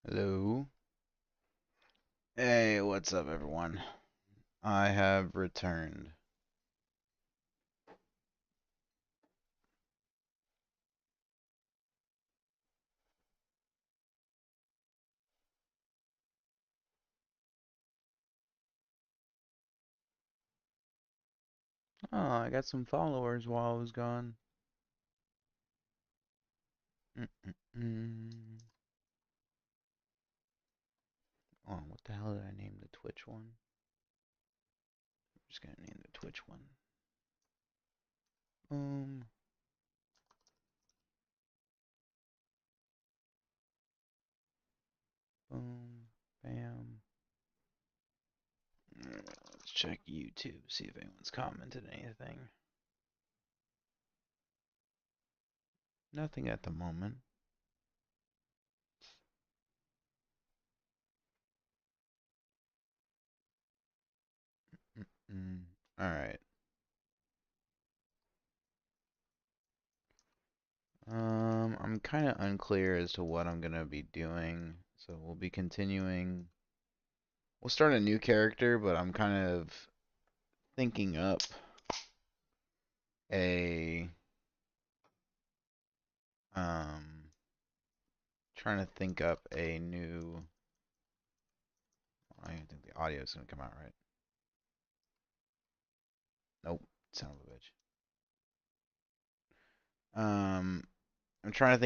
Hello. Hey, what's up, everyone? I have returned. Oh, I got some followers while I was gone. Mm-mm-mm. Oh, what the hell did I name the Twitch one? I'm just gonna name the Twitch one. Boom. Boom. Bam. Let's check YouTube, see if anyone's commented anything. Nothing at the moment. Alright. I'm kind of unclear as to what I'm gonna be doing, so we'll be continuing. We'll start a new character, but I'm kind of thinking up a um trying to think up a new. I don't think the audio is gonna come out right. Nope, son of a bitch. I'm trying to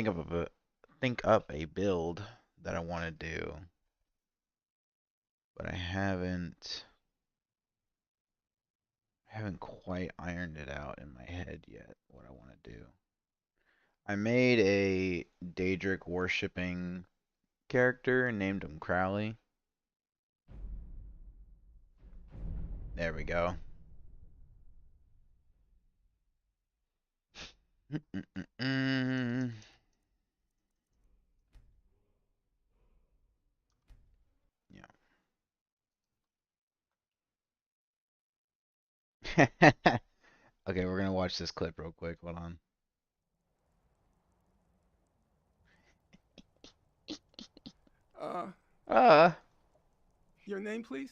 think up a build that I want to do, but I haven't quite ironed it out in my head yet what I want to do. I made a Daedric worshipping character and named him Crowley. There we go. Yeah. Okay, we're gonna watch this clip real quick. Hold on. Uh, Uh, your name, please?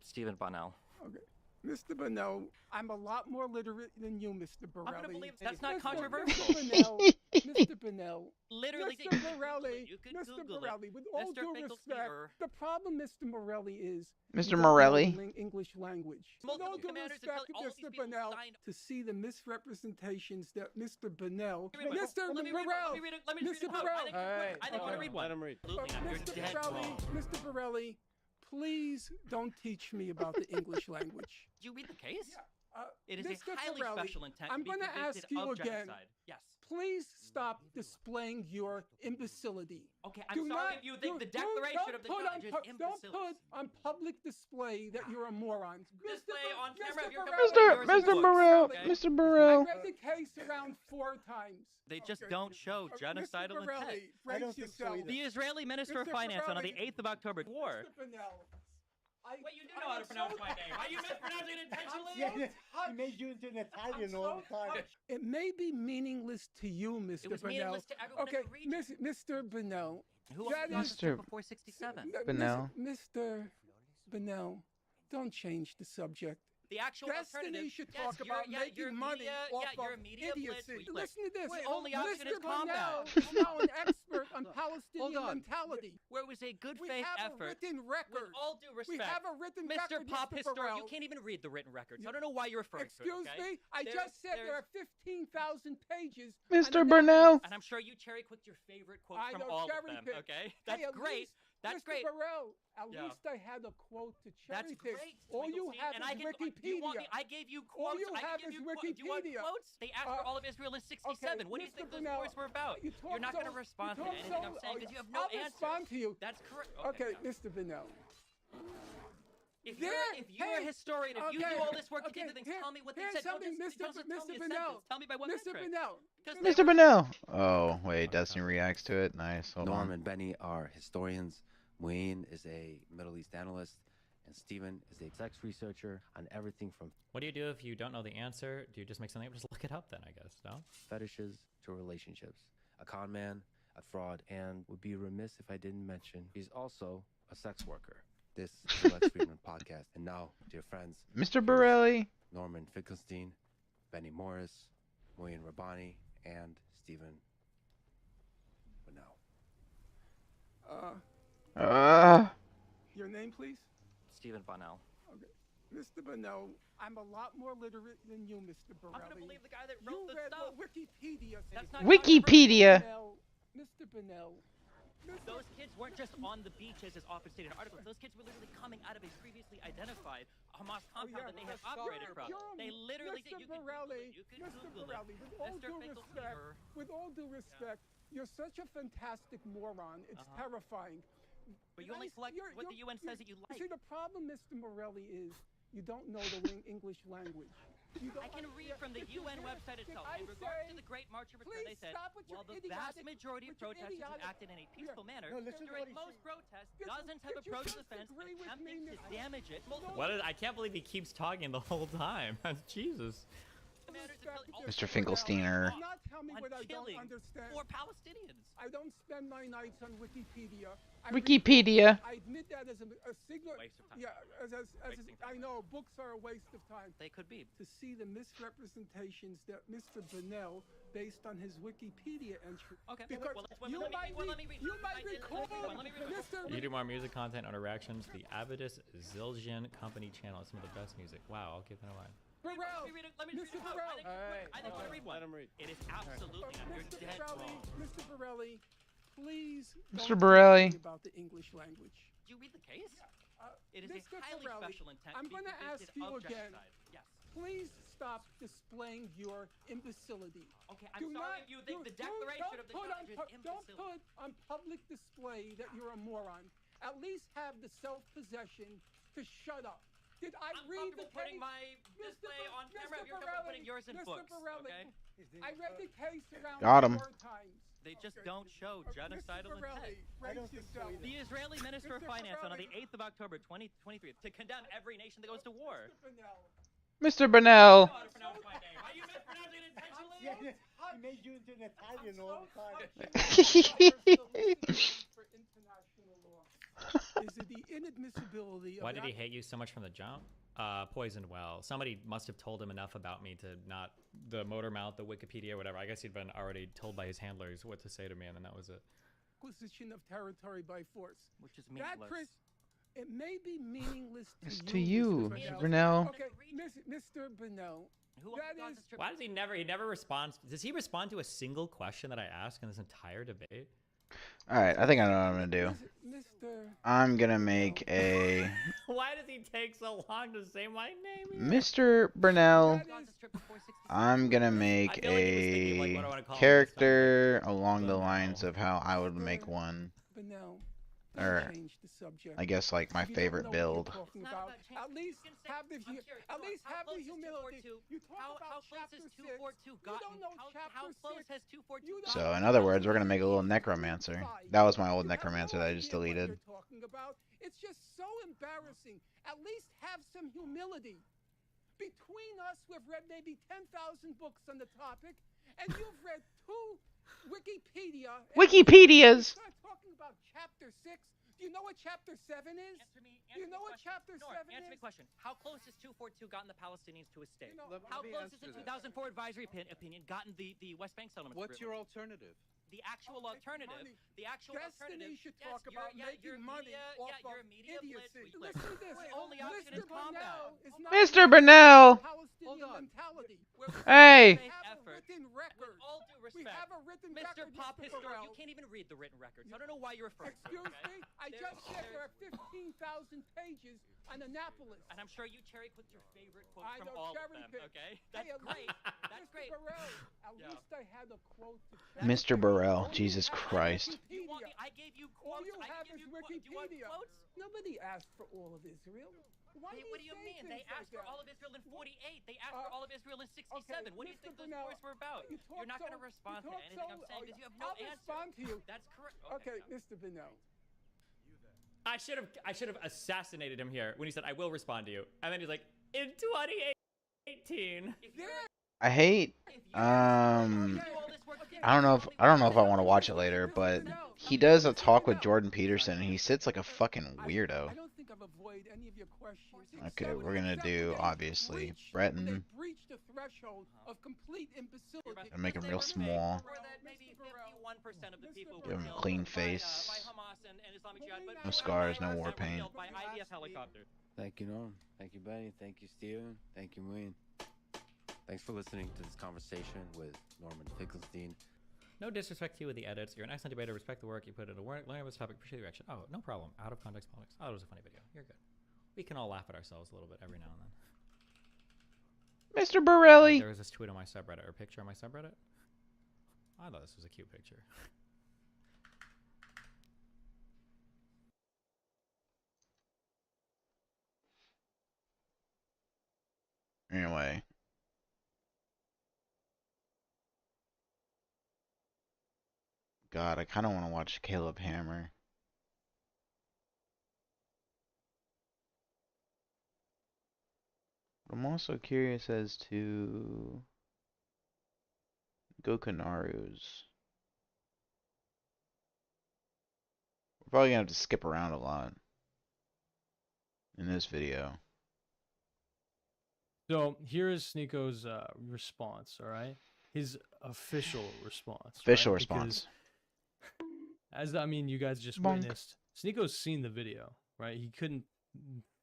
Stephen Bonnell. Okay. Mr. Bonnell, I'm a lot more literate than you, Mr. Borelli. I'm gonna believe that's not Mr. controversial. Mr. Bonnell, Mr. Bonnell. Literally, Mr. Borelli, you could Mr. Google Borelli, with it. all Mr. due respect, the problem, Mr. Morelli, is Mr. you don't Morelli. know the English language. With all due respect, Mr. Bonnell, to see the misrepresentations that Mr. Bonnell, Mr. Borelli, Mr. Borelli, I didn't want to read one. Let him read. Mr. Borelli, please don't teach me about the English language. Did you read the case? Yeah. It is Mr. a highly Borelli, special intent. I'm going to ask you again. Genocide. Yes. Please stop displaying your imbecility. Okay, I'm sorry if you think the Declaration of the Judge is imbecile. Don't put on public display that you're a moron. Display on camera if you're Mr. Burrell. Mr. Burrell. I read the case around 4 times. They just don't show genocidal Mr. Borelli, intent. brace yourself. The Israeli Minister of Mr. Finance on the Borelli, 8th of October. War. Mr. Bonnell, Wait, you do know how to pronounce my name. Are you mispronouncing it intentionally? Yeah, he made you into an Italian all the time. It may be meaningless to you, Mr. It was Bonnell. meaningless to everyone in the region. Mr. Bonnell. Who that else is- Mr. before 67? Bonnell. Mr. Bonnell, don't change the subject. The actual Destiny alternative. should Yes, talk about you're making money media, off you're of a media idiocy. blitz. Listen to this. The only option is Mr. Bonnell combat. is now an expert on Palestinian Hold on. mentality. Where it was a good We faith have effort. a written record. With all due We respect, have a written Mr. record, Pop Mr. Historian, you Burrell. can't even read the written records. I don't know why you're referring to it. Excuse Okay? me? I just said there are 15,000 pages. Mr. Burnell. And I'm sure you cherry picked your favorite quotes I from don't all of cherry them. pick. Okay, Hey, that's at great. least, That's Mr. great. Burrell, at Yeah. least I had a quote to cherry That's pick. great. All you Finkelstein, have and is I can, Wikipedia. Do you want me? I gave you quotes. All you I have can give is you quotes. Do you want Wikipedia. quotes? They asked for all of Israel in 67. Okay, What do you Mr. think those Burnell, wars were about? You're not going to respond to anything I'm saying because you have no I'll answer. respond to you. That's correct. Okay, yeah. Mr. Bonnell. If you're a historian, if you do all this work, you did the things, tell me what they said. Don't just tell me a sentence. Tell me by what Mr. metric. Bonnell. Mr. Burnell. Oh, wait, Destiny reacts to it. Nice. Hold Norm on. and Benny are historians. Wayne is a Middle East analyst. And Steven is the execs researcher on everything from What do you do if you don't know the answer? Do you just make something up? Just look it up then, I guess, no? fetishes to relationships. A con man, a fraud, and would be remiss if I didn't mention he's also a sex worker. This is the Lex Friedman podcast. And now, dear friends, Mr. Borelli. Norman Finkelstein, Benny Morris, Moyen Rabbani, and Stephen Winnell. Your name, please? Stephen Bonnell. Okay. Mr. Bonnell, I'm a lot more literate than you, Mr. Borelli. I'm gonna believe the guy that wrote you the read stuff. what Wikipedia says. That's not Wikipedia. Mr. Bonnell. Those kids weren't just on the beaches as often stated in articles. Those kids were literally coming out of a previously identified Hamas compound that they had operated from. They literally did. You can Google it. You can Google it. Mr. Finkelstein. With all due respect, you're such a fantastic moron. It's terrifying. But you only select what the UN says that you like. See, the problem, Mr. Morelli, is you don't know the English language. I can read from the UN website itself. In regards to the Great March of Return, they said, while the vast majority of protesters have acted in a peaceful manner, during most protests, dozens have approached the fence attempting to damage it. I can't believe he keeps talking the whole time. Jesus. Mr. Finkelsteiner. Not tell me what I don't understand. For Palestinians. I don't spend my nights on Wikipedia. Wikipedia. I admit that as a signal. Waste of time. Yeah, I know books are a waste of time. They could be. To see the misrepresentations that Mr. Bonnell, based on his Wikipedia entry. Okay. Because you might recall, Mr. You do more music content on reactions to the Abadis Zildjian Company channel. It's some of the best music. Wow, I'll keep that in mind. Let me read it. I think you read one. Let him read. It is absolutely not. You're dead wrong. Mr. Borelli, please. Mr. Borelli. About the English language. Did you read the case? It is Mr. a highly Borelli, special intent. I'm going to ask you again. Yes. Please stop displaying your imbecility. Okay, I'm sorry if you think the declaration of the judge is imbecility. Don't put on public display that you're a moron. At least have the self-possession to shut up. Did I read the case? Putting my display on camera. You're comfortable putting yours in books. Okay? I read the case around Got him. 4 times. They just don't show genocidal intent. The Israeli Minister of Finance on the 8th of October 2023 to condemn every nation that goes to war. Mr. Bonnell. Are you mispronouncing it intentionally? Yeah, he made you into an Italian all the time. Is it the inadmissibility of Why did he hate you so much from the jump? Poisoned well. Somebody must have told him enough about me to not the motor mount, the Wikipedia, whatever. I guess he'd been already told by his handlers what to say to me, and then that was it. Acquisition of territory by force, which is meaningless. That, Chris, it may be meaningless to you, Mr. Bonnell. Okay, Mr. Bonnell. Why does he never responds? Does he respond to a single question that I ask in this entire debate? Alright, I think I know what I'm gonna do. I'm gonna make a... Why does he take so long to say my name? Mr. Burnell, I'm gonna make a character along the lines of how I would make one. Or, I guess, like, my favorite build. At least have the humility. You talk about chapter 6. You don't know chapter 6. So, in other words, we're gonna make a little necromancer. That was my old necromancer that I just deleted. It's just so embarrassing. At least have some humility. Between us, we've read maybe 10,000 books on the topic, and you've read 2 Wikipedias. Start talking about chapter 6. Do you know what chapter 7 is? You know what chapter 7 is? Answer me a question. How close has 242 gotten the Palestinians to a state? How close has the 2004 advisory opinion gotten the West Bank settlement? What's your alternative? The actual alternative. The actual Destiny alternative. should talk about making money off of idiocy. Listen to this. The only option is combat. Mr. Burnell. Hold on. Hey. With all due respect, Mr. Pop Historian, you can't even read the written records. I don't know why you're referring to it. Excuse me? I just said there are 15,000 pages on Annapolis. And I'm sure you cherry-picked your favorite quotes from don't all of them, okay? That's great. That's great. At least I had a quote to Mr. Burrell, Jesus Christ. I gave you quotes. All you have is Wikipedia. Nobody asked for all of Israel. What do you mean? They asked for all of Israel in 48. They asked for all of Israel in 67. What do you think those wars were about? You're not going to respond to anything I'm saying because you have no answer. I'll respond to you. That's correct. Okay, Mr. Bonnell. I should have assassinated him here when he said I will respond to you, and then he's like, in 2018. I hate I don't know if I want to watch it later, but he does a talk with Jordan Peterson and he sits like a fucking weirdo. I don't think I've avoided any of your questions. Okay, we're gonna do obviously Breton They breached the threshold of complete imbecility. and make him real small. Give him a clean face. No scars, no war paint. Thank you, Norm. Thank you, Benny. Thank you, Steven. Thank you, Wayne. Thanks for listening to this conversation with Norman Finkelstein. No disrespect to you with the edits. You're an excellent debater. Respect the work you put into work. Learn about this topic. Appreciate your reaction. Oh, no problem. Out of context politics. Oh, it was a funny video. You're good. We can all laugh at ourselves a little bit every now and then. Mr. Borelli! There was this tweet on my subreddit, or picture on my subreddit. I thought this was a cute picture. Anyway. God, I kind of want to watch Caleb Hammer. I'm also curious as to Gokanaru's. We're probably gonna have to skip around a lot in this video. So here is Sneako's response, all right? His official response. Official right? response. Because, you guys just Bonk. witnessed, Sneako's seen the video, right? He couldn't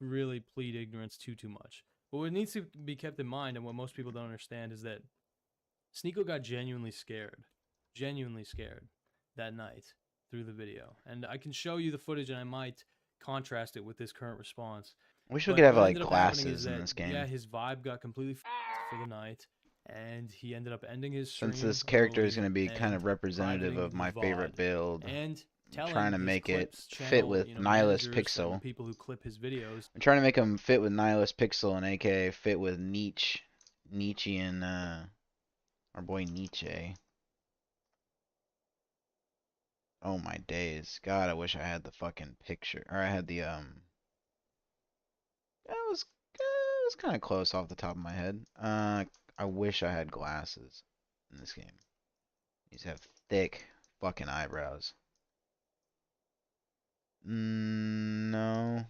really plead ignorance too much. But what needs to be kept in mind, and what most people don't understand, is that Sneako got genuinely scared that night through the video. And I can show you the footage, and I might contrast it with this current response. Wish we could have like glasses in this game. Yeah, his vibe got completely for the night, and he ended up ending his stream. Since this character is going to be kind of representative of my favorite build, and I'm trying to make it channel, fit with Nihilist Pixel. People who clip his videos. I'm trying to make him fit with Nihilist Pixel and aka fit with Nietzsche and our boy Nietzsche. Oh my days. God, I wish I had the fucking picture. Or I had the it was kind of close off the top of my head. I wish I had glasses in this game. These have thick fucking eyebrows. No.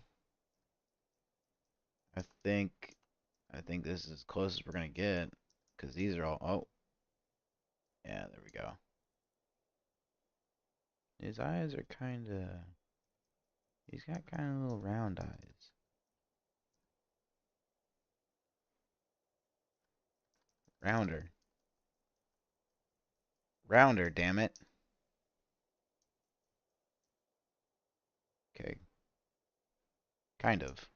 I think this is as close as we're gonna get, because these are all. Oh, yeah, there we go. His eyes are kind of. He's got kind of little round eyes. Rounder, damn it. Okay. Kind of.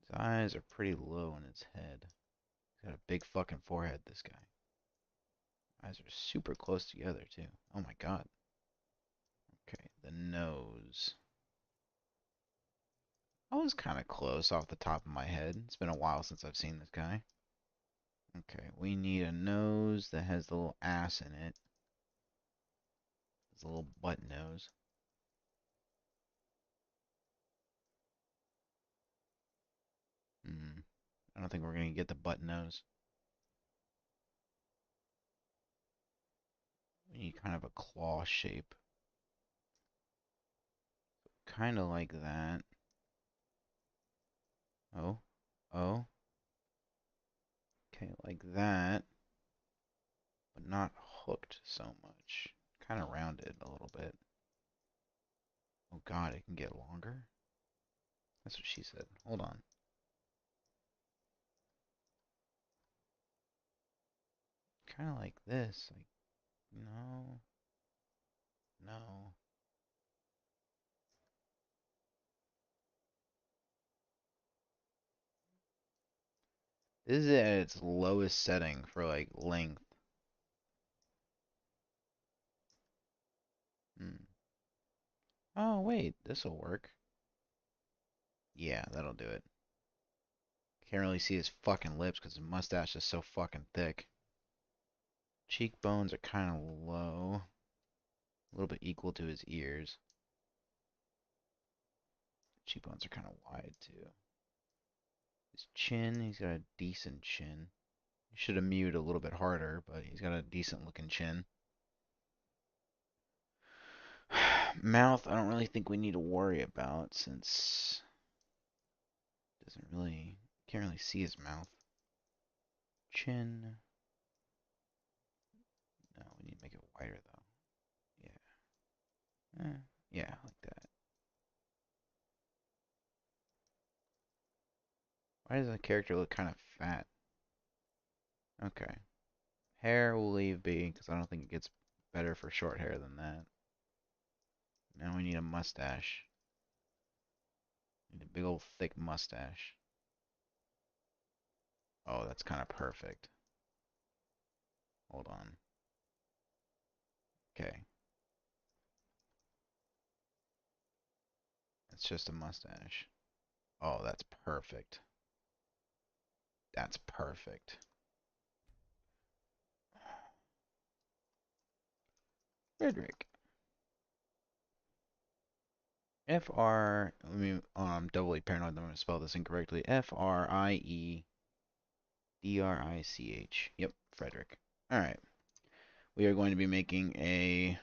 His eyes are pretty low in his head. He's got a big fucking forehead, this guy. Eyes are super close together, too. Oh my god. Okay, the nose. I was kind of close off the top of my head. It's been a while since I've seen this guy. Okay, we need a nose that has the little ass in it. It's a little butt nose. I don't think we're gonna get the butt nose. We need kind of a claw shape. Kind of like that. Oh. Okay, like that. But not hooked so much. Kind of rounded a little bit. Oh god, it can get longer? That's what she said. Hold on. Kind of like this. Like, no. This is at its lowest setting for like length. Oh wait, this'll work. Yeah, that'll do it. Can't really see his fucking lips because his mustache is so fucking thick. Cheekbones are kind of low. A little bit equal to his ears. Cheekbones are kind of wide too. His chin, he's got a decent chin. He should have mewed a little bit harder, but he's got a decent looking chin. Mouth, I don't really think we need to worry about since doesn't really can't really see his mouth. Chin. No, we need to make it wider though. Yeah. Yeah, like that. Why does the character look kind of fat? Okay. Hair we'll leave be because I don't think it gets better for short hair than that. Now we need a mustache. Need a big old thick mustache. Oh, that's kind of perfect. Hold on. Okay. It's just a mustache. Oh, that's perfect. That's perfect. Frederick. Let me, oh, I'm doubly paranoid that I'm going to spell this incorrectly. Friedrich. Yep, Frederick. Alright. We are going to be making a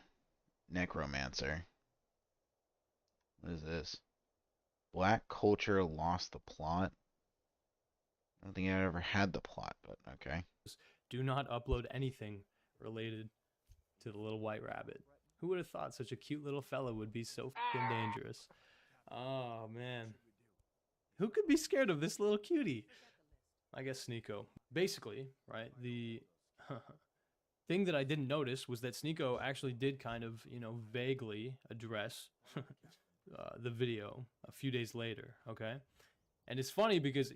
necromancer. What is this? Black culture lost the plot. I don't think I ever had the plot, but okay. Do not upload anything related to the little white rabbit. Who would have thought such a cute little fella would be so fucking dangerous? Oh, man. Who could be scared of this little cutie? I guess Sneeko. Basically, right, the thing that I didn't notice was that Sneeko actually did kind of, vaguely address the video a few days later, okay? And it's funny because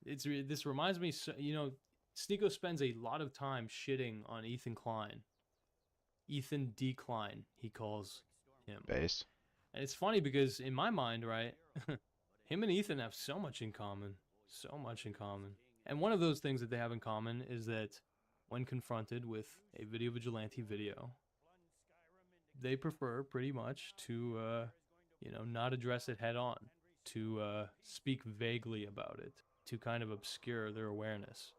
this reminds me, Sneeko spends a lot of time shitting on Ethan Klein. Ethan Decline, he calls him. Base. And it's funny because in my mind, right, him and Ethan have so much in common. So much in common. And one of those things that they have in common is that when confronted with a video vigilante video, they prefer pretty much to, not address it head on, to speak vaguely about it, to kind of obscure their awareness,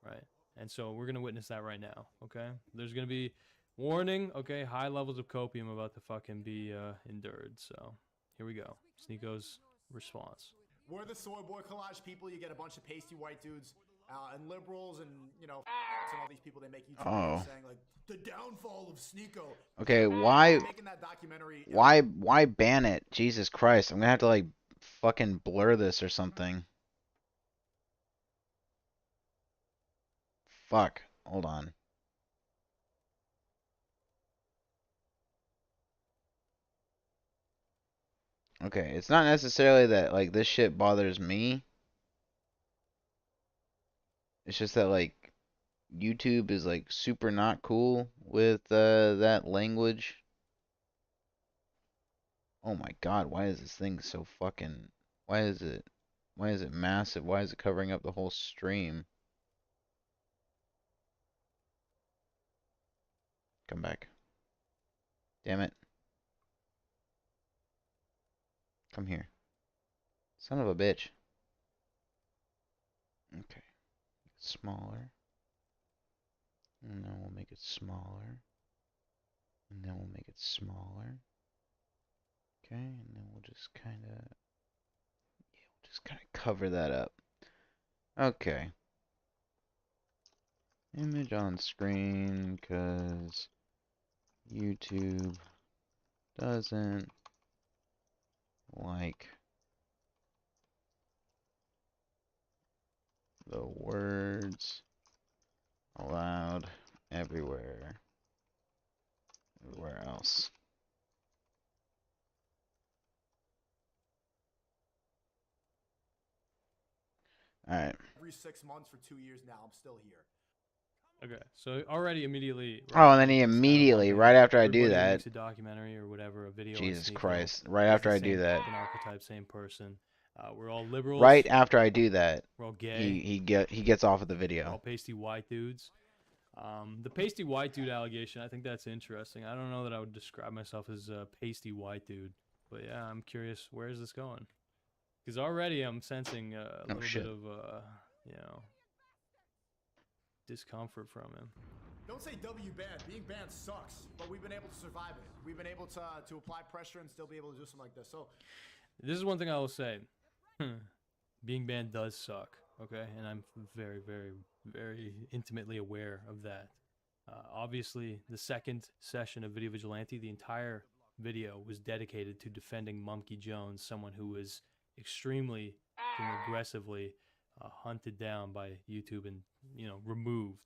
right? And so we're going to witness that right now, okay? There's going to be warning, okay, high levels of copium about to fucking be endured. So here we go. Sneeko's response. We're the soy boy collage people. You get a bunch of pasty white dudes and liberals and, and all these people, they make YouTube videos saying, like, the downfall of Sneeko. Okay, why Making that documentary, why ban it? Jesus Christ. I'm gonna have to like fucking blur this or something. Fuck. Hold on. Okay, it's not necessarily that like this shit bothers me. It's just that like YouTube is like super not cool with that language. Oh my God, why is this thing so fucking why is it massive? Why is it covering up the whole stream? Come back. Damn it. Come here. Son of a bitch. Okay. Smaller. And then we'll make it smaller. And then we'll make it smaller. Okay, and then we'll just kind of cover that up. Okay. Image on screen, because YouTube doesn't like the words allowed everywhere else. All right. every 6 months for 2 years now, I'm still here. Okay, so already immediately. Oh, and then he immediately, right after I do that, makes a documentary or whatever, a video. Jesus Christ! Right after I do that, an archetype, same person. We're all liberals. Right after I do that, we're all gay. He gets off of the video. We're all pasty white dudes. The pasty white dude allegation, I think that's interesting. I don't know that I would describe myself as a pasty white dude, but yeah, I'm curious. Where is this going? Because already I'm sensing a little shit. bit of, discomfort from him. Don't say W banned. Being banned sucks, but we've been able to survive it. We've been able to apply pressure and still be able to do something like this. So, this is one thing I will say. Being banned does suck, okay? And I'm very, very, very intimately aware of that. Obviously, the second session of Video Vigilante, the entire video was dedicated to defending Mumkey Jones, someone who was extremely and aggressively hunted down by YouTube and, removed.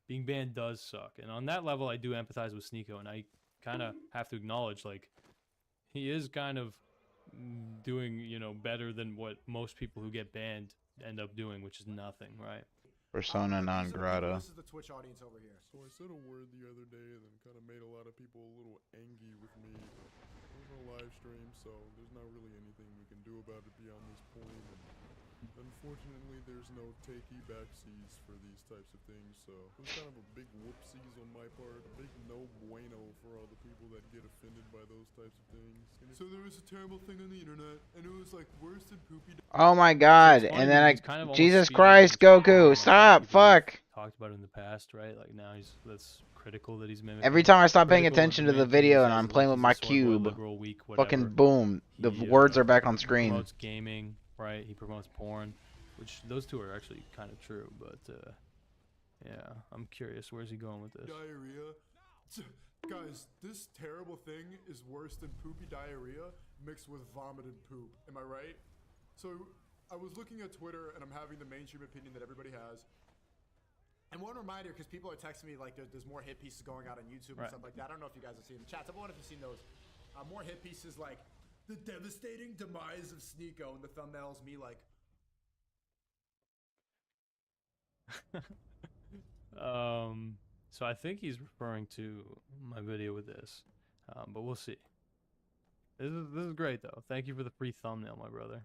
Being banned does suck. And on that level, I do empathize with Sneeko, and I kind of have to acknowledge, like, he is kind of doing, better than what most people who get banned end up doing, which is nothing, right? Persona non grata. This is the Twitch audience over here. So I said a word the other day that kind of made a lot of people a little angry with me. But it was a live stream, so there's not really anything we can do about it beyond this point. And unfortunately, there's no takey backsies for these types of things, so it was kind of a big whoopsies on my part. A big no bueno for all the people that get offended by those types of things. And so there was a terrible thing on the internet, and it was like worse than poopy. Oh my god, So and then kind of Jesus almost Christ, Goku, stop, fuck. Talked about it in the past, right? Like now that's critical that he's mimicking. Every time I stop paying Critical attention to the of video and says I'm playing with my he's a sword boy, cube, liberal, weak, fucking whatever. boom, the words are back on He screen. promotes gaming, right? He promotes porn, which those two are actually kind of true, but yeah, I'm curious, where's he going with this? Diarrhea. Guys, this terrible thing is worse than poopy diarrhea mixed with vomited poop. Am I right? So I was looking at Twitter and I'm having the mainstream opinion that everybody has. And one reminder, because people are texting me like there's more hit pieces going out on YouTube and stuff like that. I don't know if you guys have seen the chats. I wonder if you've seen those. More hit pieces like the devastating demise of Sneeko, and the thumbnail's me like. So I think he's referring to my video with this, but we'll see. This is great though. Thank you for the free thumbnail, my brother.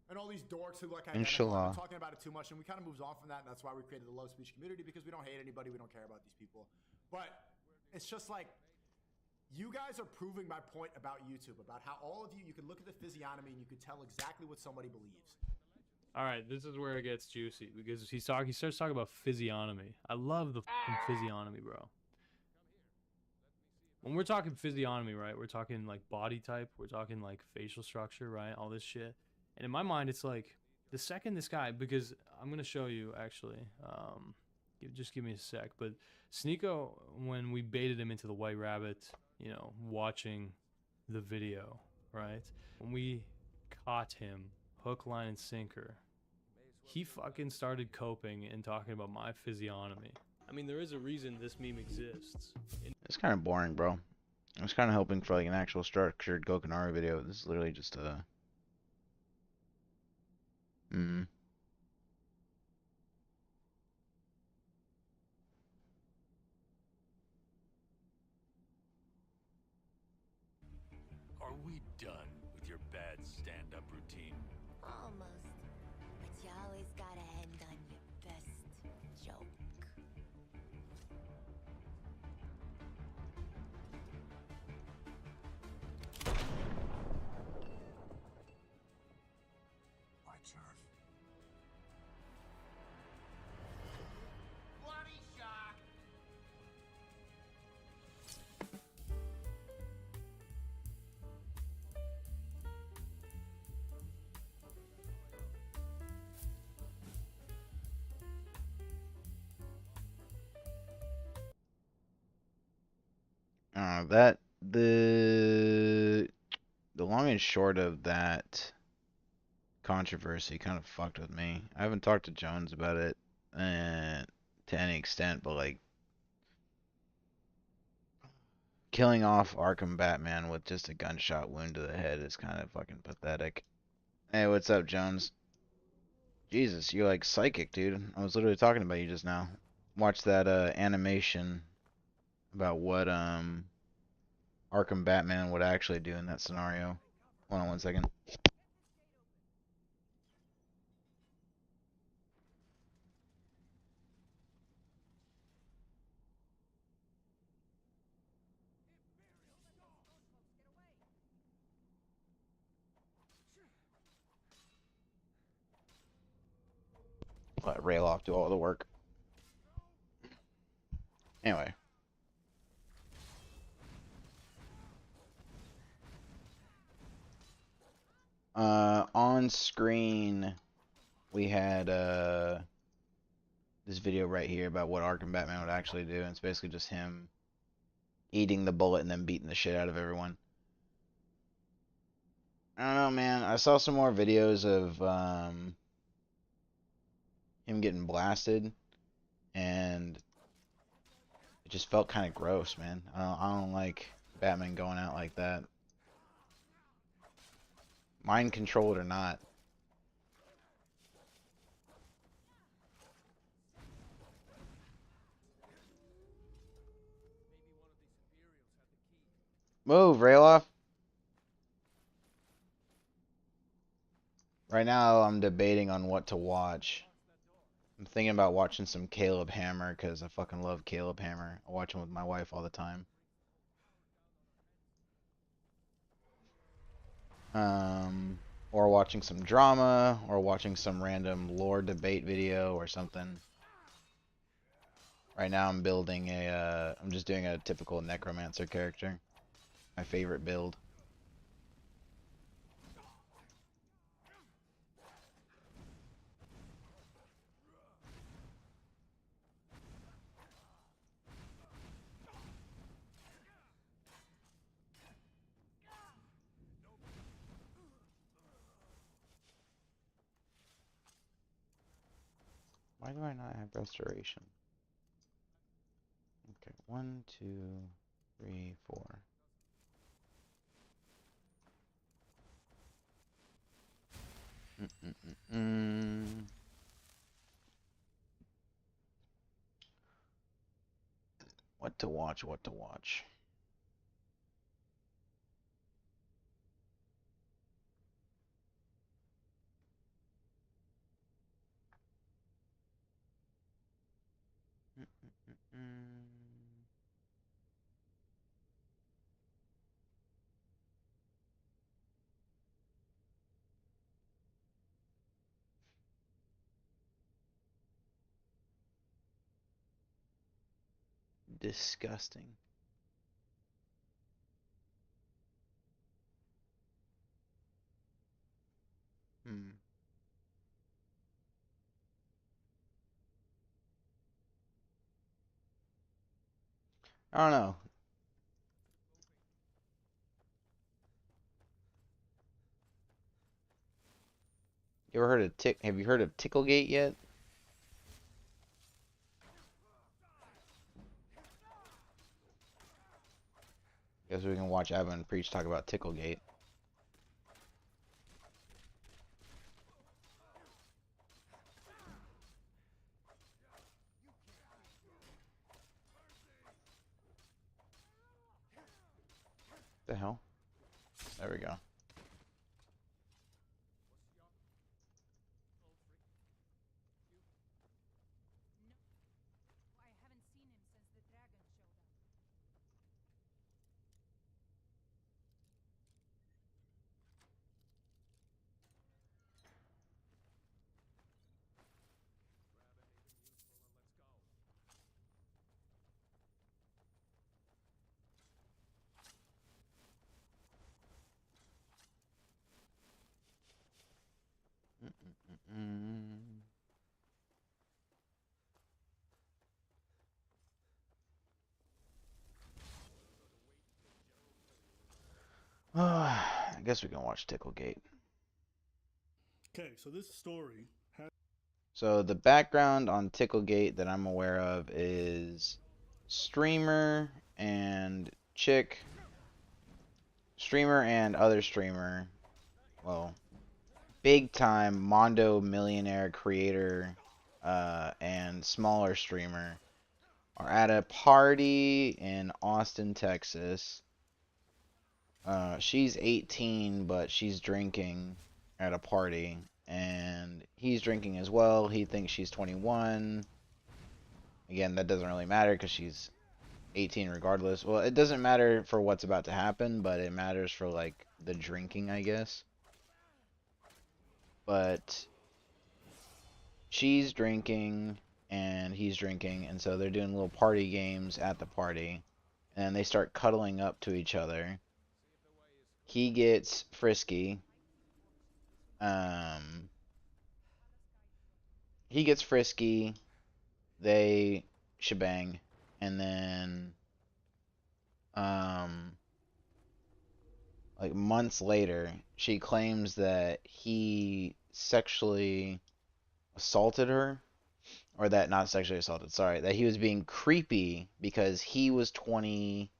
And all these dorks who like Inshallah. talking about it too much, and we kind of moves on from that, and that's why we created the love speech community, because we don't hate anybody, we don't care about these people. But it's just like, you guys are proving my point about YouTube, about how all of you can look at the physiognomy and you can tell exactly what somebody believes. All right, this is where it gets juicy, because he starts talking about physiognomy. I love the physiognomy, bro. When we're talking physiognomy, right, we're talking like body type, we're talking like facial structure, right, all this shit. And in my mind, it's like, the second this guy, because I'm going to show you, actually, just give me a sec, but Sneeko, when we baited him into the White Rabbit, watching the video, right, when we caught him, hook, line, and sinker, he fucking started coping and talking about my physiognomy. I mean, there is a reason this meme exists. It's kind of boring, bro. I was kind of hoping for like an actual structured Gokunaru video. This is literally just a... Are we done with your bad stand-up routine? Almost. But you always gotta end on your best joke. My turn. Bloody shock! The long and short of that controversy kind of fucked with me. I haven't talked to Jones about it to any extent, but like killing off Arkham Batman with just a gunshot wound to the head is kind of fucking pathetic. Hey, what's up, Jones? Jesus, you're like psychic, dude. I was literally talking about you just now. Watch that animation about what Arkham Batman would actually do in that scenario. Hold on one second. Let Rayloff do all the work. Anyway. On screen, we had this video right here about what Arkham Batman would actually do, and it's basically just him eating the bullet and then beating the shit out of everyone. I don't know, man. I saw some more videos of him getting blasted, and it just felt kind of gross, man. I don't like Batman going out like that. Mind controlled or not. Move, Rayloff. Right now, I'm debating on what to watch. I'm thinking about watching some Caleb Hammer because I fucking love Caleb Hammer. I watch him with my wife all the time. Or watching some drama, or watching some random lore debate video or something. Right now, I'm building a. I'm just doing a typical necromancer character. My favorite build. Why do I not have restoration? Okay, 1, 2, 3, 4. What to watch, what to watch. Disgusting. I don't know. You ever heard of Have you heard of Ticklegate yet? Guess we can watch Evan and Preach talk about Ticklegate. The hell? There we go. I guess we can watch Ticklegate. Okay, so this story has... So the background on Ticklegate that I'm aware of is streamer and other streamer, well, big time Mondo millionaire creator and smaller streamer are at a party in Austin, Texas. She's 18, but she's drinking at a party, and he's drinking as well. He thinks she's 21. Again, that doesn't really matter because she's 18 regardless. Well, it doesn't matter for what's about to happen, but it matters for, like, the drinking, I guess. But she's drinking and he's drinking, and so they're doing little party games at the party, and they start cuddling up to each other. He gets frisky. Um, he gets frisky. They shebang, and then like months later, she claims that he sexually assaulted her, or that not sexually assaulted, sorry, that he was being creepy because he was 20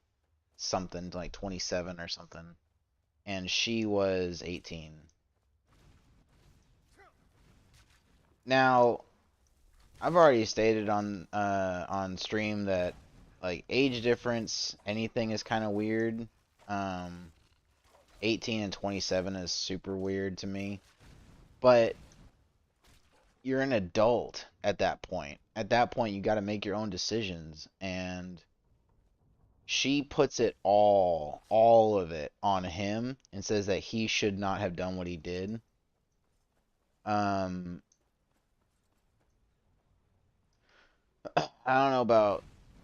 something, like 27 or something, and she was 18. Now, I've already stated on stream that like age difference, anything is kind of weird. 18 and 27 is super weird to me. But you're an adult at that point. At that point, you got to make your own decisions, and she puts it all of it on him and says that he should not have done what he did. Um, I don't know about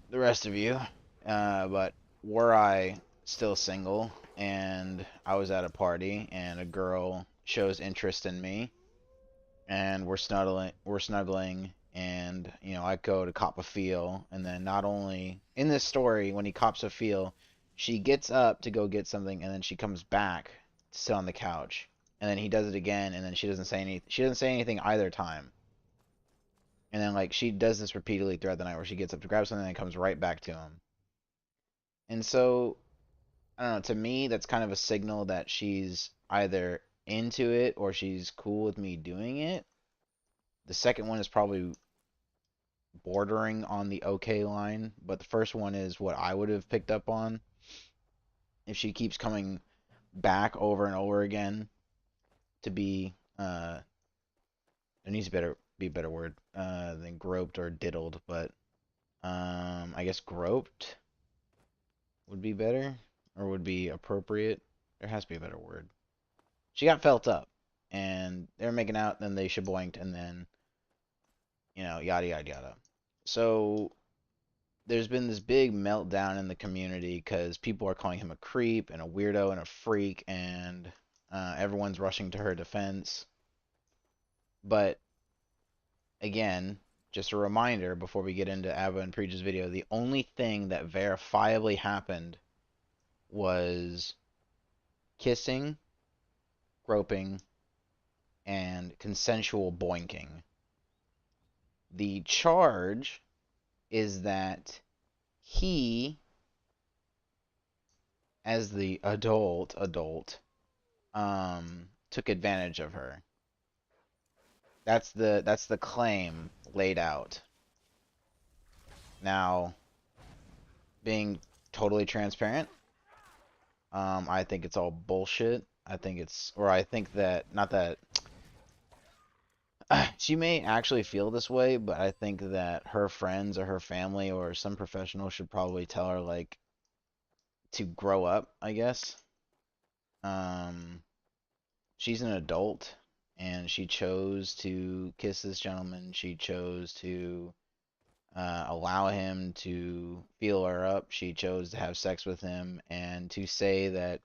the rest of you, but were I still single and I was at a party and a girl shows interest in me and we're snuggling and you know I go to cop a feel, and then not only in this story when he cops a feel, she gets up to go get something and then she comes back to sit on the couch, and then he does it again, and then she doesn't say anything either time. And then like she does this repeatedly throughout the night where she gets up to grab something and comes right back to him. And so I don't know, to me that's kind of a signal that she's either into it or she's cool with me doing it. The second one is probably bordering on the okay line, but the first one is what I would have picked up on. If she keeps coming back over and over again to be there needs to be a better word than groped or diddled, but I guess groped would be better or would be appropriate. There has to be a better word. She got felt up and they were making out, then they shaboinked, and then yada yada yada. So there's been this big meltdown in the community because people are calling him a creep and a weirdo and a freak, and everyone's rushing to her defense. But again, just a reminder before we get into Abba and Preach's video, the only thing that verifiably happened was kissing, groping, and consensual boinking. The charge is that he, as the adult, took advantage of her. That's the claim laid out. Now, being totally transparent, I think it's all bullshit. I think that, not that she may actually feel this way, but I think that her friends or her family or some professional should probably tell her, like, to grow up, I guess. She's an adult, and she chose to kiss this gentleman. She chose to allow him to feel her up. She chose to have sex with him, and to say that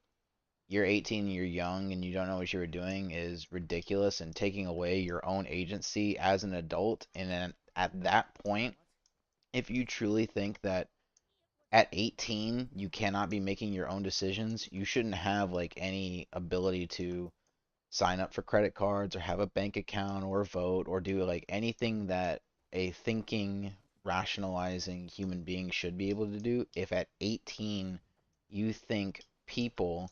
you're 18, you're young, and you don't know what you were doing is ridiculous and taking away your own agency as an adult. And then at that point, if you truly think that at 18 you cannot be making your own decisions, you shouldn't have like any ability to sign up for credit cards or have a bank account or vote or do like anything that a thinking, rationalizing human being should be able to do. If at 18 you think people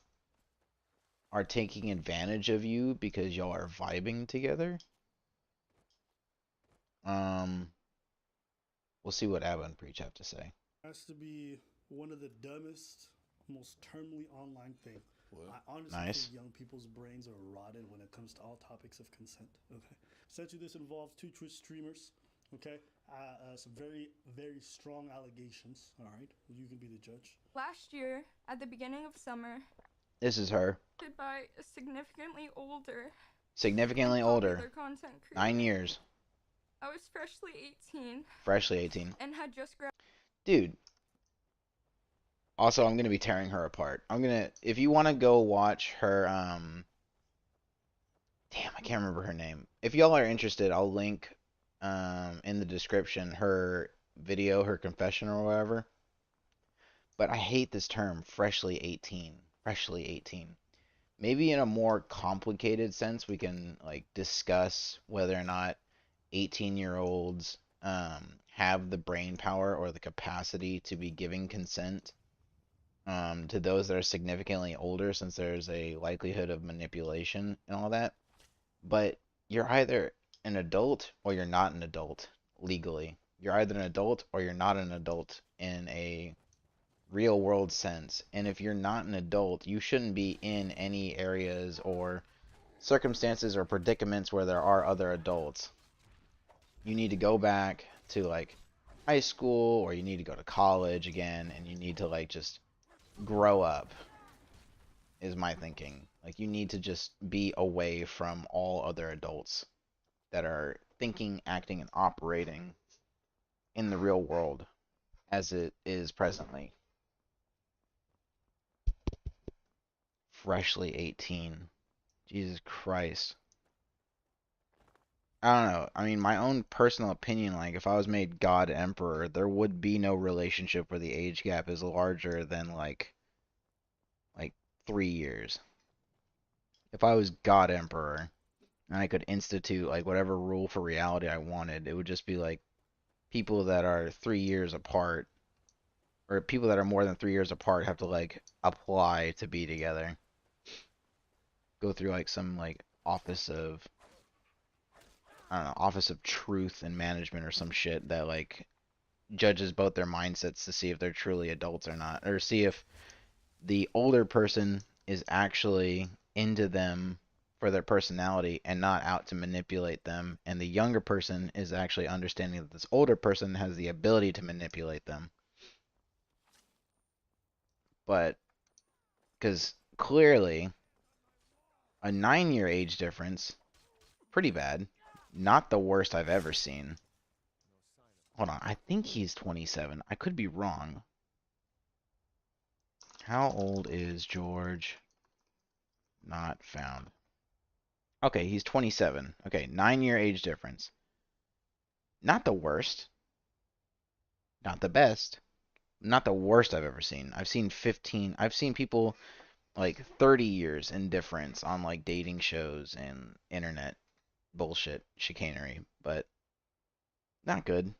are taking advantage of you because y'all are vibing together, we'll see what Abba and Preach have to say. Has to be one of the dumbest, most terminally online thing. What? I honestly think young people's brains are rotten when it comes to all topics of consent. Okay, essentially this involves two Twitch streamers. Okay, some very, very strong allegations. All right, you can be the judge. Last year, at the beginning of summer, This is her. by a significantly older Significantly older. 9 years. I was freshly 18. Freshly 18. And had just graduated. Dude. Also, I'm gonna be tearing her apart. If you want to go watch her, damn, I can't remember her name. If y'all are interested, I'll link, in the description her video, her confession or whatever. But I hate this term, freshly 18. Freshly 18. Maybe in a more complicated sense, we can like discuss whether or not 18-year-olds have the brain power or the capacity to be giving consent to those that are significantly older, since there's a likelihood of manipulation and all that. But you're either an adult or you're not an adult legally. You're either an adult or you're not an adult in a real world sense. And if you're not an adult, you shouldn't be in any areas or circumstances or predicaments where there are other adults. You need to go back to like high school, or you need to go to college again, and you need to like just grow up, is my thinking. Like, you need to just be away from all other adults that are thinking, acting, and operating in the real world as it is presently. Freshly 18. Jesus Christ. I don't know. I mean, my own personal opinion, like, if I was made God Emperor, there would be no relationship where the age gap is larger than, like 3 years. If I was God Emperor, and I could institute, like, whatever rule for reality I wanted, it would just be, like, people that are 3 years apart, or people that are more than 3 years apart have to, like, apply to be together. Go through, like, some, like, office of, I don't know, office of truth and management or some shit that, like, judges both their mindsets to see if they're truly adults or not, or see if the older person is actually into them for their personality and not out to manipulate them, and the younger person is actually understanding that this older person has the ability to manipulate them. But because clearly a 9-year age difference, pretty bad. Not the worst I've ever seen. Hold on, I think he's 27. I could be wrong. How old is George? Not found. Okay, he's 27. Okay, 9-year age difference. Not the worst. Not the best. Not the worst I've ever seen. I've seen 15. I've seen people like 30 years in difference on like dating shows and internet bullshit chicanery, but not good.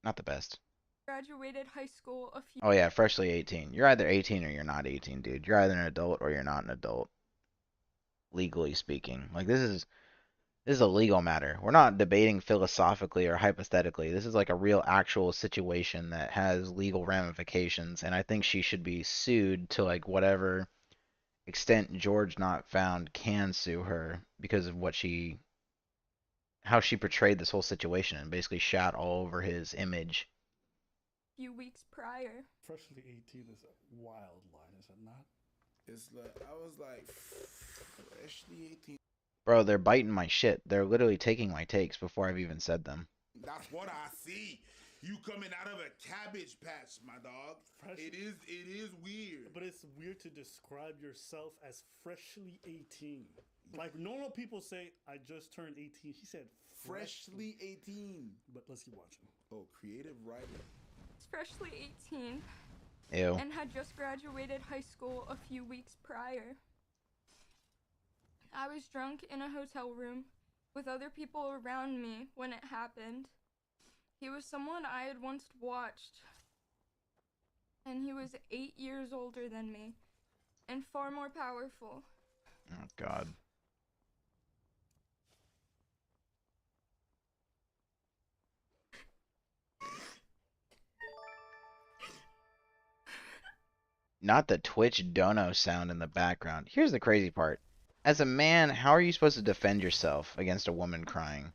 Not the best. Graduated high school a few. Oh yeah, freshly 18. You're either 18 or you're not 18, dude. You're either an adult or you're not an adult. Legally speaking. Like, this is a legal matter. We're not debating philosophically or hypothetically. This is like a real actual situation that has legal ramifications, and I think she should be sued to like whatever extent George Not Found can sue her because of how she portrayed this whole situation and basically shat all over his image. Few weeks prior. Freshly 18 is a wild line, is it not? It's like, I was like, freshly 18. Bro, they're biting my shit. They're literally taking my takes before I've even said them. That's what I see. You coming out of a cabbage patch, my dog. It is weird. But it's weird to describe yourself as freshly 18. Like, normal people say, I just turned 18. He said freshly 18. But let's keep watching. Oh, creative writing. It's freshly 18. Ew. And had just graduated high school a few weeks prior. I was drunk in a hotel room with other people around me when it happened. He was someone I had once watched, and he was 8 years older than me, and far more powerful. Oh, God. Not the Twitch dono sound in the background. Here's the crazy part. As a man, how are you supposed to defend yourself against a woman crying?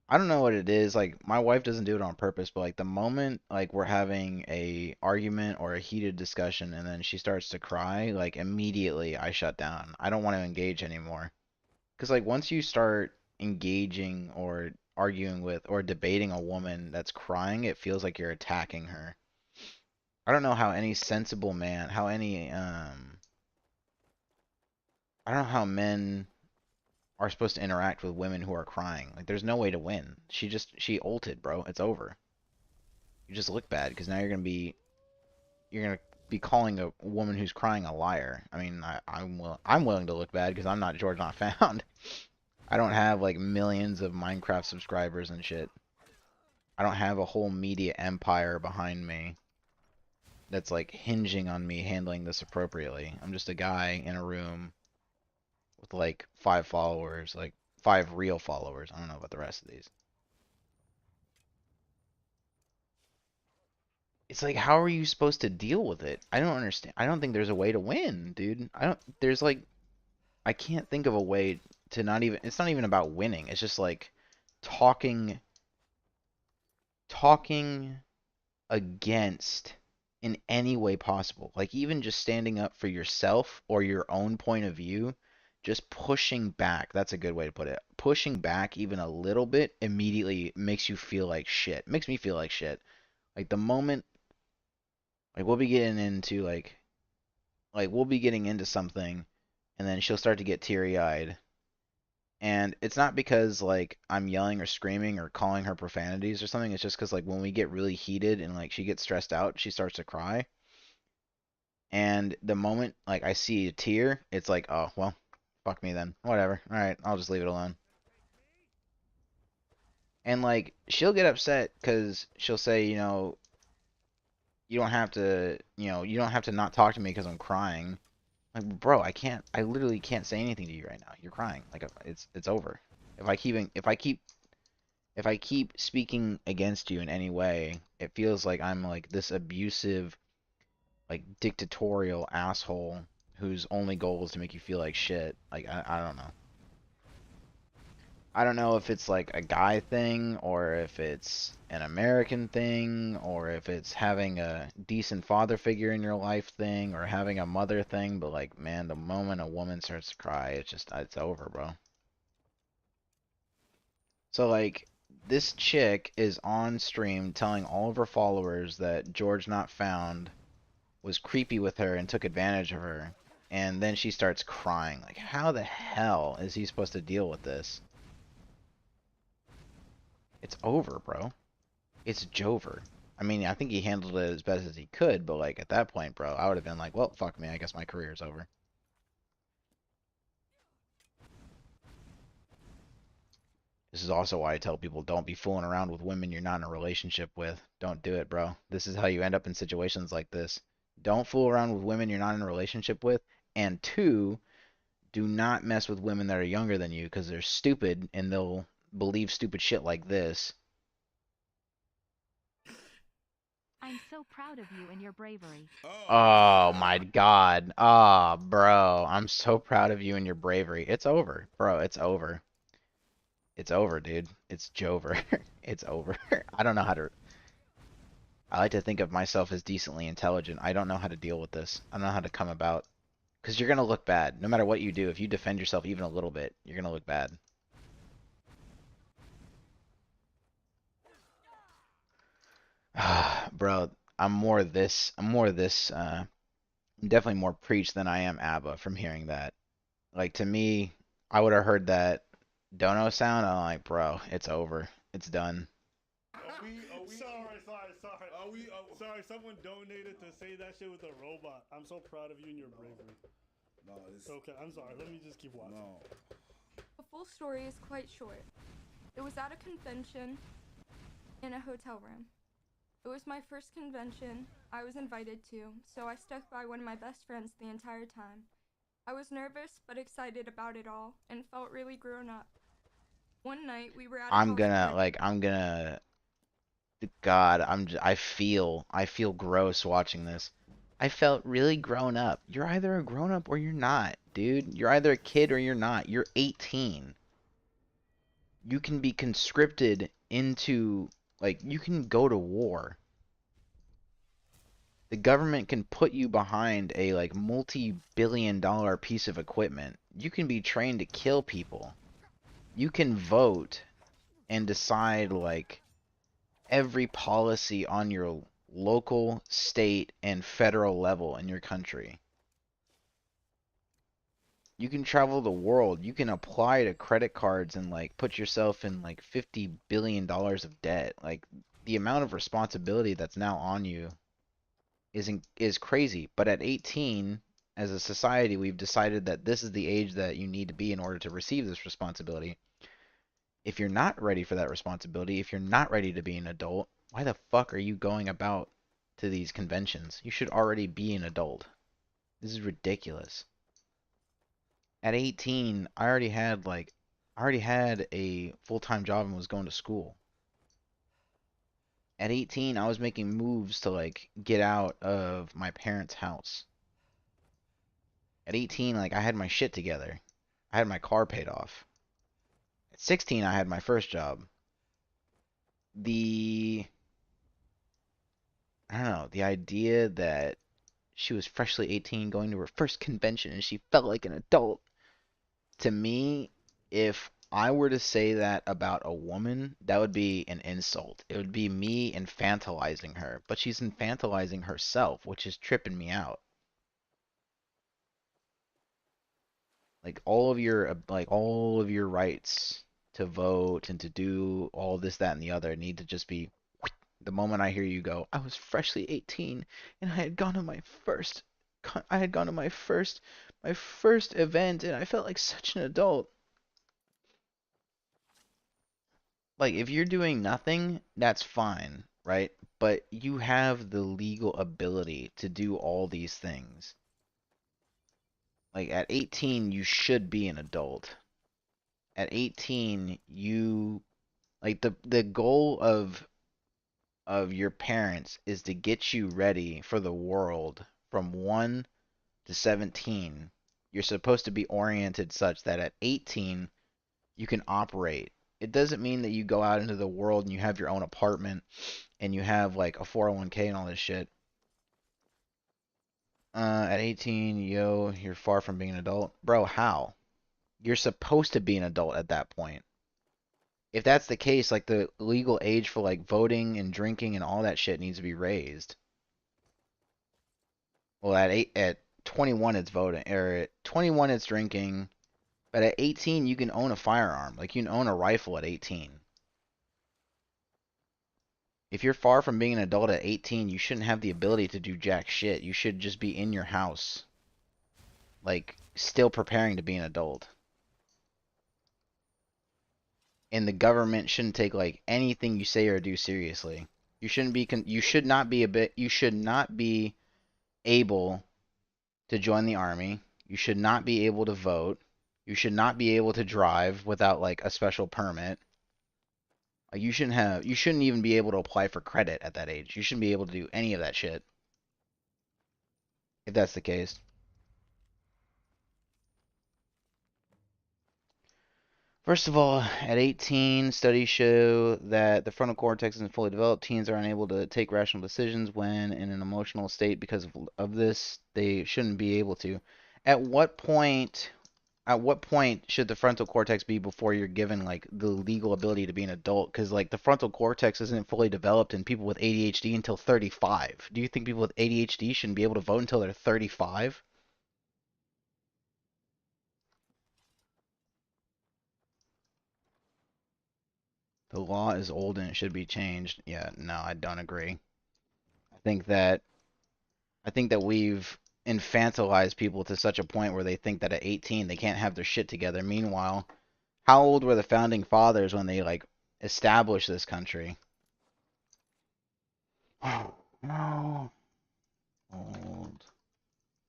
I don't know what it is. Like, my wife doesn't do it on purpose, but like the moment like we're having a argument or a heated discussion and then she starts to cry, like immediately I shut down. I don't want to engage anymore. 'Cause like once you start engaging or arguing with or debating a woman that's crying, it feels like you're attacking her. I don't know how any sensible man, how any I don't know how men are supposed to interact with women who are crying. Like, there's no way to win. She ulted, bro. It's over. You just look bad because now you're gonna be calling a woman who's crying a liar. I mean, I'm willing to look bad because I'm not George Not Found. I don't have like millions of Minecraft subscribers and shit. I don't have a whole media empire behind me that's like hinging on me handling this appropriately. I'm just a guy in a room with like 5 followers, like 5 real followers. I don't know about the rest of these. It's like, how are you supposed to deal with it? I don't understand. I don't think there's a way to win, dude. There's like, I can't think of a way to not even, it's not even about winning. It's just like talking against in any way possible. Like, even just standing up for yourself or your own point of view, just pushing back. That's a good way to put it. Pushing back even a little bit immediately makes you feel like shit. Makes me feel like shit. Like, the moment, like, we'll be getting into, we'll be getting into something, and then she'll start to get teary-eyed. And it's not because, like, I'm yelling or screaming or calling her profanities or something. It's just because, like, when we get really heated and, like, she gets stressed out, she starts to cry. And the moment, like, I see a tear, it's like, oh, well, fuck me then. Whatever. All right, I'll just leave it alone. And, like, she'll get upset because she'll say, you know, you don't have to, you don't have to not talk to me because I'm crying. Like, bro, I literally can't say anything to you right now. You're crying. Like, it's over. If I keep speaking against you in any way, it feels like I'm like this abusive, like dictatorial asshole whose only goal is to make you feel like shit. Like, I don't know. I don't know if it's like a guy thing or if it's an American thing or if it's having a decent father figure in your life thing or having a mother thing, but like, man, the moment a woman starts to cry, it's over, bro. So like, this chick is on stream telling all of her followers that George Not Found was creepy with her and took advantage of her, and then she starts crying. Like, how the hell is he supposed to deal with this? It's over, bro. It's Jover. I mean, I think he handled it as best as he could, but like at that point, bro, I would have been like, well, fuck me, I guess my career's over. This is also why I tell people don't be fooling around with women you're not in a relationship with. Don't do it, bro. This is how you end up in situations like this. Don't fool around with women you're not in a relationship with. And 2, do not mess with women that are younger than you because they're stupid and they'll believe stupid shit like this. I'm so proud of you and your bravery. Oh my god. Oh, bro. I'm so proud of you and your bravery. It's over. Bro, it's over. It's over, dude. It's Jover. It's over. I don't know how to... I like to think of myself as decently intelligent. I don't know how to deal with this. I don't know how to come about. Because you're going to look bad. No matter what you do, if you defend yourself even a little bit, you're going to look bad. Bro, I'm definitely more preach than I am ABBA from hearing that. Like, to me, I would have heard that Dono sound, I'm like, bro, it's over. It's done. Sorry, someone donated to say that shit with a robot. I'm so proud of you and your bravery. No, it's... Okay, I'm sorry. Let me just keep watching. No. The full story is quite short. It was at a convention in a hotel room. It was my first convention I was invited to, so I stuck by one of my best friends the entire time. I was nervous but excited about it all and felt really grown up. One night we were at God, I feel gross watching this. I felt really grown up. You're either a grown up or you're not, dude. You're either a kid or you're not. You're 18. You can be conscripted into, like, you can go to war. The government can put you behind a, like, multi-billion-dollar piece of equipment. You can be trained to kill people. You can vote. and decide like every policy on your local, state, and federal level in your country. You can travel the world. You can apply to credit cards and like put yourself in like $50 billion of debt. Like the amount of responsibility that's now on you is crazy. But at 18, as a society, we've decided that this is the age that you need to be in order to receive this responsibility. If you're not ready for that responsibility, if you're not ready to be an adult, why the fuck are you going about to these conventions? You should already be an adult. This is ridiculous. At 18, I already had a full-time job and was going to school. At 18, I was making moves to like get out of my parents' house. At 18, like I had my shit together. I had my car paid off. At 16, I had my first job. I don't know, the idea that she was freshly 18 going to her first convention and she felt like an adult. To me, if I were to say that about a woman, that would be an insult. It would be me infantilizing her, but she's infantilizing herself, which is tripping me out. Like all of your rights to vote and to do all this, that, and the other need to just be the moment I hear you go, I was freshly 18 and I had gone to my first event and I felt like such an adult. Like if you're doing nothing, that's fine, right? But you have the legal ability to do all these things. Like at 18, you should be an adult. At 18, you like the goal of your parents is to get you ready for the world from 1 to 17. You're supposed to be oriented such that at 18 you can operate. It doesn't mean that you go out into the world and you have your own apartment and you have like a 401k and all this shit. At 18, yo, you're far from being an adult. Bro, how? You're supposed to be an adult at that point. If that's the case, like the legal age for like voting and drinking and all that shit needs to be raised. Well, at 21 it's voting, or at 21 it's drinking, but at 18 you can own a firearm. Like you can own a rifle at 18. If you're far from being an adult at 18, you shouldn't have the ability to do jack shit. You should just be in your house, like still preparing to be an adult. And the government shouldn't take like anything you say or do seriously. You should not be able to join the army. You should not be able to vote. You should not be able to drive without like a special permit. Like you shouldn't even be able to apply for credit at that age. You shouldn't be able to do any of that shit. If that's the case. First of all, at 18, studies show that the frontal cortex isn't fully developed. Teens are unable to take rational decisions when in an emotional state because of this. They shouldn't be able to. At what point should the frontal cortex be before you're given like the legal ability to be an adult? Because like the frontal cortex isn't fully developed in people with ADHD until 35. Do you think people with ADHD shouldn't be able to vote until they're 35? The law is old and it should be changed. Yeah, no, I don't agree. I think that we've infantilized people to such a point where they think that at 18 they can't have their shit together. Meanwhile, how old were the founding fathers when they like established this country? No. Old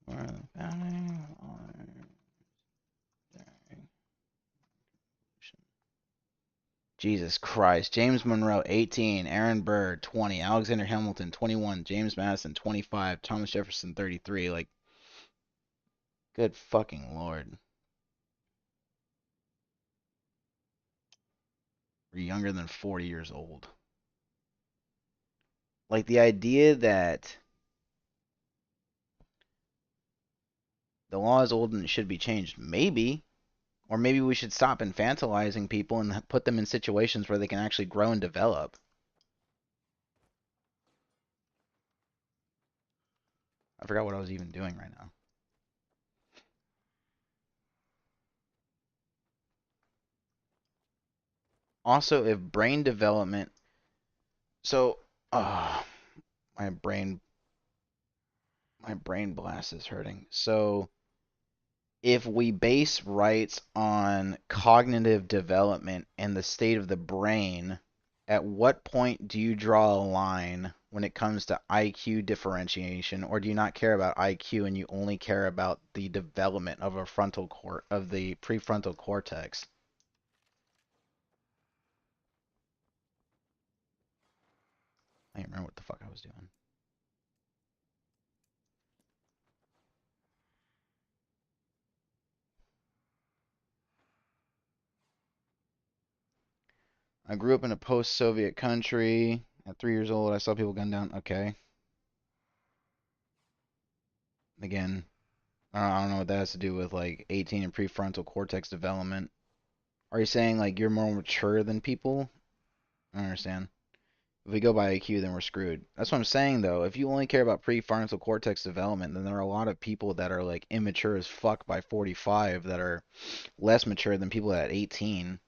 were the founding fathers. Jesus Christ. James Monroe, 18. Aaron Burr, 20. Alexander Hamilton, 21. James Madison, 25. Thomas Jefferson, 33. Like, good fucking lord. We're younger than 40 years old. Like, the idea that the law is old and it should be changed. Maybe. Or maybe we should stop infantilizing people and put them in situations where they can actually grow and develop. I forgot what I was even doing right now. Also, if brain development... So, my brain blast is hurting. So, if we base rights on cognitive development and the state of the brain, at what point do you draw a line when it comes to IQ differentiation, or do you not care about IQ and you only care about the development of the prefrontal cortex? I don't remember what the fuck I was doing. I grew up in a post-Soviet country. At 3 years old, I saw people gunned down. Okay. Again, I don't know what that has to do with like 18 and prefrontal cortex development. Are you saying like you're more mature than people? I don't understand. If we go by IQ, then we're screwed. That's what I'm saying though. If you only care about prefrontal cortex development, then there are a lot of people that are like immature as fuck by 45 that are less mature than people at 18.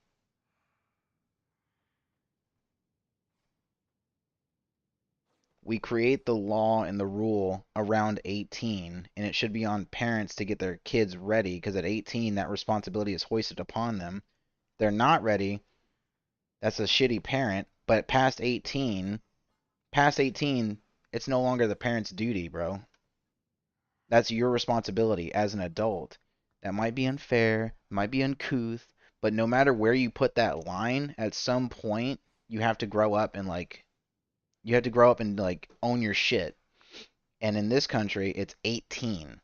We create the law and the rule around 18, and it should be on parents to get their kids ready because at 18 that responsibility is hoisted upon them. They're not ready. That's a shitty parent, but past 18, it's no longer the parent's duty, bro. That's your responsibility as an adult. That might be unfair, might be uncouth, but no matter where you put that line, at some point you have to grow up and own your shit. And in this country, it's 18.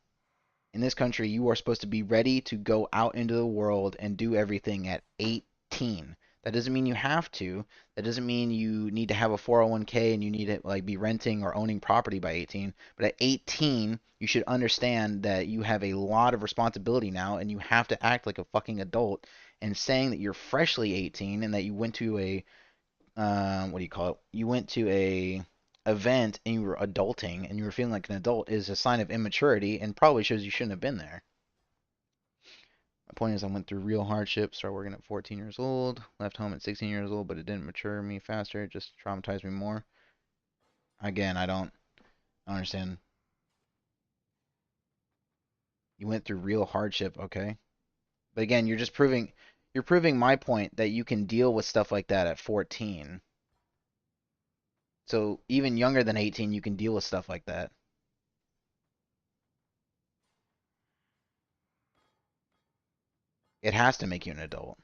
In this country, you are supposed to be ready to go out into the world and do everything at 18. That doesn't mean you have to. That doesn't mean you need to have a 401k and you need to like be renting or owning property by 18. But at 18, you should understand that you have a lot of responsibility now and you have to act like a fucking adult. And saying that you're freshly 18 and that you went to a what do you call it? You went to a event and you were adulting and you were feeling like an adult is a sign of immaturity and probably shows you shouldn't have been there. My point is I went through real hardship, started working at 14 years old, left home at 16 years old, but it didn't mature me faster, it just traumatized me more. Again, I don't understand. You went through real hardship, okay? But again, you're proving my point that you can deal with stuff like that at 14. So even younger than 18, you can deal with stuff like that. It has to make you an adult.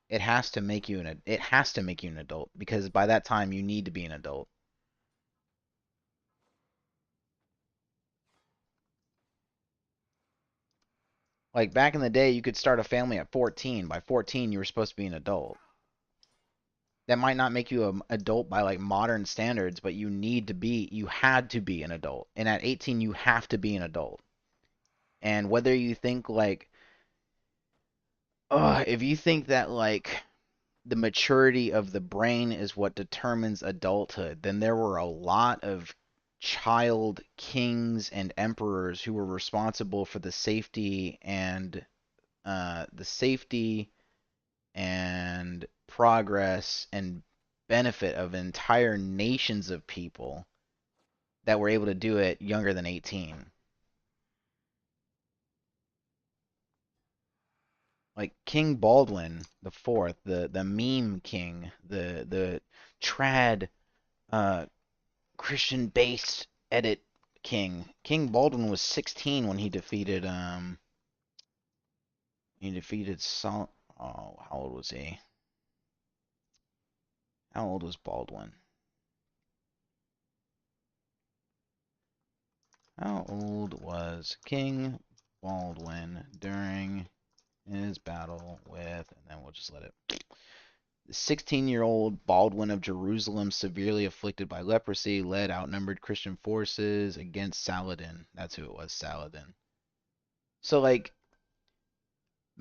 It has to make you an adult because by that time you need to be an adult. Like back in the day, you could start a family at 14. By 14, you were supposed to be an adult. That might not make you an adult by like modern standards, but you had to be an adult. And at 18, you have to be an adult. And whether you think like, if you think that like the maturity of the brain is what determines adulthood, then there were a lot of child kings and emperors who were responsible for the safety and progress and benefit of entire nations of people that were able to do it younger than 18. Like King Baldwin the Fourth, the meme king, the trad Christian based edit king. King Baldwin was 16 when he defeated Sol. Oh, how old was he? How old was Baldwin? How old was King Baldwin during his battle with, and then we'll just let it. The 16-year-old Baldwin of Jerusalem, severely afflicted by leprosy, led outnumbered Christian forces against Saladin. That's who it was, Saladin. So, like,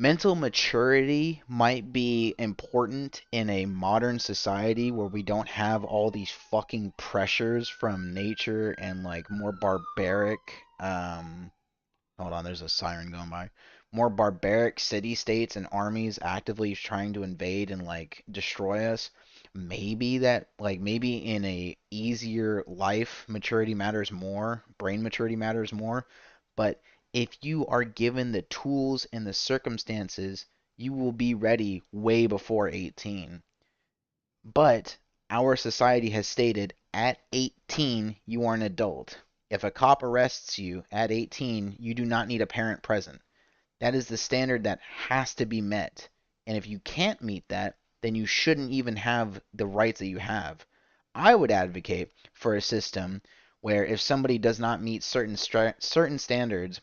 mental maturity might be important in a modern society where we don't have all these fucking pressures from nature and like more barbaric hold on, there's a siren going by. More barbaric city states and armies actively trying to invade and like destroy us. Maybe that like maybe in a easier life maturity matters more, brain maturity matters more, but if you are given the tools and the circumstances, you will be ready way before 18. But our society has stated at 18 you are an adult. If a cop arrests you at 18, you do not need a parent present. That is the standard that has to be met. And if you can't meet that, then you shouldn't even have the rights that you have. I would advocate for a system where if somebody does not meet certain standards,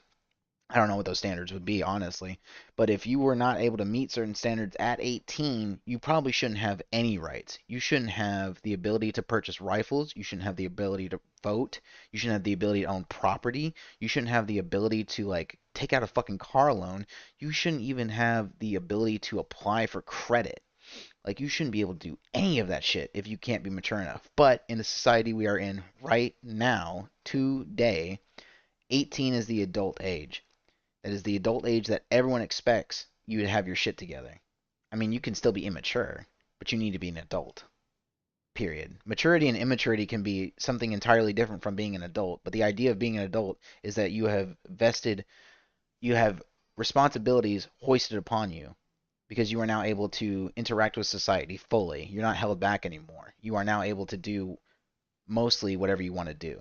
I don't know what those standards would be, honestly. But if you were not able to meet certain standards at 18, you probably shouldn't have any rights. You shouldn't have the ability to purchase rifles. You shouldn't have the ability to vote. You shouldn't have the ability to own property. You shouldn't have the ability to, like, take out a fucking car loan. You shouldn't even have the ability to apply for credit. Like, you shouldn't be able to do any of that shit if you can't be mature enough. But in the society we are in right now, today, 18 is the adult age. That is the adult age that everyone expects you to have your shit together. I mean, you can still be immature, but you need to be an adult. Period. Maturity and immaturity can be something entirely different from being an adult, but the idea of being an adult is that you have responsibilities hoisted upon you because you are now able to interact with society fully. You're not held back anymore. You are now able to do mostly whatever you want to do.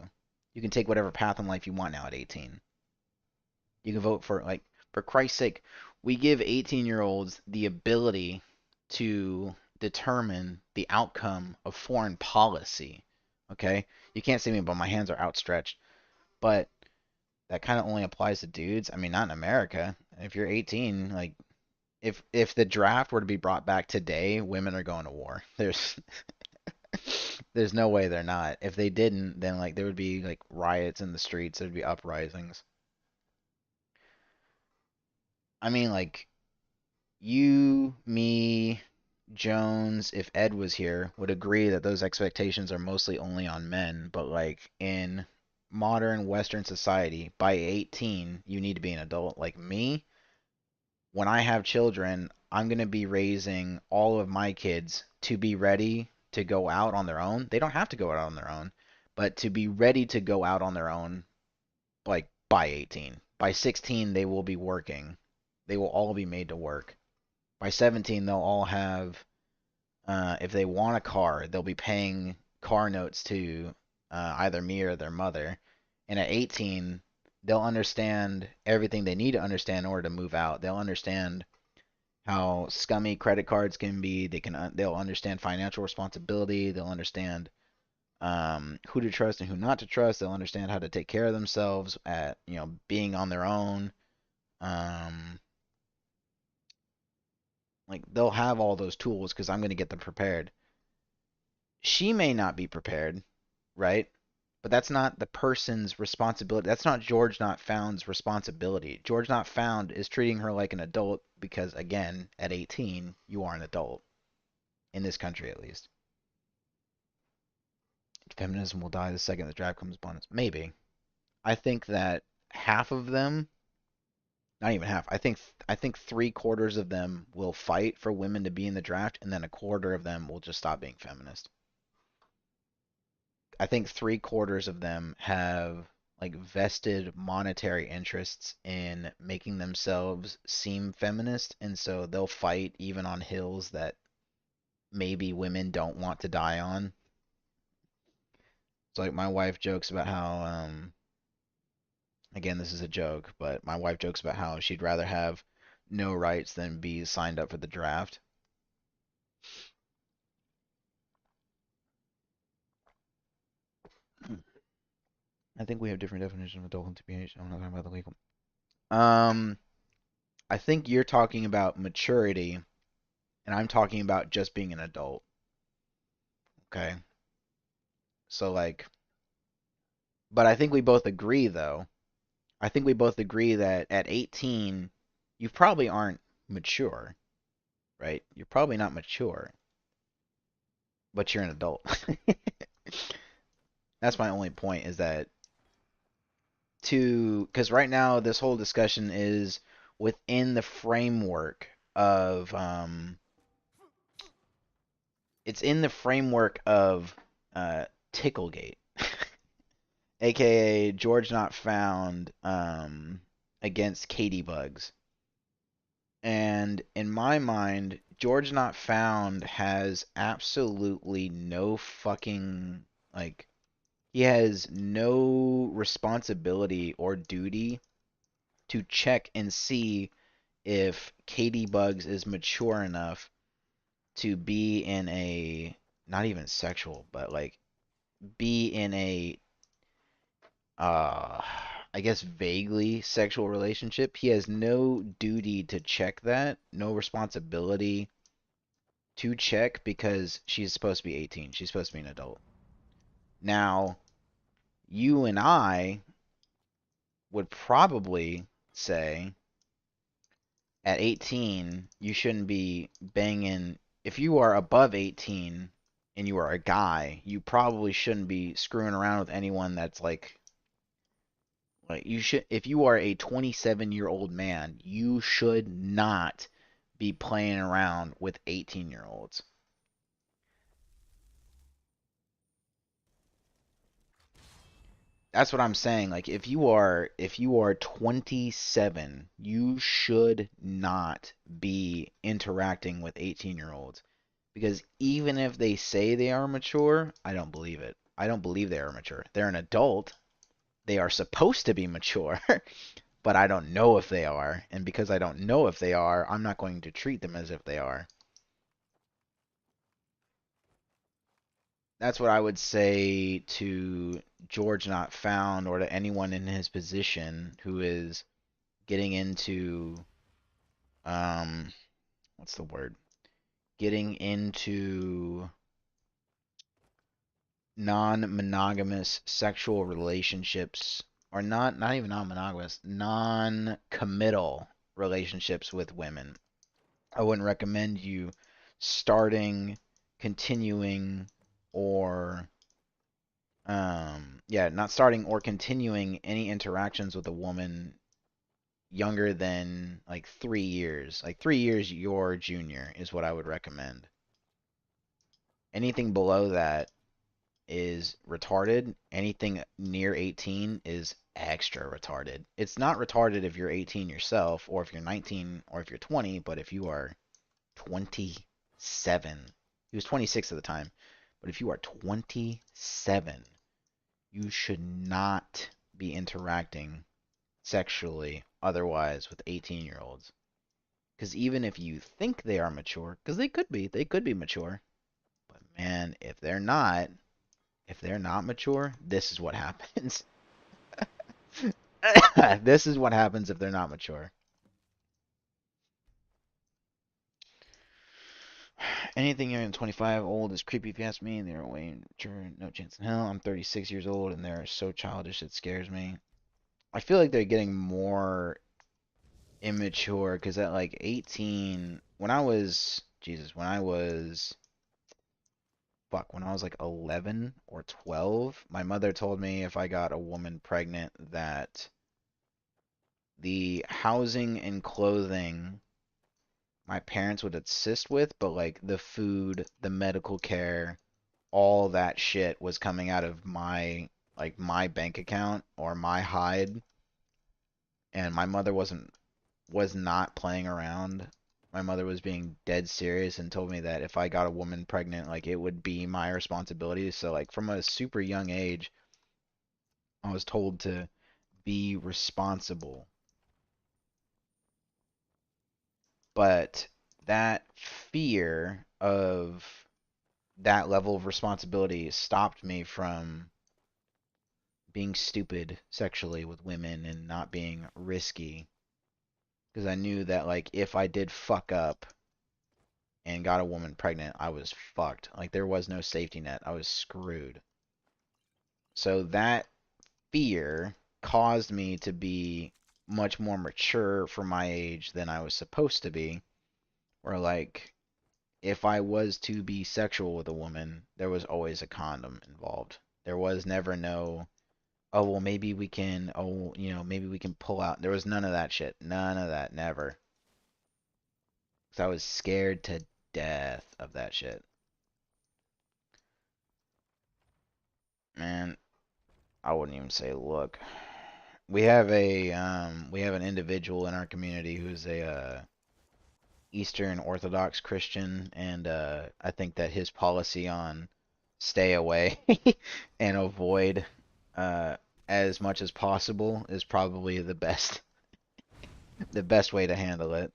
You can take whatever path in life you want now at 18. You can vote for, like, for Christ's sake, we give 18-year-olds the ability to determine the outcome of foreign policy. Okay? You can't see me, but my hands are outstretched. But that kind of only applies to dudes. I mean, not in America. If you're 18, like, if the draft were to be brought back today, women are going to war. There's no way they're not. If they didn't, then like there would be like riots in the streets, there'd be uprisings. I mean, like, you, me, Jones, if Ed was here, would agree that those expectations are mostly only on men, but like in modern Western society, by 18, you need to be an adult. Like me, when I have children, I'm going to be raising all of my kids to be ready to go out on their own. They don't have to go out on their own, but to be ready to go out on their own, like by 18. By 16, they will be working. They will all be made to work. By 17, they'll all have, if they want a car, they'll be paying car notes to either me or their mother. And at 18, they'll understand everything they need to understand in order to move out. They'll understand how scummy credit cards can be. They'll understand financial responsibility. They'll understand who to trust and who not to trust. They'll understand how to take care of themselves at being on their own. Like they'll have all those tools because I'm going to get them prepared. She may not be prepared, right? But that's not the person's responsibility. That's not George Not Found's responsibility. George Not Found is treating her like an adult because, again, at 18, you are an adult. In this country, at least. Feminism will die the second the draft comes upon us. Maybe. I think that half of them, not even half, I think 3/4 of them will fight for women to be in the draft, and then 1/4 of them will just stop being feminist. I think 3/4 of them have like vested monetary interests in making themselves seem feminist, and so they'll fight even on hills that maybe women don't want to die on. It's like my wife jokes about how, again, this is a joke, but my wife jokes about how she'd rather have no rights than be signed up for the draft. I think we have different definitions of adult and teenage. I'm not talking about the legal. I think you're talking about maturity, and I'm talking about just being an adult. Okay. So like, but I think we both agree though. I think we both agree that at 18, you probably aren't mature, right? You're probably not mature, but you're an adult. That's my only point, is that because right now this whole discussion is within the framework of it's in the framework of Ticklegate, aka George Not Found against Katie Bugs. And in my mind, George Not Found has absolutely no fucking, like, he has no responsibility or duty to check and see if Katie Bugs is mature enough to be in a, not even sexual, but like be in a I guess vaguely sexual relationship. He has no duty to check that, no responsibility to check, because she's supposed to be 18. She's supposed to be an adult. Now, you and I would probably say at 18, you shouldn't be banging. If you are above 18 and you are a guy, you probably shouldn't be screwing around with anyone that's like you should. If you are a 27-year-old man, you should not be playing around with 18-year-olds. That's what I'm saying. Like, if you are 27, you should not be interacting with 18-year-olds, because even if they say they are mature, I don't believe it. I don't believe they are mature. They're an adult. They are supposed to be mature, but I don't know if they are. And because I don't know if they are, I'm not going to treat them as if they are. That's what I would say to George Not Found, or to anyone in his position who is getting into what's the word? Getting into non-monogamous sexual relationships, or not even non-monogamous, non-committal relationships with women. I wouldn't recommend you starting, continuing, or not starting or continuing any interactions with a woman younger than like 3 years. Like 3 years your junior is what I would recommend. Anything below that is retarded. Anything near 18 is extra retarded. It's not retarded if you're 18 yourself, or if you're 19, or if you're 20, but if you are 27, he was 26 at the time, but if you are 27, you should not be interacting sexually otherwise with 18-year-olds. Because even if you think they are mature, because they could be mature, but man, if they're not mature, this is what happens. This is what happens if they're not mature. Anything younger than 25 old is creepy if you ask me. They're way mature, no chance in hell. I'm 36 years old and they're so childish it scares me. I feel like they're getting more immature, because at like 18, when I was like 11 or 12, my mother told me if I got a woman pregnant that the housing and clothing my parents would assist with, but like the food, the medical care, all that shit was coming out of my bank account or my hide. And my mother was not playing around. My mother was being dead serious and told me that if I got a woman pregnant, like it would be my responsibility. So like from a super young age, I was told to be responsible. But that fear of that level of responsibility stopped me from being stupid sexually with women and not being risky. Because I knew that like if I did fuck up and got a woman pregnant, I was fucked. Like there was no safety net. I was screwed. So that fear caused me to be much more mature for my age than I was supposed to be. Or like, if I was to be sexual with a woman, there was always a condom involved. There was never no, oh, well, maybe we can, oh, you know, maybe we can pull out. There was none of that shit. None of that. Never. Because I was scared to death of that shit. Man, I wouldn't even say look. We have an individual in our community who's a Eastern Orthodox Christian, and I think that his policy on stay away and avoid as much as possible is probably the best way to handle it.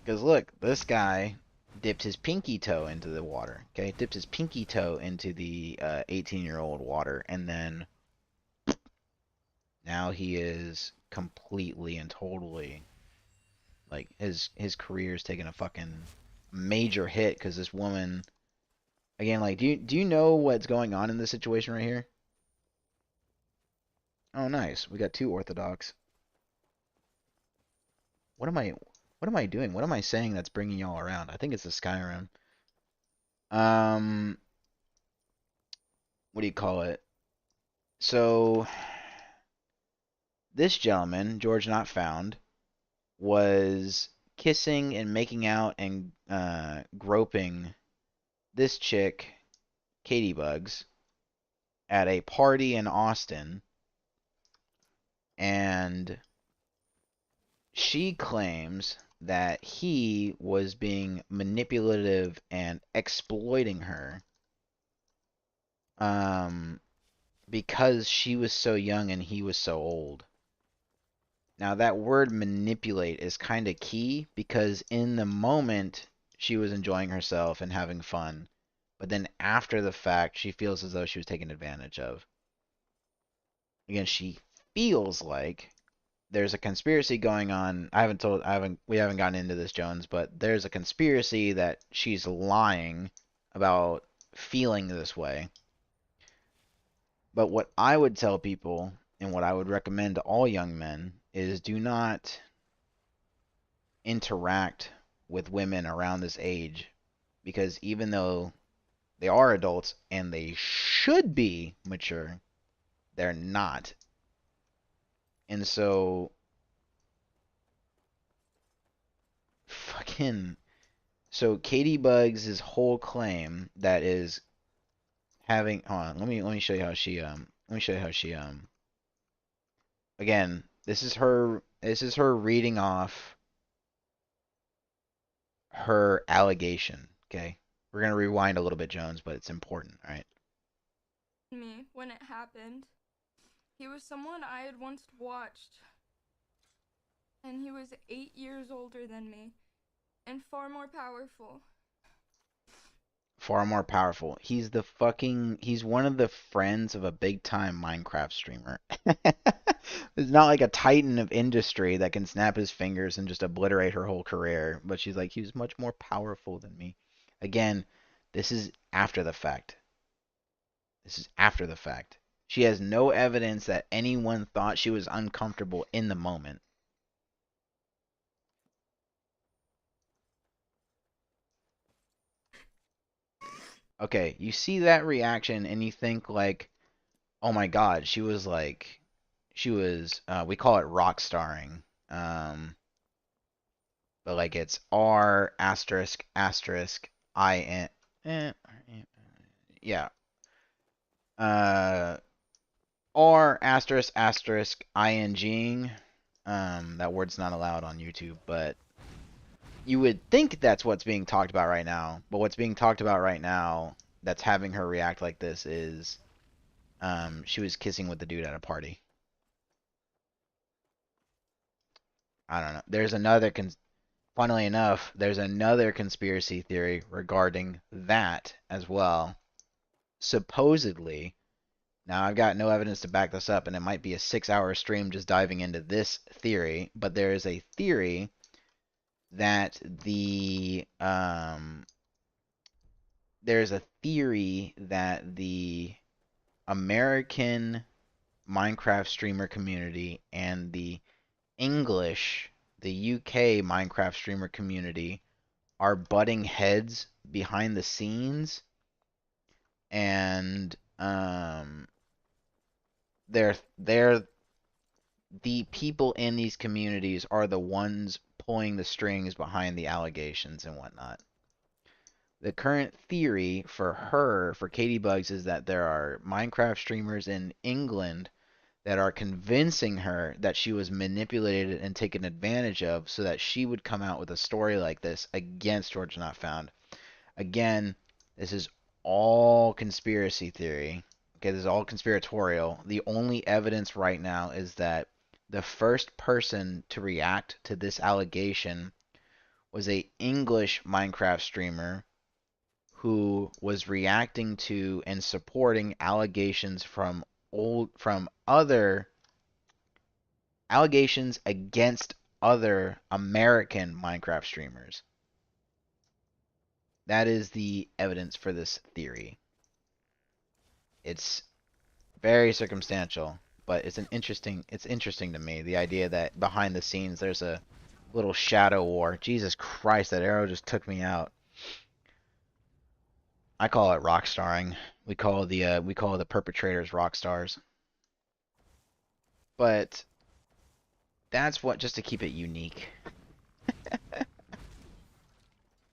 Because look, this guy dipped his pinky toe into the water. Okay, dipped his pinky toe into the 18-year-old water, and then now he is completely and totally like his career's taking a fucking major hit because this woman again, like, do you know what's going on in this situation right here? Oh, nice. We got two Orthodox. What am I doing? What am I saying that's bringing y'all around? I think it's the Skyrim. What do you call it? So this gentleman, George Not Found, was kissing and making out and groping this chick, Katie Bugs, at a party in Austin, and she claims that he was being manipulative and exploiting her because she was so young and he was so old. Now, that word manipulate is kind of key because in the moment she was enjoying herself and having fun, but then after the fact she feels as though she was taken advantage of. Again, she feels like there's a conspiracy going on. We haven't gotten into this, Jones, but there's a conspiracy that she's lying about feeling this way. But what I would tell people and what I would recommend to all young men is do not interact with women around this age, because even though they are adults and they should be mature, they're not. And so Katie Bugs' whole claim that is having, hold on, let me show you how she again, this is her reading off her allegation, okay? We're going to rewind a little bit, Jones, but it's important, all right? Me when it happened. He was someone I had once watched, and he was 8 years older than me and far more powerful. Far more powerful. He's one of the friends of a big time Minecraft streamer. It's not like a titan of industry that can snap his fingers and just obliterate her whole career, but she's like, he's much more powerful than me. Again, this is after the fact. She has no evidence that anyone thought she was uncomfortable in the moment. Okay, you see that reaction and you think like, oh my god, we call it rock starring. But like it's R asterisk asterisk I N yeah. R asterisk asterisk ing. That word's not allowed on YouTube, but you would think that's what's being talked about right now. But what's being talked about right now that's having her react like this is she was kissing with the dude at a party. I don't know. Funnily enough, there's another conspiracy theory regarding that as well. Supposedly, now I've got no evidence to back this up, and it might be a 6-hour stream just diving into this theory, but there is a theory that the American Minecraft streamer community and the English, the UK Minecraft streamer community are butting heads behind the scenes, and they're the people in these communities are the ones pulling the strings behind the allegations and whatnot. The current theory for Katie Bugs, is that there are Minecraft streamers in England that are convincing her that she was manipulated and taken advantage of so that she would come out with a story like this against Georgia Not Found. Again, this is all conspiracy theory. Okay, this is all conspiratorial. The only evidence right now is that the first person to react to this allegation was a English Minecraft streamer who was reacting to and supporting allegations from other allegations against other American Minecraft streamers. That is the evidence for this theory. It's very circumstantial, but it's interesting to me, the idea that behind the scenes there's a little shadow war. Jesus Christ, that arrow just took me out. I call it rock starring. We call the perpetrators rock stars. But that's what, just to keep it unique.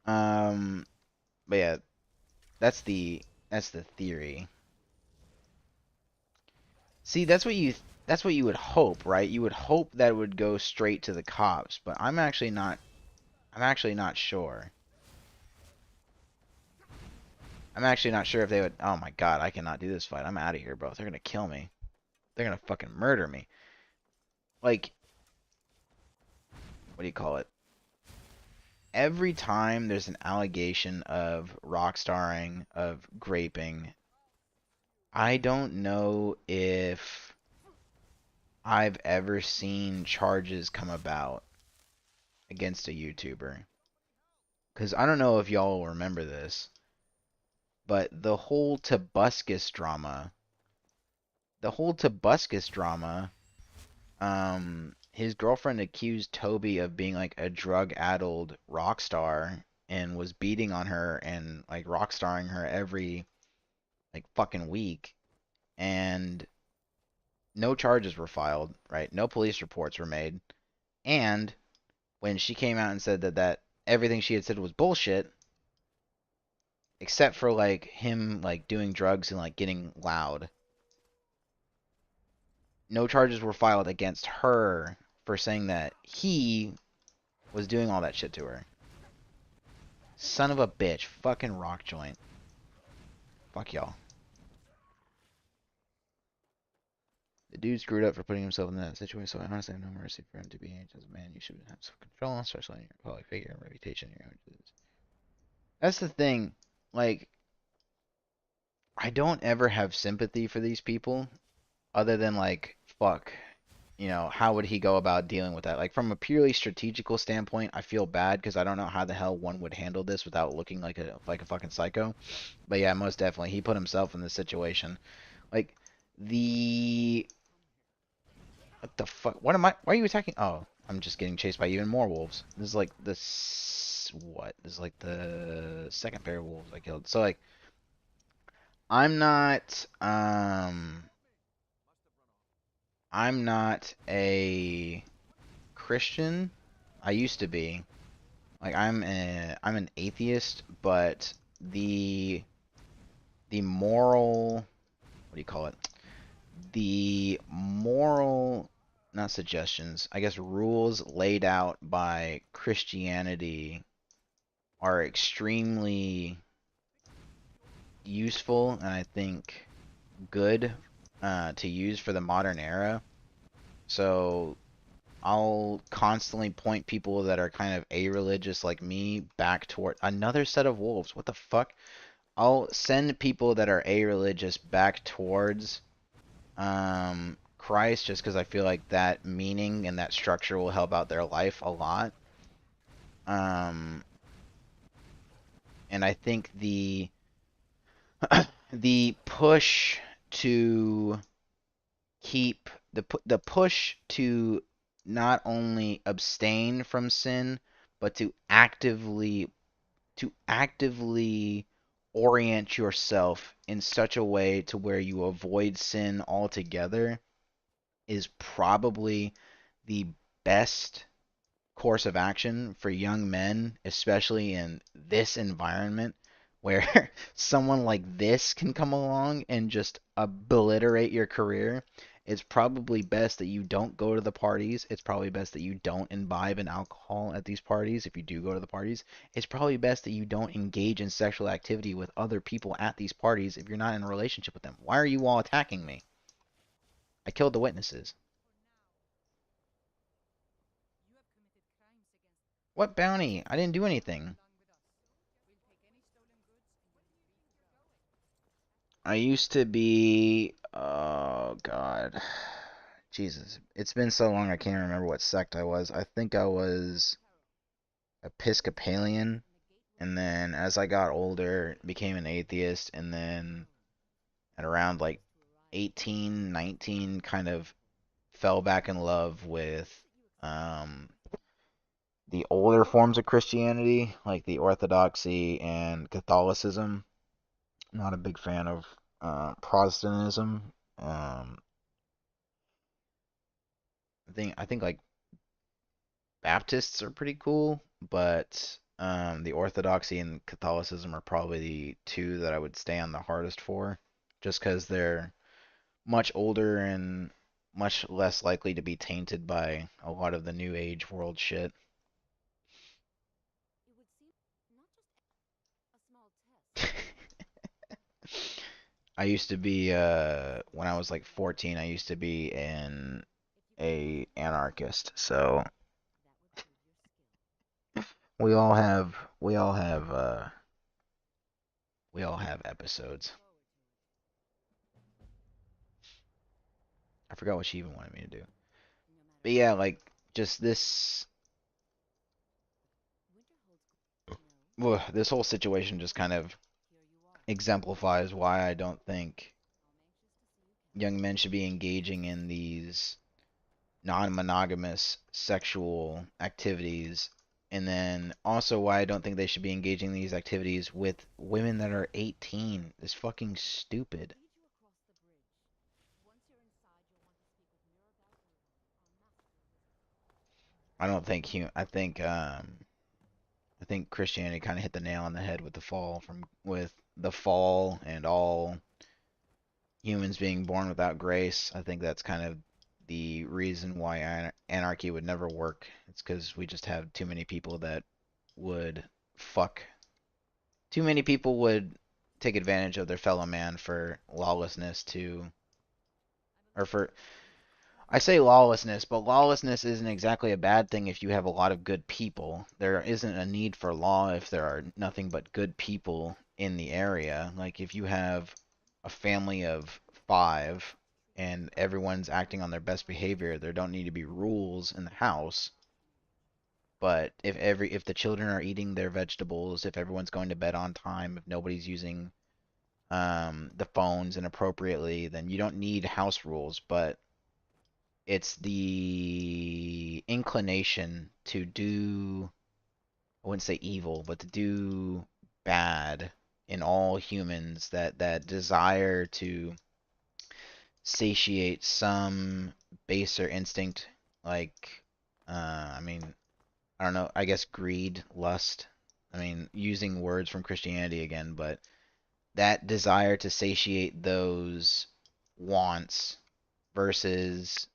But yeah, that's the theory. See, that's what you would hope, right? You would hope that it would go straight to the cops, but I'm actually not sure. I'm actually not sure if they would. Oh my god, I cannot do this fight. I'm out of here, bro. They're gonna kill me. They're gonna fucking murder me. Like, what do you call it? Every time there's an allegation of rock starring, of graping, I don't know if I've ever seen charges come about against a YouTuber. Because I don't know if y'all remember this, but the whole Tobuscus drama, his girlfriend accused Toby of being like a drug-addled rock star and was beating on her and like rock starring her every like fucking week, and no charges were filed, right? No police reports were made. And when she came out and said that everything she had said was bullshit, except for like him like doing drugs and like getting loud, no charges were filed against her for saying that he was doing all that shit to her. Son of a bitch. Fucking rock joint. Fuck y'all. The dude screwed up for putting himself in that situation, so I honestly have no mercy for him. To be aged as a man, you should have self-control, especially in your public figure and reputation. That's the thing. Like, I don't ever have sympathy for these people, other than like, fuck, you know, how would he go about dealing with that? Like, from a purely strategical standpoint, I feel bad because I don't know how the hell one would handle this without looking like a fucking psycho. But yeah, most definitely, he put himself in this situation. Like, what the fuck? What am I? Why are you attacking? Oh, I'm just getting chased by even more wolves. This is like what? This is like the second pair of wolves I killed. So like, I'm not a Christian. I used to be. Like, I'm an atheist, but the moral, what do you call it? The moral, not suggestions, I guess rules laid out by Christianity are extremely useful and I think good to use for the modern era. So I'll constantly point people that are kind of a-religious like me back toward another set of wolves. What the fuck? I'll send people that are a-religious back towards Christ, just because I feel like that meaning and that structure will help out their life a lot. And I think the push to keep the push to not only abstain from sin, but to actively orient yourself in such a way to where you avoid sin altogether is probably the best course of action for young men, especially in this environment where someone like this can come along and just obliterate your career. It's probably best that you don't go to the parties. It's probably best that you don't imbibe in alcohol at these parties if you do go to the parties. It's probably best that you don't engage in sexual activity with other people at these parties if you're not in a relationship with them. Why are you all attacking me? I killed the witnesses. What bounty? I didn't do anything. I used to be, oh God, Jesus. It's been so long I can't remember what sect I was. I think I was Episcopalian, and then as I got older, became an atheist, and then at around like 18, 19, kind of fell back in love with um, the older forms of Christianity, like the Orthodoxy and Catholicism. Not a big fan of Protestantism. Um, I think like Baptists are pretty cool, but the Orthodoxy and Catholicism are probably the two that I would stand the hardest for, just because they're much older and much less likely to be tainted by a lot of the New Age world shit. I used to be when I was like 14, I used to be a anarchist. So we all have we all have we all have episodes. I forgot what she even wanted me to do. But yeah, like just this whole situation just kind of exemplifies why I don't think young men should be engaging in these non-monogamous sexual activities, and then also why I don't think they should be engaging in these activities with women that are 18. It's fucking stupid. I don't think I think Christianity kind of hit the nail on the head with the fall and all humans being born without grace. I think that's kind of the reason why anarchy would never work. It's because we just have too many people that would fuck. Too many people would take advantage of their fellow man for lawlessness or for I say lawlessness, but lawlessness isn't exactly a bad thing if you have a lot of good people. There isn't a need for law if there are nothing but good people in the area. Like if you have a family of 5 and everyone's acting on their best behavior, there don't need to be rules in the house. But if the children are eating their vegetables, if everyone's going to bed on time, if nobody's using the phones inappropriately, then you don't need house rules. But it's the inclination to do, I wouldn't say evil, but to do bad in all humans, that desire to satiate some baser instinct, like I mean, I don't know, I guess greed, lust. I mean, using words from Christianity again, but that desire to satiate those wants versus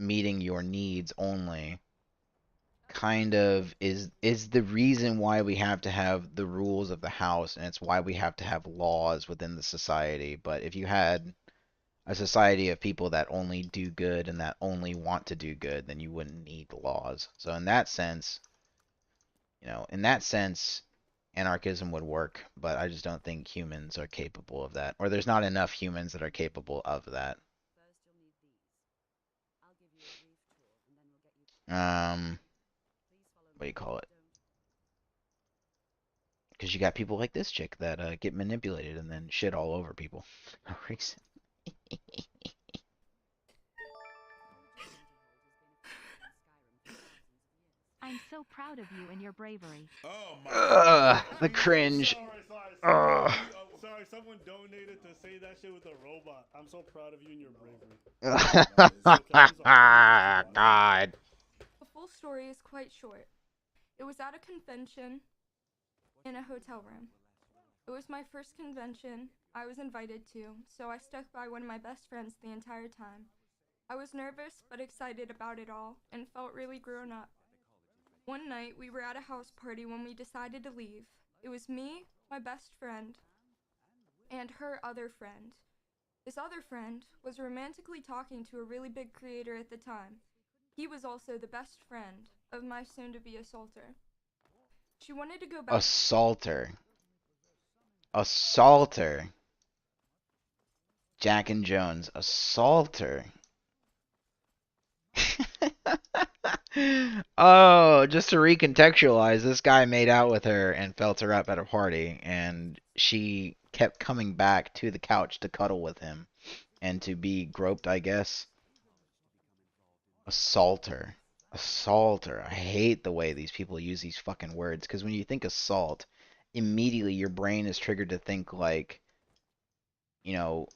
meeting your needs only kind of is the reason why we have to have the rules of the house, and it's why we have to have laws within the society. But if you had a society of people that only do good and that only want to do good, then you wouldn't need laws. So in that sense, anarchism would work, but I just don't think humans are capable of that, or there's not enough humans that are capable of that. What do you call it? Because you got people like this chick that get manipulated and then shit all over people for no reason. I'm so proud of you and your bravery. Oh my The cringe. Sorry, someone donated to say that shit with a robot. I'm so proud of you and your bravery. God. The full story is quite short. It was at a convention in a hotel room. It was my first convention I was invited to, so I stuck by one of my best friends the entire time. I was nervous but excited about it all and felt really grown up. One night we were at a house party when we decided to leave. It was me, my best friend, and her other friend. This other friend was romantically talking to a really big creator at the time. He was also the best friend of my soon-to-be assaulter. She wanted to go back. Assaulter. Assaulter. Jack and Jones. Assaulter. Oh, just to recontextualize, this guy made out with her and felt her up at a party, and she kept coming back to the couch to cuddle with him and to be groped, I guess. Assaulter. Assaulter. I hate the way these people use these fucking words, because when you think assault, immediately your brain is triggered to think like, you know,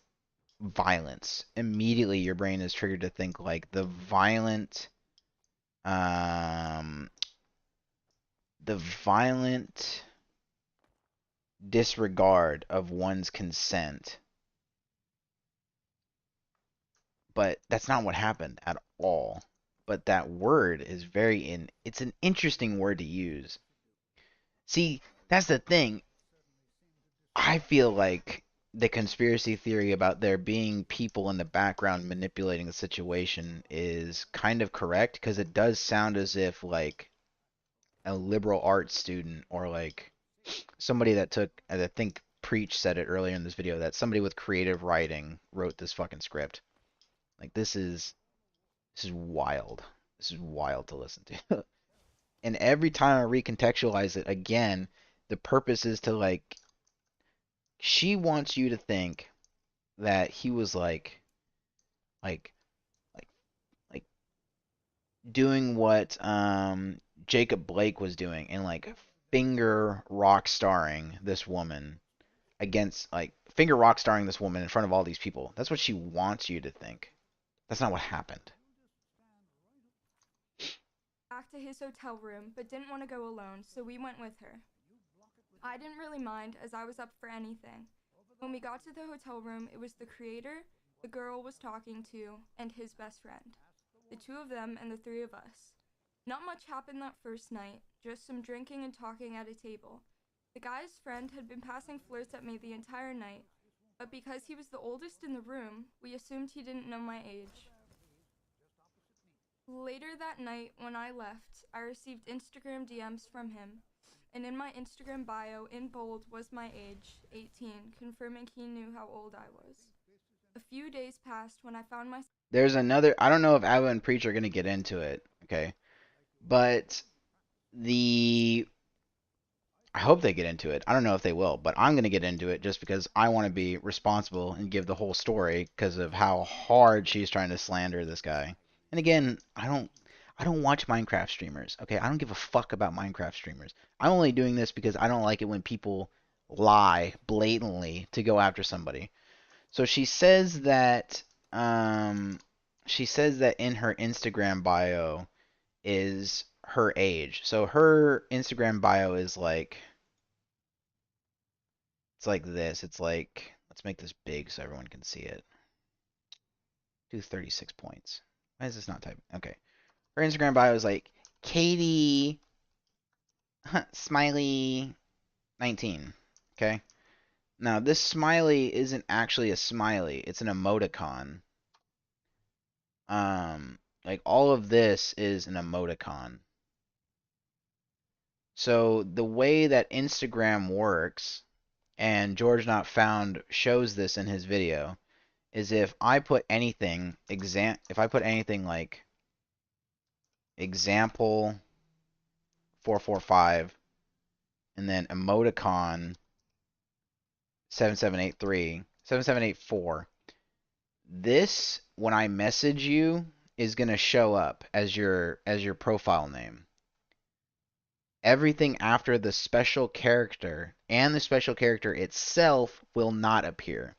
violence. Immediately your brain is triggered to think like the violent um disregard of one's consent. But that's not what happened at all. But that word is it's an interesting word to use. See, that's the thing. I feel like the conspiracy theory about there being people in the background manipulating the situation is kind of correct, because it does sound as if like a liberal arts student or like somebody that took, as I think Preach said it earlier in this video, that somebody with creative writing wrote this fucking script. Like this is wild. This is wild to listen to. And every time I recontextualize it again, the purpose is to like, she wants you to think that he was like like like doing what Jacob Blake was doing, and like finger rock starring this woman against, like, finger rock starring this woman in front of all these people. That's what she wants you to think. That's not what happened. Back to his hotel room, but didn't want to go alone, so we went with her. I didn't really mind, as I was up for anything. When we got to the hotel room, it was the creator, the girl was talking to, and his best friend. The two of them and the three of us. Not much happened that first night, just some drinking and talking at a table. The guy's friend had been passing flirts at me the entire night, but because he was the oldest in the room, we assumed he didn't know my age. Later that night, when I left, I received Instagram DMs from him, and in my Instagram bio, in bold, was my age, 18, confirming he knew how old I was. A few days passed when I found myself... There's another, I don't know if Abba and Preach are going to get into it, okay? But I hope they get into it. I don't know if they will, but I'm going to get into it just because I want to be responsible and give the whole story because of how hard she's trying to slander this guy. And again, I don't watch Minecraft streamers, okay? I don't give a fuck about Minecraft streamers. I'm only doing this because I don't like it when people lie blatantly to go after somebody. So she says that in her Instagram bio is her age. So her Instagram bio is like, it's like this. It's like, let's make this big so everyone can see it. Do 36 points. Why is this not typing? Okay. Her Instagram bio is like Katie Smiley 19. Okay. Now this smiley isn't actually a smiley. It's an emoticon. Like all of this is an emoticon. So the way that Instagram works, and George Not Found shows this in his video, is if I put anything like example 445 and then emoticon 7784, this, when I message you, is gonna show up as your profile name. everything after the special character and the special character itself will not appear.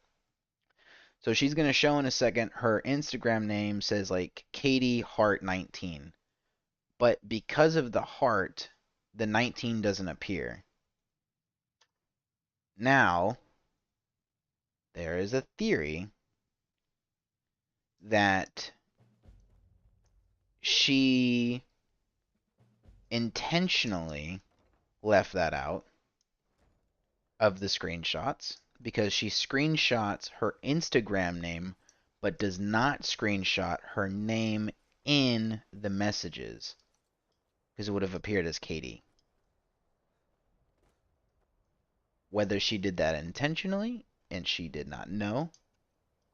So she's going to show in a second her Instagram name says like Katie Heart 19. But because of the heart, the 19 doesn't appear. Now, there is a theory that she intentionally left that out of the screenshots because she screenshots her Instagram name but does not screenshot her name in the messages because it would have appeared as Katie. Whether she did that intentionally and she did not know,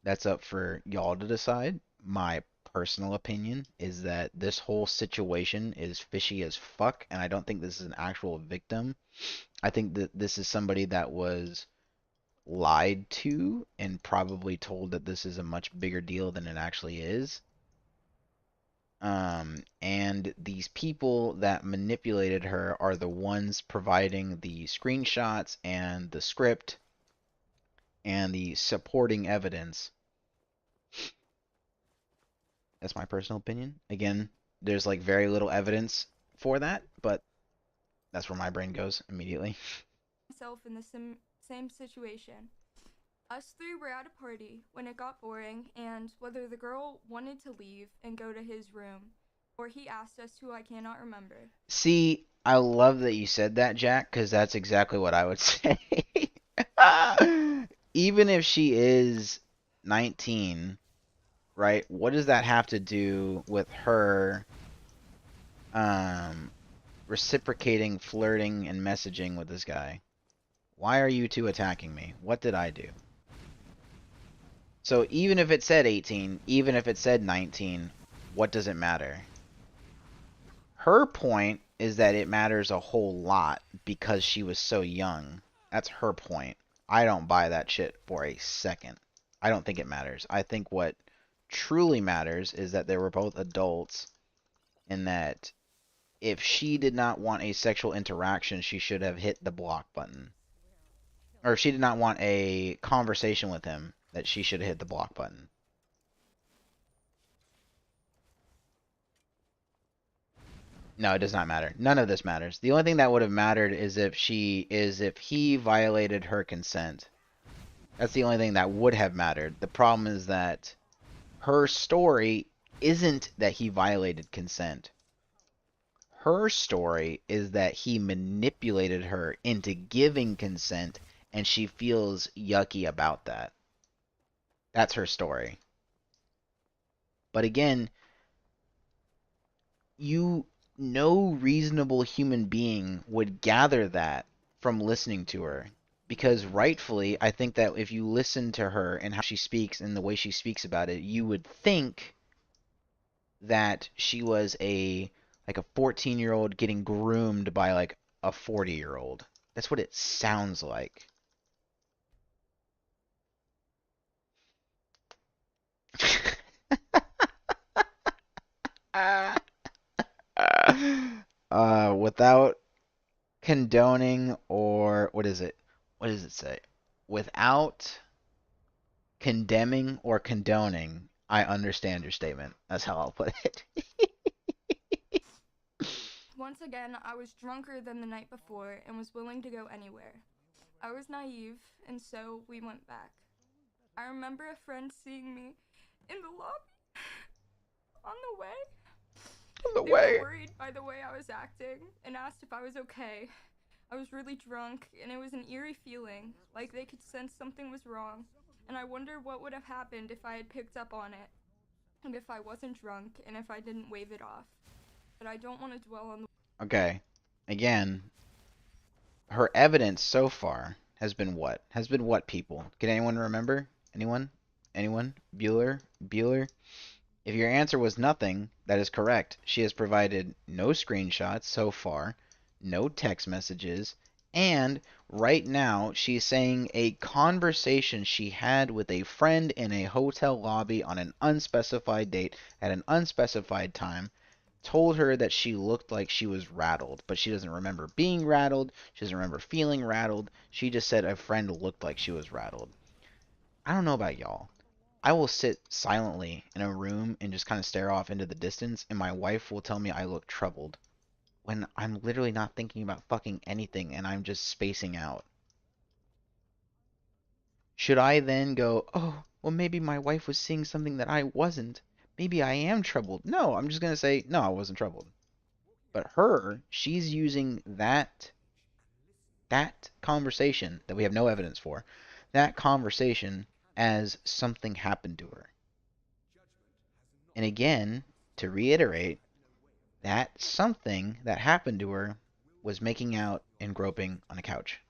that's up for y'all to decide. My personal opinion is that this whole situation is fishy as fuck, and I don't think this is an actual victim. I think that this is somebody that was lied to and probably told that this is a much bigger deal than it actually is. And these people that manipulated her are the ones providing the screenshots and the script and the supporting evidence. That's my personal opinion. Again, there's like very little evidence for that, but that's where my brain goes immediately. Myself in the same situation. Us three were at a party when it got boring, and whether the girl wanted to leave and go to his room, or he asked us to, I cannot remember. See, I love that you said that, Jack, because that's exactly what I would say. Even if she is 19, right? What does that have to do with her reciprocating, flirting, and messaging with this guy? Why are you two attacking me? What did I do? So even if it said 18, even if it said 19, what does it matter? Her point is that it matters a whole lot because she was so young. That's her point. I don't buy that shit for a second. I don't think it matters. I think what truly matters is that they were both adults and that if she did not want a sexual interaction, she should have hit the block button. Or if she did not want a conversation with him, that she should have hit the block button. No, it does not matter. None of this matters. The only thing that would have mattered is if he violated her consent. That's the only thing that would have mattered. The problem is that her story isn't that he violated consent. Her story is that he manipulated her into giving consent and she feels yucky about that. That's her story. But again, no reasonable human being would gather that from listening to her. Because rightfully, I think that if you listen to her and how she speaks and the way she speaks about it, you would think that she was like a 14-year-old getting groomed by like a 40-year-old. That's what it sounds like. Without condoning or what is it? What does it say? Without condemning or condoning, I understand your statement. That's how I'll put it. Once again, I was drunker than the night before and was willing to go anywhere. I was naive, and so we went back. I remember a friend seeing me in the lobby on the way. They were worried by the way I was acting and asked if I was okay. I was really drunk, and it was an eerie feeling, like they could sense something was wrong, and I wonder what would have happened if I had picked up on it, and if I wasn't drunk, and if I didn't wave it off. But I don't want to dwell on the... Okay. Again, her evidence so far has been what? Has been what, people? Can anyone remember? Anyone? Anyone? Bueller? If your answer was nothing, that is correct. She has provided no screenshots so far, no text messages, and right now she's saying a conversation she had with a friend in a hotel lobby on an unspecified date at an unspecified time told her that she looked like she was rattled, but she doesn't remember being rattled. She doesn't remember feeling rattled. She just said a friend looked like she was rattled. I don't know about y'all. I will sit silently in a room and just kind of stare off into the distance, and my wife will tell me I look troubled when I'm literally not thinking about fucking anything and I'm just spacing out. Should I then go, oh, well, maybe my wife was seeing something that I wasn't? Maybe I am troubled. No, I'm just going to say, no, I wasn't troubled. But her, she's using that conversation that we have no evidence for, that conversation as something happened to her. And again, to reiterate, that something that happened to her was making out and groping on a couch.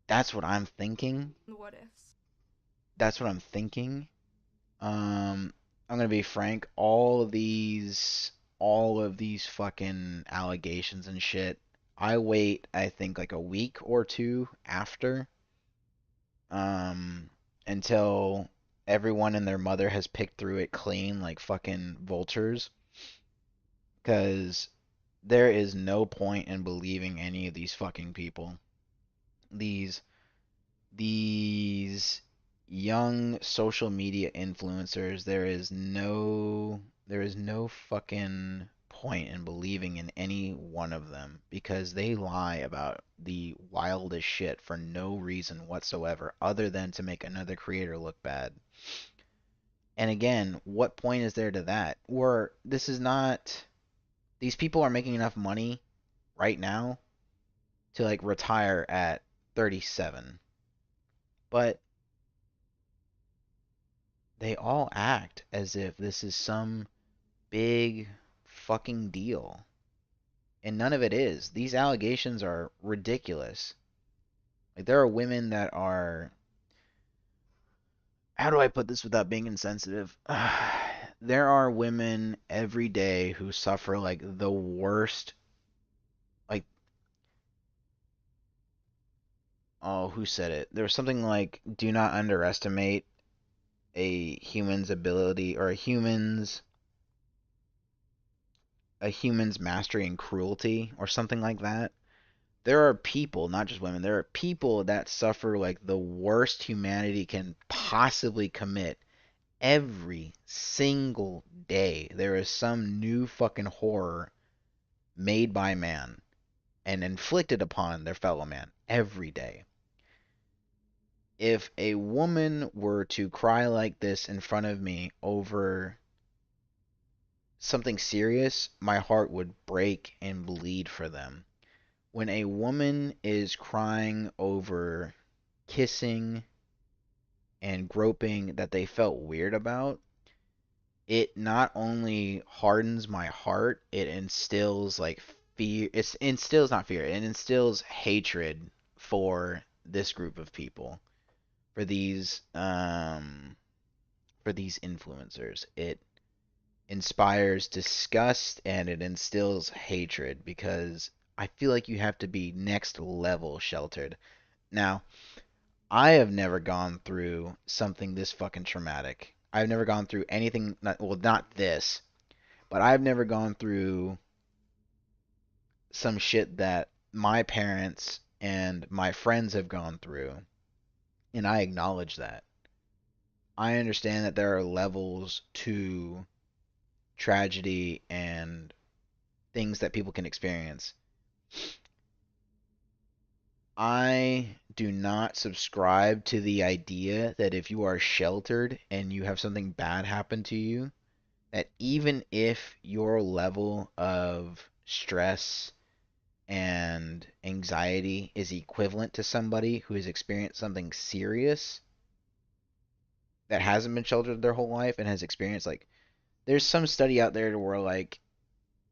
That's what I'm thinking. What ifs? That's what I'm thinking. I'm gonna be frank. All of these fucking allegations and shit. I wait, I think, like a week or two after, until everyone and their mother has picked through it clean, like fucking vultures. Because there is no point in believing any of these fucking people. These young social media influencers, there is no fucking point in believing in any one of them because they lie about the wildest shit for no reason whatsoever other than to make another creator look bad. And again, what point is there to that? Or this is not, these people are making enough money right now to like retire at 37. But they all act as if this is some big fucking deal. And none of it is. These allegations are ridiculous. Like, there are women that are. How do I put this without being insensitive? There are women every day who suffer like the worst. Like, oh, who said it? There was something like, do not underestimate a human's ability or a human's mastery in cruelty or something like that. There are people, not just women, there are people that suffer like the worst humanity can possibly commit every single day. There is some new fucking horror made by man and inflicted upon their fellow man every day. If a woman were to cry like this in front of me over something serious, my heart would break and bleed for them. When a woman is crying over kissing and groping that they felt weird about, it not only hardens my heart, it instills like fear. It instills not fear, it instills hatred for this group of people, for these influencers. It inspires disgust and it instills hatred because I feel like you have to be next level sheltered. Now, I have never gone through something this fucking traumatic. I've never gone through anything, not this, but I've never gone through some shit that my parents and my friends have gone through, and I acknowledge that. I understand that there are levels to tragedy and things that people can experience. I do not subscribe to the idea that if you are sheltered and you have something bad happen to you, that even if your level of stress and anxiety is equivalent to somebody who has experienced something serious that hasn't been sheltered their whole life and has experienced, like, there's some study out there where, like,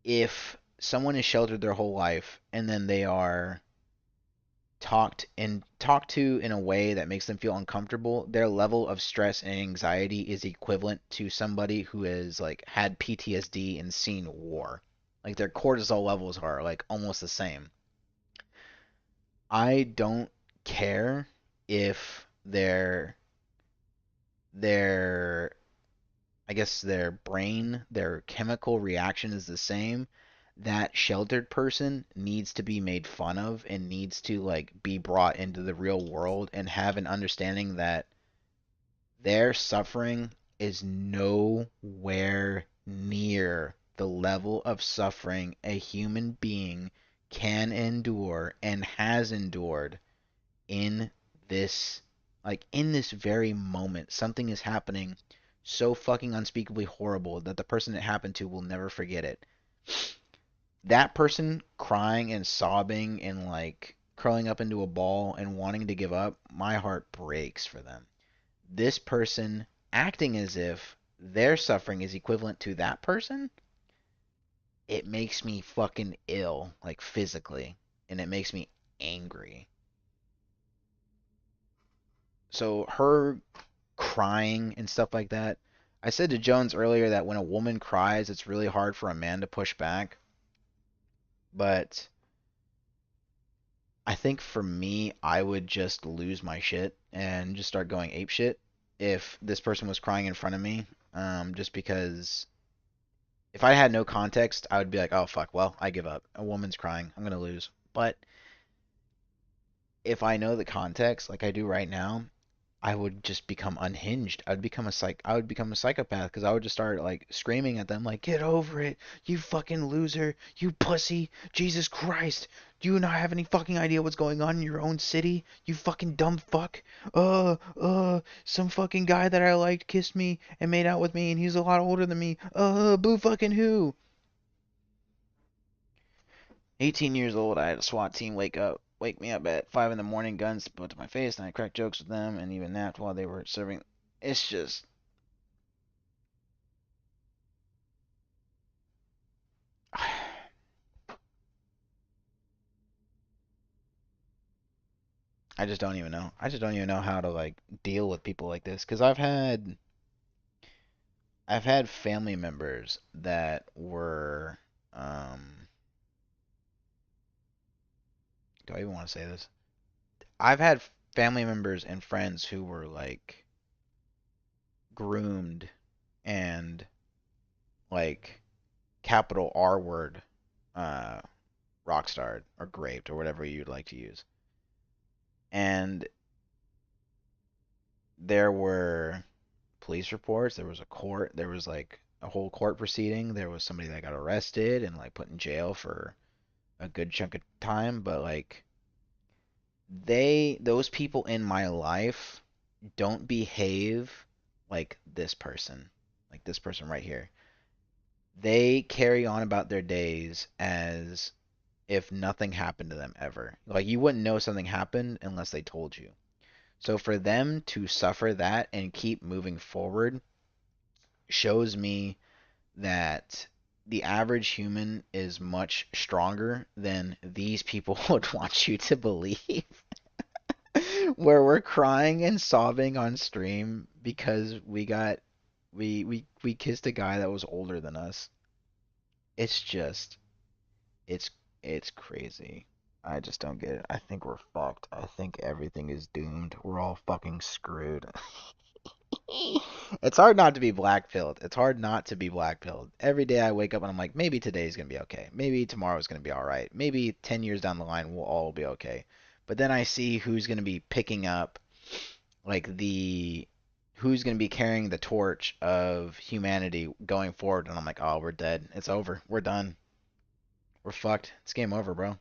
if someone is sheltered their whole life and then they are talked to in a way that makes them feel uncomfortable, their level of stress and anxiety is equivalent to somebody who has like had PTSD and seen war. Like their cortisol levels are like almost the same. I don't care if their I guess their brain, their chemical reaction is the same, that sheltered person needs to be made fun of and needs to like be brought into the real world and have an understanding that their suffering is nowhere near the level of suffering a human being can endure and has endured in this in this very moment. Something is happening so fucking unspeakably horrible that the person it happened to will never forget it. That person crying and sobbing and like curling up into a ball and wanting to give up, my heart breaks for them. This person acting as if their suffering is equivalent to that person, it makes me fucking ill, like physically, and it makes me angry. So her crying and stuff like that. I said to Jones earlier that when a woman cries, it's really hard for a man to push back. But I think for me, I would just lose my shit and just start going ape shit if this person was crying in front of me. Just because if I had no context, I would be like, oh fuck, well, I give up. A woman's crying, I'm gonna lose. But if I know the context, like I do right now, I would just become unhinged. I would become a psychopath because I would just start like screaming at them like, "Get over it, you fucking loser, you pussy, Jesus Christ. Do you not have any fucking idea what's going on in your own city? You fucking dumb fuck. Some fucking guy that I liked kissed me and made out with me and he's a lot older than me. Boo fucking who?" 18 years old, I had a SWAT team wake me up at 5 in the morning, guns put to my face, and I cracked jokes with them, and even napped while they were serving. It's just, I just don't even know. I just don't even know how to like deal with people like this, because I've had family members that were, do I even want to say this? I've had family members and friends who were like groomed and like capital R word uh rockstarred or graped or whatever you'd like to use. And there were police reports, there was a court, there was like a whole court proceeding, there was somebody that got arrested and like put in jail for a good chunk of time, but like those people in my life don't behave like this person right here. They carry on about their days as if nothing happened to them ever. Like you wouldn't know something happened unless they told you. So for them to suffer that and keep moving forward shows me that the average human is much stronger than these people would want you to believe. Where we're crying and sobbing on stream because we kissed a guy that was older than us. It's just it's it's crazy. I just don't get it. I think we're fucked. I think everything is doomed. We're all fucking screwed. It's hard not to be black pilled. It's hard not to be black pilled. Every day I wake up and I'm like, maybe today's gonna be okay. Maybe tomorrow's gonna be alright. Maybe 10 years down the line we'll all be okay. But then I see who's gonna be picking up like who's gonna be carrying the torch of humanity going forward, and I'm like, oh, we're dead. It's over. We're done. We're fucked. It's game over, bro.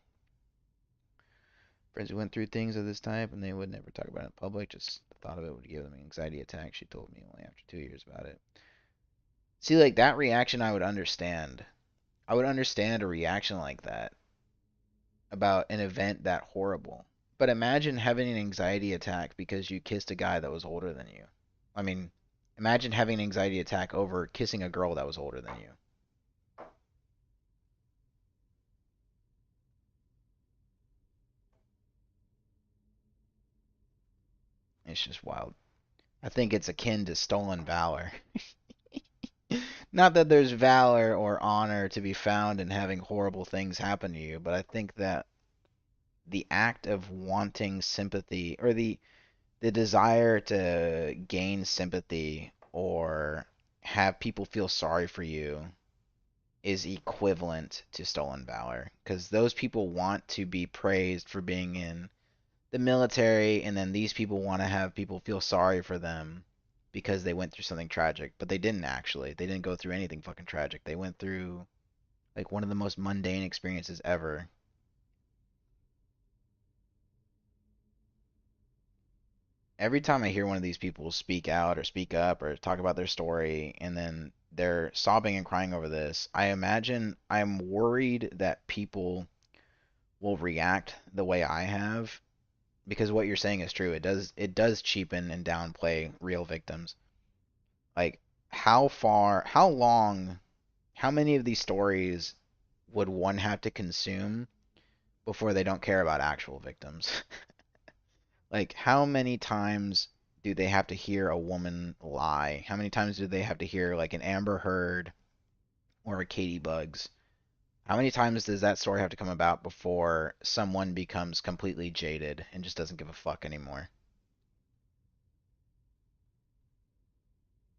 Friends who went through things of this type and they would never talk about it in public. Just the thought of it would give them an anxiety attack. She told me only after 2 years about it. See, like that reaction, I would understand. I would understand a reaction like that about an event that horrible. But imagine having an anxiety attack because you kissed a guy that was older than you. I mean, imagine having an anxiety attack over kissing a girl that was older than you. It's just wild. I think it's akin to stolen valor. Not that there's valor or honor to be found in having horrible things happen to you, but I think that the act of wanting sympathy or the the desire to gain sympathy or have people feel sorry for you is equivalent to stolen valor, because those people want to be praised for being in the military, and then these people want to have people feel sorry for them because they went through something tragic, but they didn't actually. They didn't go through anything fucking tragic. They went through like one of the most mundane experiences ever. Every time I hear one of these people speak out or speak up or talk about their story and then they're sobbing and crying over this, I'm worried that people will react the way I have, because what you're saying is true. It does cheapen and downplay real victims. Like how long, how many of these stories would one have to consume before they don't care about actual victims? Like, how many times do they have to hear a woman lie? How many times do they have to hear like an Amber Heard or a Katie Bugs? How many times does that story have to come about before someone becomes completely jaded and just doesn't give a fuck anymore?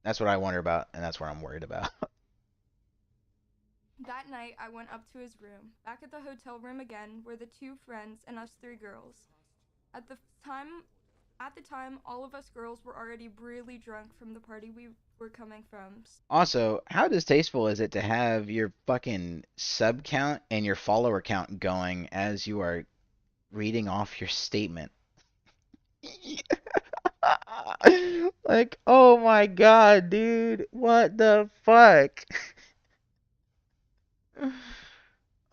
That's what I wonder about, and that's what I'm worried about. That night, I went up to his room. Back at the hotel room again were the two friends and us three girls. At the time, all of us girls were already really drunk from the party we were coming from. Also, how distasteful is it to have your fucking sub count and your follower count going as you are reading off your statement? Like, oh my god, dude, what the fuck?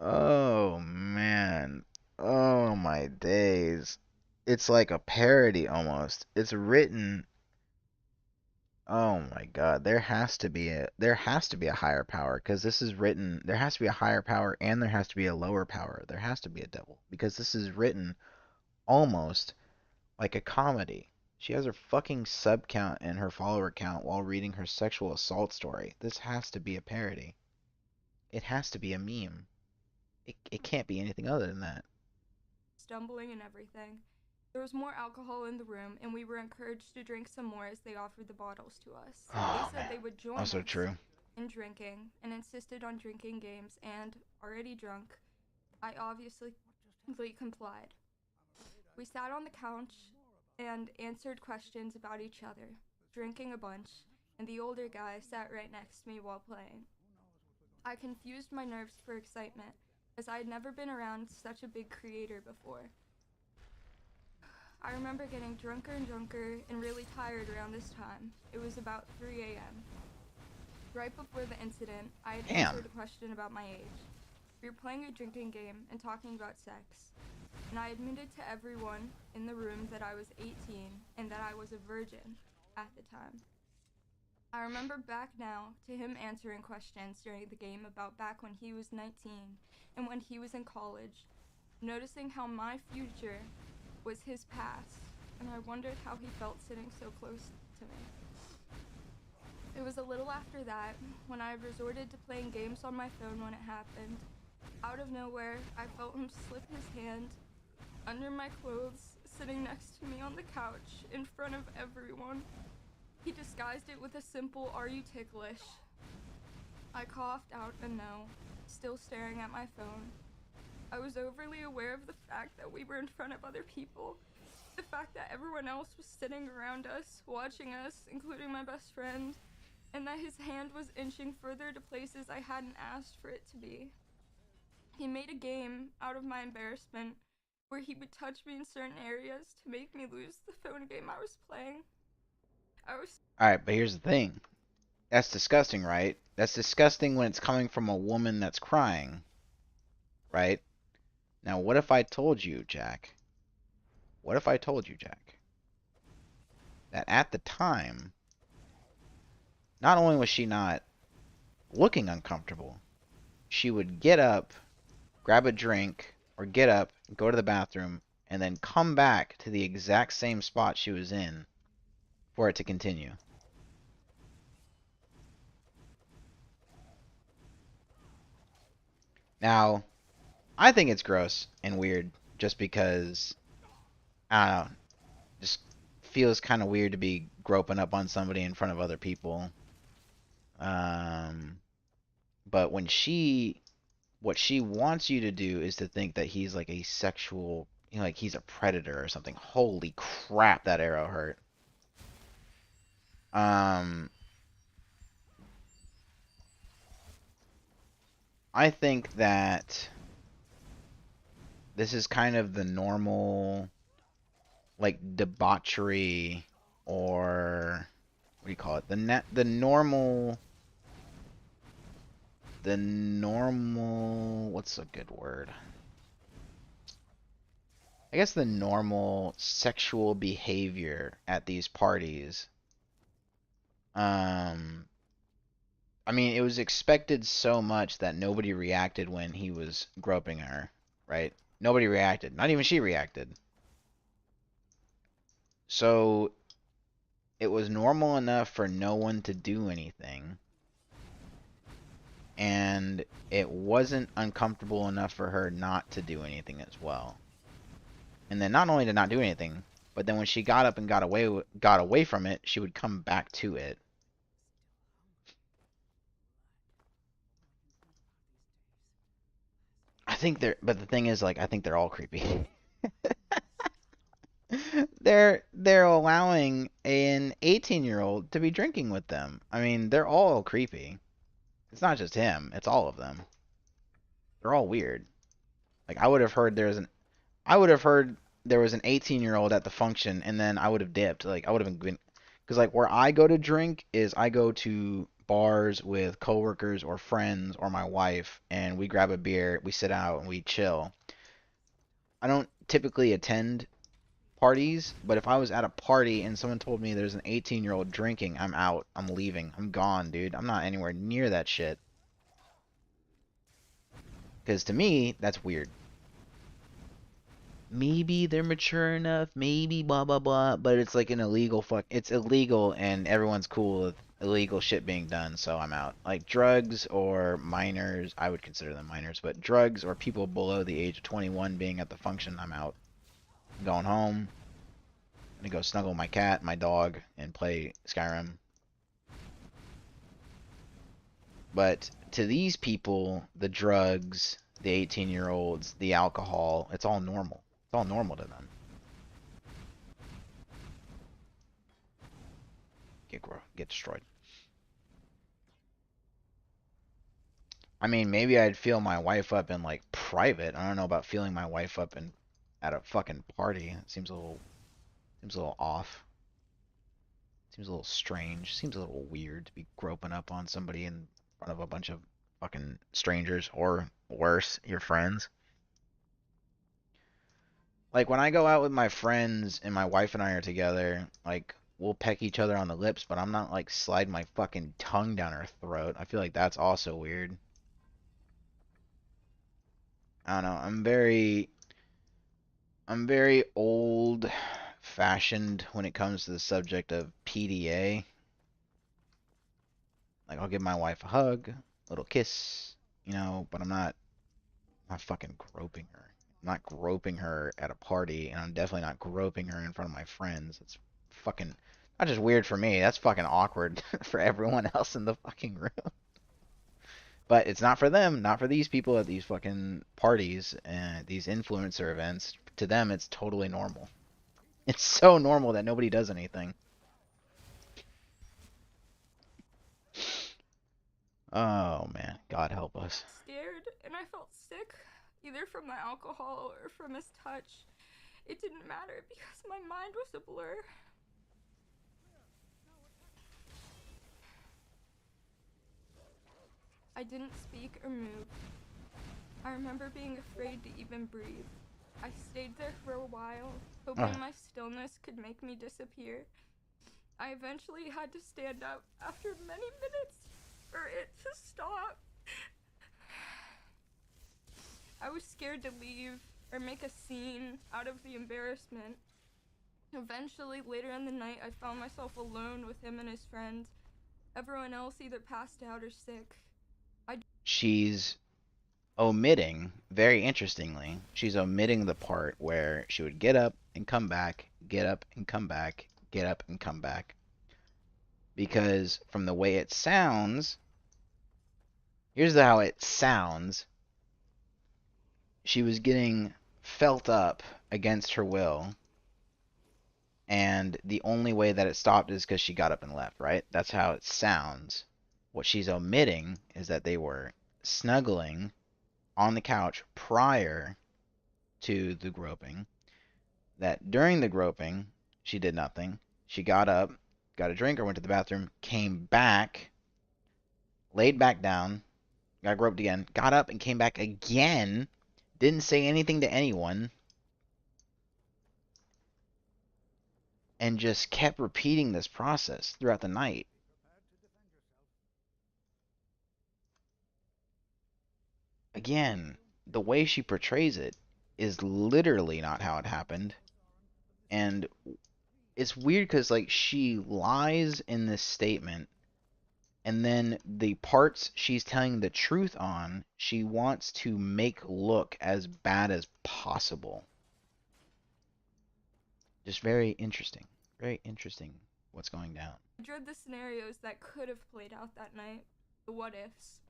Oh man. Oh my days. It's like a parody almost. It's written. Oh my god, there has to be a higher power, because this is written. There has to be a higher power and there has to be a lower power. There has to be a devil, because this is written almost like a comedy. She has her fucking sub count and her follower count while reading her sexual assault story. This has to be a parody. It has to be a meme. It can't be anything other than that. Stumbling and everything. There was more alcohol in the room, and we were encouraged to drink some more as they offered the bottles to us. Oh, they said man. they would join Also us true. in drinking and insisted on drinking games, and, already drunk, I obviously complied. We sat on the couch and answered questions about each other, drinking a bunch, and the older guy sat right next to me while playing. I confused my nerves for excitement, as I had never been around such a big creator before. I remember getting drunker and drunker and really tired around this time. It was about 3 a.m. Right before the incident, I had answered a question about my age. We were playing a drinking game and talking about sex, and I admitted to everyone in the room that I was 18 and that I was a virgin at the time. I remember back now to him answering questions during the game about back when he was 19 and when he was in college, noticing how my future was his past, and I wondered how he felt sitting so close to me. It was a little after that, when I resorted to playing games on my phone when it happened. Out of nowhere, I felt him slip his hand under my clothes, sitting next to me on the couch, in front of everyone. He disguised it with a simple, "Are you ticklish?" I coughed out a no, still staring at my phone. I was overly aware of the fact that we were in front of other people, the fact that everyone else was sitting around us, watching us, including my best friend, and that his hand was inching further to places I hadn't asked for it to be. He made a game out of my embarrassment, where he would touch me in certain areas to make me lose the phone game I was playing. Alright, but here's the thing. That's disgusting, right? That's disgusting when it's coming from a woman that's crying. Right? Now, what if I told you, Jack? What if I told you, Jack, that at the time, not only was she not looking uncomfortable, she would get up, grab a drink, or get up, go to the bathroom, and then come back to the exact same spot she was in for it to continue. Now, I think it's gross and weird just because, I don't know, just feels kind of weird to be groping up on somebody in front of other people. But what she wants you to do is to think that he's like a sexual, like he's a predator or something. Holy crap, that arrow hurt. I think that this is kind of the normal, like, debauchery, or what do you call it? The normal, what's a good word? I guess the normal sexual behavior at these parties. I mean, it was expected so much that nobody reacted when he was groping her, right? Nobody reacted. Not even she reacted. So it was normal enough for no one to do anything. And it wasn't uncomfortable enough for her not to do anything as well. And then not only to not do anything, but then when she got up and got away from it, she would come back to it. But the thing is, like, I think they're all creepy. They're allowing an 18-year-old to be drinking with them. I mean, they're all creepy. It's not just him, it's all of them. They're all weird. Like, I would have heard there was an 18-year-old at the function, and then I would have dipped. Like, I would have been, because like where I go to drink is I go to bars with coworkers or friends or my wife, and we grab a beer, we sit out, and we chill. I don't typically attend parties, but if I was at a party and someone told me there's an 18-year-old drinking, I'm out. I'm leaving. I'm gone, dude. I'm not anywhere near that shit. Because to me, that's weird. Maybe they're mature enough, maybe blah blah blah, but it's like an illegal it's illegal and everyone's cool with illegal shit being done, so I'm out. Like drugs or minors, I would consider them minors, but drugs or people below the age of 21 being at the function, I'm out. I'm going home. I'm gonna go snuggle my cat, my dog, and play Skyrim. But to these people, the drugs, the 18-year-olds, the alcohol, it's all normal. It's all normal to them. Get destroyed. I mean, maybe I'd feel my wife up in, like, private. I don't know about feeling my wife up in at a fucking party. It seems a little off. Seems a little strange. Seems a little weird to be groping up on somebody in front of a bunch of fucking strangers, or worse, your friends. Like, when I go out with my friends and my wife and I are together, like, we'll peck each other on the lips, but I'm not, like, sliding my fucking tongue down her throat. I feel like that's also weird. I don't know. I'm very old-fashioned when it comes to the subject of PDA. Like, I'll give my wife a hug, a little kiss, you know, but I'm not fucking groping her. I'm not groping her at a party, and I'm definitely not groping her in front of my friends. It's fucking not just weird for me, that's fucking awkward for everyone else in the fucking room. But it's not for them, not for these people at these fucking parties and these influencer events. To them, it's totally normal. It's so normal that nobody does anything. Oh man, God help us. Scared, and I felt sick, either from the alcohol or from his touch. It didn't matter because my mind was a blur. I didn't speak or move. I remember being afraid to even breathe. I stayed there for a while, hoping my stillness could make me disappear. I eventually had to stand up after many minutes for it to stop. I was scared to leave or make a scene out of the embarrassment. Eventually, later in the night, I found myself alone with him and his friends. Everyone else either passed out or sick. She's omitting, very interestingly, she's omitting the part where she would get up and come back, get up and come back, get up and come back. Because from the way it sounds, here's how it sounds. She was getting felt up against her will, and the only way that it stopped is because she got up and left, right? That's how it sounds. What she's omitting is that they were snuggling on the couch prior to the groping, that during the groping, she did nothing. She got up, got a drink or went to the bathroom, came back, laid back down, got groped again, got up and came back again, didn't say anything to anyone, and just kept repeating this process throughout the night. Again, the way she portrays it is literally not how it happened. And it's weird because, like, she lies in this statement, and then the parts she's telling the truth on, she wants to make look as bad as possible. Just very interesting. Very interesting what's going down. I dread the scenarios that could have played out that night. The what ifs.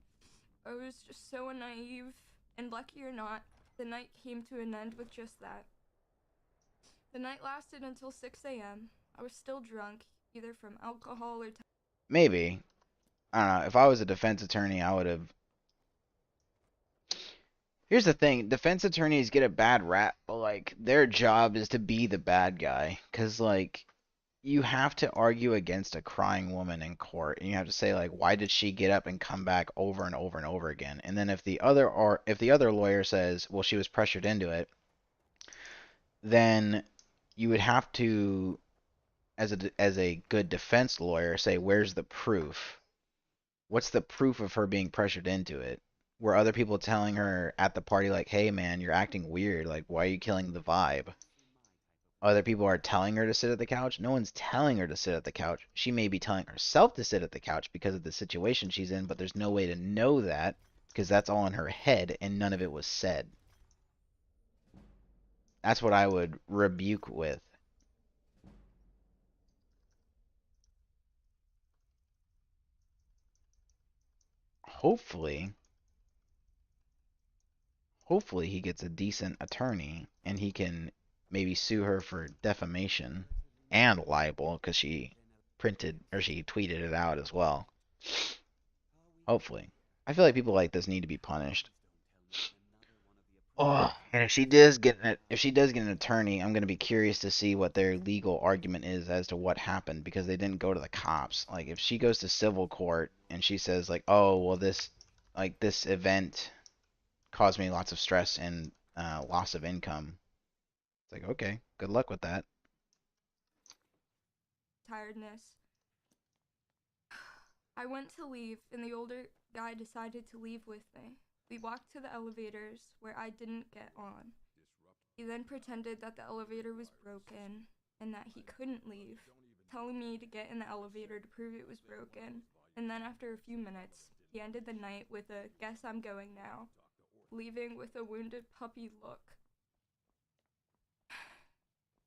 I was just so naive, and lucky or not, the night came to an end with just that. The night lasted until 6 a.m. I was still drunk, either from alcohol or Maybe. I don't know. If I was a defense attorney, I would have. Here's the thing. Defense attorneys get a bad rap, but, like, their job is to be the bad guy. Because, like, you have to argue against a crying woman in court, and you have to say, like, why did she get up and come back over and over and over again? And then if the other lawyer says, well, she was pressured into it, then you would have to, as a good defense lawyer, say, where's the proof? What's the proof of her being pressured into it? Were other people telling her at the party, like, hey, man, you're acting weird. Like, why are you killing the vibe? Other people are telling her to sit at the couch. No one's telling her to sit at the couch. She may be telling herself to sit at the couch because of the situation she's in, but there's no way to know that because that's all in her head and none of it was said. That's what I would rebuke with. Hopefully he gets a decent attorney and he can maybe sue her for defamation and libel because she tweeted it out as well. Hopefully. I feel like people like this need to be punished. Oh, and if she does get an attorney, I'm gonna be curious to see what their legal argument is as to what happened because they didn't go to the cops. Like if she goes to civil court and she says like, oh well, this event caused me lots of stress and loss of income. It's like okay, good luck with that. tiredness. I went to leave, and the older guy decided to leave with me. We walked to the elevators, where I didn't get on. He then pretended that the elevator was broken, and that he couldn't leave, telling me to get in the elevator to prove it was broken, and then after a few minutes, he ended the night with a, guess I'm going now, leaving with a wounded puppy look.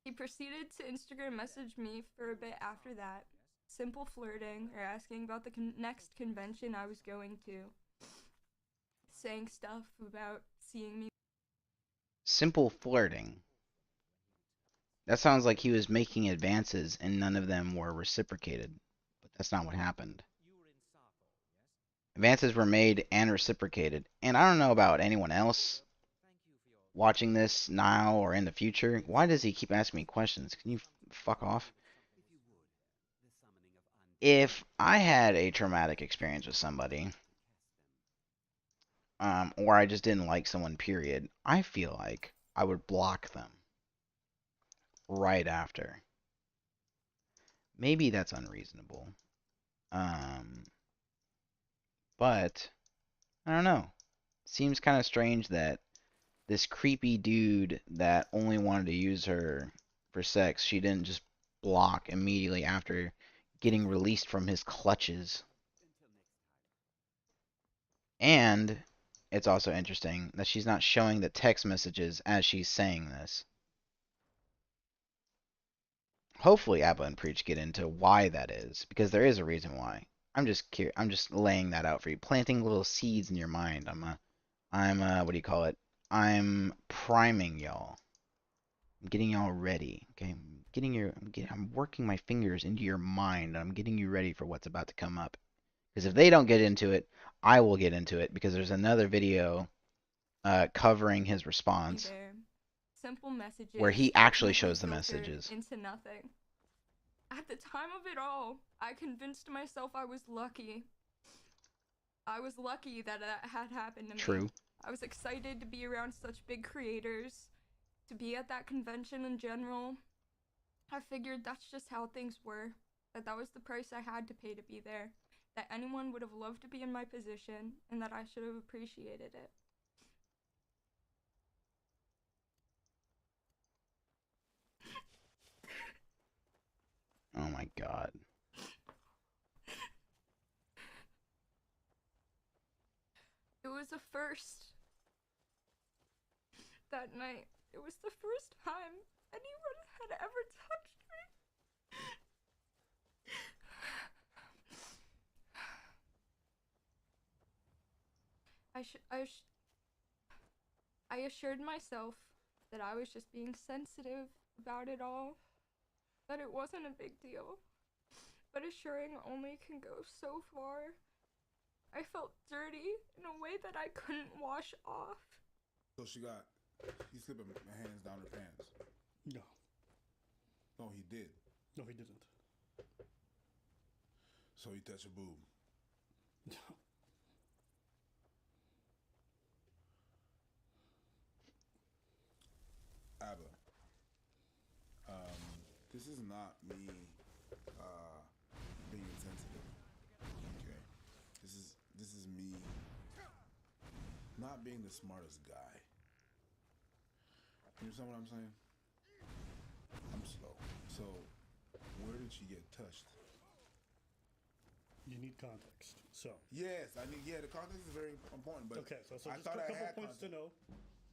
He proceeded to Instagram message me for a bit after that, simple flirting or asking about the next convention I was going to, saying stuff about seeing me. Simple flirting. That sounds like he was making advances and none of them were reciprocated, but that's not what happened. Advances were made and reciprocated, and I don't know about anyone else watching this now or in the future. Why does he keep asking me questions? Can you fuck off? If I had a traumatic experience with somebody, or I just didn't like someone, period, I feel like I would block them right after. Maybe that's unreasonable. But I don't know. Seems kind of strange that this creepy dude that only wanted to use her for sex, she didn't just block immediately after getting released from his clutches. And it's also interesting that she's not showing the text messages as she's saying this. Hopefully Abba and Preach get into why that is, because there is a reason why. I'm just curious. I'm just laying that out for you, planting little seeds in your mind. What do you call it? I'm priming y'all. I'm getting y'all ready. Okay, I'm working my fingers into your mind. And I'm getting you ready for what's about to come up. Because if they don't get into it, I will get into it. Because there's another video covering his response Simple messages where he actually shows the messages. Into nothing. At the time of it all, I convinced myself I was lucky. I was lucky that that had happened to me. True. I was excited to be around such big creators, to be at that convention in general. I figured that's just how things were, that was the price I had to pay to be there, that anyone would have loved to be in my position, and that I should have appreciated it. Oh my god. It was a first. That night, it was the first time anyone had ever touched me. I assured myself that I was just being sensitive about it all, that it wasn't a big deal. But assuring only can go so far. I felt dirty in a way that I couldn't wash off. So he slipped my hands down her pants. No. No, he did. No, he didn't. So he touched her boob. No. Abba, this is not me being insensitive. Okay, this is me not being the smartest guy. You understand what I'm saying? I'm slow. So, where did she get touched? You need context. So yes, the context is very important. But okay, so I just thought a I couple had points context. to know.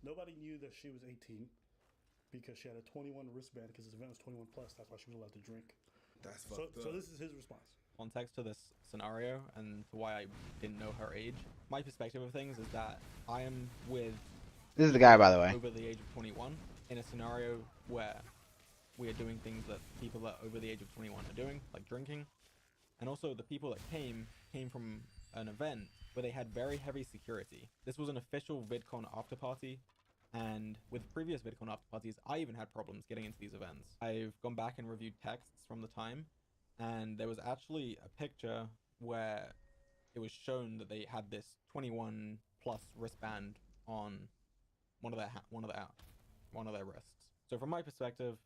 Nobody knew that she was 18 because she had a 21 wristband because this event was 21 plus. That's why she was allowed to drink. That's fucked up. So this is his response. Context to this scenario and to why I didn't know her age. My perspective of things is that I am with. This is the guy, by the way. Over the age of 21 in a scenario where we are doing things that people that are over the age of 21 are doing, like drinking. And also the people that came from an event where they had very heavy security. This was an official VidCon after party. And with previous VidCon after parties, I even had problems getting into these events. I've gone back and reviewed texts from the time, and there was actually a picture where it was shown that they had this 21 plus wristband on one of their wrists. So from my perspective,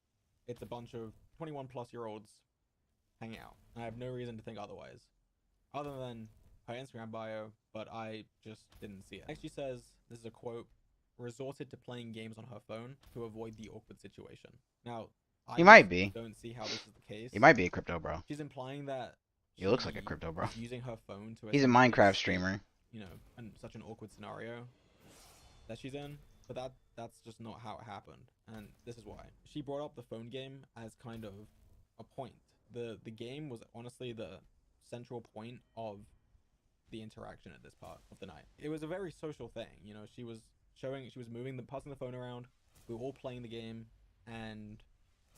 it's a bunch of 21 plus year olds hanging out. I have no reason to think otherwise, other than her Instagram bio, but I just didn't see it. Next she says, this is a quote, resorted to playing games on her phone to avoid the awkward situation. Now, He might be. Don't see how this is the case. He might be a crypto bro. She's implying that he looks like a crypto bro. Using her phone to He's a Minecraft streamer. You know, in such an awkward scenario that she's in. But that's just not how it happened. And this is why. She brought up the phone game as kind of a point. The game was honestly the central point of the interaction at this part of the night. It was a very social thing. You know, she was passing the phone around. We were all playing the game and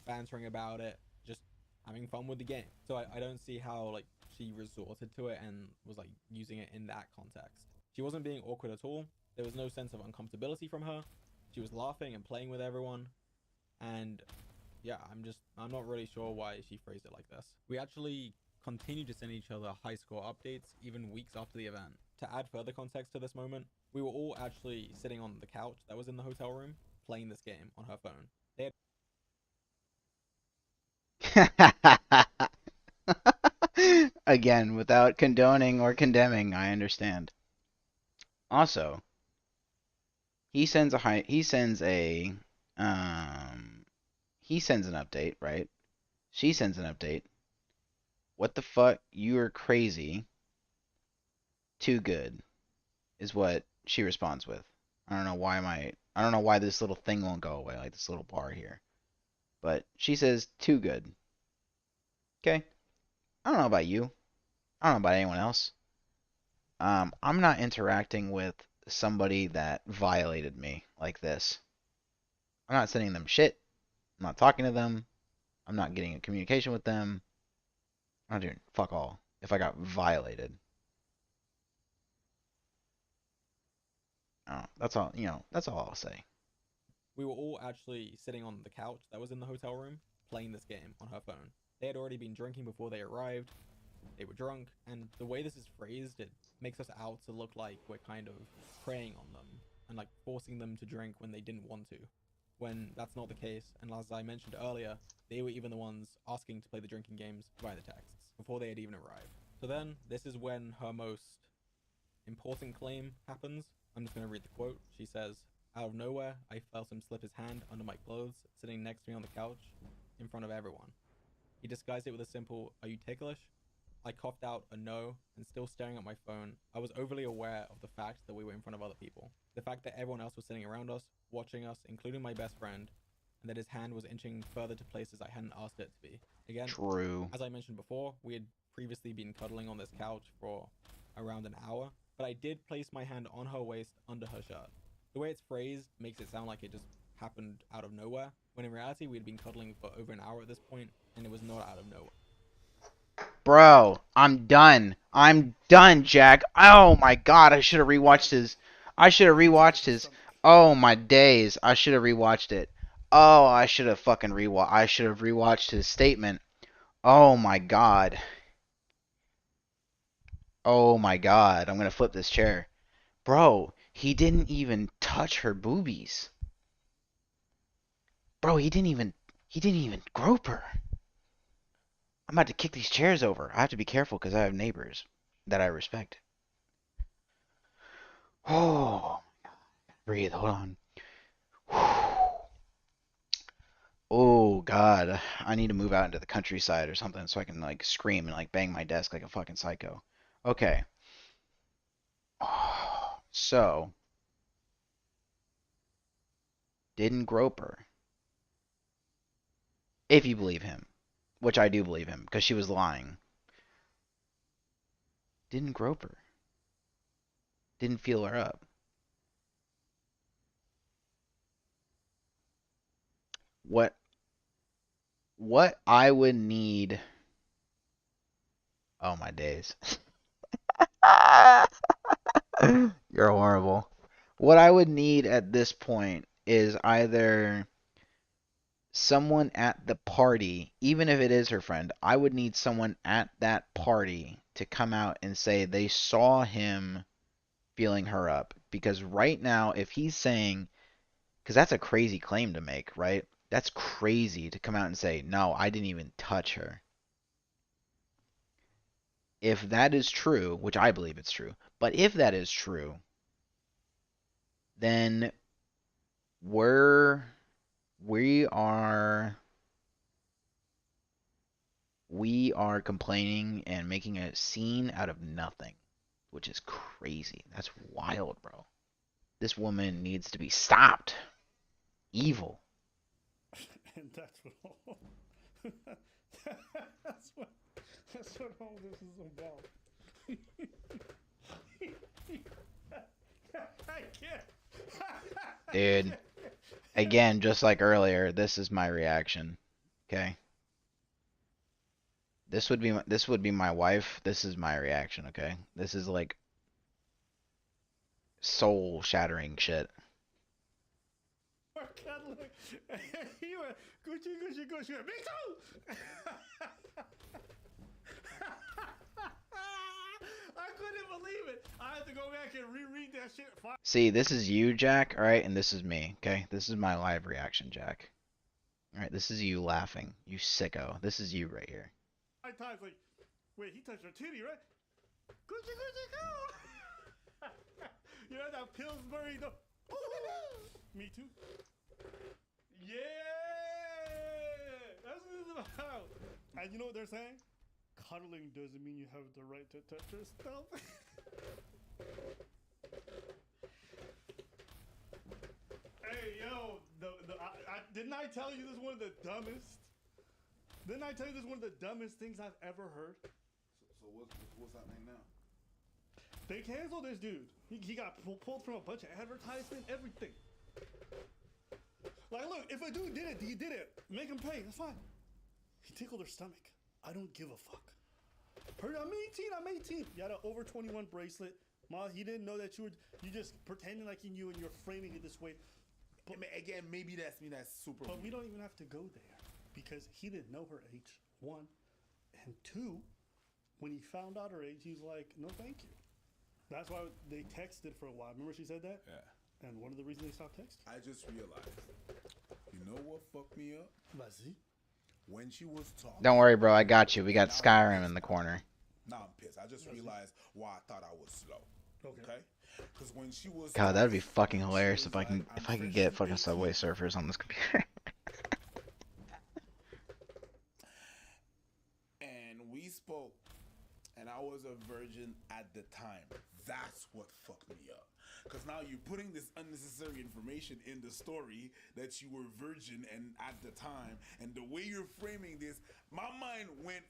bantering about it, just having fun with the game. So I don't see how like she resorted to it and was like using it in that context. She wasn't being awkward at all. There was no sense of uncomfortability from her. She was laughing and playing with everyone. And yeah, I'm not really sure why she phrased it like this. We actually continued to send each other high score updates even weeks after the event. To add further context to this moment, we were all actually sitting on the couch that was in the hotel room playing this game on her phone. Again, without condoning or condemning, I understand. Also, he sends an update, right? She sends an update. What the fuck? You are crazy. Too good, is what she responds with. I don't know why this little thing won't go away, like this little bar here. But she says too good. Okay? I don't know about you. I don't know about anyone else. I'm not interacting with somebody that violated me like this. I'm not sending them shit. I'm not talking to them. I'm not getting in communication with them. I'm not doing fuck all if I got violated. That's all, that's all I'll say. We were all actually sitting on the couch that was in the hotel room playing this game on her phone. They had already been drinking before they arrived. They were drunk, and the way this is phrased, it makes us out to look like we're kind of preying on them and like forcing them to drink when they didn't want to, when that's not the case. And as I mentioned earlier, they were even the ones asking to play the drinking games via the texts before they had even arrived. So then this is when her most important claim happens. I'm just going to read the quote. She says, "Out of nowhere, I felt him slip his hand under my clothes, sitting next to me on the couch in front of everyone. He disguised it with a simple, 'Are you ticklish?' I coughed out a no, and still staring at my phone, I was overly aware of the fact that we were in front of other people. The fact that everyone else was sitting around us, watching us, including my best friend, and that his hand was inching further to places I hadn't asked it to be. Again, True. As I mentioned before, we had previously been cuddling on this couch for around an hour, but I did place my hand on her waist under her shirt. The way it's phrased makes it sound like it just happened out of nowhere, when in reality we had been cuddling for over an hour at this point, and it was not out of nowhere. Bro, I'm done. I'm done, Jack. Oh my god, I should have rewatched his. Oh my days, I should have rewatched it. Oh, I should have fucking rewatched. I should have rewatched his statement. Oh my god. Oh my god, I'm gonna flip this chair. Bro, he didn't even touch her boobies. Bro, he didn't even grope her. I'm about to kick these chairs over. I have to be careful because I have neighbors that I respect. Oh, breathe. Hold on. Oh God, I need to move out into the countryside or something so I can like scream and like bang my desk like a fucking psycho. Okay. So, didn't grope her. If you believe him, which I do believe him because she was lying. Didn't grope her. Didn't feel her up. What I would need. Oh my days. You're horrible. What I would need at this point is either someone at the party, even if it is her friend, I would need someone at that party to come out and say they saw him feeling her up. Because right now, if he's saying, because that's a crazy claim to make, right? That's crazy to come out and say, no, I didn't even touch her. If that is true, which I believe it's true, but if that is true, then we are complaining and making a scene out of nothing, which is crazy. That's wild, bro. This woman needs to be stopped. Evil. And that's what all, that's what all this is about. I can't. Dude, again, just like earlier, this is my reaction. Okay? This would be my wife. This is my reaction, okay? This is like soul-shattering shit. We're cuddling. You were Gucci, Gucci, Gucci. Me too! I couldn't believe it. I had to go back and reread that shit. See, this is you, Jack, alright? And this is me, okay? This is my live reaction, Jack. Alright, this is you laughing. You sicko. This is you right here. My time's like, wait, he touched her titty, right? Gucci, Gucci, go! You know that Pillsbury, the... Me too. Yeah! That's what it's about. And you know what they're saying? Cuddling doesn't mean you have the right to touch her stuff. Hey, yo, didn't I tell you this is one of the dumbest Didn't I tell you this is one of the dumbest things I've ever heard? So what's happening now? They canceled this dude. He got pulled from a bunch of advertisement, everything. Like, look, if a dude did it, he did it. Make him pay. That's fine. He tickled her stomach. I don't give a fuck. I'm 18. You had an over 21 bracelet. Ma, he didn't know that you just pretending like he knew and you're framing it this way. But again, maybe that's super. But we don't even have to go there because he didn't know her age, one. And two, when he found out her age, he's like, no, thank you. That's why they texted for a while. Remember she said that? Yeah. And one of the reasons they stopped texting? I just realized. You know what fucked me up? Vas-y. When she was talking. Don't worry, bro. I got you. We got Skyrim in the corner. Nah, I'm pissed. I just realized why I thought I was slow. Okay? Because when she was. God, that'd be fucking hilarious if I could get fucking Subway Surfers on this computer. And we spoke, and I was a virgin at the time. That's what fucked me up. Because now you're putting this unnecessary information in the story that you were virgin and at the time, and the way you're framing this, my mind went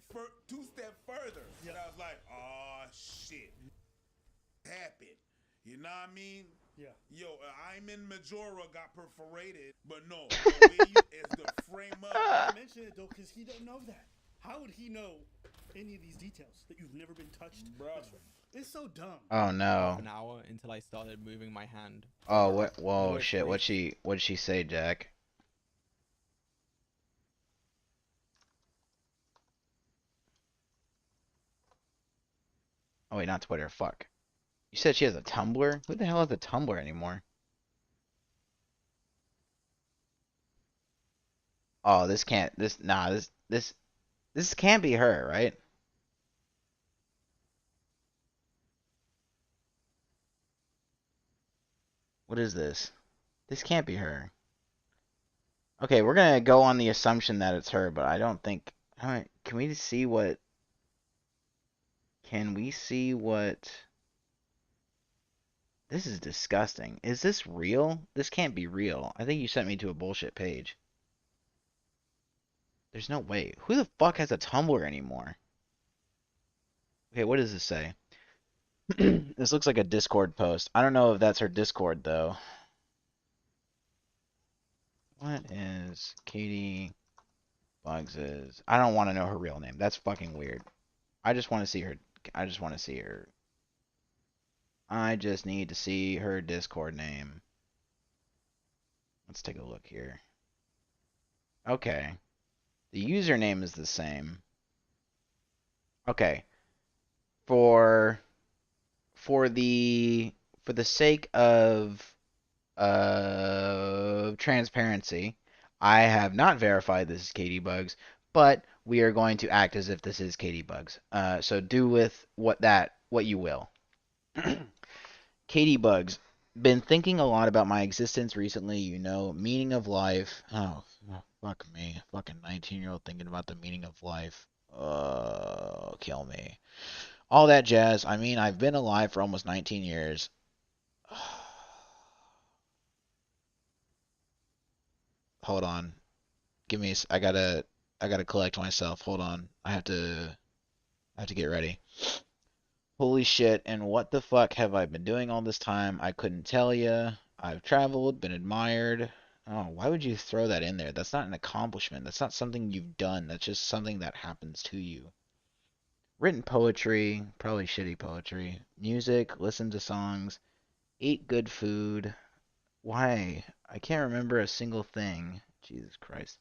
2 steps further. And I was like, oh shit, happened. You know what I mean? Yeah. Yo, I'm in Majora got perforated, but no, the way is the frame up. I mentioned it though because he don't know that. How would he know any of these details that you've never been touched? Bro. It's so dumb. Oh no. An hour until I started moving my hand. Oh what? Whoa, shit! What'd she say, Jack? Oh wait, not Twitter. Fuck. You said she has a Tumblr? Who the hell has a Tumblr anymore? Oh, this can't. This can't be her, right? What is this? This can't be her. Okay, we're gonna go on the assumption that it's her, but I don't think. Alright, can we see what? Can we see what? This is disgusting. Is this real? This can't be real. I think you sent me to a bullshit page. There's no way. Who the fuck has a Tumblr anymore? Okay, what does this say? This looks like a Discord post. I don't know if that's her Discord, though. What is Katie Bugs's? I don't want to know her real name. That's fucking weird. I just want to see her. I just want to see her. I just need to see her Discord name. Let's take a look here. Okay. The username is the same. Okay. For the sake of transparency, I have not verified this is Katie Bugs, but we are going to act as if this is Katie Bugs. So do with what you will. Katie Bugs, been thinking a lot about my existence recently, meaning of life. Oh, fuck me. Fucking 19-year-old thinking about the meaning of life. Kill me. All that jazz. I mean, I've been alive for almost 19 years. Hold on. Give me I gotta collect myself. Hold on. I have to get ready. Holy shit, and what the fuck have I been doing all this time? I couldn't tell you. I've traveled, been admired. Oh, why would you throw that in there? That's not an accomplishment. That's not something you've done. That's just something that happens to you. Written poetry, probably shitty poetry. Music, listen to songs. Eat good food. Why? I can't remember a single thing. Jesus Christ.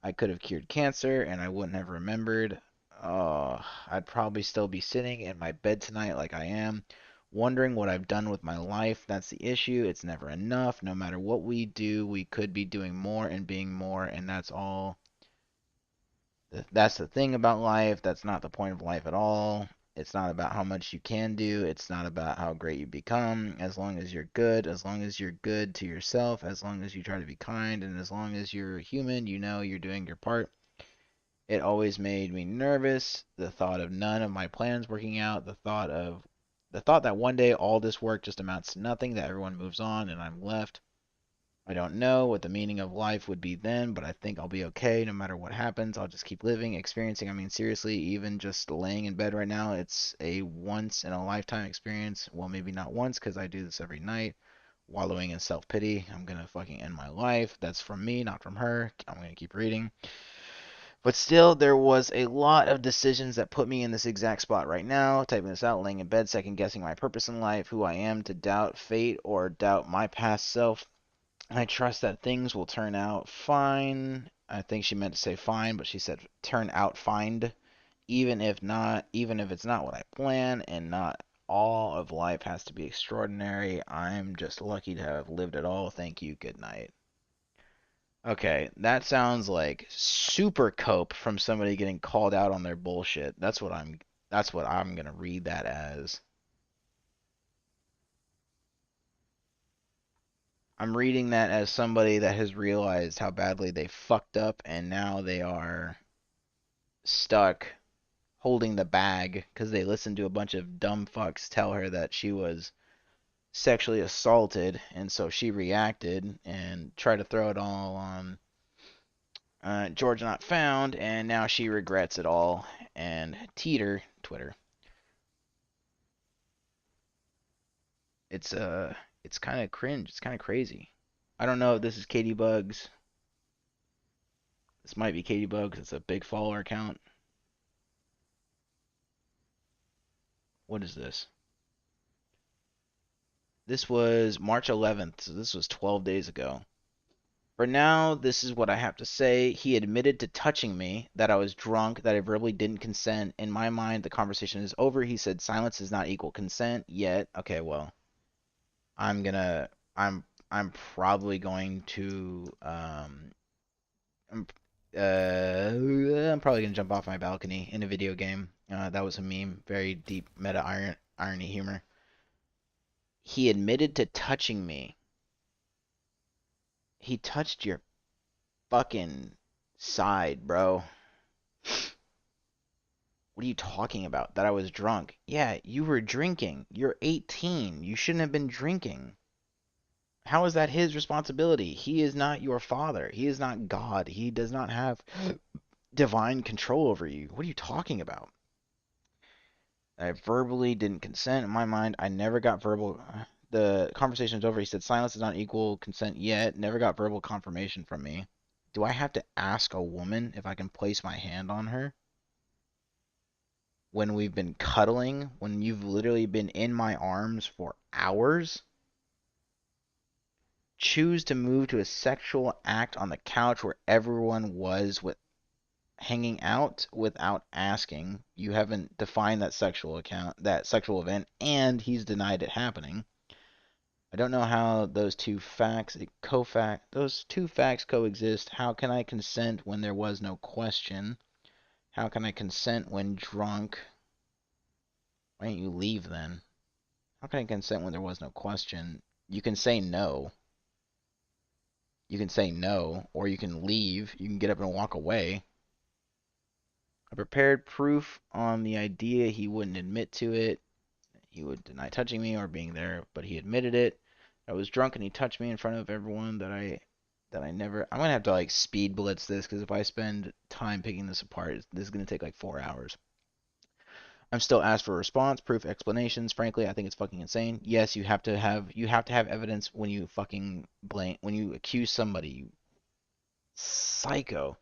I could have cured cancer, and I wouldn't have remembered. Oh, I'd probably still be sitting in my bed tonight like I am, wondering what I've done with my life. That's the issue. It's never enough. No matter what we do, we could be doing more and being more, and that's all. That's the thing about life. That's not the point of life at all. It's not about how much you can do. It's not about how great you become. As long as you're good to yourself, as long as you try to be kind, and as long as you're human, you're doing your part. It always made me nervous. The thought of none of my plans working out, the thought that one day all this work just amounts to nothing, that everyone moves on and I'm left. I don't know what the meaning of life would be then, but I think I'll be okay no matter what happens. I'll just keep living, experiencing. I mean, seriously, even just laying in bed right now, it's a once in a lifetime experience. Well, maybe not once because I do this every night. Wallowing in self pity. I'm gonna fucking end my life. That's from me, not from her. I'm gonna keep reading. But still, there was a lot of decisions that put me in this exact spot right now. Typing this out, laying in bed, second guessing my purpose in life, who I am, to doubt fate or doubt my past self. I trust that things will turn out fine. I think she meant to say fine, but she said turn out fine. Even if not, even if it's not what I plan, and not all of life has to be extraordinary. I'm just lucky to have lived it all. Thank you. Good night. Okay, that sounds like super cope from somebody getting called out on their bullshit. That's what I'm gonna read that as. I'm reading that as somebody that has realized how badly they fucked up and now they are stuck holding the bag because they listened to a bunch of dumb fucks tell her that she was sexually assaulted, and so she reacted and tried to throw it all on Georgia Not Found, and now she regrets it all. And Twitter. It's it's kind of cringe. It's kind of crazy. I don't know if this is Katie Bugs. This might be Katie Bugs. It's a big follower account. What is this? This was March 11th, so this was 12 days ago. For now, this is what I have to say. He admitted to touching me, that I was drunk, that I verbally didn't consent. In my mind, the conversation is over. He said silence does not equal consent yet. Okay, well, I'm gonna, I'm probably going to, I'm, I'm probably gonna jump off my balcony in a video game. That was a meme. Very deep meta irony humor. He admitted to touching me. He touched your fucking side, bro. What are you talking about? That I was drunk? Yeah, you were drinking. You're 18. You shouldn't have been drinking. How is that his responsibility? He is not your father. He is not God. He does not have divine control over you. What are you talking about? I verbally didn't consent. In my mind, I never got verbal. The conversation is over. He said silence is not equal consent yet. Never got verbal confirmation from me. Do I have to ask a woman if I can place my hand on her? When we've been cuddling, when you've literally been in my arms for hours? Choose to move to a sexual act on the couch where everyone was with hanging out without asking. You haven't defined that sexual event, and he's denied it happening. I don't know how those two facts coexist. How can I consent when there was no question? How can I consent when drunk? Why don't you leave then? How can I consent when there was no question? You can say no. You can say no, or you can leave. You can get up and walk away. I prepared proof on the idea he wouldn't admit to it. He would deny touching me or being there, but he admitted it. I was drunk and he touched me in front of everyone that I never. I'm gonna have to like speed blitz this because if I spend time picking this apart, this is gonna take like 4 hours. I'm still asked for a response, proof, explanations. Frankly, I think it's fucking insane. Yes, you have to have evidence when you fucking when you accuse somebody. You psycho.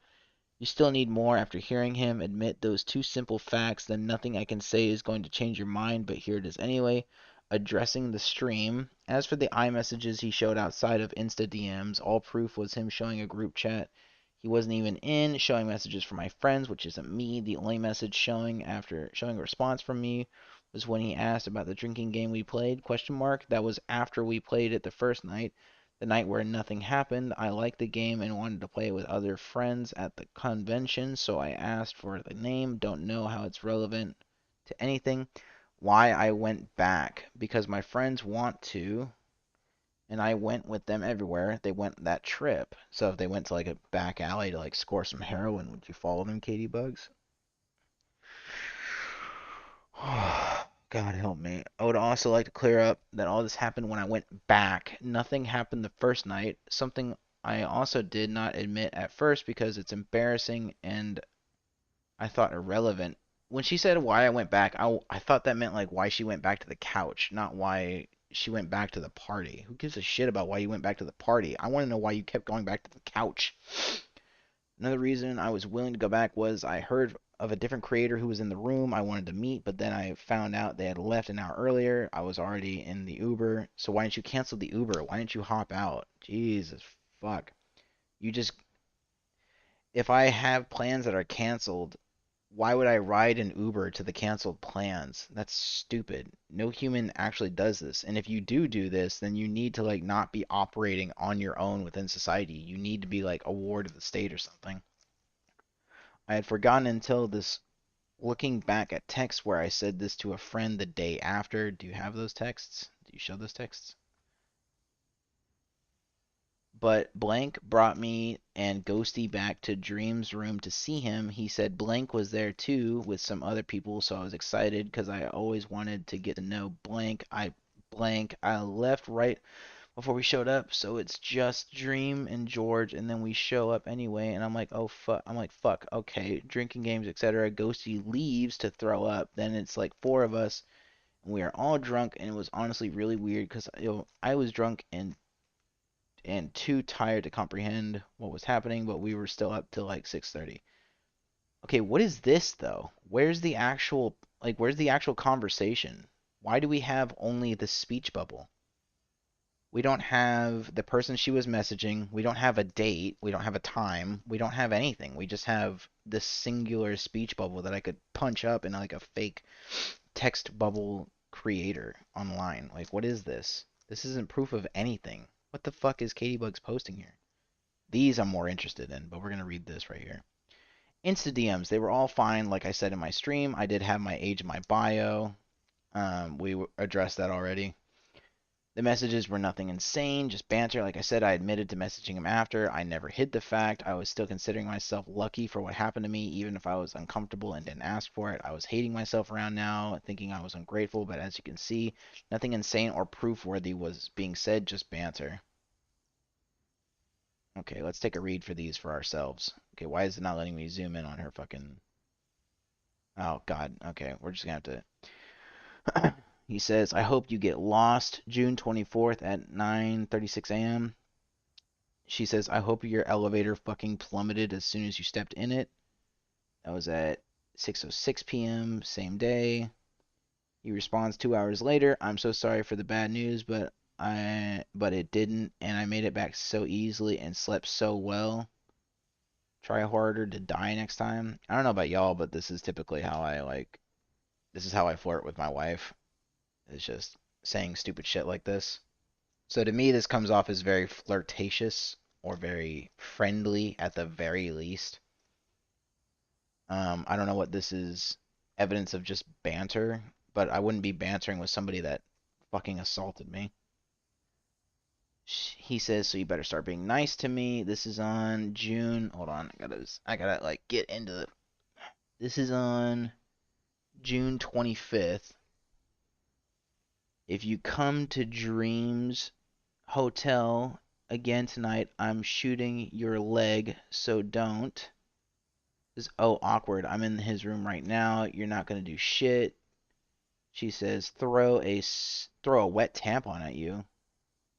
You still need more after hearing him admit those two simple facts, then nothing I can say is going to change your mind, but here it is anyway. Addressing the stream. As for the iMessages he showed outside of Insta DMs, all proof was him showing a group chat he wasn't even in, showing messages from my friends, which isn't me. The only message showing a response from me was when he asked about the drinking game we played, ? That was after we played it the first night. The night where nothing happened. I liked the game and wanted to play it with other friends at the convention, so I asked for the name. Don't know how it's relevant to anything. Why I went back. Because my friends want to, and I went with them everywhere. They went that trip. So if they went to like a back alley to like score some heroin, would you follow them, Katie Bugs? God help me. I would also like to clear up that all this happened when I went back. Nothing happened the first night. Something I also did not admit at first because it's embarrassing and I thought irrelevant. When she said why I went back, I thought that meant like why she went back to the couch, not why she went back to the party. Who gives a shit about why you went back to the party? I want to know why you kept going back to the couch. Another reason I was willing to go back was I heard of a different creator who was in the room I wanted to meet, but then I found out they had left an hour earlier. I was already in the Uber. So why didn't you cancel the Uber? Why didn't you hop out? Jesus fuck. You just if I have plans that are canceled, why would I ride an Uber to the canceled plans? That's stupid. No human actually does this. And if you do this, then you need to like not be operating on your own within society. You need to be like a ward of the state or something. I had forgotten until this looking back at texts where I said this to a friend the day after. Do you have those texts? Do you show those texts? But Blank brought me and Ghosty back to Dream's room to see him. He said Blank was there too with some other people, so I was excited because I always wanted to get to know Blank. I left right before we showed up, so it's just Dream and George, and then we show up anyway, and I'm like, oh fuck, okay, drinking games, etc. Ghosty leaves to throw up, then it's like four of us, and we are all drunk, and it was honestly really weird because I was drunk and too tired to comprehend what was happening, but we were still up till like 6:30. Okay, what is this though? Where's the actual conversation? Why do we have only the speech bubble? We don't have the person she was messaging. We don't have a date. We don't have a time. We don't have anything. We just have this singular speech bubble that I could punch up in like a fake text bubble creator online. Like, what is this? This isn't proof of anything. What the fuck is Katiebugs posting here? These I'm more interested in, but we're going to read this right here. Insta DMs. They were all fine. Like I said in my stream, I did have my age in my bio. We addressed that already. The messages were nothing insane, just banter. Like I said, I admitted to messaging him after. I never hid the fact. I was still considering myself lucky for what happened to me, even if I was uncomfortable and didn't ask for it. I was hating myself around now, thinking I was ungrateful, but as you can see, nothing insane or proof-worthy was being said, just banter. Okay, let's take a read for these for ourselves. Okay, why is it not letting me zoom in on her fucking... Oh, God. Okay, we're just gonna have to... He says, I hope you get lost June 24th at 9:36 a.m. She says, I hope your elevator fucking plummeted as soon as you stepped in it. That was at 6:06 p.m. same day. He responds 2 hours later, I'm so sorry for the bad news, but it didn't, and I made it back so easily and slept so well. Try harder to die next time. I don't know about y'all, but this is typically how this is how I flirt with my wife. It's just saying stupid shit like this. So to me, this comes off as very flirtatious or very friendly at the very least. I don't know what this is evidence of just banter, but I wouldn't be bantering with somebody that fucking assaulted me. He says, so you better start being nice to me. This is on June. Hold on, I gotta like get into the. This is on June 25th. If you come to Dreams Hotel again tonight, I'm shooting your leg, so don't. Says, oh, awkward. I'm in his room right now. You're not gonna do shit. She says, throw a wet tampon at you.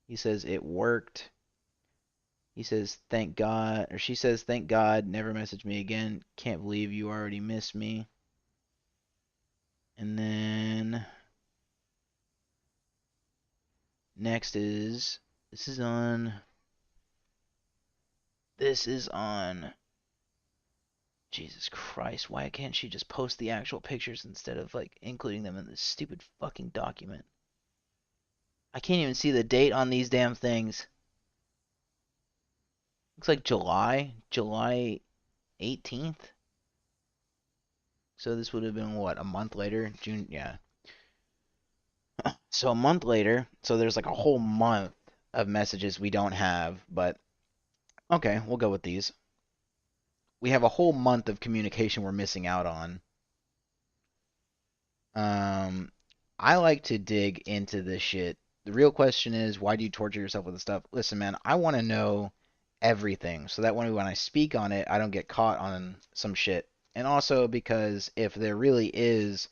He says, it worked. He says, thank God. Or she says, thank God. Never message me again. Can't believe you already missed me. And then next is this is on Jesus Christ, why can't she just post the actual pictures instead of like including them in this stupid fucking document? I can't even see the date on these damn things. Looks like July 18th. So this would have been what, a month later? June, yeah. So a month later, so there's like a whole month of messages we don't have, but okay, we'll go with these. We have a whole month of communication we're missing out on. I like to dig into this shit. The real question is, why do you torture yourself with this stuff? Listen, man, I want to know everything so that when I speak on it, I don't get caught on some shit. And also because if there really is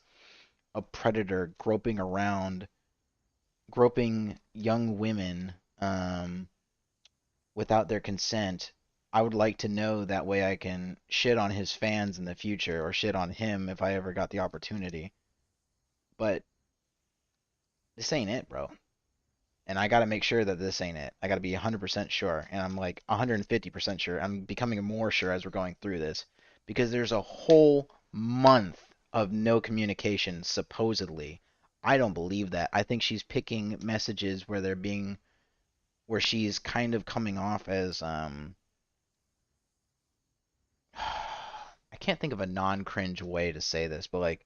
a predator groping young women without their consent, I would like to know that way I can shit on his fans in the future or shit on him if I ever got the opportunity. But this ain't it, bro. And I got to make sure that this ain't it. I got to be 100% sure. And I'm like 150% sure. I'm becoming more sure as we're going through this. Because there's a whole month of no communication, supposedly. I don't believe that. I think she's picking messages where she's kind of coming off as, I can't think of a non-cringe way to say this, but like,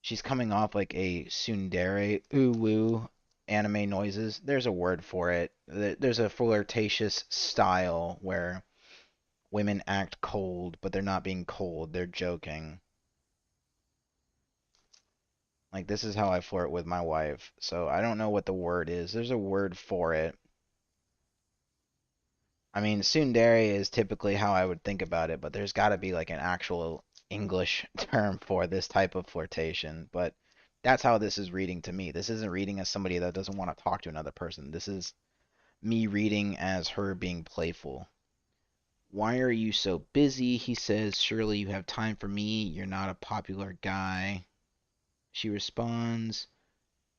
she's coming off like a tsundere, ooh woo, anime noises. There's a word for it. There's a flirtatious style where women act cold, but they're not being cold. They're joking. Like, this is how I flirt with my wife. So I don't know what the word is. There's a word for it. I mean, tsundere is typically how I would think about it, but there's got to be like an actual English term for this type of flirtation. But that's how this is reading to me. This isn't reading as somebody that doesn't want to talk to another person. This is me reading as her being playful. Why are you so busy? He says, surely you have time for me. You're not a popular guy. She responds,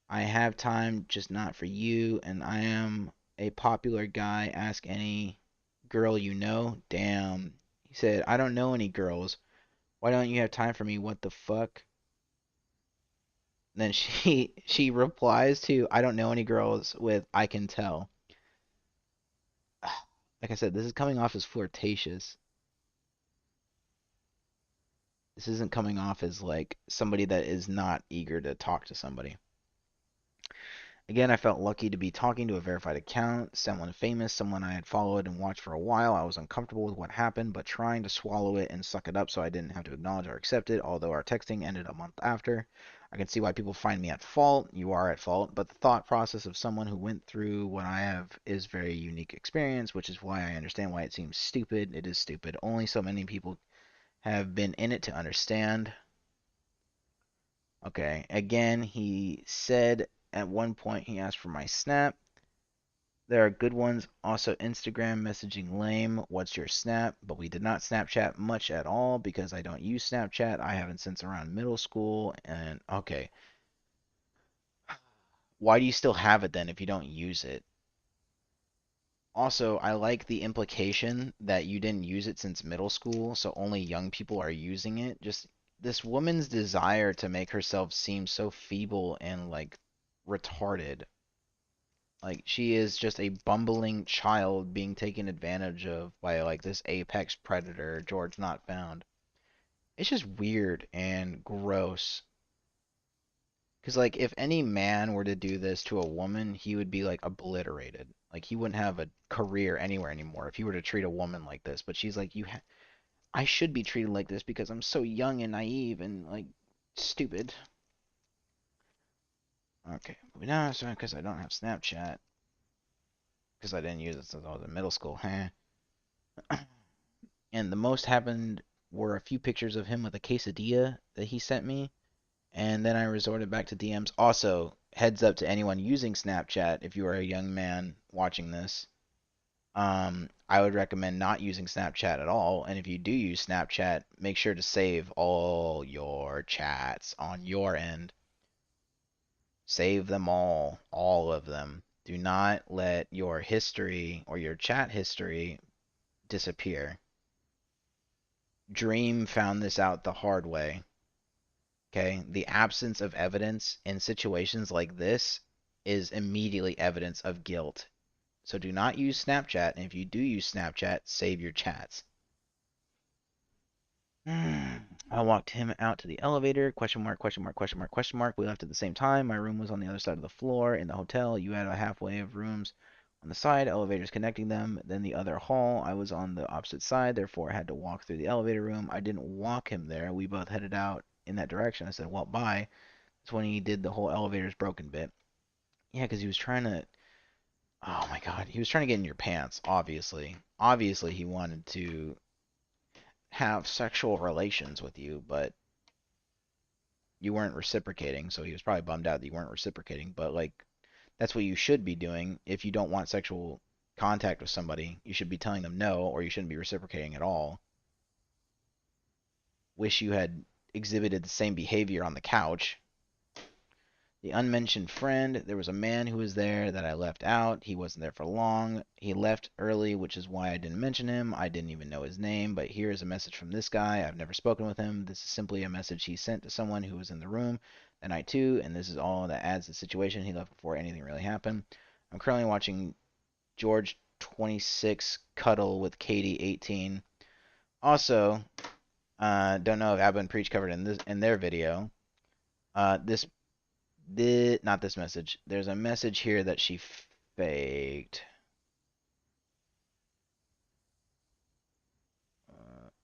I have time, just not for you, and I am a popular guy. Ask any girl you know. Damn. He said, I don't know any girls. Why don't you have time for me? What the fuck? Then she replies to, I don't know any girls with I can tell. Like I said, this is coming off as flirtatious. This isn't coming off as like somebody that is not eager to talk to somebody. Again, I felt lucky to be talking to a verified account, someone famous, someone I had followed and watched for a while. I was uncomfortable with what happened, but trying to swallow it and suck it up so I didn't have to acknowledge or accept it, although our texting ended a month after. I can see why people find me at fault. You are at fault, but the thought process of someone who went through what I have is very unique experience, which is why I understand why it seems stupid. It is stupid. Only so many people have been in it to understand. Okay, again, he said at one point he asked for my snap. There are good ones. Also, Instagram messaging lame. What's your snap? But we did not Snapchat much at all because I don't use Snapchat. I haven't since around middle school. And okay, why do you still have it then if you don't use it? Also, I like the implication that you didn't use it since middle school, so only young people are using it. Just this woman's desire to make herself seem so feeble and like retarded. Like she is just a bumbling child being taken advantage of by like this apex predator, George Not Found. It's just weird and gross. Because like if any man were to do this to a woman, he would be like obliterated. Like he wouldn't have a career anywhere anymore if he were to treat a woman like this. But she's like, I should be treated like this because I'm so young and naive and like stupid. Okay, moving on. So because I don't have Snapchat, because I didn't use it since I was in middle school, huh? And the most happened were a few pictures of him with a quesadilla that he sent me, and then I resorted back to DMs. Also, heads up to anyone using Snapchat, if you are a young man watching this, I would recommend not using Snapchat at all. And if you do use Snapchat, make sure to save all your chats on your end. Save them all of them. Do not let your history or your chat history disappear. Dream found this out the hard way. Okay, the absence of evidence in situations like this is immediately evidence of guilt. So do not use Snapchat, and if you do use Snapchat, save your chats. I walked him out to the elevator. Question mark, question mark, question mark, question mark. We left at the same time. My room was on the other side of the floor in the hotel. You had a halfway of rooms on the side, elevators connecting them. Then the other hall. I was on the opposite side, therefore I had to walk through the elevator room. I didn't walk him there. We both headed out in that direction. I said, well, bye. It's when he did the whole elevator's broken bit. Yeah, because he was trying to. Oh my God, he was trying to get in your pants. Obviously, he wanted to have sexual relations with you, but you weren't reciprocating. So he was probably bummed out that you weren't reciprocating. But like, that's what you should be doing if you don't want sexual contact with somebody. You should be telling them no, or you shouldn't be reciprocating at all. Wish you had exhibited the same behavior on the couch. The unmentioned friend, there was a man who was there that I left out. He wasn't there for long. He left early, which is why I didn't mention him. I didn't even know his name, but here is a message from this guy. I've never spoken with him. This is simply a message he sent to someone who was in the room that night too, and this is all that adds to the situation. He left before anything really happened. I'm currently watching George 26 cuddle with Katie 18. Also, don't know if Abba and Preach covered in their video. Not this message. There's a message here that she faked.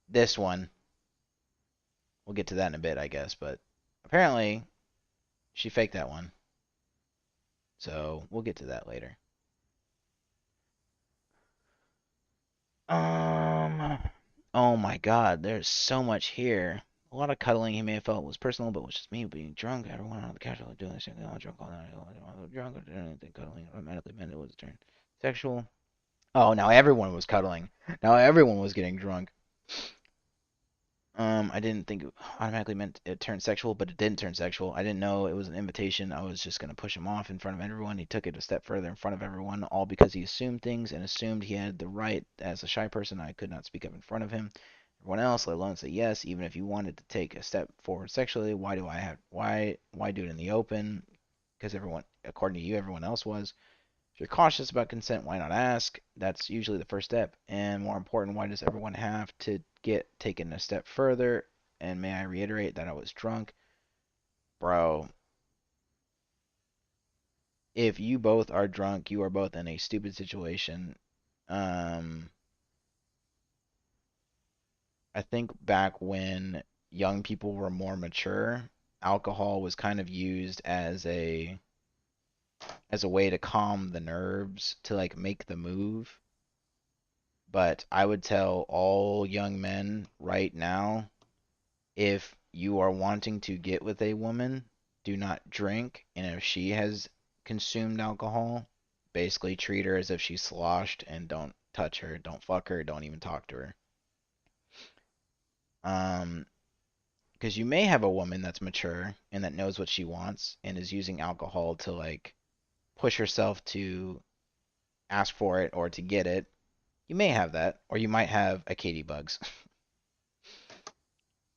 This one. We'll get to that in a bit, I guess, but apparently she faked that one. So we'll get to that later. Oh my God, there's so much here. A lot of cuddling he may have felt was personal, but was just me being drunk. Everyone on the couch was doing the same thing. I was drunk all night. I was drunk. I didn't think cuddling automatically meant it was a turn sexual. Oh, now everyone was cuddling. Now everyone was getting drunk. I didn't think it automatically meant it turned sexual, but it didn't turn sexual. I didn't know it was an invitation. I was just going to push him off in front of everyone. He took it a step further in front of everyone, all because he assumed things and assumed he had the right. As a shy person, I could not speak up in front of him. Everyone else, let alone say yes, even if you wanted to take a step forward sexually. Why do it in the open? Because everyone, according to you, everyone else was. If you're cautious about consent, why not ask? That's usually the first step. And more important, why does everyone have to get taken a step further? And may I reiterate that I was drunk? Bro, if you both are drunk, you are both in a stupid situation. I think back when young people were more mature, alcohol was kind of used as a way to calm the nerves, to like make the move. But I would tell all young men right now, if you are wanting to get with a woman, do not drink. And if she has consumed alcohol, basically treat her as if she's sloshed and don't touch her, don't fuck her, don't even talk to her. Because you may have a woman that's mature and that knows what she wants and is using alcohol to like push herself to ask for it or to get it. You may have that, or you might have a Katie Bugs.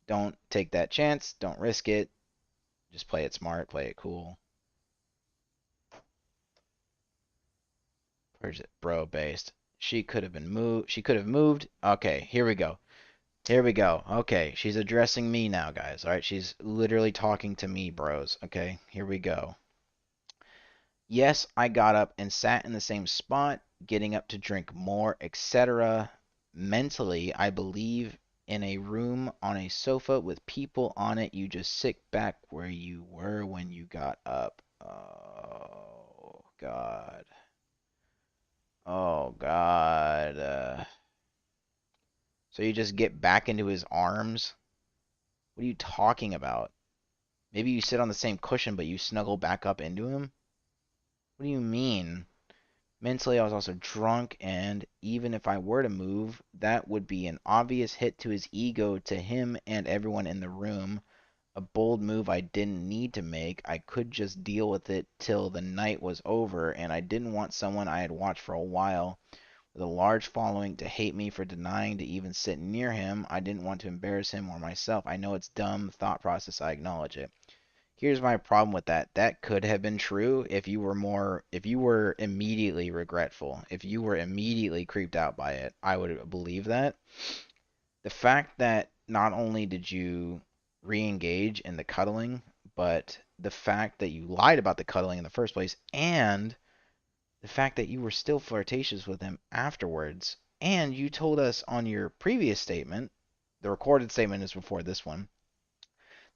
Don't take that chance. Don't risk it. Just play it smart. Play it cool. Where's it? Bro based. She could have been moved. She could have moved. Okay, here we go. Here we go. Okay, she's addressing me now, guys. All right, she's literally talking to me, bros. Okay, here we go. Yes, I got up and sat in the same spot, getting up to drink more, etc. Mentally, I believe in a room on a sofa with people on it. You just sit back where you were when you got up. Oh, God. Oh, God. So you just get back into his arms? What are you talking about? Maybe you sit on the same cushion, but you snuggle back up into him? What do you mean? Mentally, I was also drunk, and even if I were to move, that would be an obvious hit to his ego, to him and everyone in the room. A bold move I didn't need to make. I could just deal with it till the night was over, and I didn't want someone I had watched for a while with a large following to hate me for denying to even sit near him. I didn't want to embarrass him or myself. I know it's dumb thought process. I acknowledge it. Here's my problem with that. That could have been true if you were immediately regretful, if you were immediately creeped out by it. I would believe that. The fact that not only did you re-engage in the cuddling, but the fact that you lied about the cuddling in the first place, and the fact that you were still flirtatious with him afterwards, and you told us on your previous statement, the recorded statement is before this one,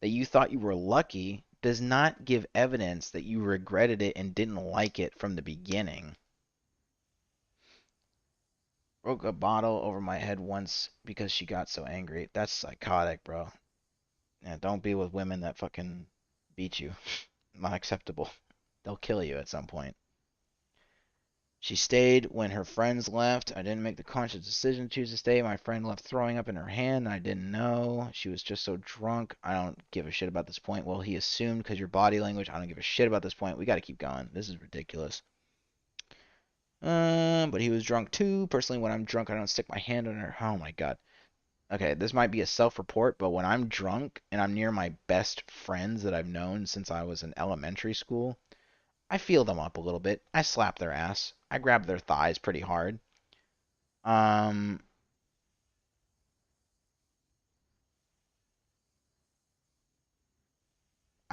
that you thought you were lucky does not give evidence that you regretted it and didn't like it from the beginning. Broke a bottle over my head once because she got so angry. That's psychotic, bro. Yeah, don't be with women that fucking beat you. Not acceptable. They'll kill you at some point. She stayed when her friends left. I didn't make the conscious decision to choose to stay. My friend left throwing up in her hand, and I didn't know. She was just so drunk. I don't give a shit about this point. Well, he assumed because your body language. I don't give a shit about this point. We got to keep going. This is ridiculous. But he was drunk too. Personally, when I'm drunk, I don't stick my hand on her. Oh my god. Okay, this might be a self-report, but when I'm drunk and I'm near my best friends that I've known since I was in elementary school, I feel them up a little bit. I slap their ass. I grab their thighs pretty hard. I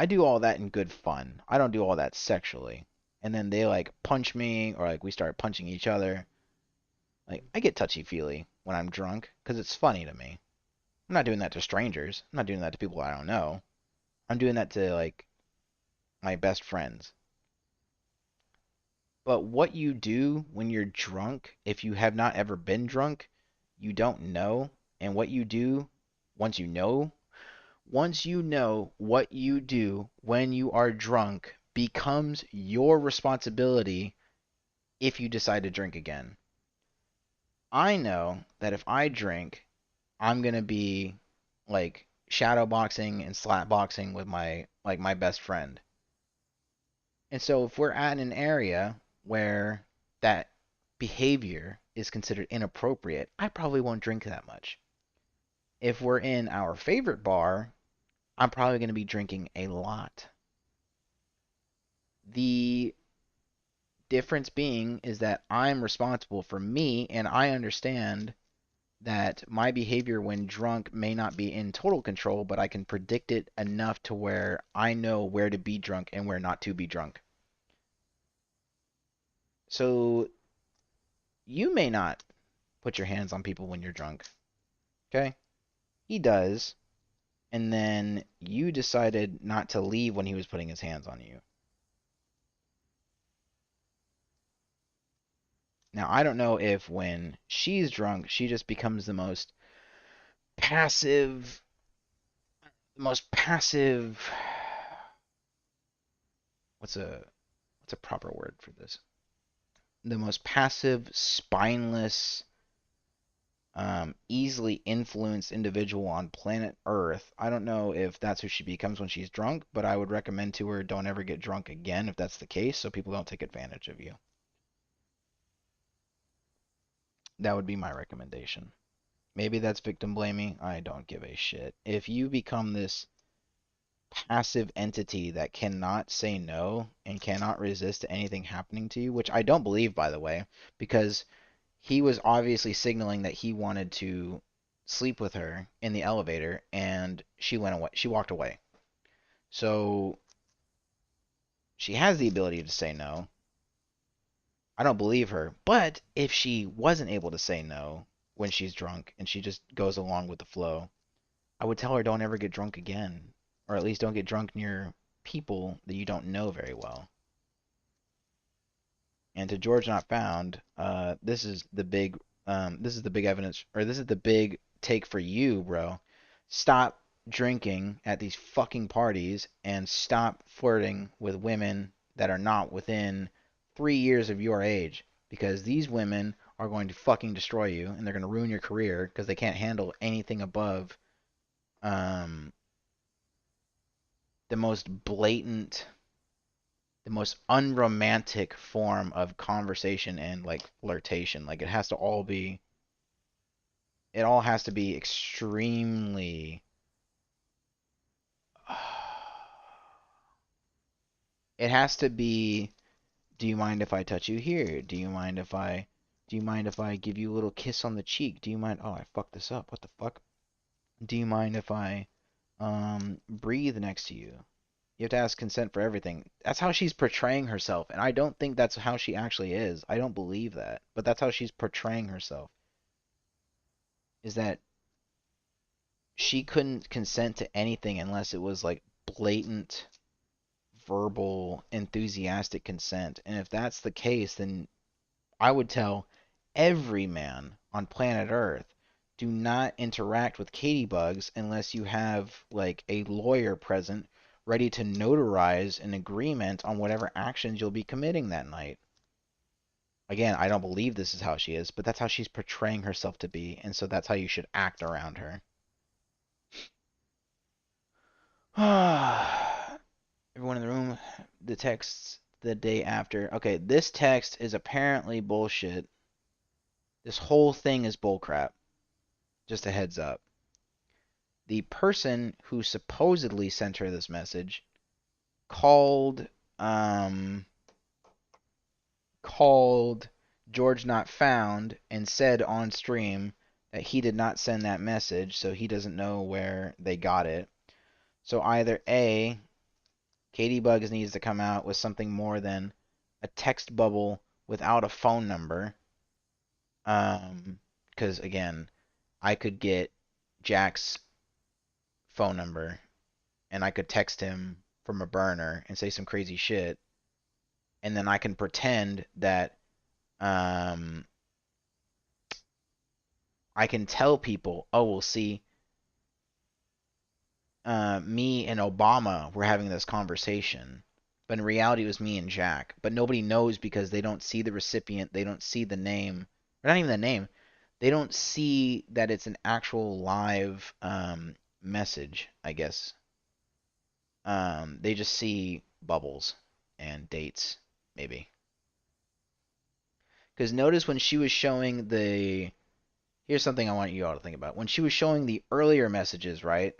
do all that in good fun. I don't do all that sexually. And then they like punch me or like we start punching each other. Like I get touchy-feely when I'm drunk because it's funny to me. I'm not doing that to strangers. I'm not doing that to people I don't know. I'm doing that to like my best friends. But what you do when you're drunk, if you have not ever been drunk, you don't know. And what you do once you know what you do when you are drunk becomes your responsibility if you decide to drink again. I know that if I drink, I'm going to be like shadow boxing and slap boxing with my best friend. And so if we're at an area where that behavior is considered inappropriate, I probably won't drink that much. If we're in our favorite bar, I'm probably going to be drinking a lot. The difference being is that I'm responsible for me, and I understand that my behavior when drunk may not be in total control, but I can predict it enough to where I know where to be drunk and where not to be drunk. So you may not put your hands on people when you're drunk. Okay? He does. And then you decided not to leave when he was putting his hands on you. Now, I don't know if when she's drunk, she just becomes the most passive, what's a proper word for this? The most passive, spineless, easily influenced individual on planet Earth. I don't know if that's who she becomes when she's drunk, but I would recommend to her don't ever get drunk again if that's the case, so people don't take advantage of you. That would be my recommendation. Maybe that's victim blaming. I don't give a shit. If you become this passive entity that cannot say no and cannot resist anything happening to you, which I don't believe, by the way, because he was obviously signaling that he wanted to sleep with her in the elevator, and she went away. She walked away. So she has the ability to say no. I don't believe her. But if she wasn't able to say no when she's drunk and she just goes along with the flow, I would tell her don't ever get drunk again, or at least don't get drunk near people that you don't know very well. And to George Not Found, this is the big evidence, or this is the big take for you, bro. Stop drinking at these fucking parties and stop flirting with women that are not within 3 years of your age, because these women are going to fucking destroy you and they're going to ruin your career because they can't handle anything above the most blatant, the most unromantic form of conversation and like flirtation. Like it all has to be extremely it has to be, do you mind if I touch you here? Do you mind if I give you a little kiss on the cheek? Do you mind, oh, I fucked this up. What the fuck? Do you mind if I breathe next to you? You have to ask consent for everything. That's how she's portraying herself, and I don't think that's how she actually is. I don't believe that, but that's how she's portraying herself. Is that she couldn't consent to anything unless it was like blatant verbal, enthusiastic consent. And if that's the case, then I would tell every man on planet Earth, do not interact with Katybugs unless you have like a lawyer present ready to notarize an agreement on whatever actions you'll be committing that night. Again, I don't believe this is how she is, but that's how she's portraying herself to be, and so that's how you should act around her. Everyone in the room, the texts the day after. Okay, this text is apparently bullshit. This whole thing is bullcrap. Just a heads up. The person who supposedly sent her this message called George Not Found and said on stream that he did not send that message, so he doesn't know where they got it. So either A, Katybugs needs to come out with something more than a text bubble without a phone number. Because again, I could get Jack's phone number and I could text him from a burner and say some crazy shit, and then I can pretend that I can tell people, oh, well, see, me and Obama were having this conversation, but in reality it was me and Jack. But nobody knows because they don't see the recipient, they don't see the name, or not even the name, they don't see that it's an actual live message, I guess. They just see bubbles and dates, maybe. Because notice when she was showing the... Here's something I want you all to think about. When she was showing the earlier messages, right?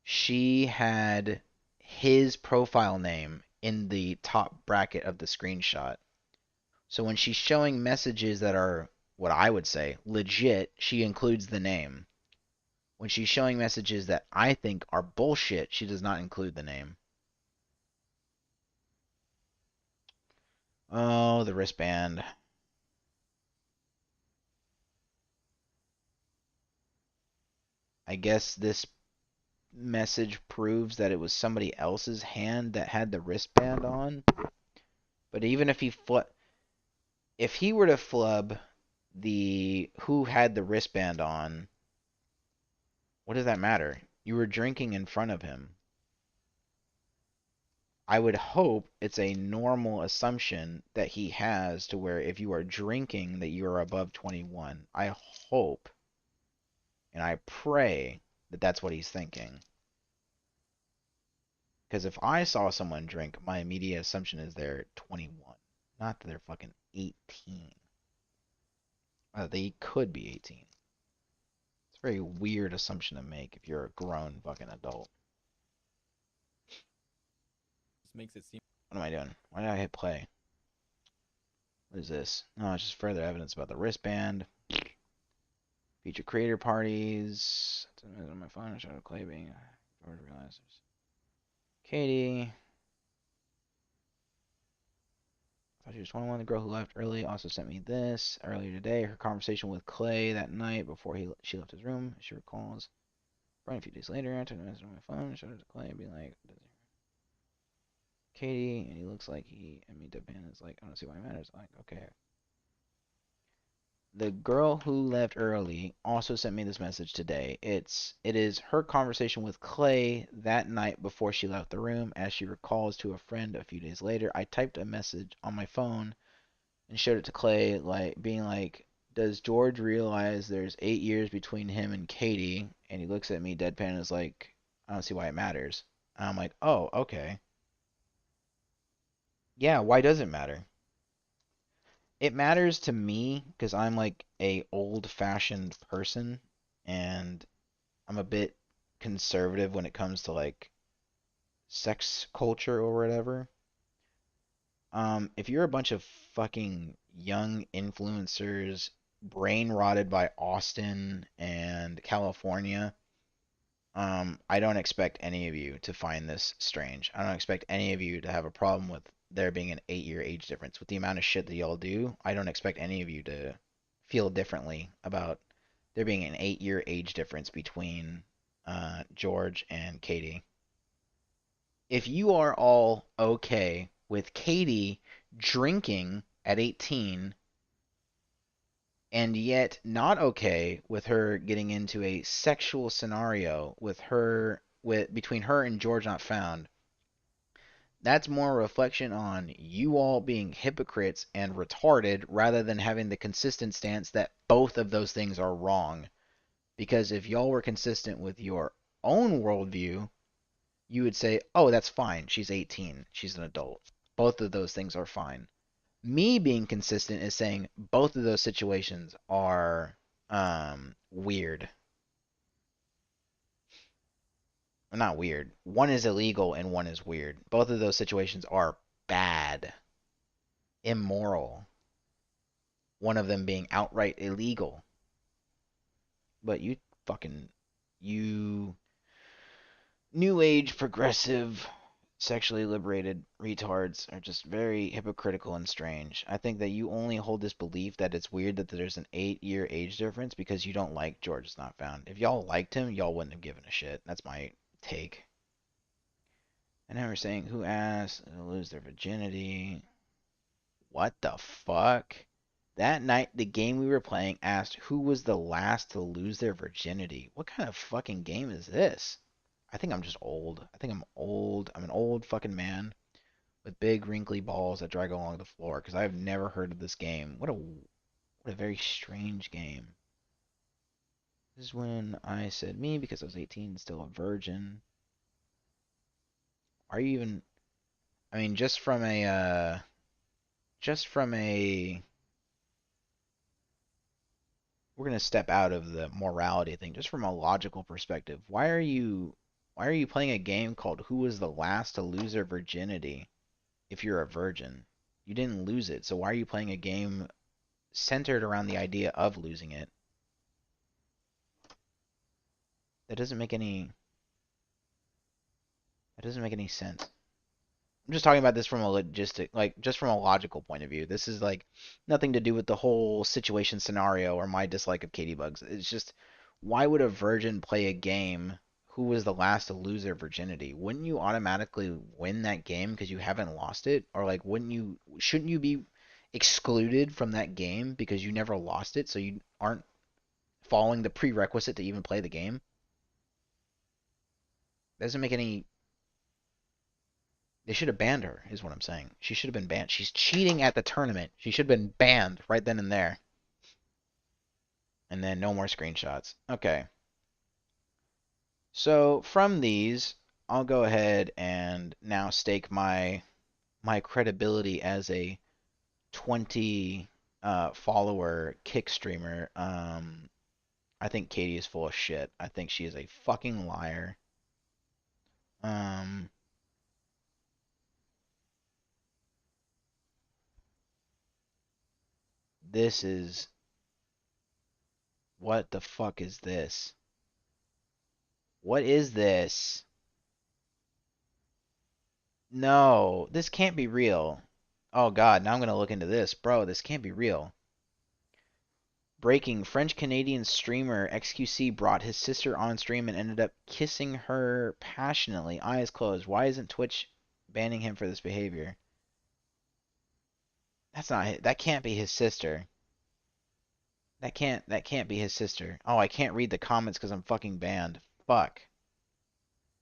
She had his profile name in the top bracket of the screenshot. So when she's showing messages that are, what I would say, legit, she includes the name. When she's showing messages that I think are bullshit, she does not include the name. Oh, the wristband. I guess this message proves that it was somebody else's hand that had the wristband on. But even if he were to flub the who had the wristband on, what does that matter? You were drinking in front of him. I would hope it's a normal assumption that he has to where if you are drinking that you are above 21. I hope and I pray that that's what he's thinking. Because if I saw someone drink, my immediate assumption is they're 21, not that they're fucking 18. They could be 18. It's a very weird assumption to make if you're a grown fucking adult. This makes it seem. What am I doing? Why did I hit play? What is this? No, it's just further evidence about the wristband. Feature creator parties. On my phone, I showed Clay being. George realizes. Katie. I thought she was 21. The girl who left early also sent me this earlier today. Her conversation with Clay that night before she left his room. She recalls. Right a few days later, I took a message on my phone, showed it to Clay, and be like, Katie, and he looks like deadpan is like, I don't see why it matters. Like, okay. The girl who left early also sent me this message today. It is her conversation with Clay that night before she left the room, as she recalls to a friend a few days later. I typed a message on my phone and showed it to Clay, like being like, does George realize there's 8 years between him and Katie? And he looks at me deadpan and is like, I don't see why it matters. And I'm like, oh, okay. Yeah, why does it matter? It matters to me because I'm like a old-fashioned person and I'm a bit conservative when it comes to like sex culture or whatever. If you're a bunch of fucking young influencers brain rotted by Austin and California, I don't expect any of you to find this strange. I don't expect any of you to have a problem with there being an 8-year age difference. With the amount of shit that y'all do, I don't expect any of you to feel differently about there being an 8-year age difference between George and Katie. if you are all okay with Katie drinking at 18 and yet not okay with her getting into a sexual scenario with between her and George Not Found, that's more a reflection on you all being hypocrites and retarded rather than having the consistent stance that both of those things are wrong. Because if y'all were consistent with your own worldview, you would say, oh, that's fine. She's 18. She's an adult. Both of those things are fine. Me being consistent is saying both of those situations are weird. Well, not weird. One is illegal and one is weird. Both of those situations are bad, immoral. One of them being outright illegal. But you new age progressive sexually liberated retards are just very hypocritical and strange. I think that you only hold this belief that it's weird that there's an 8-year age difference because you don't like George Is Not Found. If y'all liked him, y'all wouldn't have given a shit. That's my take. And now we're saying who asked to lose their virginity. What the fuck? That night, the game we were playing asked who was the last to lose their virginity. What kind of fucking game is this? I think I'm just old. I think I'm old. I'm an old fucking man with big wrinkly balls that drag along the floor because I've never heard of this game. What a very strange game. This is when I said me because I was 18, still a virgin. Are you even? I mean, just from a we're gonna step out of the morality thing. Just from a logical perspective, why are you playing a game called Who Was the Last to Lose Their Virginity if you're a virgin? You didn't lose it, so why are you playing a game centered around the idea of losing it? That doesn't make any sense. I'm just talking about this from a just from a logical point of view. This is like nothing to do with the whole situation scenario or my dislike of Katie Bugs. It's just, why would a virgin play a game who was the last to lose their virginity? Wouldn't you automatically win that game because you haven't lost it? Or like, shouldn't you be excluded from that game because you never lost it, so you aren't following the prerequisite to even play the game? That doesn't make any. They should have banned her, is what I'm saying. She should have been banned. She's cheating at the tournament. She should have been banned right then and there. And then no more screenshots. Okay. So from these, I'll go ahead and now stake my credibility as a 20 follower kick streamer. I think Katie is full of shit. I think she is a fucking liar. This is... What the fuck is this? What is this? No, this can't be real. Oh god, now I'm gonna look into this. Bro, this can't be real. Breaking, French-Canadian streamer XQC brought his sister on stream and ended up kissing her passionately, eyes closed. Why isn't Twitch banning him for this behavior? That can't be his sister. That can't be his sister. Oh, I can't read the comments because I'm fucking banned. Fuck.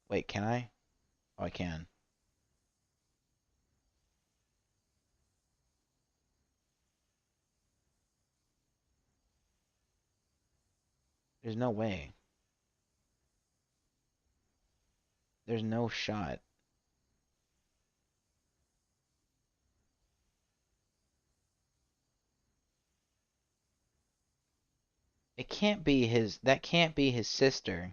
Wait, can I? Oh, I can. There's no way. There's no shot. It can't be his. That can't be his sister.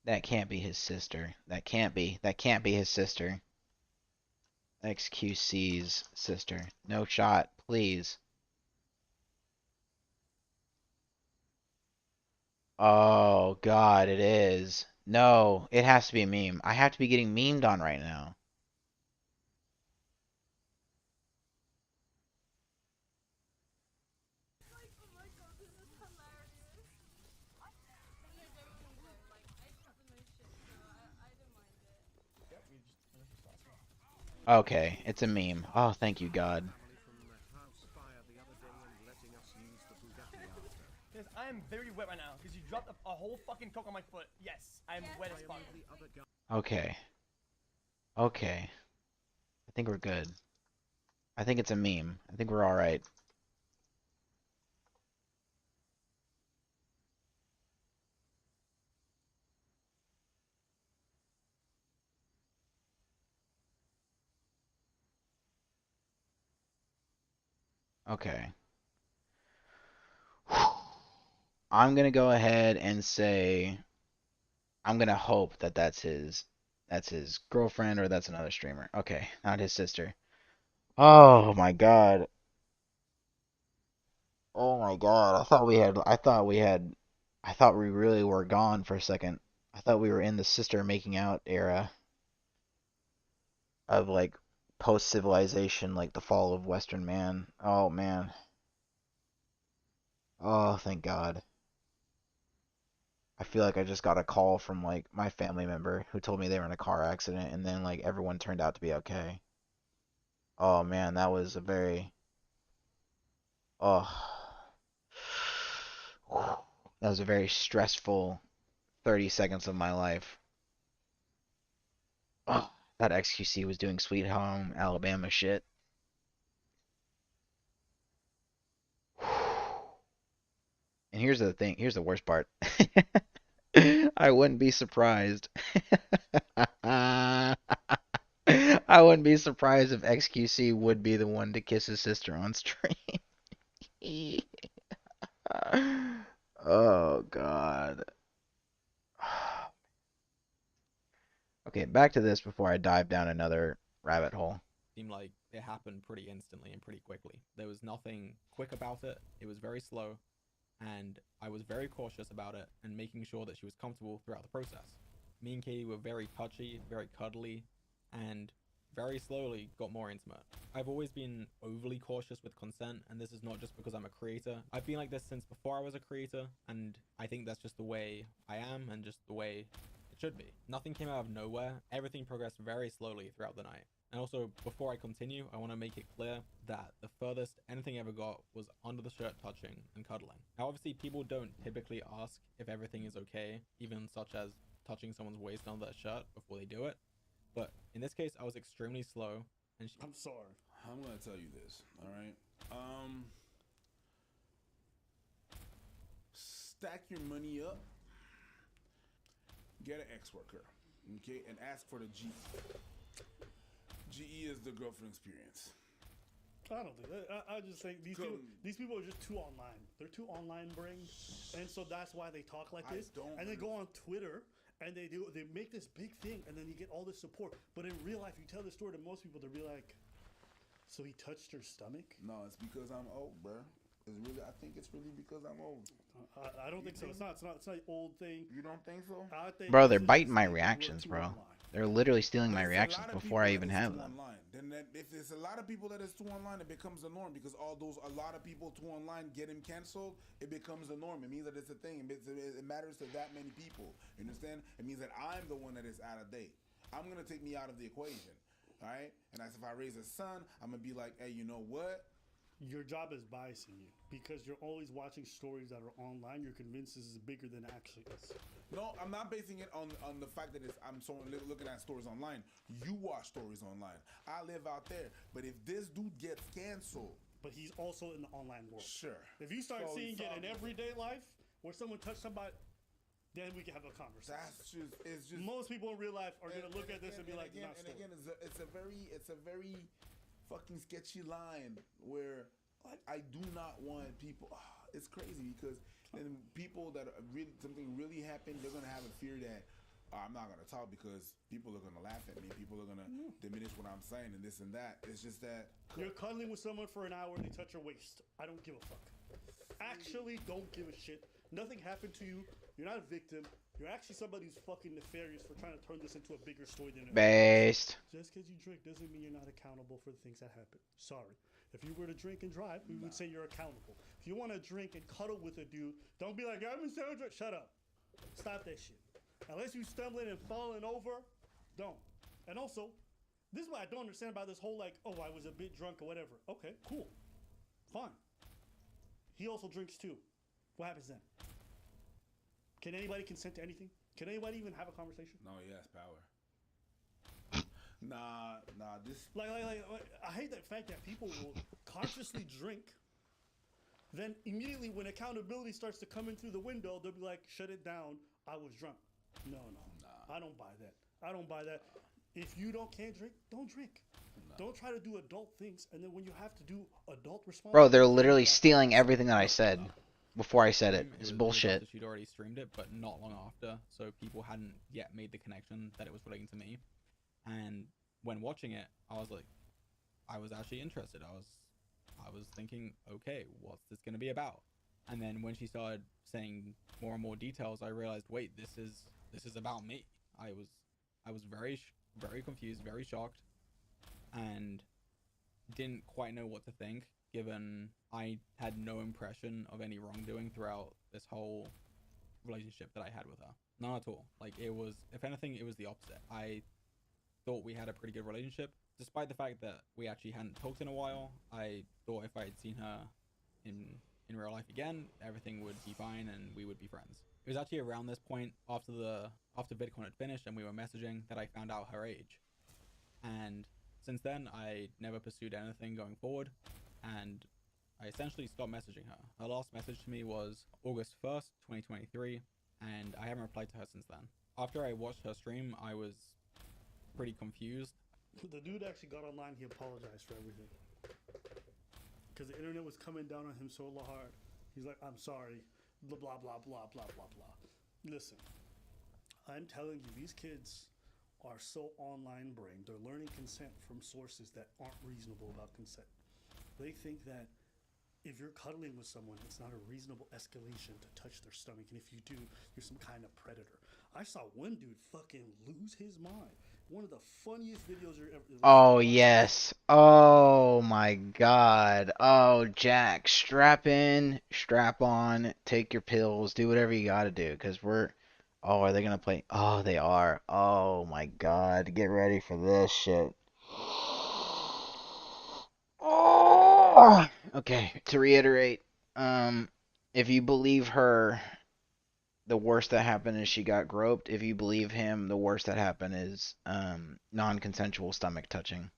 That can't be his sister. That can't be. That can't be his sister. XQC's sister. No shot, please. Oh, God, it is. No, it has to be a meme. I have to be getting memed on right now. Okay, it's a meme. Oh, thank you, God. Yes, I am very wet right now because you dropped a whole fucking coke on my foot. Yes, I am wet as fuck. Okay. Okay. I think we're good. I think it's a meme. I think we're alright. Okay. I'm gonna go ahead and say I'm gonna hope that that's his girlfriend or that's another streamer. Okay, not his sister. Oh my God. Oh my God. I thought we really were gone for a second. I thought we were in the sister making out era of like post civilization, like the fall of Western man. Oh man. Oh, thank God. I feel like I just got a call from like my family member who told me they were in a car accident and then like everyone turned out to be okay. Oh man, that was a very oh that was a very stressful 30 seconds of my life. Oh, that XQC was doing Sweet Home Alabama shit. And here's the thing, here's the worst part. I wouldn't be surprised. I wouldn't be surprised if XQC would be the one to kiss his sister on stream. Oh God. Okay, back to this before I dive down another rabbit hole. Seemed like it happened pretty instantly and pretty quickly. There was nothing quick about it. It was very slow, and I was very cautious about it and making sure that she was comfortable throughout the process. Me and Katie were very touchy, very cuddly, and very slowly got more intimate. I've always been overly cautious with consent, and this is not just because I'm a creator. I've been like this since before I was a creator, and I think that's just the way I am and just the way it should be. Nothing came out of nowhere. Everything progressed very slowly throughout the night. And also, before I continue, I want to make it clear that the furthest anything ever got was under the shirt touching and cuddling. Now, obviously, people don't typically ask if everything is okay, even such as touching someone's waist under their shirt before they do it. But in this case, I was extremely slow, and I'm sorry. I'm gonna tell you this, all right? Stack your money up, get an ex-worker, okay, and ask for the GE. GE is the girlfriend experience. I don't think that. I just think these people are just too online. They're too online brain, and so that's why they talk like this. And they go on Twitter and they make this big thing, and then you get all this support. But in real life, you tell the story to most people, they'll be like, "So he touched her stomach?" No, it's because I'm old, bro. I think it's really because I'm old. I don't think so. It's not an old thing. You don't think so? I think Bro, they're biting my reactions, bro. They're literally stealing my reactions before I even have them. Then if there's a lot of people that is too online, it becomes the norm because a lot of people too online get him canceled. It becomes the norm. It means that it's a thing. It matters to that many people. You understand? It means that I'm the one that is out of date. I'm gonna take me out of the equation. All right? And as if I raise a son, I'm gonna be like, hey, you know what? Your job is biasing you because you're always watching stories that are online. You're convinced this is bigger than it actually is. No, I'm not basing it on the fact that I'm so looking at stories online. You watch stories online. I live out there. But if this dude gets canceled, but he's also in the online world. Sure. If you start seeing it in everyday life where someone touched somebody, then we can have a conversation. It's just most people in real life are gonna look at this and be like, again, it's a very fucking sketchy line where I do not want people. It's crazy because then people that are really something really happened, they're gonna have a fear that I'm not gonna talk because people are gonna laugh at me. People are gonna diminish what I'm saying and this and that. It's just that you're cuddling with someone for an hour and they touch your waist. I don't give a fuck. Actually, don't give a shit. Nothing happened to you. You're not a victim. You're actually somebody who's fucking nefarious for trying to turn this into a bigger story than it Based. is. Just because you drink doesn't mean you're not accountable for the things that happen. Sorry. If you were to drink and drive, we would say you're accountable. If you want to drink and cuddle with a dude, don't be like, I'm so drunk. Shut up. Stop that shit. Unless you stumbling and falling over, don't. And also, This is what I don't understand about this whole like, oh, I was a bit drunk or whatever. Okay, cool, fine. He also drinks too. What happens then? Can anybody consent to anything? Can anybody even have a conversation? No, he has power. Nah, this... Like, I hate that fact that people will consciously drink, then immediately when accountability starts to come in through the window, they'll be like, shut it down, I was drunk. No. I don't buy that. I don't buy that. If you can't drink, don't drink. Don't try to do adult things, and then when you have to do adult responsibilities... Bro, they're literally stealing everything that I said before I said it. It's bullshit. She'd already streamed it, but not long after, so people hadn't yet made the connection that it was relating to me. And when watching it, I was like, I was actually interested. I was thinking, okay, what's this gonna be about? And then when she started saying more and more details, I realized, wait, this is about me. I was very confused, very shocked, and didn't quite know what to think, given I had no impression of any wrongdoing throughout this whole relationship that I had with her. None at all. Like, it was, if anything, it was the opposite. I thought we had a pretty good relationship, despite the fact that we actually hadn't talked in a while. I thought if I had seen her in real life again, everything would be fine and we would be friends. It was actually around this point, after VidCon had finished and we were messaging, that I found out her age. And since then, I never pursued anything going forward, and I essentially stopped messaging her. Her last message to me was August 1st, 2023, and I haven't replied to her since then. After I watched her stream, I was pretty confused. The dude actually got online, he apologized for everything. Because the internet was coming down on him so hard. He's like, I'm sorry, blah, blah, blah, blah, blah, blah, blah. Listen, I'm telling you, these kids are so online brained. They're learning consent from sources that aren't reasonable about consent. They think that if you're cuddling with someone, it's not a reasonable escalation to touch their stomach. And if you do, you're some kind of predator. I saw one dude fucking lose his mind. One of the funniest videos you're ever... Oh, yes. Oh, my God. Oh, Jack, strap in, strap on, take your pills, do whatever you gotta do, because we're... Oh, are they gonna play? Oh, they are. Oh, my God. Get ready for this shit. Oh! Okay, to reiterate, if you believe her, the worst that happened is she got groped. If you believe him, the worst that happened is non-consensual stomach touching.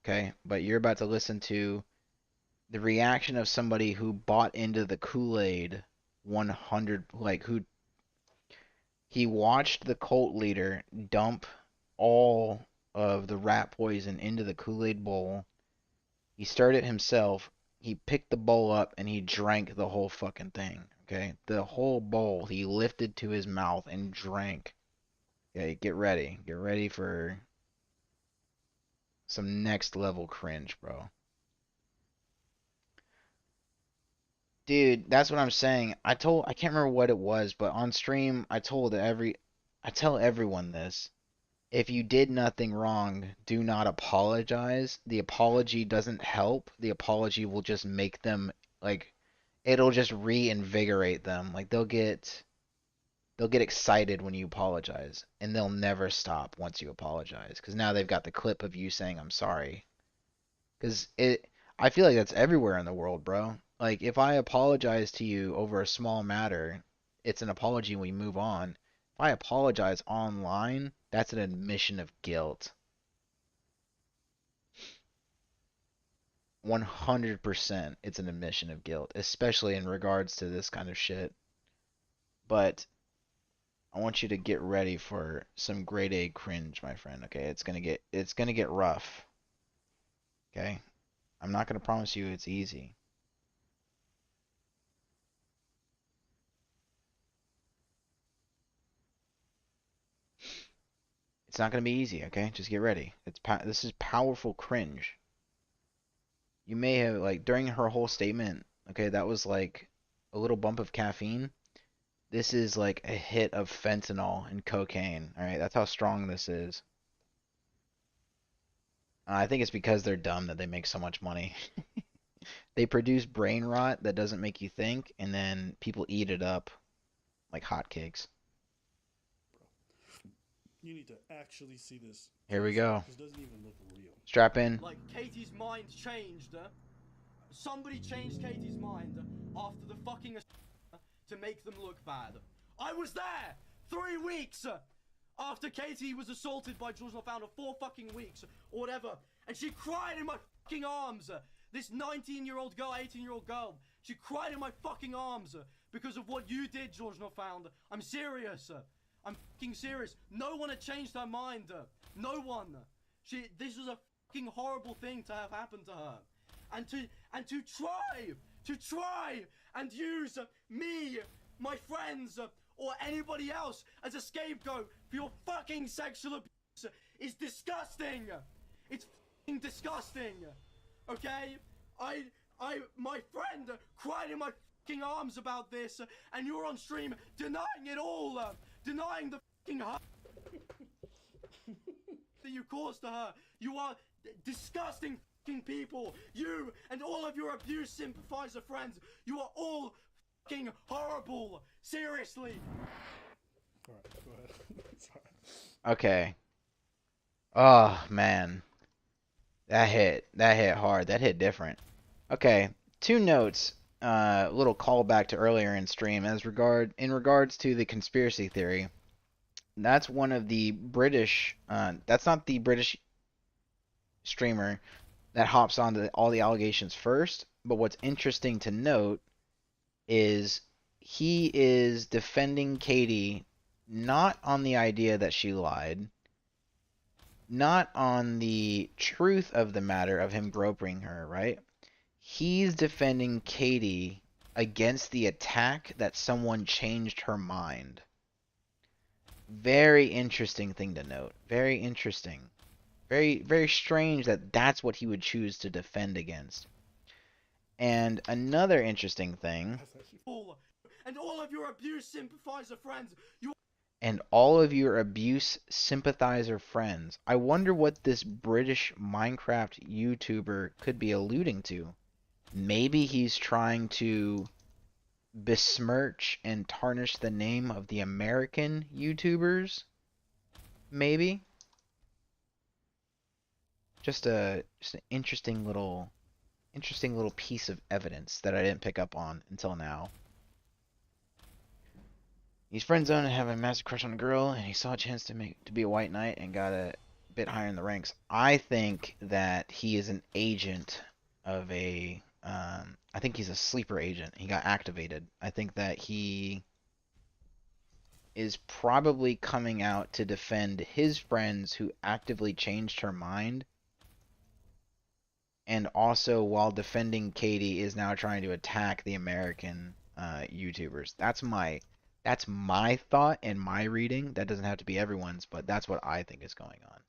Okay, but you're about to listen to the reaction of somebody who bought into the Kool-Aid 100, like he watched the cult leader dump all of the rat poison into the Kool-Aid bowl. He stirred it himself. He picked the bowl up and he drank the whole fucking thing. Okay, the whole bowl he lifted to his mouth and drank. Okay, get ready. Get ready for some next level cringe, bro. Dude, that's what I'm saying. I can't remember what it was, but on stream I tell everyone this. If you did nothing wrong, do not apologize. The apology doesn't help. The apology will just make them, like, it'll just reinvigorate them. Like, they'll get excited when you apologize, and they'll never stop once you apologize, because now they've got the clip of you saying I'm sorry. Because I feel like that's everywhere in the world, bro. Like, if I apologize to you over a small matter, it's an apology and we move on. If I apologize online, that's an admission of guilt. 100% it's an admission of guilt, especially in regards to this kind of shit. But I want you to get ready for some grade A cringe, my friend, okay? It's gonna get rough. Okay? I'm not gonna promise you it's easy. It's not gonna be easy, okay? Just get ready. This is powerful cringe. You may have, like, during her whole statement, okay, that was like a little bump of caffeine. This is like a hit of fentanyl and cocaine, alright? That's how strong this is. I think it's because they're dumb that they make so much money. They produce brain rot that doesn't make you think, and then people eat it up like hotcakes. You need to actually see this. Here we go. This doesn't even look real. Strap in. Like, Katie's mind changed. Somebody changed Katie's mind after the fucking to make them look bad. I was there 3 weeks after Katie was assaulted by George Founder, 4 fucking weeks or whatever, and she cried in my fucking arms. This 19-year-old girl, 18-year-old girl, she cried in my fucking arms because of what you did, George Founder. I'm serious. I'm fucking serious. No one had changed her mind. No one. This was a fucking horrible thing to have happened to her. And to try and use me, my friends, or anybody else as a scapegoat for your fucking sexual abuse is disgusting. It's fucking disgusting. Okay? My friend cried in my fucking arms about this, and you're on stream denying it all, denying the fucking harm that you caused to her. You are disgusting fucking people. You and all of your abuse sympathizer friends, you are all fucking horrible. Seriously. Alright, go ahead. Sorry. Okay. Oh man. That hit hard. That hit different. Okay. 2 notes. Little callback to earlier in stream in regards to the conspiracy theory. That's one of the British that's not the British streamer that hops onto all the allegations first, but what's interesting to note is he is defending Katie not on the idea that she lied, not on the truth of the matter of him groping her, right? He's defending Katie against the attack that someone changed her mind. Very interesting thing to note. Very interesting. Very, very strange that that's what he would choose to defend against. And another interesting thing. And all of your abuse sympathizer friends, And all of your abuse sympathizer friends. I wonder what this British Minecraft YouTuber could be alluding to. Maybe he's trying to besmirch and tarnish the name of the American YouTubers? Maybe? Just an interesting little piece of evidence that I didn't pick up on until now. He's friend zoned and have a massive crush on a girl, and he saw a chance to be a white knight and got a bit higher in the ranks. I think that he is an agent of a I think he's a sleeper agent. He got activated. I think that he is probably coming out to defend his friends who actively changed her mind. And also, while defending Katie, is now trying to attack the American YouTubers. That's my thought and my reading. That doesn't have to be everyone's, but that's what I think is going on.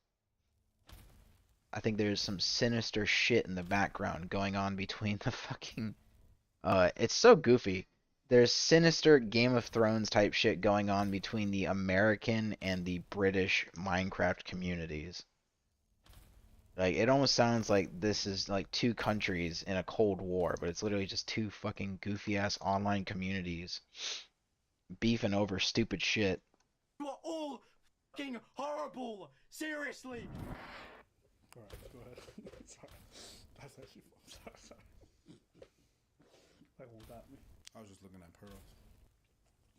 I think there's some sinister shit in the background going on between the fucking... it's so goofy. There's sinister Game of Thrones type shit going on between the American and the British Minecraft communities. Like, it almost sounds like this is like 2 countries in a Cold War, but it's literally just 2 fucking goofy-ass online communities beefing over stupid shit. You are all fucking horrible. Seriously. Alright, go ahead. Sorry. That's actually sorry. That one got me. I was just looking at pearls.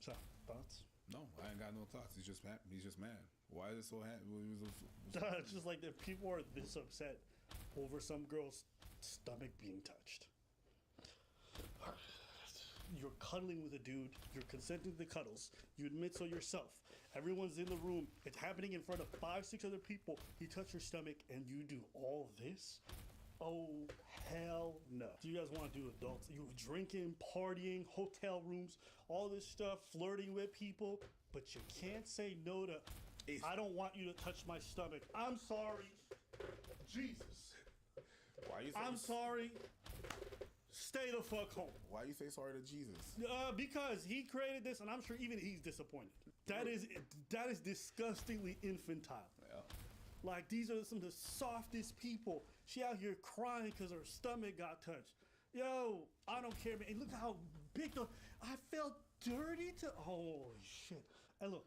So, thoughts? No, I ain't got no thoughts. He's just mad. He's just mad. Why is it so happy? It's just like if people are this upset over some girl's stomach being touched. You're cuddling with a dude. You're consenting to the cuddles. You admit so yourself. Everyone's in the room. It's happening in front of 5, 6 other people. He touched your stomach and you do all this? Oh, hell no. Do you guys want to do adults? You drinking, partying, hotel rooms, all this stuff, flirting with people, but you can't say no to, I don't want you to touch my stomach. I'm sorry. Jesus. Why you? I'm sorry. Stay the fuck home. Why you say sorry to Jesus? Because he created this, and I'm sure even he's disappointed. That is disgustingly infantile. Yeah. Like, these are some of the softest people. She out here crying because her stomach got touched. Yo, I don't care, man. And look how big I felt dirty to. Holy shit. And look,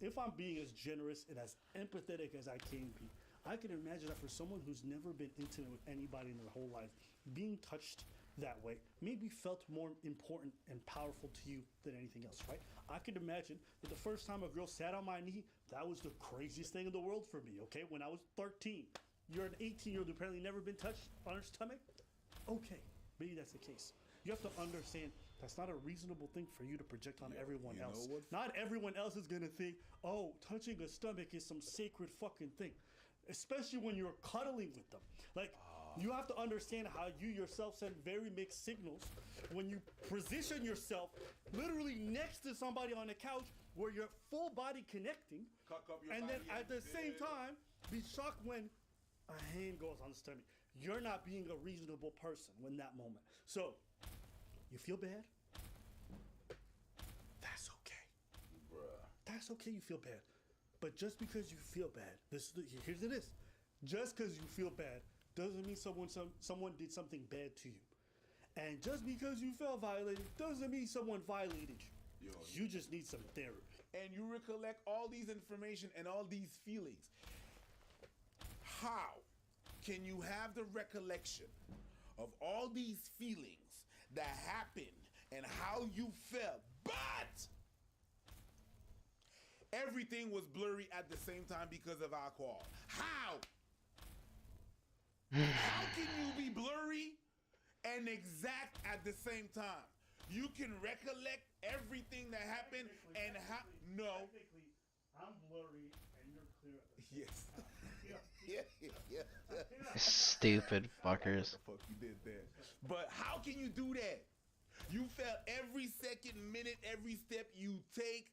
if I'm being as generous and as empathetic as I can be, I can imagine that for someone who's never been intimate with anybody in their whole life, being touched that way maybe felt more important and powerful to you than anything else, right? I can imagine that the first time a girl sat on my knee, that was the craziest thing in the world for me, okay? When I was 13. You're an 18-year-old who apparently never been touched on her stomach? Okay, maybe that's the case. You have to understand that's not a reasonable thing for you to project on everyone else. Not everyone else is gonna think, oh, touching a stomach is some sacred fucking thing. Especially when you're cuddling with them. Like, you have to understand how you yourself send very mixed signals when you position yourself literally next to somebody on the couch where you're full body connecting, and then at the same time, be shocked when a hand goes on the stomach. You're not being a reasonable person in that moment. So, you feel bad? That's okay. Bruh. That's okay you feel bad. But just because you feel bad, here's it is. Just because you feel bad doesn't mean someone did something bad to you. And just because you felt violated doesn't mean someone violated you. You just need some therapy. And you recollect all these information and all these feelings. How can you have the recollection of all these feelings that happened and how you felt, but everything was blurry at the same time because of alcohol? How? How can you be blurry and exact at the same time? You can recollect everything that happened and how? No. Technically, I'm blurry and you're clear. Yes. Stupid fuckers. What the fuck you did there? But how can you do that? You felt every second, minute, every step you take,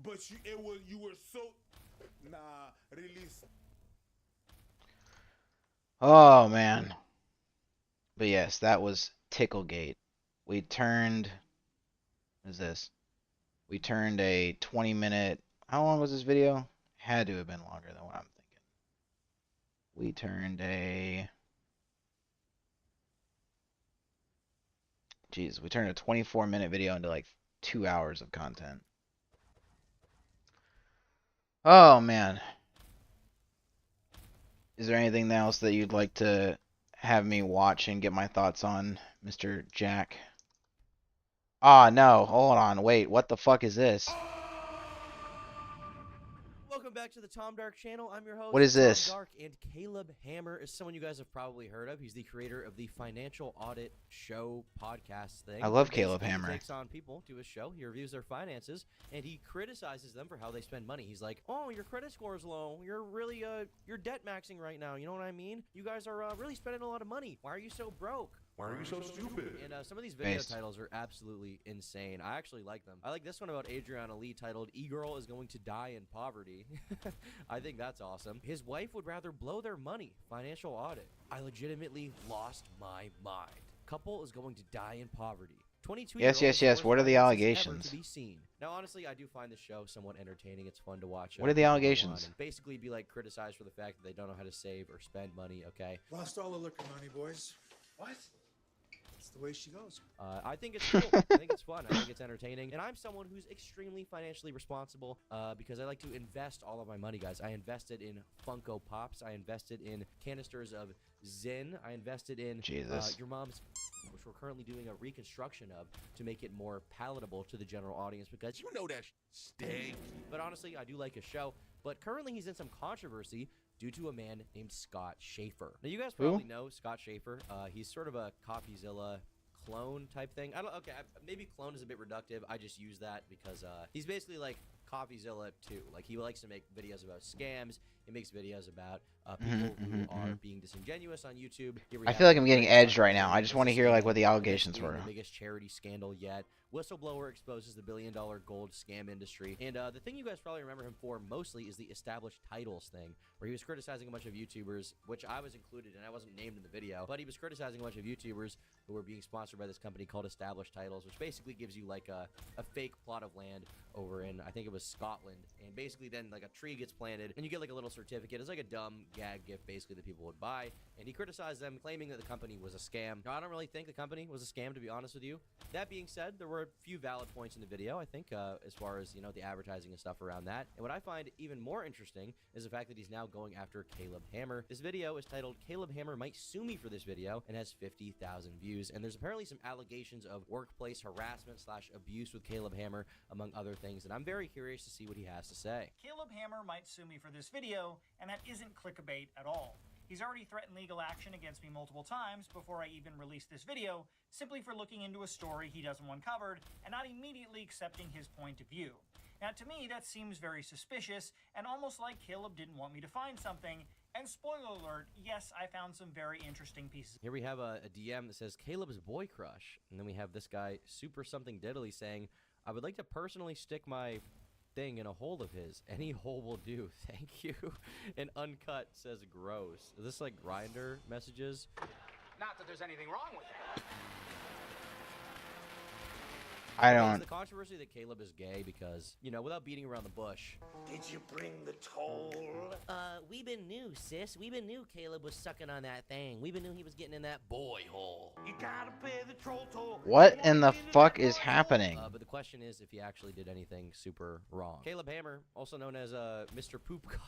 but you were so release. Oh man. But yes, that was Ticklegate. We turned. What is this? We turned a 20-minute. How long was this video? Had to have been longer than what I'm thinking. We turned a. Jeez, we turned a 24-minute video into like 2 hours of content. Oh man. Is there anything else that you'd like to have me watch and get my thoughts on, Mr. Jack? Ah, no. Hold on. Wait. What the fuck is this? Welcome back to the Tom Dark channel. I'm your host, What is this? Tom Dark, and Caleb Hammer is someone you guys have probably heard of. He's the creator of the Financial Audit Show podcast thing. I love Basically, Caleb Hammer. He takes on people to his show. He reviews their finances, and he criticizes them for how they spend money. He's like, oh, your credit score is low. You're really, you're debt maxing right now. You know what I mean? You guys are really spending a lot of money. Why are you so broke? Why are you so stupid? And some of these video titles are absolutely insane. I actually like them. I like this one about Adriana Lee titled, E-Girl is Going to Die in Poverty. I think that's awesome. His wife would rather blow their money. Financial audit. I legitimately lost my mind. Couple is going to die in poverty. 22 Yes. What are the allegations? To be seen. Now, honestly, I do find the show somewhat entertaining. It's fun to watch. What are the allegations? And basically, be like criticized for the fact that they don't know how to save or spend money. Okay. Lost all the liquor money, boys. What? That's the way she goes. I think it's cool. I think it's fun. I think it's entertaining. And I'm someone who's extremely financially responsible because I like to invest all of my money, guys. I invested in Funko Pops. I invested in canisters of Zyn. I invested in your mom's, which we're currently doing a reconstruction of to make it more palatable to the general audience because you know that stink. But honestly, I do like his show. But currently, he's in some controversy due to a man named Scott Schaefer. Now, you guys probably know Scott Schaefer. He's sort of a CoffeeZilla clone type thing. Maybe clone is a bit reductive. I just use that because he's basically like CoffeeZilla too. Like, he likes to make videos about scams. He makes videos about people who are being disingenuous on YouTube. I feel like I'm getting edged right now. I just want to hear like what the allegations were. The biggest charity scandal yet. Whistleblower exposes the billion-dollar gold scam industry. And the thing you guys probably remember him for mostly is the established titles thing, where he was criticizing a bunch of YouTubers, which I was included in. I wasn't named in the video, but he was criticizing a bunch of YouTubers who were being sponsored by this company called Established Titles, which basically gives you like a fake plot of land over in, I think it was Scotland. And basically then like a tree gets planted and you get like a little certificate. It's like a dumb gag gift basically that people would buy, and he criticized them, claiming that the company was a scam. Now, I don't really think the company was a scam, to be honest with you. That being said, there were a few valid points in the video, I think, as far as, you know, the advertising and stuff around that. And what I find even more interesting is the fact that he's now going after Caleb Hammer. This video is titled "Caleb Hammer Might Sue Me for This Video" and has 50,000 views. And there's apparently some allegations of workplace harassment / abuse with Caleb Hammer, among other things. And I'm very curious to see what he has to say. Caleb Hammer might sue me for this video, and that isn't clickbait at all. He's already threatened legal action against me multiple times before I even released this video, simply for looking into a story he doesn't want covered and not immediately accepting his point of view. Now, to me, that seems very suspicious and almost like Caleb didn't want me to find something. And spoiler alert, yes, I found some very interesting pieces. Here we have a DM that says Caleb's boy crush. And then we have this guy, Super Something Diddly, saying, "I would like to personally stick my thing in a hole of his. Any hole will do. Thank you." And Uncut says gross. Is this like Grindr messages? Not that there's anything wrong with that. I Is don't. the controversy that Caleb is gay because, you know, without beating around the bush. Did you bring the toll? We been new, sis. We been new Caleb was sucking on that thing. We been new he was getting in that boy hole. You gotta pay the troll toll. What in the fuck is happening? But the question is if he actually did anything super wrong. Caleb Hammer, also known as Mr. Poopcock.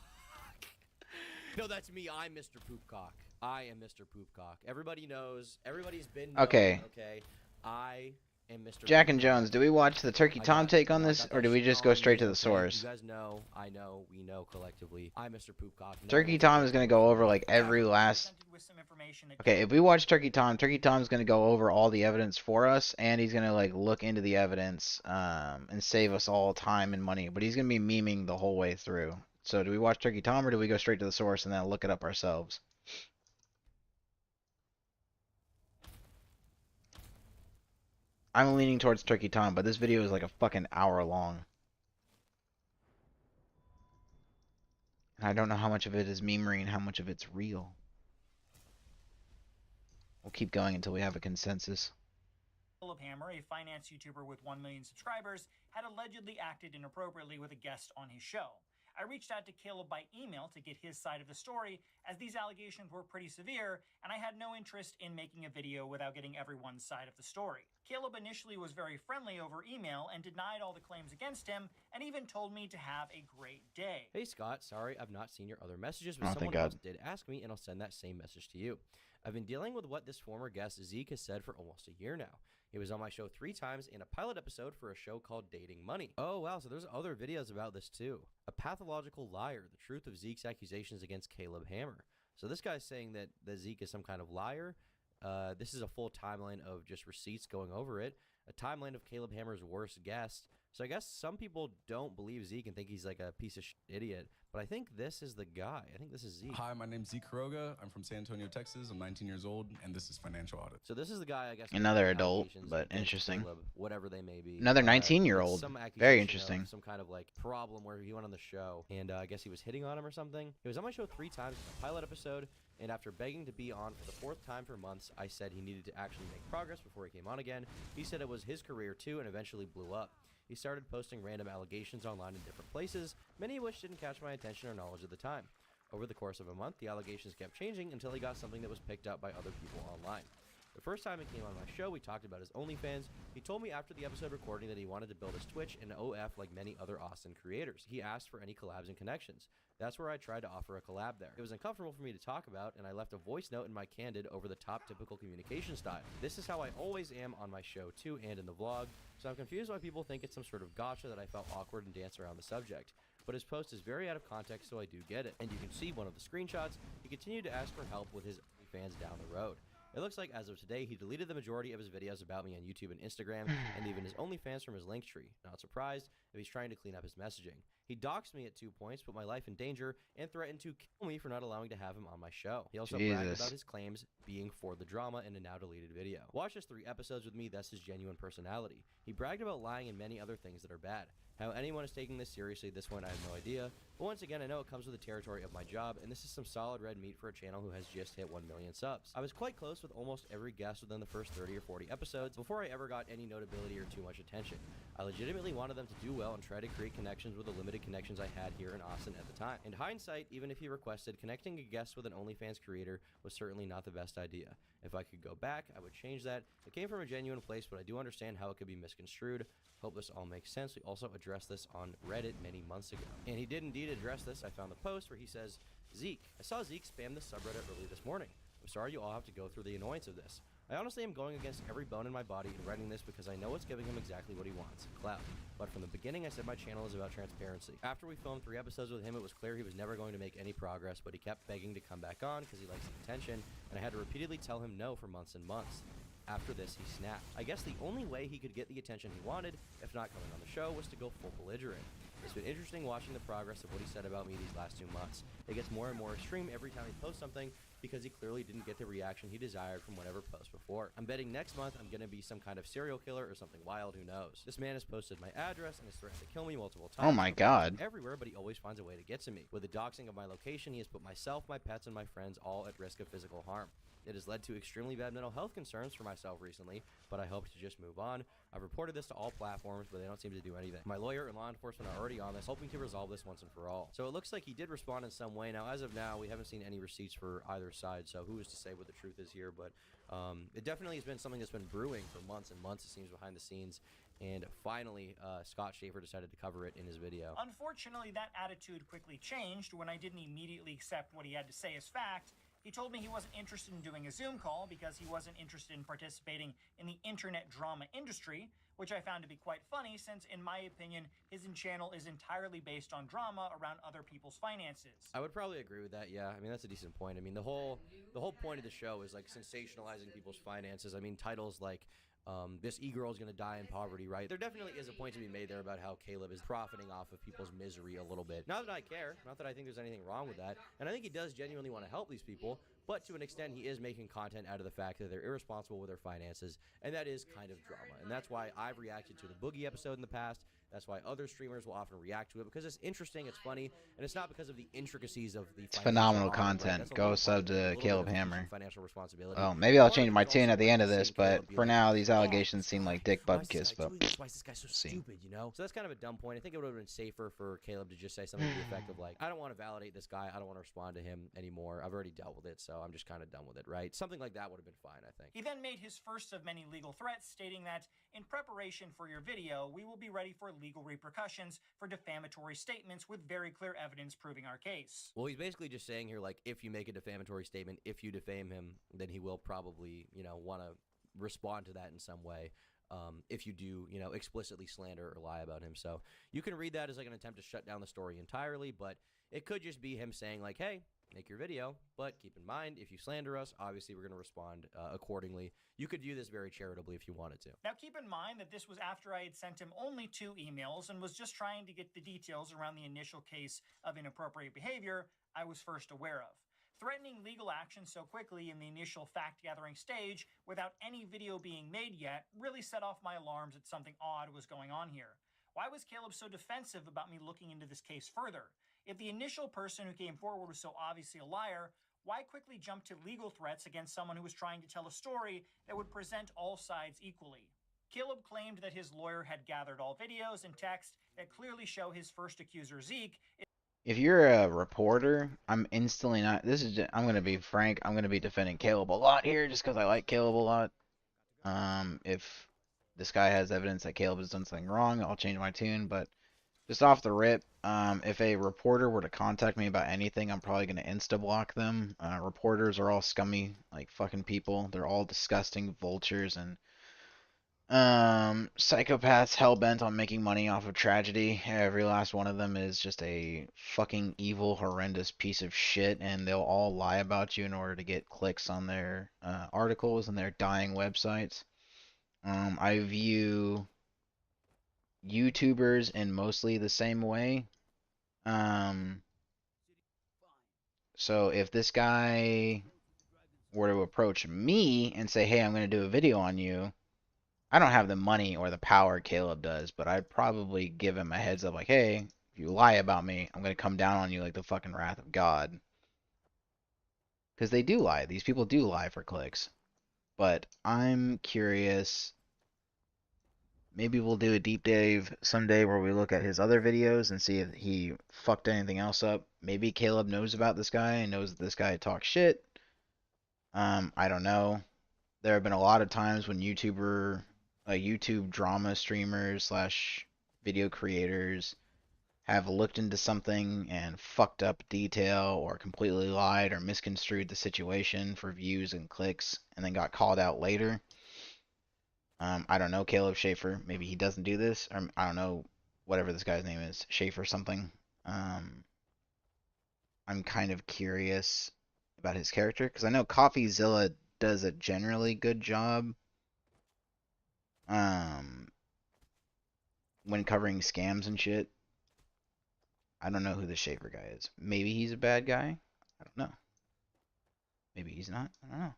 No, that's me. I'm Mr. Poopcock. I am Mr. Poopcock. Everybody knows. Everybody's been known, Okay. Okay. I am Mr. Jack and Poopcock. Jones, do we watch the Turkey Tom take on this, or do we just go straight to the source? You guys know, I know, we know collectively. I'm Mr. Poopcock. Turkey Tom is gonna go over like every last. Okay, if we watch Turkey Tom's gonna go over all the evidence for us, and he's gonna like look into the evidence, and save us all time and money. But he's gonna be memeing the whole way through. So do we watch Turkey Tom, or do we go straight to the source and then look it up ourselves? I'm leaning towards Turkey Tom, but this video is like a fucking hour long. And I don't know how much of it is memery and how much of it's real. We'll keep going until we have a consensus. Caleb Hammer, a finance YouTuber with 1 million subscribers, had allegedly acted inappropriately with a guest on his show. I reached out to Caleb by email to get his side of the story, as these allegations were pretty severe, and I had no interest in making a video without getting everyone's side of the story. Caleb initially was very friendly over email and denied all the claims against him, and even told me to have a great day. Hey Scott, sorry I've not seen your other messages, Oh, but thank someone else God. did ask me, and I'll send that same message to you. I've been dealing with what this former guest Zeke has said for almost a year now. He was on my show 3 times in a pilot episode for a show called Dating Money. Oh wow, so there's other videos about this too. A pathological liar, the truth of Zeke's accusations against Caleb Hammer. So this guy's saying that Zeke is some kind of liar. This is a full timeline of just receipts going over it. A timeline of Caleb Hammer's worst guest. So I guess some people don't believe Zeke and think he's like a piece of shit idiot. But I think this is the guy. I think this is Zeke. Hi, my name's Zeke Kuroga. I'm from San Antonio, Texas. I'm 19 years old, and this is Financial Audit. So this is the guy, I guess. Another adult, but interesting. Whatever they may be. Another 19-year-old. Some Very accusation interesting. of Some kind of like problem where he went on the show, and I guess he was hitting on him or something. He was on my show 3 times in a pilot episode, and after begging to be on for the 4th time for months, I said he needed to actually make progress before he came on again. He said it was his career too, and eventually blew up. He started posting random allegations online in different places, many of which didn't catch my attention or knowledge at the time. Over the course of a month, the allegations kept changing until he got something that was picked up by other people online. The first time he came on my show, we talked about his OnlyFans. He told me after the episode recording that he wanted to build his Twitch and OF like many other Austin creators. He asked for any collabs and connections. That's where I tried to offer a collab there. It was uncomfortable for me to talk about, and I left a voice note in my Candid over the top typical communication style. This is how I always am on my show too and in the vlog, so I'm confused why people think it's some sort of gotcha that I felt awkward and danced around the subject. But his post is very out of context, so I do get it. And you can see one of the screenshots. He continued to ask for help with his OnlyFans down the road. It looks like as of today, he deleted the majority of his videos about me on YouTube and Instagram, and even his OnlyFans from his link tree. Not surprised if he's trying to clean up his messaging. He doxed me at 2 points, put my life in danger, and threatened to kill me for not allowing to have him on my show. He also bragged about his claims being for the drama in a now deleted video. Watch his 3 episodes with me, that's his genuine personality. He bragged about lying and many other things that are bad. How anyone is taking this seriously at this point, I have no idea. But once again, I know it comes with the territory of my job, and this is some solid red meat for a channel who has just hit 1 million subs. I was quite close with almost every guest within the first 30 or 40 episodes before I ever got any notability or too much attention. I legitimately wanted them to do well and try to create connections with a limited limited connections I had here in Austin at the time. In hindsight, even if he requested, connecting a guest with an OnlyFans creator was certainly not the best idea. If I could go back, I would change that. It came from a genuine place, but I do understand how it could be misconstrued. Hope this all makes sense. We also addressed this on Reddit many months ago. And he did indeed address this. I found the post where he says, Zeke, I saw Zeke spam the subreddit early this morning. I'm sorry you all have to go through the annoyance of this. I honestly am going against every bone in my body in writing this because I know it's giving him exactly what he wants, clout. But from the beginning, I said my channel is about transparency. After we filmed 3 episodes with him, it was clear he was never going to make any progress, but he kept begging to come back on because he likes the attention, and I had to repeatedly tell him no for months and months. After this, he snapped. I guess the only way he could get the attention he wanted, if not coming on the show, was to go full belligerent. It's been interesting watching the progress of what he said about me these last 2 months. It gets more and more extreme every time he posts something because he clearly didn't get the reaction he desired from whatever post before. I'm betting next month I'm gonna be some kind of serial killer or something wild, who knows. This man has posted my address and has threatened to kill me multiple times. Oh my god. Everywhere, but he always finds a way to get to me. With the doxing of my location, he has put myself, my pets, and my friends all at risk of physical harm. It has led to extremely bad mental health concerns for myself recently, but I hope to just move on. I've reported this to all platforms, but they don't seem to do anything. My lawyer and law enforcement are already on this, hoping to resolve this once and for all. So it looks like he did respond in some way. Now, as of now, we haven't seen any receipts for either side, so who is to say what the truth is here? But it definitely has been something that's been brewing for months and months, it seems, behind the scenes. And finally, Scott Schaefer decided to cover it in his video. Unfortunately, that attitude quickly changed when I didn't immediately accept what he had to say as fact. He told me he wasn't interested in doing a Zoom call because he wasn't interested in participating in the internet drama industry, which I found to be quite funny since, in my opinion, his channel is entirely based on drama around other people's finances. I would probably agree with that, yeah. I mean, that's a decent point. I mean, the whole point of the show is like sensationalizing people's finances. I mean, titles like this e-girl is going to die in poverty, right? There definitely is a point to be made there about how Caleb is profiting off of people's misery a little bit. Not that I care, not that I think there's anything wrong with that, and I think he does genuinely want to help these people, but to an extent he is making content out of the fact that they're irresponsible with their finances, and that is kind of drama. And that's why I've reacted to the Boogie episode in the past. That's why other streamers will often react to it, because it's interesting, it's funny, and it's not because of the intricacies of the. It's phenomenal content. Go sub to Caleb Hammer. Financial responsibility. Well, maybe I'll change my tune at the end of this, but for now, these allegations seem like dick bubkiss. But why is this guy so stupid, you know? So that's kind of a dumb point. I think it would have been safer for Caleb to just say something to the effect of like, I don't want to validate this guy. I don't want to respond to him anymore. I've already dealt with it, so I'm just kind of done with it, right? Something like that would have been fine, I think. He then made his first of many legal threats, stating that in preparation for your video, we will be ready for legal repercussions for defamatory statements with very clear evidence proving our case. Well, he's basically just saying here, like, if you make a defamatory statement, if you defame him, then he will probably, you know, want to respond to that in some way. If you do, you know, explicitly slander or lie about him. So you can read that as like an attempt to shut down the story entirely, but it could just be him saying like, hey, make your video, but keep in mind, if you slander us, obviously we're going to respond accordingly. You could view this very charitably if you wanted to. Now keep in mind that this was after I had sent him only 2 emails and was just trying to get the details around the initial case of inappropriate behavior I was first aware of. Threatening legal action so quickly in the initial fact-gathering stage without any video being made yet really set off my alarms that something odd was going on here. Why was Caleb so defensive about me looking into this case further? If the initial person who came forward was so obviously a liar, why quickly jump to legal threats against someone who was trying to tell a story that would present all sides equally? Caleb claimed that his lawyer had gathered all videos and text that clearly show his first accuser, Zeke. if you're a reporter, I'm instantly not. I'm gonna be frank. I'm gonna be defending Caleb a lot here, just because I like Caleb a lot. If this guy has evidence that Caleb has done something wrong, I'll change my tune. But just off the rip, if a reporter were to contact me about anything, I'm probably gonna insta-block them. Reporters are all scummy, like fucking people. They're all disgusting vultures and psychopaths hell-bent on making money off of tragedy. Every last one of them is just a fucking evil, horrendous piece of shit, and they'll all lie about you in order to get clicks on their articles and their dying websites. I view YouTubers in mostly the same way. So if this guy were to approach me and say, hey, I'm going to do a video on you, I don't have the money or the power Caleb does, but I'd probably give him a heads up like, hey, if you lie about me, I'm going to come down on you like the fucking wrath of God. Because they do lie. These people do lie for clicks. But I'm curious Maybe we'll do a deep dive someday where we look at his other videos and see if he fucked anything else up. Maybe Caleb knows about this guy and knows that this guy talks shit. I don't know. There have been a lot of times when YouTube drama streamers slash video creators have looked into something and fucked up detail or completely lied or misconstrued the situation for views and clicks and then got called out later. I don't know Caleb Schaefer. Maybe he doesn't do this. Or I don't know whatever this guy's name is. Schaefer something. I'm kind of curious about his character because I know CoffeeZilla does a generally good job when covering scams and shit. I don't know who the Schaefer guy is. Maybe he's a bad guy. I don't know. Maybe he's not. I don't know.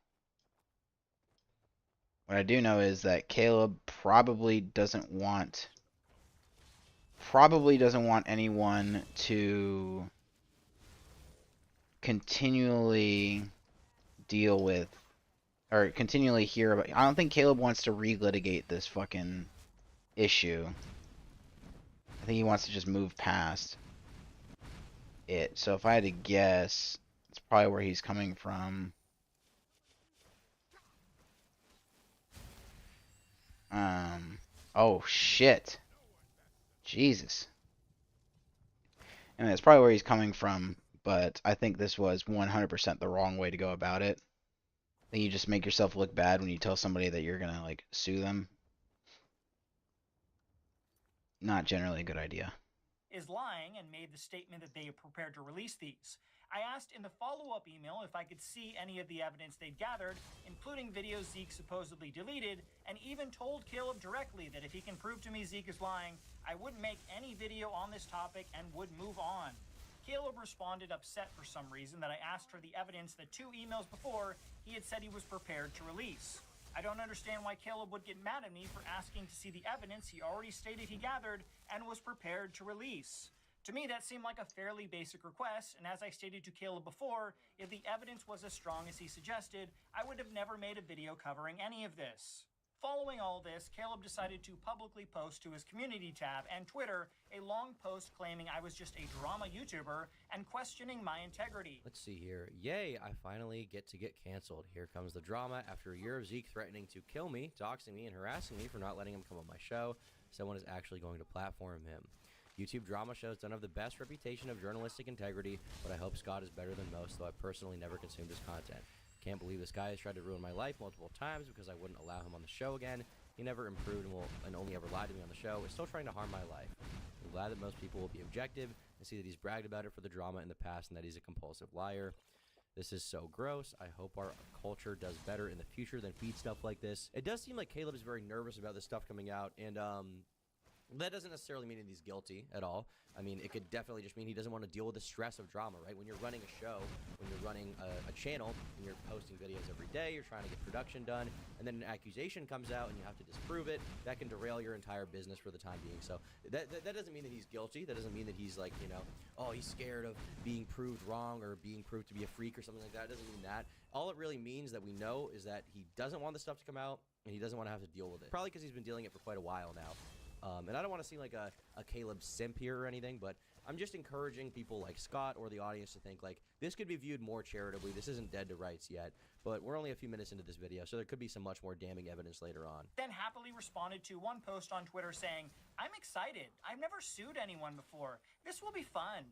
What I do know is that Caleb probably doesn't want anyone to continually deal with or continually hear about. I don't think Caleb wants to relitigate this fucking issue. I think he wants to just move past it. So if I had to guess, it's probably where he's coming from. Oh shit. Jesus. And that's probably where he's coming from, but I think this was 100% the wrong way to go about it. I think you just make yourself look bad when you tell somebody that you're gonna, like, sue them. Not generally a good idea. Is lying and made the statement that they are prepared to release these. I asked in the follow-up email if I could see any of the evidence they'd gathered, including videos Zeke supposedly deleted, and even told Caleb directly that if he can prove to me Zeke is lying, I wouldn't make any video on this topic and would move on. Caleb responded upset for some reason that I asked for the evidence that 2 emails before he had said he was prepared to release. I don't understand why Caleb would get mad at me for asking to see the evidence he already stated he gathered and was prepared to release. To me, that seemed like a fairly basic request, and as I stated to Caleb before, if the evidence was as strong as he suggested, I would have never made a video covering any of this. Following all this, Caleb decided to publicly post to his community tab and Twitter a long post claiming I was just a drama YouTuber and questioning my integrity. Let's see here. Yay, I finally get to get canceled. Here comes the drama. After a year of Zeke threatening to kill me, doxing me, and harassing me for not letting him come on my show, someone is actually going to platform him. YouTube drama shows don't have the best reputation of journalistic integrity, but I hope Scott is better than most, though I personally never consumed his content. Can't believe this guy has tried to ruin my life multiple times because I wouldn't allow him on the show again. He never improved and only ever lied to me on the show. Is still trying to harm my life. I'm glad that most people will be objective and see that he's bragged about it for the drama in the past and that he's a compulsive liar. This is so gross. I hope our culture does better in the future than feed stuff like this. It does seem like Caleb is very nervous about this stuff coming out, and that doesn't necessarily mean that he's guilty at all. I mean, it could definitely just mean he doesn't want to deal with the stress of drama, right? When you're running a show, when you're running a channel, and you're posting videos every day, you're trying to get production done, and then an accusation comes out and you have to disprove it, that can derail your entire business for the time being. So that doesn't mean that he's guilty. That doesn't mean that he's like, you know, oh, he's scared of being proved wrong or being proved to be a freak or something like that. It doesn't mean that. All it really means that we know is that he doesn't want this stuff to come out, and he doesn't want to have to deal with it. Probably because he's been dealing it for quite a while now. And I don't want to seem like a Caleb simp here or anything, but I'm just encouraging people like Scott or the audience to think, like, this could be viewed more charitably. This isn't dead to rights yet, but we're only a few minutes into this video, so there could be some much more damning evidence later on. Then happily responded to one post on Twitter saying, I'm excited. I've never sued anyone before. This will be fun.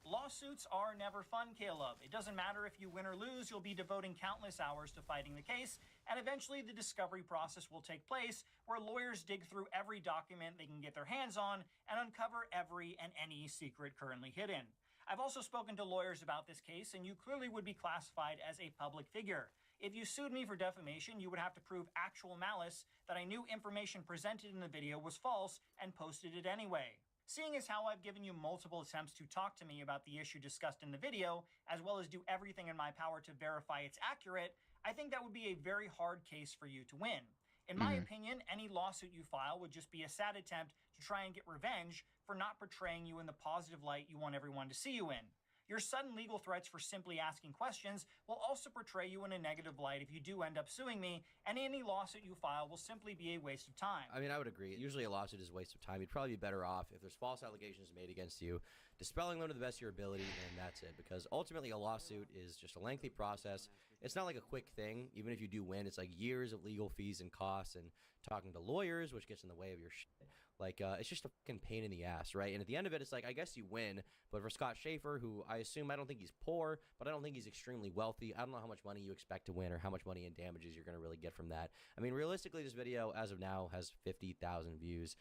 Lawsuits are never fun, Caleb. It doesn't matter if you win or lose, you'll be devoting countless hours to fighting the case, and eventually the discovery process will take place, where lawyers dig through every document they can get their hands on and uncover every and any secret currently hidden. I've also spoken to lawyers about this case, and you clearly would be classified as a public figure. If you sued me for defamation, you would have to prove actual malice, that I knew information presented in the video was false and posted it anyway. Seeing as how I've given you multiple attempts to talk to me about the issue discussed in the video, as well as do everything in my power to verify it's accurate, I think that would be a very hard case for you to win. In my opinion, any lawsuit you file would just be a sad attempt to try and get revenge for not portraying you in the positive light you want everyone to see you in. Your sudden legal threats for simply asking questions will also portray you in a negative light if you do end up suing me, and any lawsuit you file will simply be a waste of time. I mean, I would agree. Usually a lawsuit is a waste of time. You'd probably be better off if there's false allegations made against you, dispelling them to the best of your ability, and that's it. Because ultimately a lawsuit is just a lengthy process. It's not like a quick thing. Even if you do win, it's like years of legal fees and costs and talking to lawyers, which gets in the way of your shit. Like, it's just a fucking pain in the ass, right? And at the end of it, it's like, I guess you win. But for Scott Schaefer, who I assume, I don't think he's poor, but I don't think he's extremely wealthy. I don't know how much money you expect to win or how much money in damages you're going to really get from that. I mean, realistically, this video, as of now, has 50,000 views.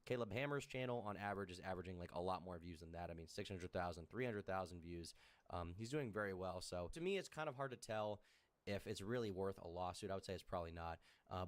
Caleb Hammer's channel, on average, is averaging, like, a lot more views than that. I mean, 600,000, 300,000 views. He's doing very well. So, to me, it's kind of hard to tell if it's really worth a lawsuit. I would say it's probably not.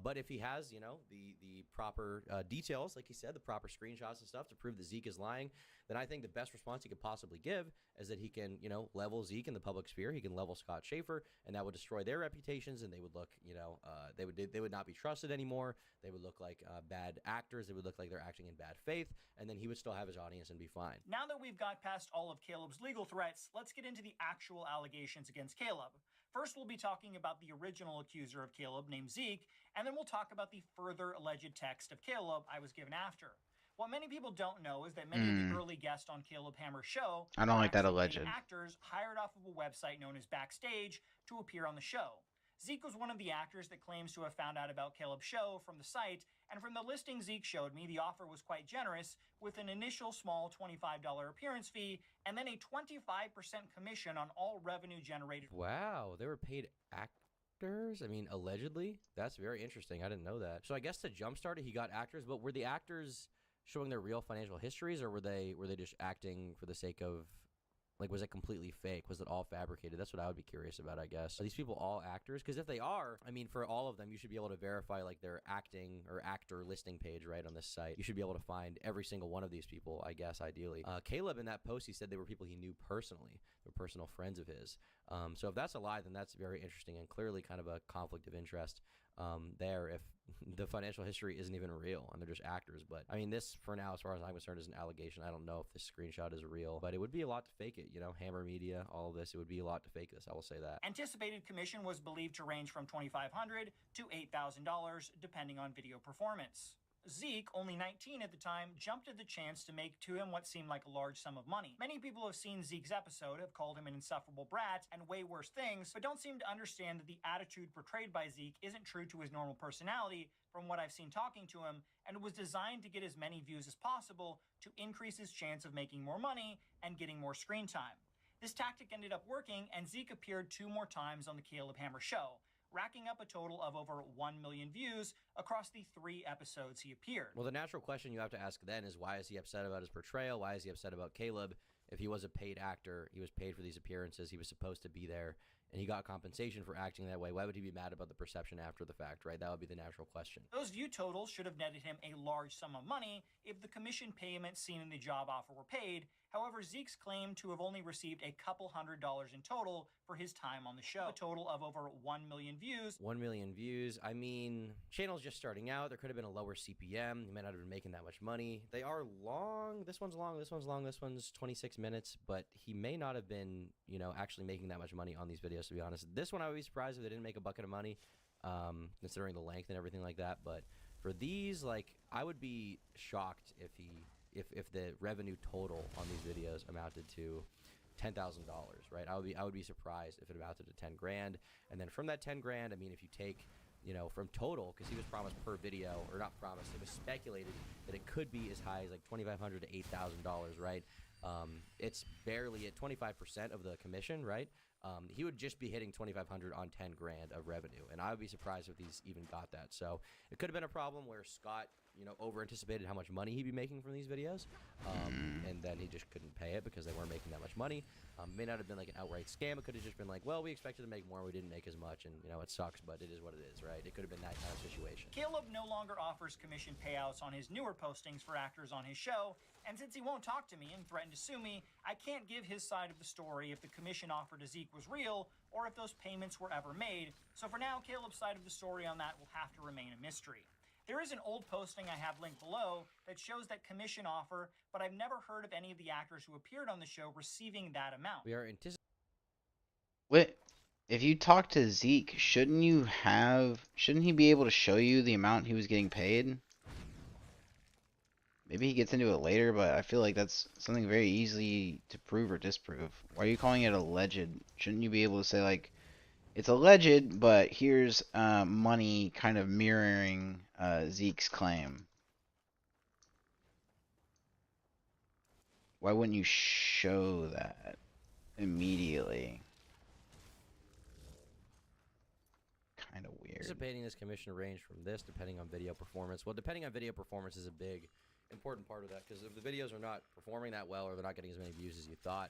But if he has, you know, the proper details, like he said, the proper screenshots and stuff to prove that Zeke is lying, then I think the best response he could possibly give is that he can, you know, level Zeke in the public sphere. He can level Scott Schaefer, and that would destroy their reputations, and they would look, you know, they would not be trusted anymore. They would look like bad actors. They would look like they're acting in bad faith, and then he would still have his audience and be fine. Now that we've got past all of Caleb's legal threats, let's get into the actual allegations against Caleb. First, we'll be talking about the original accuser of Caleb, named Zeke, and then we'll talk about the further alleged text of Caleb I was given after. What many people don't know is that many of the early guests on Caleb Hammer's show I don't like that actually alleged. paid actors hired off of a website known as Backstage to appear on the show. Zeke was one of the actors that claims to have found out about Caleb's show from the site, and from the listing Zeke showed me, the offer was quite generous, with an initial small $25 appearance fee, and then a 25% commission on all revenue generated. Wow, they were paid actors? I mean, allegedly? That's very interesting. I didn't know that. So I guess to jumpstart it, he got actors, but were the actors showing their real financial histories, or were they just acting for the sake of, like, was it completely fake? Was it all fabricated? That's what I would be curious about, I guess. Are these people all actors? Because if they are, I mean, for all of them, you should be able to verify, like, their acting or actor listing page, right, on this site. You should be able to find every single one of these people, I guess, ideally. Caleb, in that post, he said they were people he knew personally. They were personal friends of his. So if that's a lie, then that's very interesting and clearly kind of a conflict of interest there if the financial history isn't even real and they're just actors. But I mean, this, for now, as far as I'm concerned, is an allegation. I don't know if this screenshot is real, but it would be a lot to fake it. You know, Hammer Media, all of this, it would be a lot to fake this. I will say that. Anticipated commission was believed to range from $2,500 to $8,000, depending on video performance. Zeke, only 19 at the time, jumped at the chance to make to him what seemed like a large sum of money. Many people have seen Zeke's episode, have called him an insufferable brat, and way worse things, but don't seem to understand that the attitude portrayed by Zeke isn't true to his normal personality, from what I've seen talking to him, and was designed to get as many views as possible to increase his chance of making more money and getting more screen time. This tactic ended up working, and Zeke appeared 2 more times on the Caleb Hammer show, racking up a total of over 1 million views across the 3 episodes he appeared. Well, the natural question you have to ask then is, why is he upset about his portrayal? Why is he upset about Caleb? If he was a paid actor, he was paid for these appearances, he was supposed to be there, and he got compensation for acting that way, why would he be mad about the perception after the fact, right? That would be the natural question. Those view totals should have netted him a large sum of money if the commission payments seen in the job offer were paid. However, Zeke's claimed to have only received a couple $100s in total for his time on the show. A total of over 1 million views. 1 million views. I mean, channel's just starting out. There could have been a lower CPM. He might not have been making that much money. They are long. This one's long. This one's long. This one's 26 minutes. But he may not have been, you know, actually making that much money on these videos, to be honest. This one, I would be surprised if they didn't make a bucket of money, considering the length and everything like that. But for these, like, I would be shocked if the revenue total on these videos amounted to $10,000, right? I would be surprised if it amounted to 10 grand. And then from that 10 grand, I mean, if you take, you know, from total, because he was promised per video, or not promised, it was speculated that it could be as high as like $2,500 to $8,000, right? It's barely at 25% of the commission, right? He would just be hitting $2,500 on 10 grand of revenue, and I would be surprised if he's even got that. So it could have been a problem where Scott, you know, over anticipated how much money he'd be making from these videos, and then he just couldn't pay it because they weren't making that much money. May not have been like an outright scam. It could have just been like, well, we expected to make more, we didn't make as much, and, you know, it sucks, but it is what it is, right? It could have been that kind of situation. Caleb no longer offers commission payouts on his newer postings for actors on his show, and since he won't talk to me and threatened to sue me, I can't give his side of the story if the commission offer to Zeke was real or if those payments were ever made. So for now, Caleb's side of the story on that will have to remain a mystery. There is an old posting I have linked below that shows that commission offer, but I've never heard of any of the actors who appeared on the show receiving that amount. We are anticipating. What? If you talk to Zeke, shouldn't he be able to show you the amount he was getting paid? Maybe he gets into it later, but I feel like that's something very easy to prove or disprove. Why are you calling it alleged? Shouldn't you be able to say, like, it's alleged, but here's money kind of mirroring Zeke's claim? Why wouldn't you show that immediately? Kind of weird. Anticipating this commission range from this, depending on video performance. Well, depending on video performance is a big, important part of that, because if the videos are not performing that well or they're not getting as many views as you thought,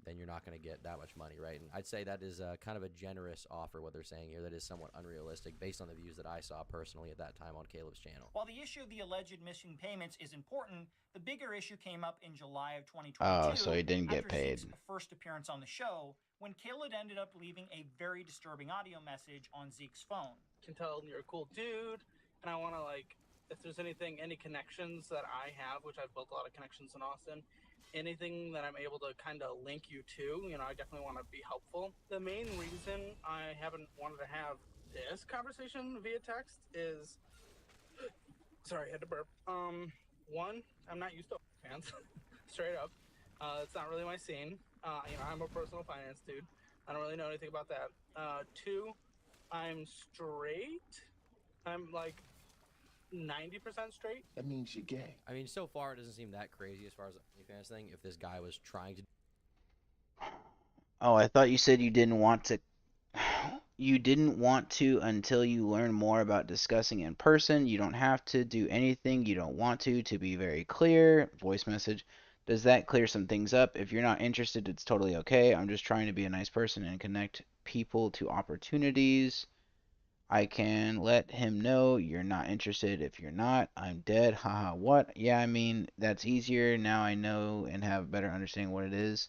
then you're not going to get that much money, right? And I'd say that is kind of a generous offer, what they're saying here. That is somewhat unrealistic based on the views that I saw personally at that time on Caleb's channel. While the issue of the alleged missing payments is important, the bigger issue came up in July of 2022. Oh, so he didn't get after paid. Zeke's first appearance on the show, when Caleb ended up leaving a very disturbing audio message on Zeke's phone. Can tell you're a cool dude, and I want to, like, if there's any connections that I have, which I've built a lot of connections in Austin, anything that I'm able to kind of link you to, I definitely want to be helpful. The main reason I haven't wanted to have this conversation via text is, sorry, I had to burp. One, I'm not used to fans, straight up. It's not really my scene. I'm a personal finance dude. I don't really know anything about that. Two, I'm straight. I'm like 90% straight. That means you're gay. I mean, so far it doesn't seem that crazy as far as the OnlyFans thing. If this guy was trying to. Oh, I thought you said you didn't want to. You didn't want to until you learn more about discussing in person. You don't have to do anything you don't want to be very clear. Voice message. Does that clear some things up? If you're not interested, it's totally okay. I'm just trying to be a nice person and connect people to opportunities. I can let him know you're not interested. If you're not, I'm dead. Haha, what? Yeah, I mean, that's easier. Now I know and have a better understanding what it is.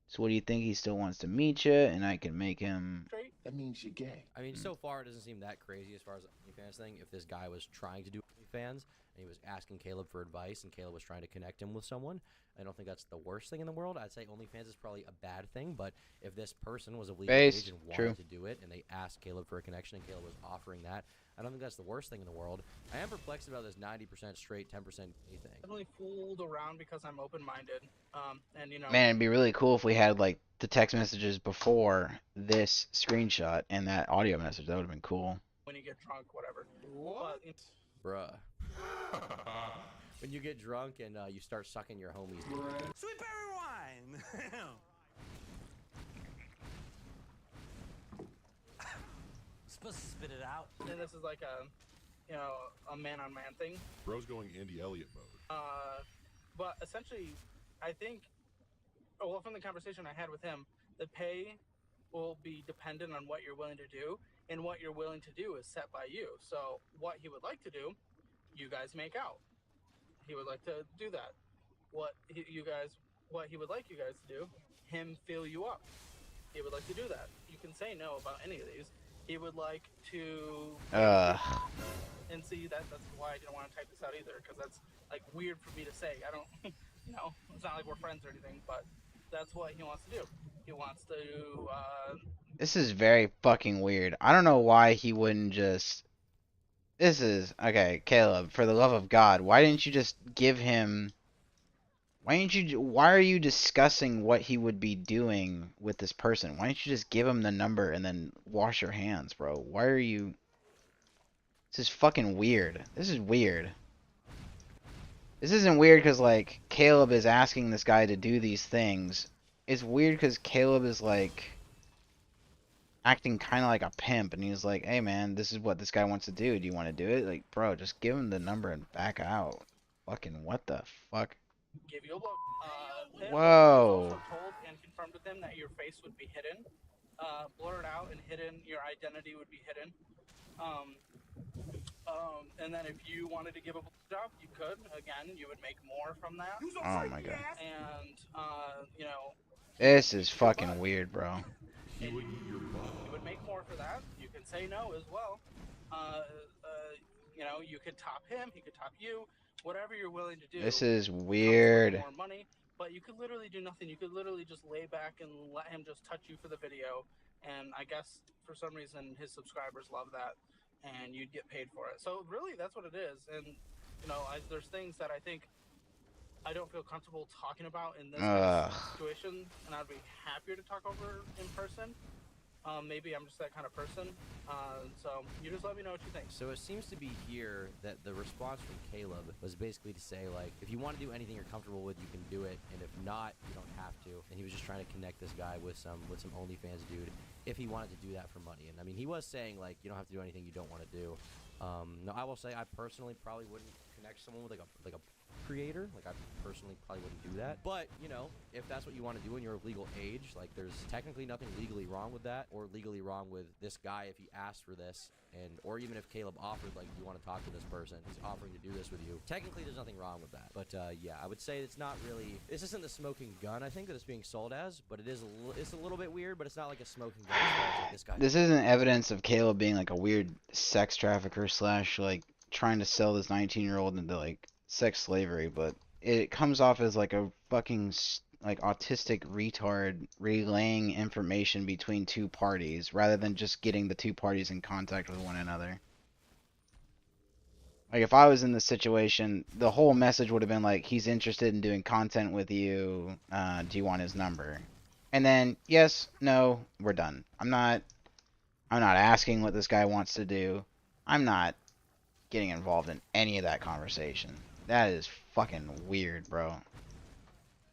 So what do you think? He still wants to meet you, and I can make him... That means you're gay. I mean, so far it doesn't seem that crazy as far as the OnlyFans thing. If this guy was trying to do OnlyFans and he was asking Caleb for advice and Caleb was trying to connect him with someone, I don't think that's the worst thing in the world. I'd say OnlyFans is probably a bad thing, but if this person was of legal age and wanted to do it and they asked Caleb for a connection and Caleb was offering that, I don't think that's the worst thing in the world. I am perplexed about this 90% straight, 10% gay thing. Definitely fooled around because I'm open-minded. And Man, it'd be really cool if we had, like, the text messages before this screenshot and that audio message. That would have been cool. When you get drunk, whatever. What? Bruh. When you get drunk and you start sucking your homies. Sweet berry wine! Supposed to spit it out. And this is like a man-on-man thing. Bro's going Andy Elliott mode. But essentially, I think, well, from the conversation I had with him, the pay will be dependent on what you're willing to do, and what you're willing to do is set by you. So what he would like to do, you guys make out. He would like to do that. What he would like you guys to do, him fill you up. He would like to do that. You can say no about any of these. He would like to. And see, that's why I didn't want to type this out either, because that's like weird for me to say. I don't, it's not like we're friends or anything, but that's what he wants to do. He wants to. This is very fucking weird. I don't know why he wouldn't just. This is okay, Caleb. For the love of God, why didn't you just give him? Why are you discussing what he would be doing with this person? Why don't you just give him the number and then wash your hands, bro? Why are you... This is fucking weird. This is weird. This isn't weird because, like, Caleb is asking this guy to do these things. It's weird because Caleb is, like, acting kind of like a pimp. And he's like, hey, man, this is what this guy wants to do. Do you want to do it? Like, bro, just give him the number and back out. Fucking what the fuck? Give you a look. Whoa. Also told and confirmed with him that your face would be hidden, blurred out and hidden. Your identity would be hidden. And then if you wanted to give a job, you could. Again, you would make more from that. Oh my god. And This is fucking weird, bro. you would make more for that. You can say no as well. You know, you could top him, he could top you, whatever you're willing to do. This is comes with weird. more money, but you could literally do nothing. You could literally just lay back and let him just touch you for the video. And I guess for some reason his subscribers love that, and you'd get paid for it. So really, that's what it is. And you know, there's things that I think I don't feel comfortable talking about in this kind of situation, and I'd be happier to talk over in person. Maybe I'm just that kind of person. So you just let me know what you think. So it seems to be here that the response from Caleb was basically to say, like, if you want to do anything you're comfortable with, you can do it, and if not, you don't have to. And he was just trying to connect this guy with some OnlyFans dude if he wanted to do that for money. And I mean, he was saying, like, you don't have to do anything you don't want to do. No, I will say I personally probably wouldn't connect someone with like a creator. Like, I personally probably wouldn't do that. But, you know, if that's what you want to do when you're of legal age, like, there's technically nothing legally wrong with that, or legally wrong with this guy if he asked for this, and or even if Caleb offered, like, you want to talk to this person, he's offering to do this with you. Technically, there's nothing wrong with that. But, yeah, I would say it's not really, this isn't the smoking gun, I think, that it's being sold as, but it is it's a little bit weird, but it's not like a smoking gun as far as, like, this guy. This isn't evidence of Caleb being like a weird sex trafficker slash like trying to sell this 19-year-old into like sex slavery, but it comes off as like a fucking like autistic retard relaying information between two parties rather than just getting the two parties in contact with one another. Like, if I was in this situation, the whole message would have been like, he's interested in doing content with you, do you want his number? And then, yes, no, we're done. I'm not asking what this guy wants to do. I'm not getting involved in any of that conversation. That is fucking weird, bro.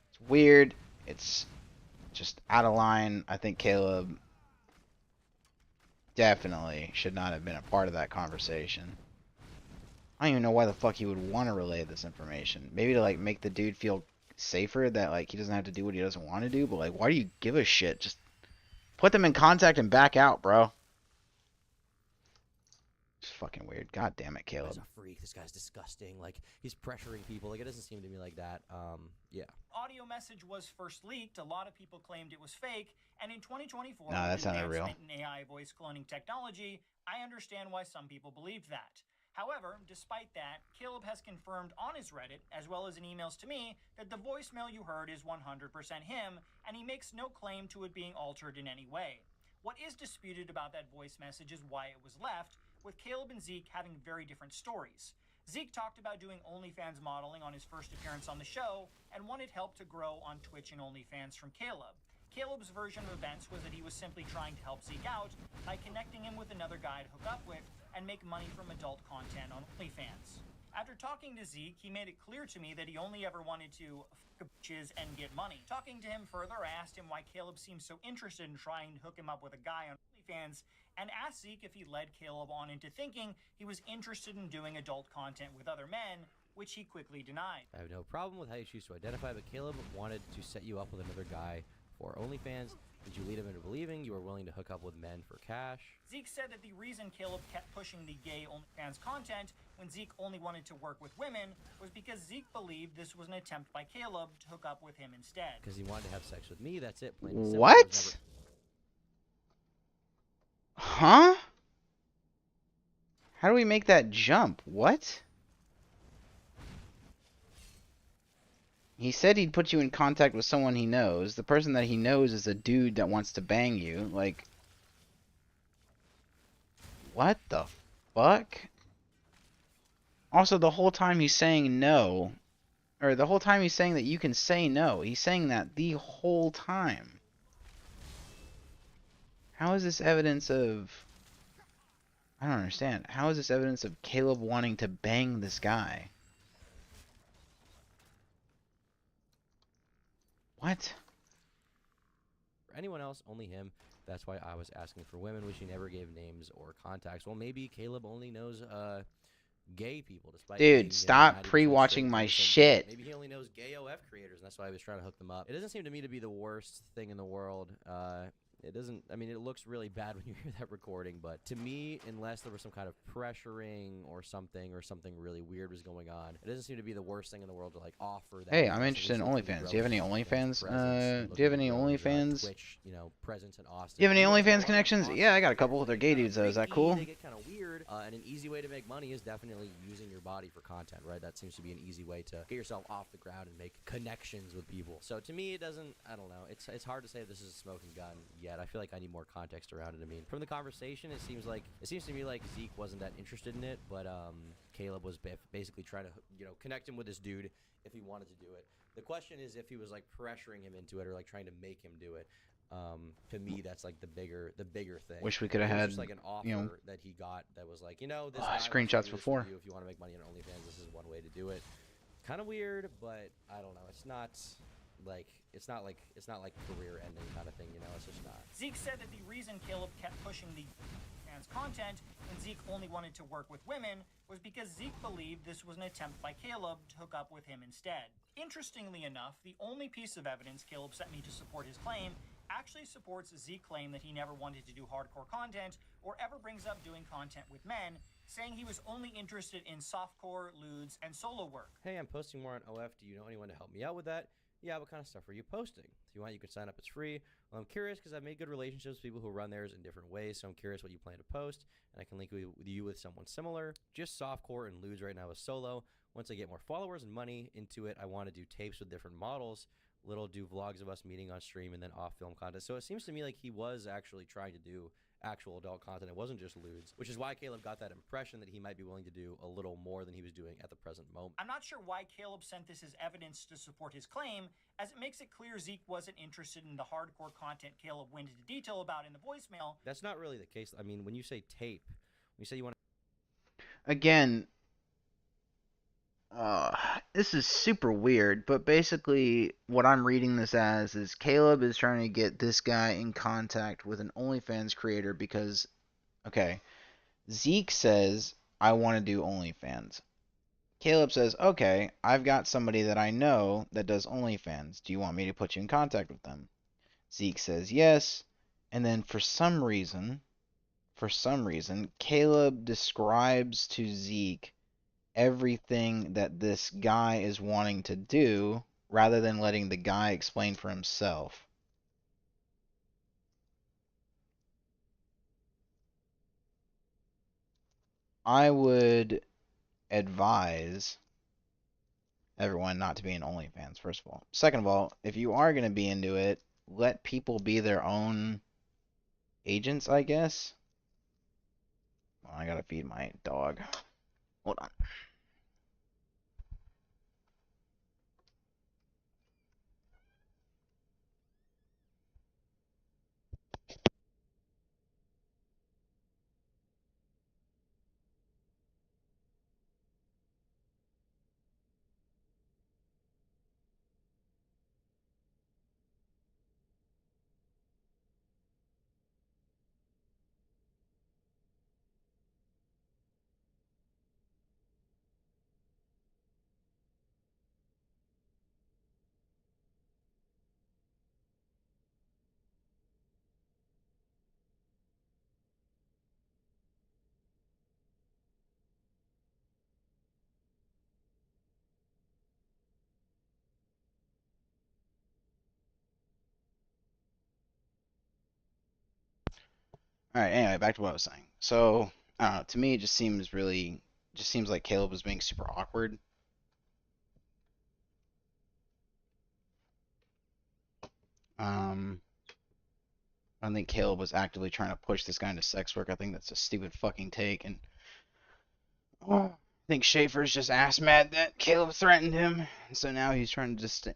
It's weird. It's just out of line. I think Caleb definitely should not have been a part of that conversation. I don't even know why the fuck he would want to relay this information. Maybe to, like, make the dude feel safer that, like, he doesn't have to do what he doesn't want to do, but, like, why do you give a shit? Just put them in contact and back out, bro. It's fucking weird. God damn it, Caleb. This guy's a freak. This guy's disgusting. Like, he's pressuring people. Like, it doesn't seem to me like that. Yeah. Audio message was first leaked. A lot of people claimed it was fake. And in 2024, Nah, that sounded real. in AI voice cloning technology, I understand why some people believed that. However, despite that, Caleb has confirmed on his Reddit, as well as in emails to me, that the voicemail you heard is 100% him, and he makes no claim to it being altered in any way. What is disputed about that voice message is why it was left, with Caleb and Zeke having very different stories. Zeke talked about doing OnlyFans modeling on his first appearance on the show, and wanted help to grow on Twitch and OnlyFans from Caleb. Caleb's version of events was that he was simply trying to help Zeke out by connecting him with another guy to hook up with and make money from adult content on OnlyFans. After talking to Zeke, he made it clear to me that he only ever wanted to fuck bitches and get money. Talking to him further, I asked him why Caleb seemed so interested in trying to hook him up with a guy on OnlyFans, and asked Zeke if he led Caleb on into thinking he was interested in doing adult content with other men, which he quickly denied. I have no problem with how you choose to identify, but Caleb wanted to set you up with another guy for OnlyFans. Did you lead him into believing you were willing to hook up with men for cash? Zeke said that the reason Caleb kept pushing the gay OnlyFans content when Zeke only wanted to work with women was because Zeke believed this was an attempt by Caleb to hook up with him instead. Because he wanted to have sex with me, that's it. Plain and simple. What? Huh? How do we make that jump? What? He said he'd put you in contact with someone he knows. The person that he knows is a dude that wants to bang you. Like, what the fuck? Also, the whole time he's saying no, or the whole time he's saying that you can say no, he's saying that the whole time. How is this evidence of... I don't understand. How is this evidence of Caleb wanting to bang this guy? What? For anyone else, only him. That's why I was asking for women, which he never gave names or contacts. Well, maybe Caleb only knows gay people, despite Dude, stop pre-watching my shit. Maybe he only knows gay OF creators, and that's why I was trying to hook them up. It doesn't seem to me to be the worst thing in the world. It doesn't, I mean, it looks really bad when you hear that recording, but to me, unless there was some kind of pressuring or something really weird was going on, it doesn't seem to be the worst thing in the world to, like, offer that. Hey, I'm interested in OnlyFans. Do you have any OnlyFans? Do you have any OnlyFans? Twitch, you know, presence in Austin. Do you have any OnlyFans connections? Yeah, I got a couple. They're gay dudes, though. Is that cool? They get kind of weird And an easy way to make money is definitely using your body for content, right? That seems to be an easy way to get yourself off the ground and make connections with people. So to me, it doesn't, I don't know. It's hard to say this is a smoking gun yet. I feel like I need more context around it. I mean, from the conversation, it seems to me like Zeke wasn't that interested in it, but Caleb was basically trying to, connect him with this dude if he wanted to do it. The question is if he was like pressuring him into it or like trying to make him do it. To me, that's like the bigger thing. Wish we could have It was had, just like an offer that he got that was like, this guy will screenshots do this before. for you if you want to make money on OnlyFans. This is one way to do it. Kind of weird, but I don't know. It's not like career ending kind of thing, It's just not. Zeke said that the reason Caleb kept pushing the fans' content and Zeke only wanted to work with women was because Zeke believed this was an attempt by Caleb to hook up with him instead. Interestingly enough, the only piece of evidence Caleb sent me to support his claim actually supports Zeke's claim that he never wanted to do hardcore content or ever brings up doing content with men, saying he was only interested in softcore, lewds, and solo work. Hey, I'm posting more on OF. Do you know anyone to help me out with that? Yeah, what kind of stuff are you posting? If you want, you can sign up. It's free. Well, I'm curious because I've made good relationships with people who run theirs in different ways, so I'm curious what you plan to post, and I can link you with someone similar. Just softcore and lewds right now is solo. Once I get more followers and money into it, I want to do tapes with different models. Little do vlogs of us meeting on stream and then off-film content. So it seems to me like he was actually trying to do actual adult content. It wasn't just lewds, which is why Caleb got that impression that he might be willing to do a little more than he was doing at the present moment. I'm not sure why Caleb sent this as evidence to support his claim, as it makes it clear Zeke wasn't interested in the hardcore content Caleb went into detail about in the voicemail. That's not really the case. I mean, when you say tape, when you say you want to... Again, this is super weird, but basically what I'm reading this as is Caleb is trying to get this guy in contact with an OnlyFans creator because, okay, Zeke says, I want to do OnlyFans. Caleb says, okay, I've got somebody that I know that does OnlyFans. Do you want me to put you in contact with them? Zeke says yes, and then for some reason, Caleb describes to Zeke everything that this guy is wanting to do rather than letting the guy explain for himself. I would advise everyone not to be in OnlyFans, first of all. Second of all, if you are going to be into it, let people be their own agents, I guess. Well, I gotta feed my dog. Hold on. All right, anyway, back to what I was saying. So, I don't know, to me it just seems like Caleb was being super awkward. I don't think Caleb was actively trying to push this guy into sex work. I think that's a stupid fucking take, and I think Schaefer's just ass mad that Caleb threatened him, so now he's trying to just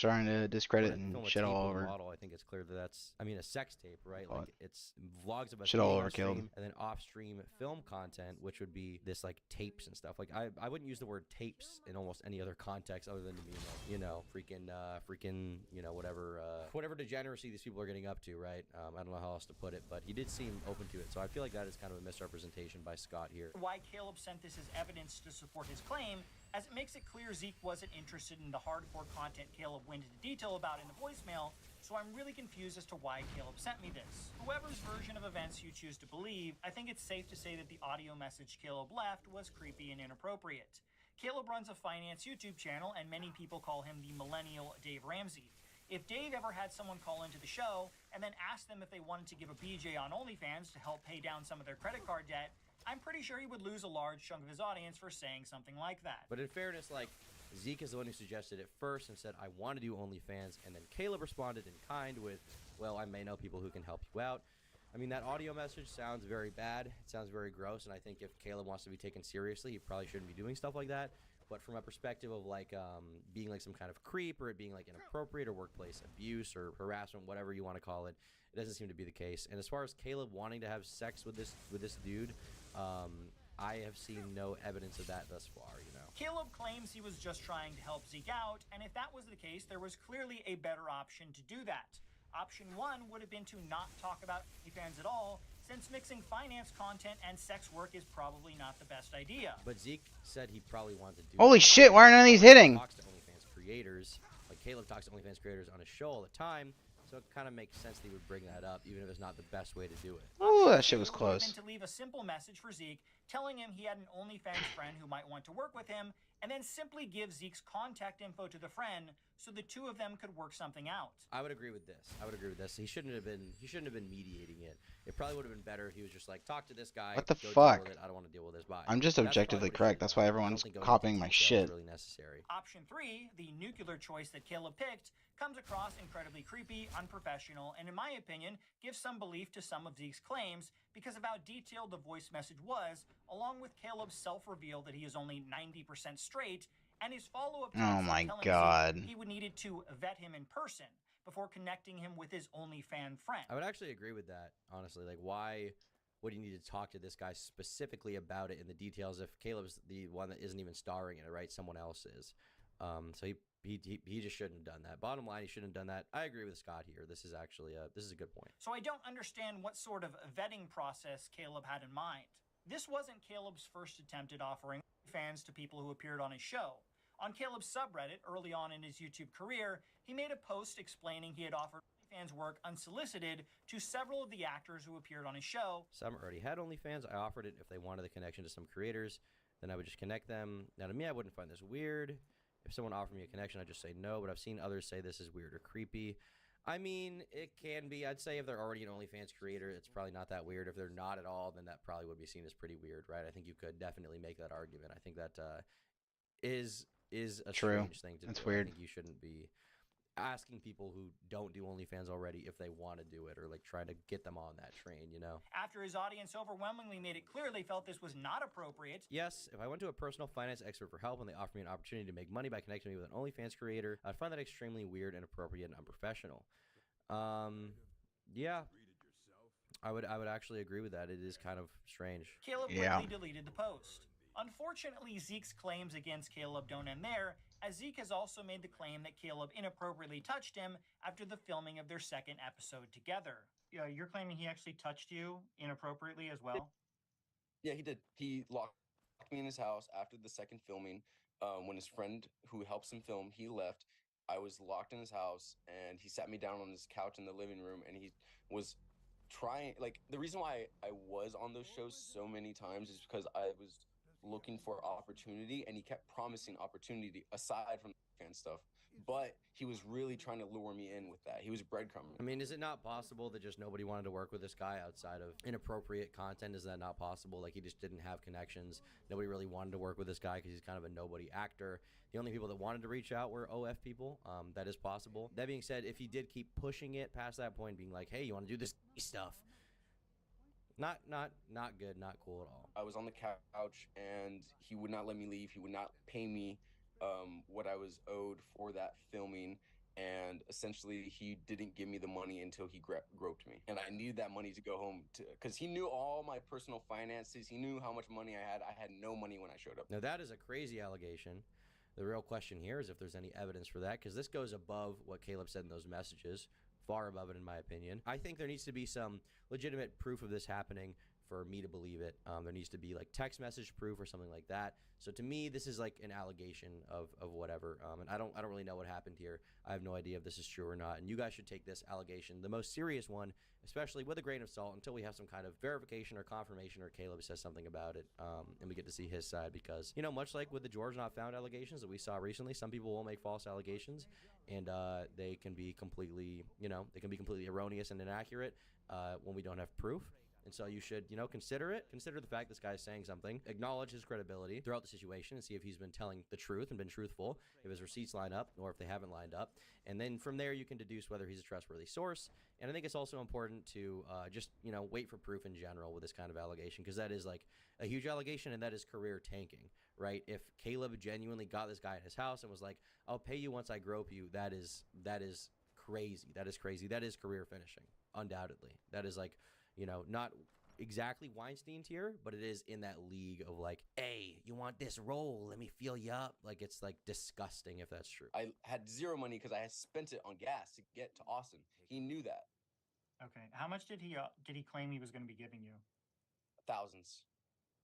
trying to discredit and shit all over. Model, I think it's clear that that's, I mean, a sex tape, right? Like it's vlogs of us shit all over on stream, Caleb. and then off-stream film content, which would be this like tapes and stuff. Like I wouldn't use the word tapes in almost any other context other than to mean like, freaking, whatever degeneracy these people are getting up to, right? I don't know how else to put it, but he did seem open to it, so I feel like that is kind of a misrepresentation by Scott here. Why Caleb sent this as evidence to support his claim, as it makes it clear Zeke wasn't interested in the hardcore content Caleb went into detail about in the voicemail, so I'm really confused as to why Caleb sent me this. Whoever's version of events you choose to believe, I think it's safe to say that the audio message Caleb left was creepy and inappropriate. Caleb runs a finance YouTube channel, and many people call him the millennial Dave Ramsey. If Dave ever had someone call into the show and then ask them if they wanted to give a BJ on OnlyFans to help pay down some of their credit card debt, I'm pretty sure he would lose a large chunk of his audience for saying something like that. But in fairness, like, Zeke is the one who suggested it first and said, I want to do OnlyFans, and then Caleb responded in kind with, well, I may know people who can help you out. I mean, that audio message sounds very bad. It sounds very gross, and I think if Caleb wants to be taken seriously, he probably shouldn't be doing stuff like that. But from a perspective of, like, being, like, some kind of creep or it being, like, inappropriate or workplace abuse or harassment, whatever you want to call it, it doesn't seem to be the case. And as far as Caleb wanting to have sex with this dude, I have seen no evidence of that thus far, you know. Caleb claims he was just trying to help Zeke out, and if that was the case, there was clearly a better option to do that. Option 1 would have been to not talk about OnlyFans at all, since mixing finance content and sex work is probably not the best idea. But Zeke said he probably wanted to do Holy that. shit, why are none of these hitting? Talks to OnlyFans creators. Like, Caleb talks to OnlyFans creators on his show all the time, so it kind of makes sense that he would bring that up, even if it's not the best way to do it. Oh, that shit was Option 2 would have close. been to leave a simple message for Zeke, telling him he had an OnlyFans friend who might want to work with him, and then simply give Zeke's contact info to the friend so the two of them could work something out. I would agree with this. He shouldn't have been mediating it. It probably would have been better if he was just like, talk to this guy. What the go deal fuck? with it. I don't want to deal with this. Bye. I'm just That's objectively probably what he correct. should've That's done. why I don't everyone's think going copying into my detail shit. is really necessary. Option 3, the nuclear choice that Caleb picked, comes across incredibly creepy, unprofessional, and in my opinion, gives some belief to some of Zeke's claims because of how detailed the voice message was, along with Caleb's self-reveal that he is only 90% straight, and his follow-up text Oh my telling god. Zeke he would needed to vet him in person before connecting him with his OnlyFan friend. I would actually agree with that, honestly. Like, why would you need to talk to this guy specifically about it in the details if Caleb's the one that isn't even starring in it, right? Someone else is. So he just shouldn't have done that. Bottom line, he shouldn't have done that. I agree with Scott here. This is actually this is a good point. So I don't understand what sort of vetting process Caleb had in mind. This wasn't Caleb's first attempt at offering fans to people who appeared on his show. On Caleb's subreddit, early on in his YouTube career, he made a post explaining he had offered fans work unsolicited to several of the actors who appeared on his show. Some already had OnlyFans. I offered it if they wanted the connection to some creators. Then I would just connect them. Now, to me, I wouldn't find this weird. If someone offered me a connection, I'd just say no, but I've seen others say this is weird or creepy. I mean, it can be. I'd say if they're already an OnlyFans creator, it's probably not that weird. If they're not at all, then that probably would be seen as pretty weird, right? I think you could definitely make that argument. I think that is a True. strange thing to That's do. weird. I think you shouldn't be asking people who don't do OnlyFans already if they want to do it or like trying to get them on that train, you know? After his audience overwhelmingly made it clear they felt this was not appropriate. Yes, if I went to a personal finance expert for help and they offered me an opportunity to make money by connecting me with an OnlyFans creator, I'd find that extremely weird, inappropriate, and unprofessional. Yeah, I would actually agree with that. It is kind of strange. Caleb quickly deleted the post. Unfortunately, Zeke's claims against Caleb don't end there, as Zeke has also made the claim that Caleb inappropriately touched him after the filming of their second episode together. Yeah, you're claiming he actually touched you inappropriately as well? Yeah, he did. He locked me in his house after the second filming. When his friend who helps him film, he left. I was locked in his house, and he sat me down on his couch in the living room, and he was trying, like, the reason why I was on those shows so many times is because I was looking for opportunity, and he kept promising opportunity aside from the fan stuff. But he was really trying to lure me in with that. He was breadcrumbing. I mean, is it not possible that just nobody wanted to work with this guy outside of inappropriate content? Is that not possible? Like, he just didn't have connections. Nobody really wanted to work with this guy because he's kind of a nobody actor. The only people that wanted to reach out were OF people. That is possible. That being said, if he did keep pushing it past that point, being like, hey, you want to do this stuff? Not good, not cool at all. I was on the couch, and he would not let me leave. He would not pay me what I was owed for that filming, and essentially he didn't give me the money until he groped me, and I needed that money to go home because he knew all my personal finances. He knew how much money I had no money when I showed up. Now that is a crazy allegation. The real question here is if there's any evidence for that, because this goes above what Caleb said in those messages, far above it in my opinion. I think there needs to be some legitimate proof of this happening for me to believe it. There needs to be like text message proof or something like that. So to me, this is like an allegation of whatever. And I don't really know what happened here. I have no idea if this is true or not. And you guys should take this allegation, the most serious one, especially with a grain of salt, until we have some kind of verification or confirmation or Caleb says something about it, and we get to see his side. Because, you know, much like with the George Not Found allegations that we saw recently, some people will make false allegations, and they can be completely, you know, they can be completely erroneous and inaccurate when we don't have proof. And so you should, you know, consider it. Consider the fact this guy's saying something. Acknowledge his credibility throughout the situation and see if he's been telling the truth and been truthful, if his receipts line up or if they haven't lined up. And then from there, you can deduce whether he's a trustworthy source. And I think it's also important to just, you know, wait for proof in general with this kind of allegation, because that is like a huge allegation and that is career tanking, right? If Caleb genuinely got this guy in his house and was like, I'll pay you once I grope you, that is crazy. That is crazy. That is career finishing, undoubtedly. That is like, you know, not exactly Weinstein tier, but it is in that league of like, hey, you want this role? Let me feel you up. Like, it's like disgusting if that's true. I had zero money because I had spent it on gas to get to Austin. He knew that. Okay. How much did he claim he was going to be giving you? Thousands.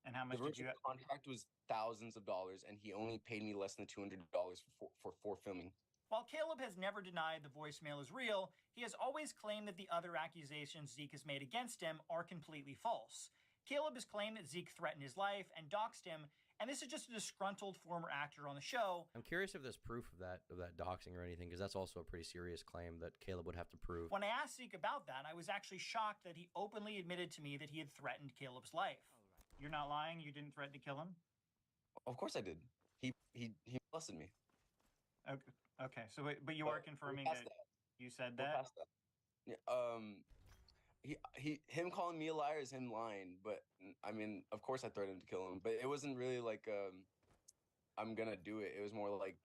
And how much The did you? original contract was thousands of dollars, and he only paid me less than $200 for filming. While Caleb has never denied the voicemail is real, he has always claimed that the other accusations Zeke has made against him are completely false. Caleb has claimed that Zeke threatened his life and doxed him, and this is just a disgruntled former actor on the show. I'm curious if there's proof of that doxing or anything, because that's also a pretty serious claim that Caleb would have to prove. When I asked Zeke about that, I was actually shocked that he openly admitted to me that he had threatened Caleb's life. You're not lying? You didn't threaten to kill him? Of course I did. He molested me. Okay. So, but you are confirming that you said that? We're past that. Yeah, him calling me a liar is him lying. But I mean, of course I threatened to kill him. But it wasn't really like I'm gonna do it. It was more like,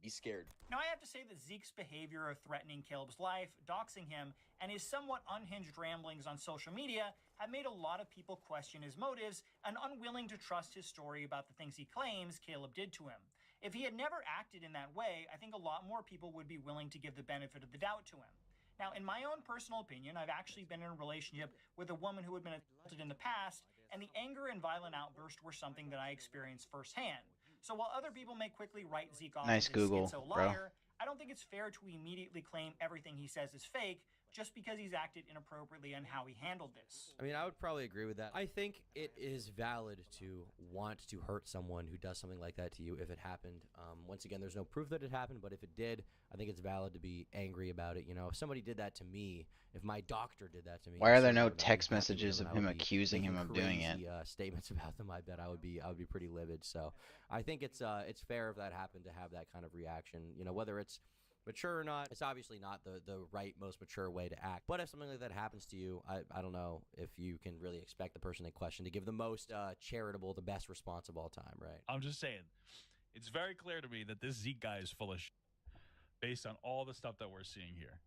be scared. Now, I have to say that Zeke's behavior of threatening Caleb's life, doxing him, and his somewhat unhinged ramblings on social media have made a lot of people question his motives and unwilling to trust his story about the things he claims Caleb did to him. If he had never acted in that way, I think a lot more people would be willing to give the benefit of the doubt to him. Now, in my own personal opinion, I've actually been in a relationship with a woman who had been assaulted in the past, and the anger and violent outburst were something that I experienced firsthand. So while other people may quickly write Zeke off as a schizo liar, I don't think it's fair to immediately claim everything he says is fake just because he's acted inappropriately on how he handled this. I mean, I would probably agree with that. I think it is valid to want to hurt someone who does something like that to you if it happened. Once again, there's no proof that it happened, but if it did, I think it's valid to be angry about it. You know, if somebody did that to me, if my doctor did that to me, why are there no text messages of him accusing him of doing it? Statements about them. I bet I would be pretty livid. So I think it's fair if that happened to have that kind of reaction. You know, whether it's mature or not, it's obviously not the right, most mature way to act. But if something like that happens to you, I don't know if you can really expect the person in question to give the most charitable, the best response of all time, right? I'm just saying, it's very clear to me that this Zeke guy is full of shit based on all the stuff that we're seeing here.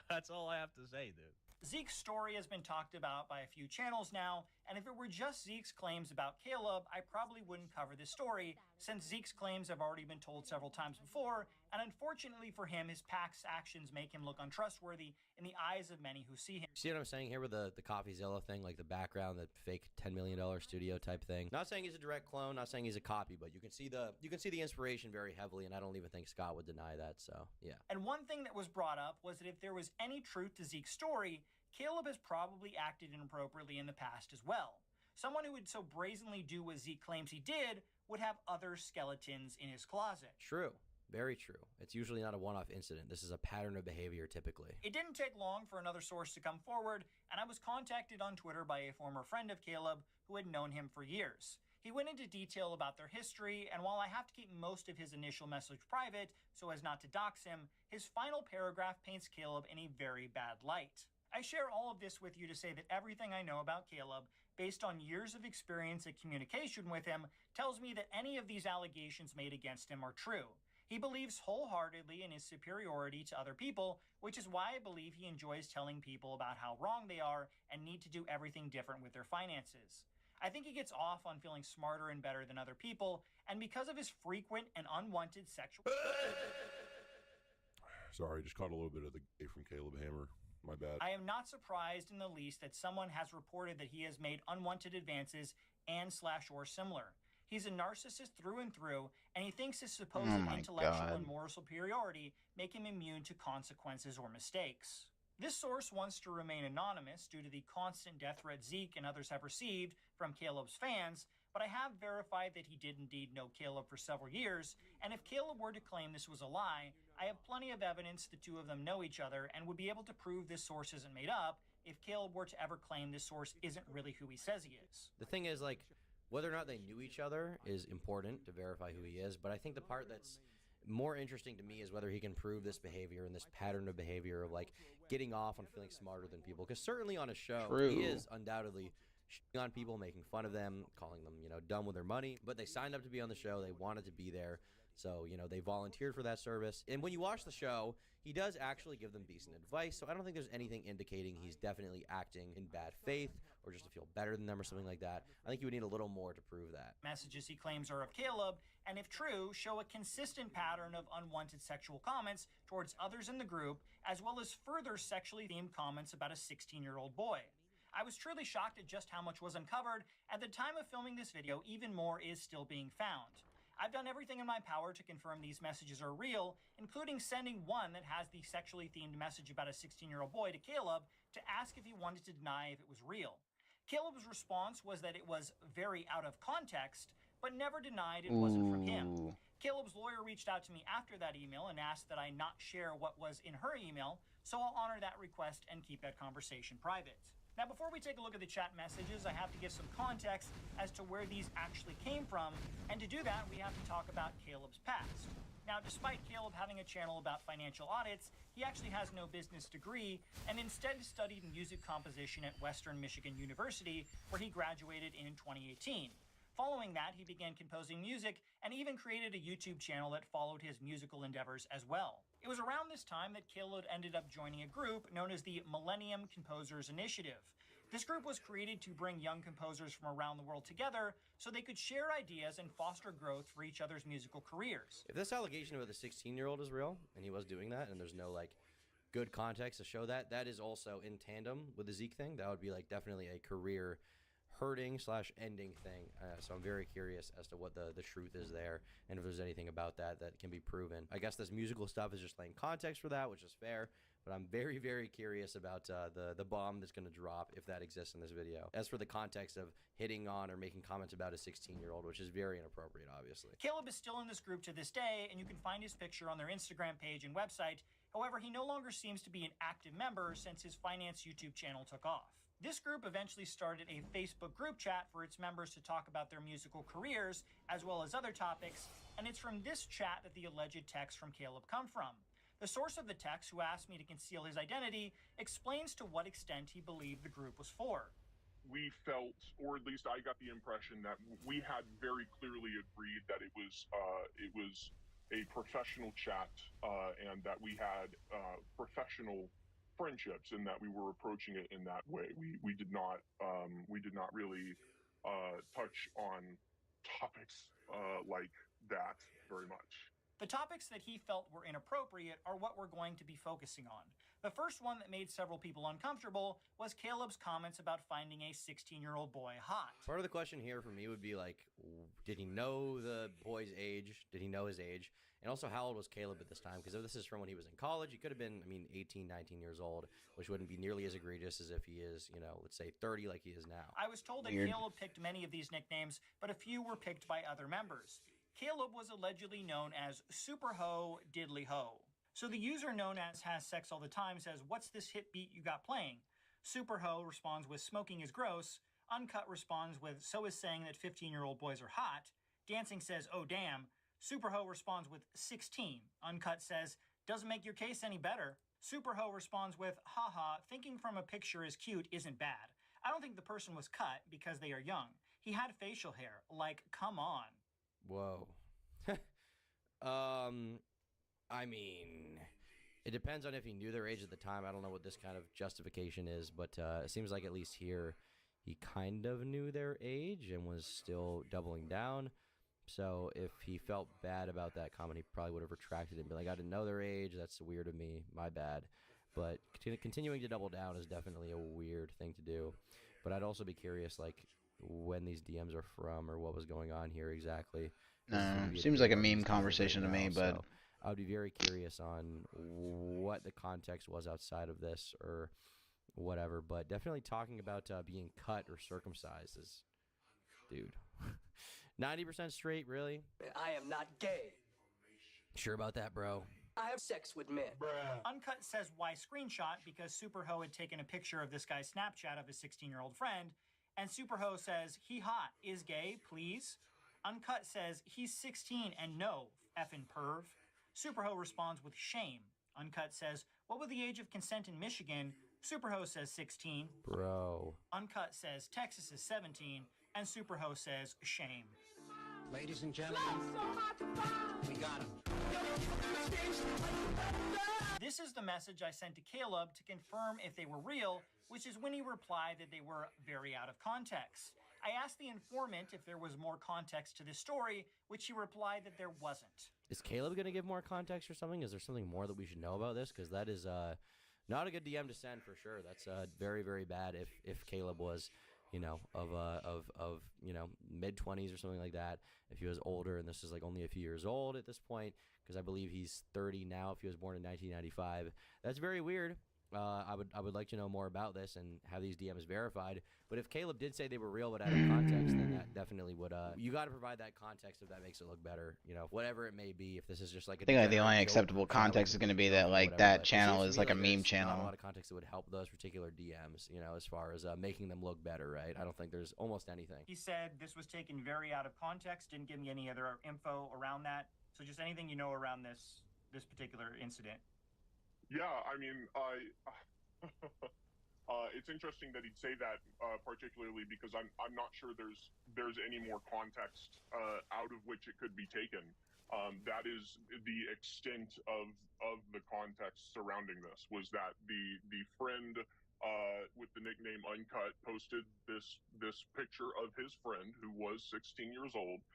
That's all I have to say, dude. Zeke's story has been talked about by a few channels now, and if it were just Zeke's claims about Caleb, I probably wouldn't cover this story, since Zeke's claims have already been told several times before, and unfortunately for him, his past actions make him look untrustworthy in the eyes of many who see him. See what I'm saying here with the CoffeeZilla thing, like the background, the fake $10 million studio type thing? Not saying he's a direct clone, not saying he's a copy, but you can see the inspiration very heavily, and I don't even think Scott would deny that, so yeah. And one thing that was brought up was that if there was any truth to Zeke's story, Caleb has probably acted inappropriately in the past as well. Someone who would so brazenly do what Zeke claims he did would have other skeletons in his closet. True. Very true. It's usually not a one-off incident. This is a pattern of behavior typically. It didn't take long for another source to come forward, and I was contacted on Twitter by a former friend of Caleb who had known him for years. He went into detail about their history, and while I have to keep most of his initial message private so as not to dox him, his final paragraph paints Caleb in a very bad light. I share all of this with you to say that everything I know about Caleb, based on years of experience and communication with him, tells me that any of these allegations made against him are true. He believes wholeheartedly in his superiority to other people, which is why I believe he enjoys telling people about how wrong they are and need to do everything different with their finances. I think he gets off on feeling smarter and better than other people, and because of his frequent and unwanted sexual... Sorry, just caught a little bit of the gay from Caleb Hammer. My bad. I am not surprised in the least that someone has reported that he has made unwanted advances and/or similar. He's a narcissist through and through, and he thinks his supposed intellectual and moral superiority make him immune to consequences or mistakes. This source wants to remain anonymous due to the constant death threat Zeke and others have received from Caleb's fans, but I have verified that he did indeed know Caleb for several years, and if Caleb were to claim this was a lie, I have plenty of evidence the two of them know each other and would be able to prove this source isn't made up if Caleb were to ever claim this source isn't really who he says he is. The thing is, like, whether or not they knew each other is important to verify who he is, but I think the part that's more interesting to me is whether he can prove this behavior and this pattern of behavior of, like, getting off on feeling smarter than people. Because certainly on a show, True. he is undoubtedly shitting on people, making fun of them, calling them, dumb with their money. But they signed up to be on the show. They wanted to be there. So, they volunteered for that service. And when you watch the show, he does actually give them decent advice. So I don't think there's anything indicating he's definitely acting in bad faith or just to feel better than them or something like that. I think you would need a little more to prove that. Messages he claims are of Caleb, and if true, show a consistent pattern of unwanted sexual comments towards others in the group, as well as further sexually themed comments about a 16-year-old boy. I was truly shocked at just how much was uncovered. At the time of filming this video, even more is still being found. I've done everything in my power to confirm these messages are real, including sending one that has the sexually themed message about a 16-year-old boy to Caleb to ask if he wanted to deny if it was real. Caleb's response was that it was very out of context, but never denied it wasn't from him. Caleb's lawyer reached out to me after that email and asked that I not share what was in her email, so I'll honor that request and keep that conversation private. Now, before we take a look at the chat messages, I have to give some context as to where these actually came from, and to do that, we have to talk about Caleb's past. Now, despite Caleb having a channel about financial audits, he actually has no business degree and instead studied music composition at Western Michigan University, where he graduated in 2018. Following that, he began composing music and even created a YouTube channel that followed his musical endeavors as well. It was around this time that Caleb ended up joining a group known as the Millennium Composers Initiative. This group was created to bring young composers from around the world together so they could share ideas and foster growth for each other's musical careers. If this allegation about the 16-year-old is real, and he was doing that, and there's no, like, good context to show that, that is also in tandem with the Zeke thing. That would be, like, definitely a career hurting/ending thing. So I'm very curious as to what the truth is there, and if there's anything about that that can be proven. I guess this musical stuff is just laying context for that, which is fair, but I'm very, very curious about the bomb that's going to drop if that exists in this video. As for the context of hitting on or making comments about a 16-year-old, which is very inappropriate, obviously. Caleb is still in this group to this day, and you can find his picture on their Instagram page and website. However, he no longer seems to be an active member since his finance YouTube channel took off. This group eventually started a Facebook group chat for its members to talk about their musical careers, as well as other topics, and it's from this chat that the alleged texts from Caleb come from. The source of the text, who asked me to conceal his identity, explains to what extent he believed the group was for. We felt, or at least I got the impression, that we had very clearly agreed that it was a professional chat, and that we had professional friendships, and that we were approaching it in that way. We did not really touch on topics like that very much. The topics that he felt were inappropriate are what we're going to be focusing on. The first one that made several people uncomfortable was Caleb's comments about finding a 16-year-old boy hot. Part of the question here for me would be, like, did he know the boy's age? Did he know his age? And also, how old was Caleb at this time? Because if this is from when he was in college, he could have been, 18, 19 years old, which wouldn't be nearly as egregious as if he is, let's say 30 like he is now. I was told that Caleb picked many of these nicknames, but a few were picked by other members. Caleb was allegedly known as Super Ho Diddly Ho. So the user known as Has Sex All the Time says, "What's this hit beat you got playing?" Super Ho responds with "Smoking is gross." Uncut responds with "So is saying that 15-year-old boys are hot." Dancing says "Oh damn." Super Ho responds with 16. Uncut says, "Doesn't make your case any better." Super Ho responds with, "Haha, thinking from a picture is cute isn't bad. I don't think the person was cut because they are young. He had facial hair. Like, come on." Whoa. It depends on if he knew their age at the time. I don't know what this kind of justification is, but it seems like at least here he kind of knew their age and was still doubling down. So if he felt bad about that comment, he probably would have retracted it and be like, "I didn't know their age. That's weird of me. My bad." But continuing to double down is definitely a weird thing to do. But I'd also be curious, like, when these DMs are from or what was going on here exactly. Seems like a meme conversation to me, but so I would be very curious on what the context was outside of this or whatever. But definitely talking about being cut or circumcised is, dude, 90% straight, really? I am not gay. Sure about that, bro? I have sex with men. Uncut says why screenshot, because Superho had taken a picture of this guy's Snapchat of his 16-year-old friend, and Superho says, he hot, is gay, please. Uncut says, he's 16 and no, effing perv. Superho responds with shame. Uncut says, what was the age of consent in Michigan? Superho says 16. Bro. Uncut says Texas is 17, and Superho says shame. Ladies and gentlemen, we got him. This is the message I sent to Caleb to confirm if they were real, which is when he replied that they were very out of context. I asked the informant if there was more context to this story, which he replied that there wasn't. Is Caleb going to give more context or something? Is there something more that we should know about this? Because that is not a good DM to send for sure. That's very, very bad if Caleb was, you know, of you know, mid-20s or something like that. If he was older, and this is like only a few years old at this point, because I believe he's 30 now if he was born in 1995. That's very weird. I would like to know more about this and have these DMs verified. But if Caleb did say they were real but out of context, then that definitely would. You got to provide that context if that makes it look better. You know, whatever it may be. If this is just like I think like the only acceptable context is going to be that like that channel is like a meme channel. Not a lot of context that would help those particular DMs. You know, as far as making them look better, right? I don't think there's almost anything. He said this was taken very out of context, didn't give me any other info around that. So just anything you know around this particular incident. Yeah, I mean, it's interesting that he'd say that, particularly because I'm not sure there's any more context out of which it could be taken. That is the extent of the context surrounding this. Was that the friend with the nickname Uncut posted this picture of his friend who was 16 years old.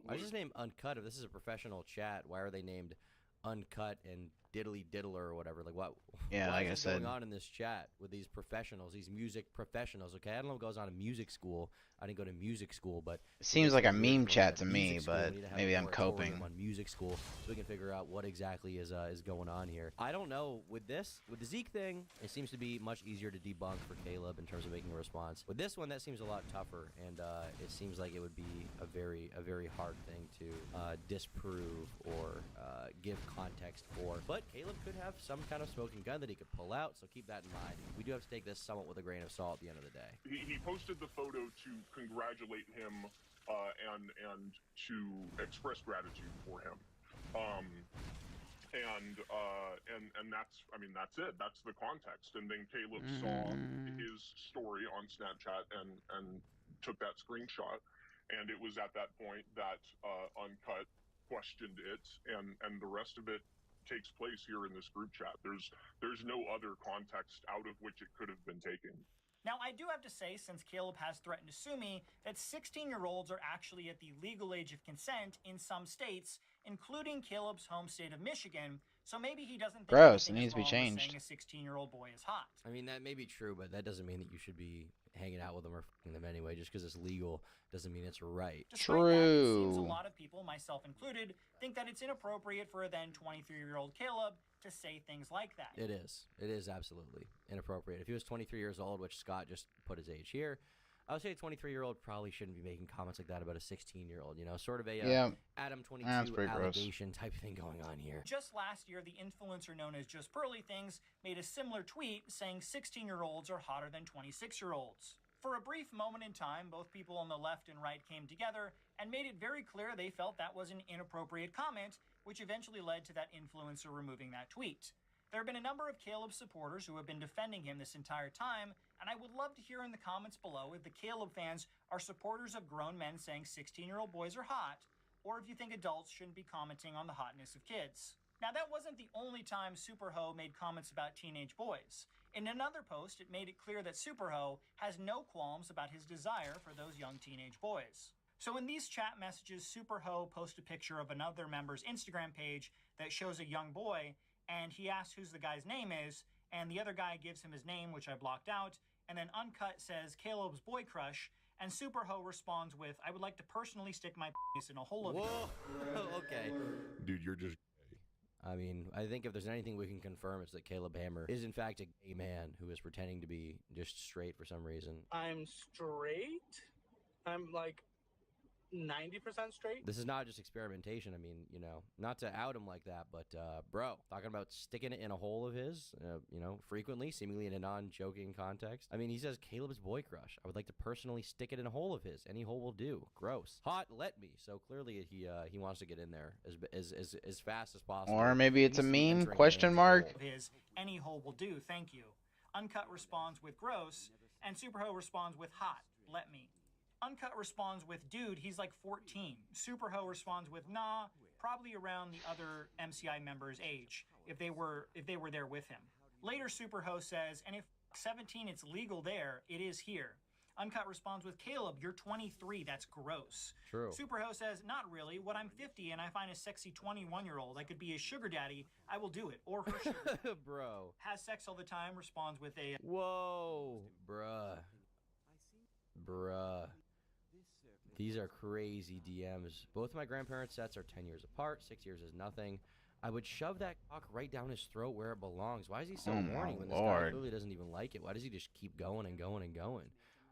Why is his name Uncut? If this is a professional chat, why are they named Uncut and Diddly Diddler or whatever? Like what? Yeah, like I said, going on in this chat with these professionals, these music professionals. Okay, I don't know what goes on in music school. I didn't go to music school, but it seems like a meme chat to me. But maybe I'm coping. On music school, so we can figure out what exactly is going on here. I don't know with this, with the Zeke thing. It seems to be much easier to debunk for Caleb in terms of making a response. With this one, that seems a lot tougher, and it seems like it would be a very hard thing to disprove or give context for. But Caleb could have some kind of smoking gun that he could pull out, so keep that in mind. We do have to take this somewhat with a grain of salt at the end of the day. He posted the photo to congratulate him and to express gratitude for him. And that's, I mean, that's it. That's the context. And then Caleb saw his story on Snapchat and took that screenshot. And it was at that point that Uncut questioned it, and the rest of it takes place here in this group chat. There's no other context out of which it could have been taken. Now, I do have to say, since Caleb has threatened to sue me, that 16-year-olds are actually at the legal age of consent in some states, including Caleb's home state of Michigan. So maybe he doesn't think gross. It anything needs to be is wrong with changed. saying a 16-year-old boy is hot. I mean, that may be true, but that doesn't mean that you should be hanging out with them or fucking them anyway. Just because it's legal doesn't mean it's right. Despite that, it seems a lot of people, myself included, think that it's inappropriate for a then 23-year-old Caleb to say things like that. It is. It is absolutely inappropriate. If he was 23 years old, which Scott just put his age here, I would say a 23-year-old probably shouldn't be making comments like that about a 16-year-old. You know, sort of a Adam 22 allegation type thing going on here. Just last year, the influencer known as Just Pearly Things made a similar tweet saying 16-year-olds are hotter than 26-year-olds. For a brief moment in time, both people on the left and right came together and made it very clear they felt that was an inappropriate comment, which eventually led to that influencer removing that tweet. There have been a number of Caleb supporters who have been defending him this entire time, and I would love to hear in the comments below if the Caleb fans are supporters of grown men saying 16-year-old boys are hot, or if you think adults shouldn't be commenting on the hotness of kids. Now, that wasn't the only time Superho made comments about teenage boys. In another post, it made it clear that Superho has no qualms about his desire for those young teenage boys. So in these chat messages, Superho posts a picture of another member's Instagram page that shows a young boy, and he asks whose the guy's name is, and the other guy gives him his name, which I blocked out, and then Uncut says Caleb's boy crush, and Superho responds with, I would like to personally stick my penis in a hole of it. Whoa, okay. Dude, you're just I mean, I think if there's anything we can confirm, it's that Caleb Hammer is in fact a gay man who is pretending to be just straight for some reason. I'm straight. I'm like 90% straight. This is not just experimentation. I mean, not to out him like that, but bro, talking about sticking it in a hole of his, frequently, seemingly in a non-joking context. I mean, he says Caleb's boy crush. I would like to personally stick it in a hole of his. Any hole will do. Gross. Hot, let me. So clearly he wants to get in there as fast as possible. Or maybe it's a meme? Question Hole. mark. His any hole will do. Thank you. Uncut responds with gross, and Superho responds with hot. Let me. Uncut responds with dude, he's like 14. Superho responds with nah, probably around the other MCI members' age, if they were there with him. Later, Superho says, and if 17 it's legal there, it is here. Uncut responds with Caleb, you're 23, that's gross. True. Superho says, not really. When I'm 50 and I find a sexy 21-year-old I could be a sugar daddy, I will do it. Or her sugar. Bro. Has sex all the time, responds with a whoa, bruh. These are crazy DMs. Both of my grandparents' sets are 10 years apart. 6 years is nothing. I would shove that cock right down his throat where it belongs. Why is he so horny when this guy clearly doesn't even like it? Why does he just keep going and going and going?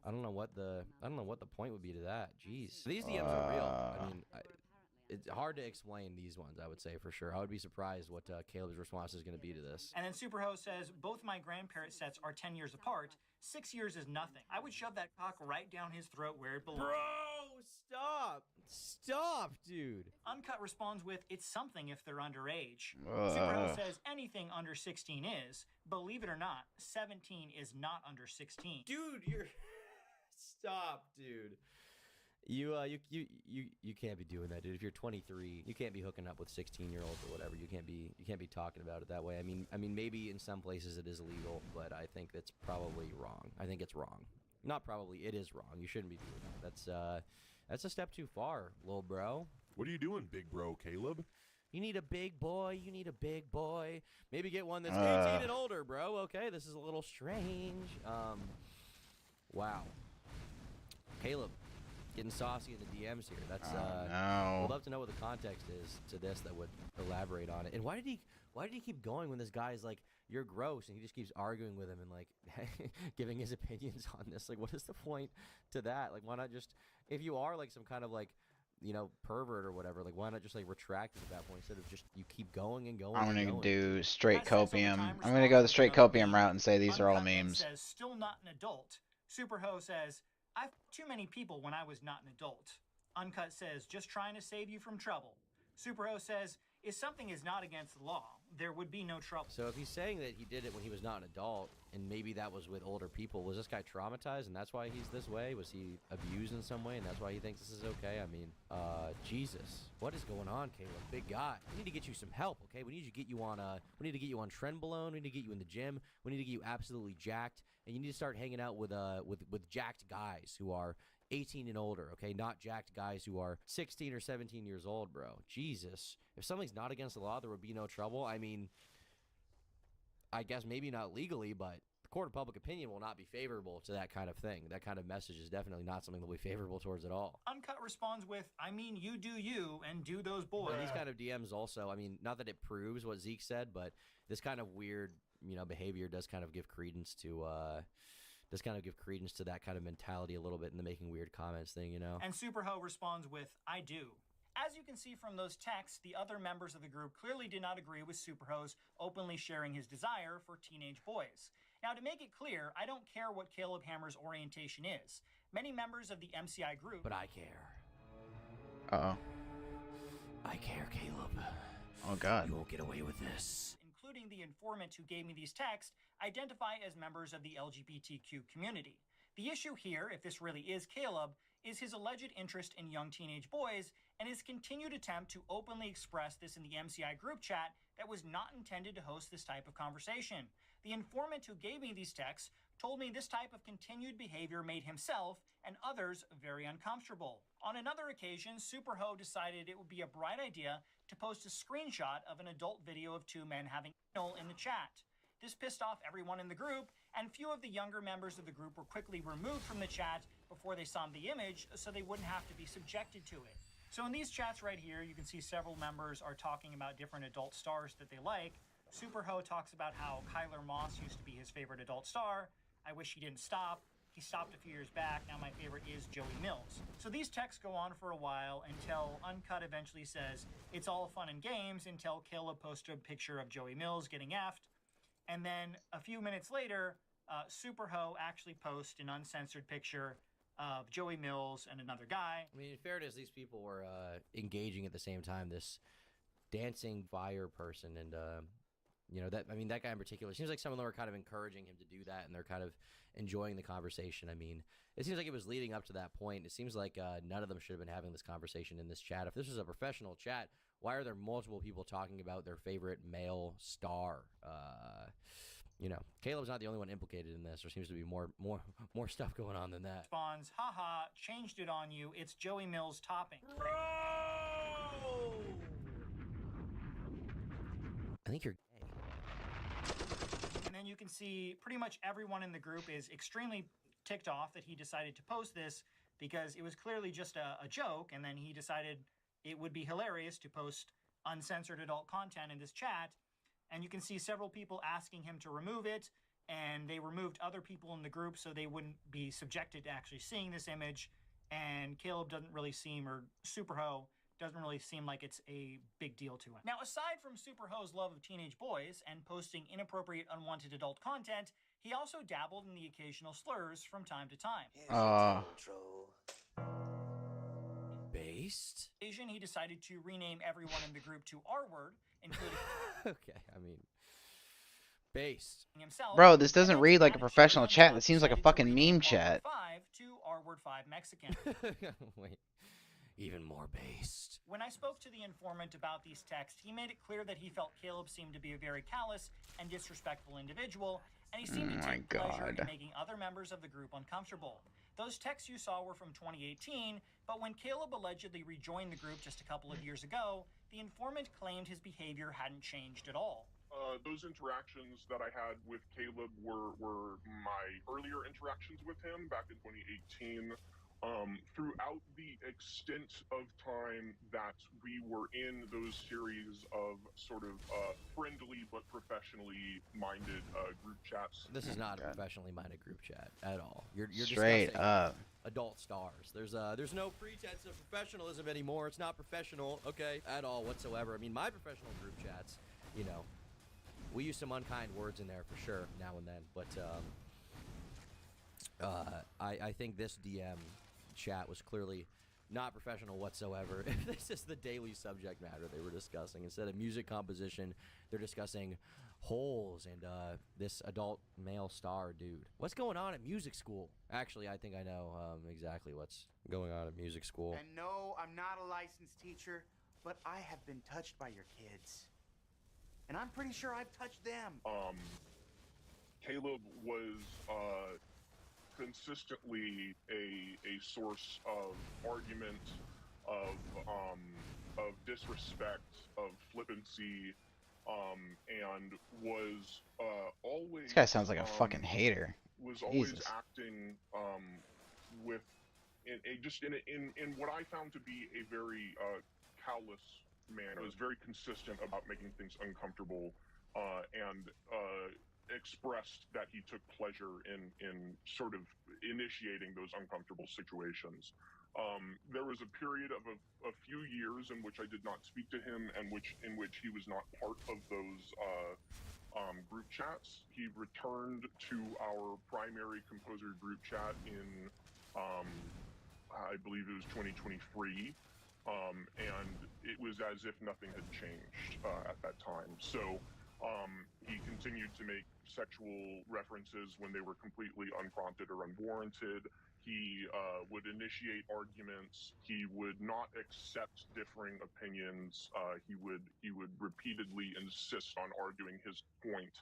I don't know what the point would be to that. Jeez. These DMs are real. I mean, it's hard to explain these ones, I would say, for sure. I would be surprised what Caleb's response is going to be to this. And then Superho says, both my grandparents' sets are 10 years apart. 6 years is nothing. I would shove that cock right down his throat where it belongs. Bro, stop. Stop, dude. Uncut responds with, it's something if they're underage. Superho says, anything under 16 is. Believe it or not, 17 is not under 16. Dude, you're... Stop, dude. You can't be doing that, dude. If you're 23, you can't be hooking up with 16-year-olds or whatever. You can't be talking about it that way. I mean, maybe in some places it is legal, but I think that's probably wrong. I think it's wrong. Not probably, it is wrong. You shouldn't be doing that. That's a step too far, little bro. What are you doing, big bro, Caleb? You need a big boy. You need a big boy. Maybe get one that's 18 and older, bro. Okay, this is a little strange. Wow. Caleb, getting saucy in the DMs here. That's no. We'd love to know what the context is to this that would elaborate on it. And why did he keep going when this guy's like, you're gross, and he just keeps arguing with him and like giving his opinions on this? Like, what is the point to that? Like, why not just, if you are like some kind of like, pervert or whatever, like why not just like retract it at that point instead of just you keep going and going? I'm gonna do straight copium. I'm gonna go the straight copium route and say these are all memes. Says still not an adult. Superho says, I've too many people when I was not an adult. Uncut says, just trying to save you from trouble. Superho says, if something is not against the law, there would be no trouble. So if he's saying that he did it when he was not an adult, and maybe that was with older people, was this guy traumatized and that's why he's this way? Was he abused in some way and that's why he thinks this is okay? I mean, Jesus. What is going on, Caleb? Big guy. We need to get you some help, okay? We need to get you on Trenbolone. We need to get you in the gym. We need to get you absolutely jacked. And you need to start hanging out with jacked guys who are 18 and older, okay? Not jacked guys who are 16 or 17 years old, bro. Jesus. If something's not against the law, there would be no trouble. I mean, I guess maybe not legally, but the court of public opinion will not be favorable to that kind of thing. That kind of message is definitely not something they'll be favorable towards at all. Uncut responds with, I mean, you do you and do those boys. And these kind of DMs also, I mean, not that it proves what Zeke said, but this kind of weird, behavior does kind of give credence to that kind of mentality a little bit in the making weird comments thing, And Superho responds with, I do. As you can see from those texts, the other members of the group clearly did not agree with Superho's openly sharing his desire for teenage boys. Now, to make it clear, I don't care what Caleb Hammer's orientation is. Many members of the MCI group... But I care. Uh-oh. I care, Caleb. Oh, God. You won't get away with this. Including the informant who gave me these texts, identify as members of the LGBTQ community. The issue here, if this really is Caleb, is his alleged interest in young teenage boys and his continued attempt to openly express this in the MCI group chat that was not intended to host this type of conversation. The informant who gave me these texts told me this type of continued behavior made himself and others very uncomfortable. On another occasion, Superho decided it would be a bright idea to post a screenshot of an adult video of two men having anal in the chat. This pissed off everyone in the group, and few of the younger members of the group were quickly removed from the chat before they saw the image so they wouldn't have to be subjected to it. So in these chats right here, you can see several members are talking about different adult stars that they like. Superho talks about how Kyler Moss used to be his favorite adult star. I wish he didn't stop. He stopped a few years back. Now my favorite is Joey Mills. So these texts go on for a while until Uncut eventually says, it's all fun and games, until Caleb posted a picture of Joey Mills getting effed. And then a few minutes later, Superho actually posts an uncensored picture of Joey Mills and another guy. I mean, in fairness, these people were engaging at the same time. This dancing fire person, and that guy in particular, seems like some of them are kind of encouraging him to do that, and they're kind of enjoying the conversation. I mean, it seems like it was leading up to that point. It seems like none of them should have been having this conversation in this chat. If this was a professional chat, why are there multiple people talking about their favorite male star? Caleb's not the only one implicated in this. There seems to be more stuff going on than that. Responds, haha, changed it on you. It's Joey Mills topping. I think you're gay. And then you can see pretty much everyone in the group is extremely ticked off that he decided to post this, because it was clearly just a joke, and then he decided it would be hilarious to post uncensored adult content in this chat. And you can see several people asking him to remove it, and they removed other people in the group so they wouldn't be subjected to actually seeing this image. And Caleb doesn't really seem, or Superho doesn't really seem like it's a big deal to him. Now, aside from Superho's love of teenage boys and posting inappropriate, unwanted adult content, he also dabbled in the occasional slurs from time to time. Based? Asian, he decided to rename everyone in the group to R-word, including Okay, I mean, based. himself. Bro, this doesn't read like a professional chat. This seems like a fucking meme chat. 5 to R-word 5 Mexican. Wait, even more based. When I spoke to the informant about these texts, he made it clear that he felt Caleb seemed to be a very callous and disrespectful individual, and he seemed to take pleasure in making other members of the group uncomfortable. Those texts you saw were from 2018, but when Caleb allegedly rejoined the group just a couple of years ago, the informant claimed his behavior hadn't changed at all. Those interactions that I had with Caleb were my earlier interactions with him back in 2018. Throughout the extent of time that we were in those series of sort of friendly but professionally minded group chats. This is not a professionally minded group chat at all. You're Straight discussing up. adult stars. There's no pretense of professionalism anymore. It's not professional, okay, at all whatsoever. I mean, my professional group chats, we use some unkind words in there for sure now and then, but I think this DM chat was clearly not professional whatsoever. This is the daily subject matter they were discussing. Instead of music composition, they're discussing holes and this adult male star dude. What's going on at music school? Actually, I think I know exactly what's going on at music school. And no, I'm not a licensed teacher, but I have been touched by your kids. And I'm pretty sure I've touched them. Caleb was consistently a source of argument, of disrespect, of flippancy, and was always. This guy sounds like a fucking hater. Was always Jesus. acting with in what I found to be a very callous manner. Was very consistent about making things uncomfortable, and expressed that he took pleasure in sort of initiating those uncomfortable situations. There was a period of a few years in which I did not speak to him, and in which he was not part of those group chats. He returned to our primary composer group chat in I believe it was 2023, and it was as if nothing had changed at that time. So he continued to make sexual references when they were completely unprompted or unwarranted. He would initiate arguments. He would not accept differing opinions. He would repeatedly insist on arguing his point,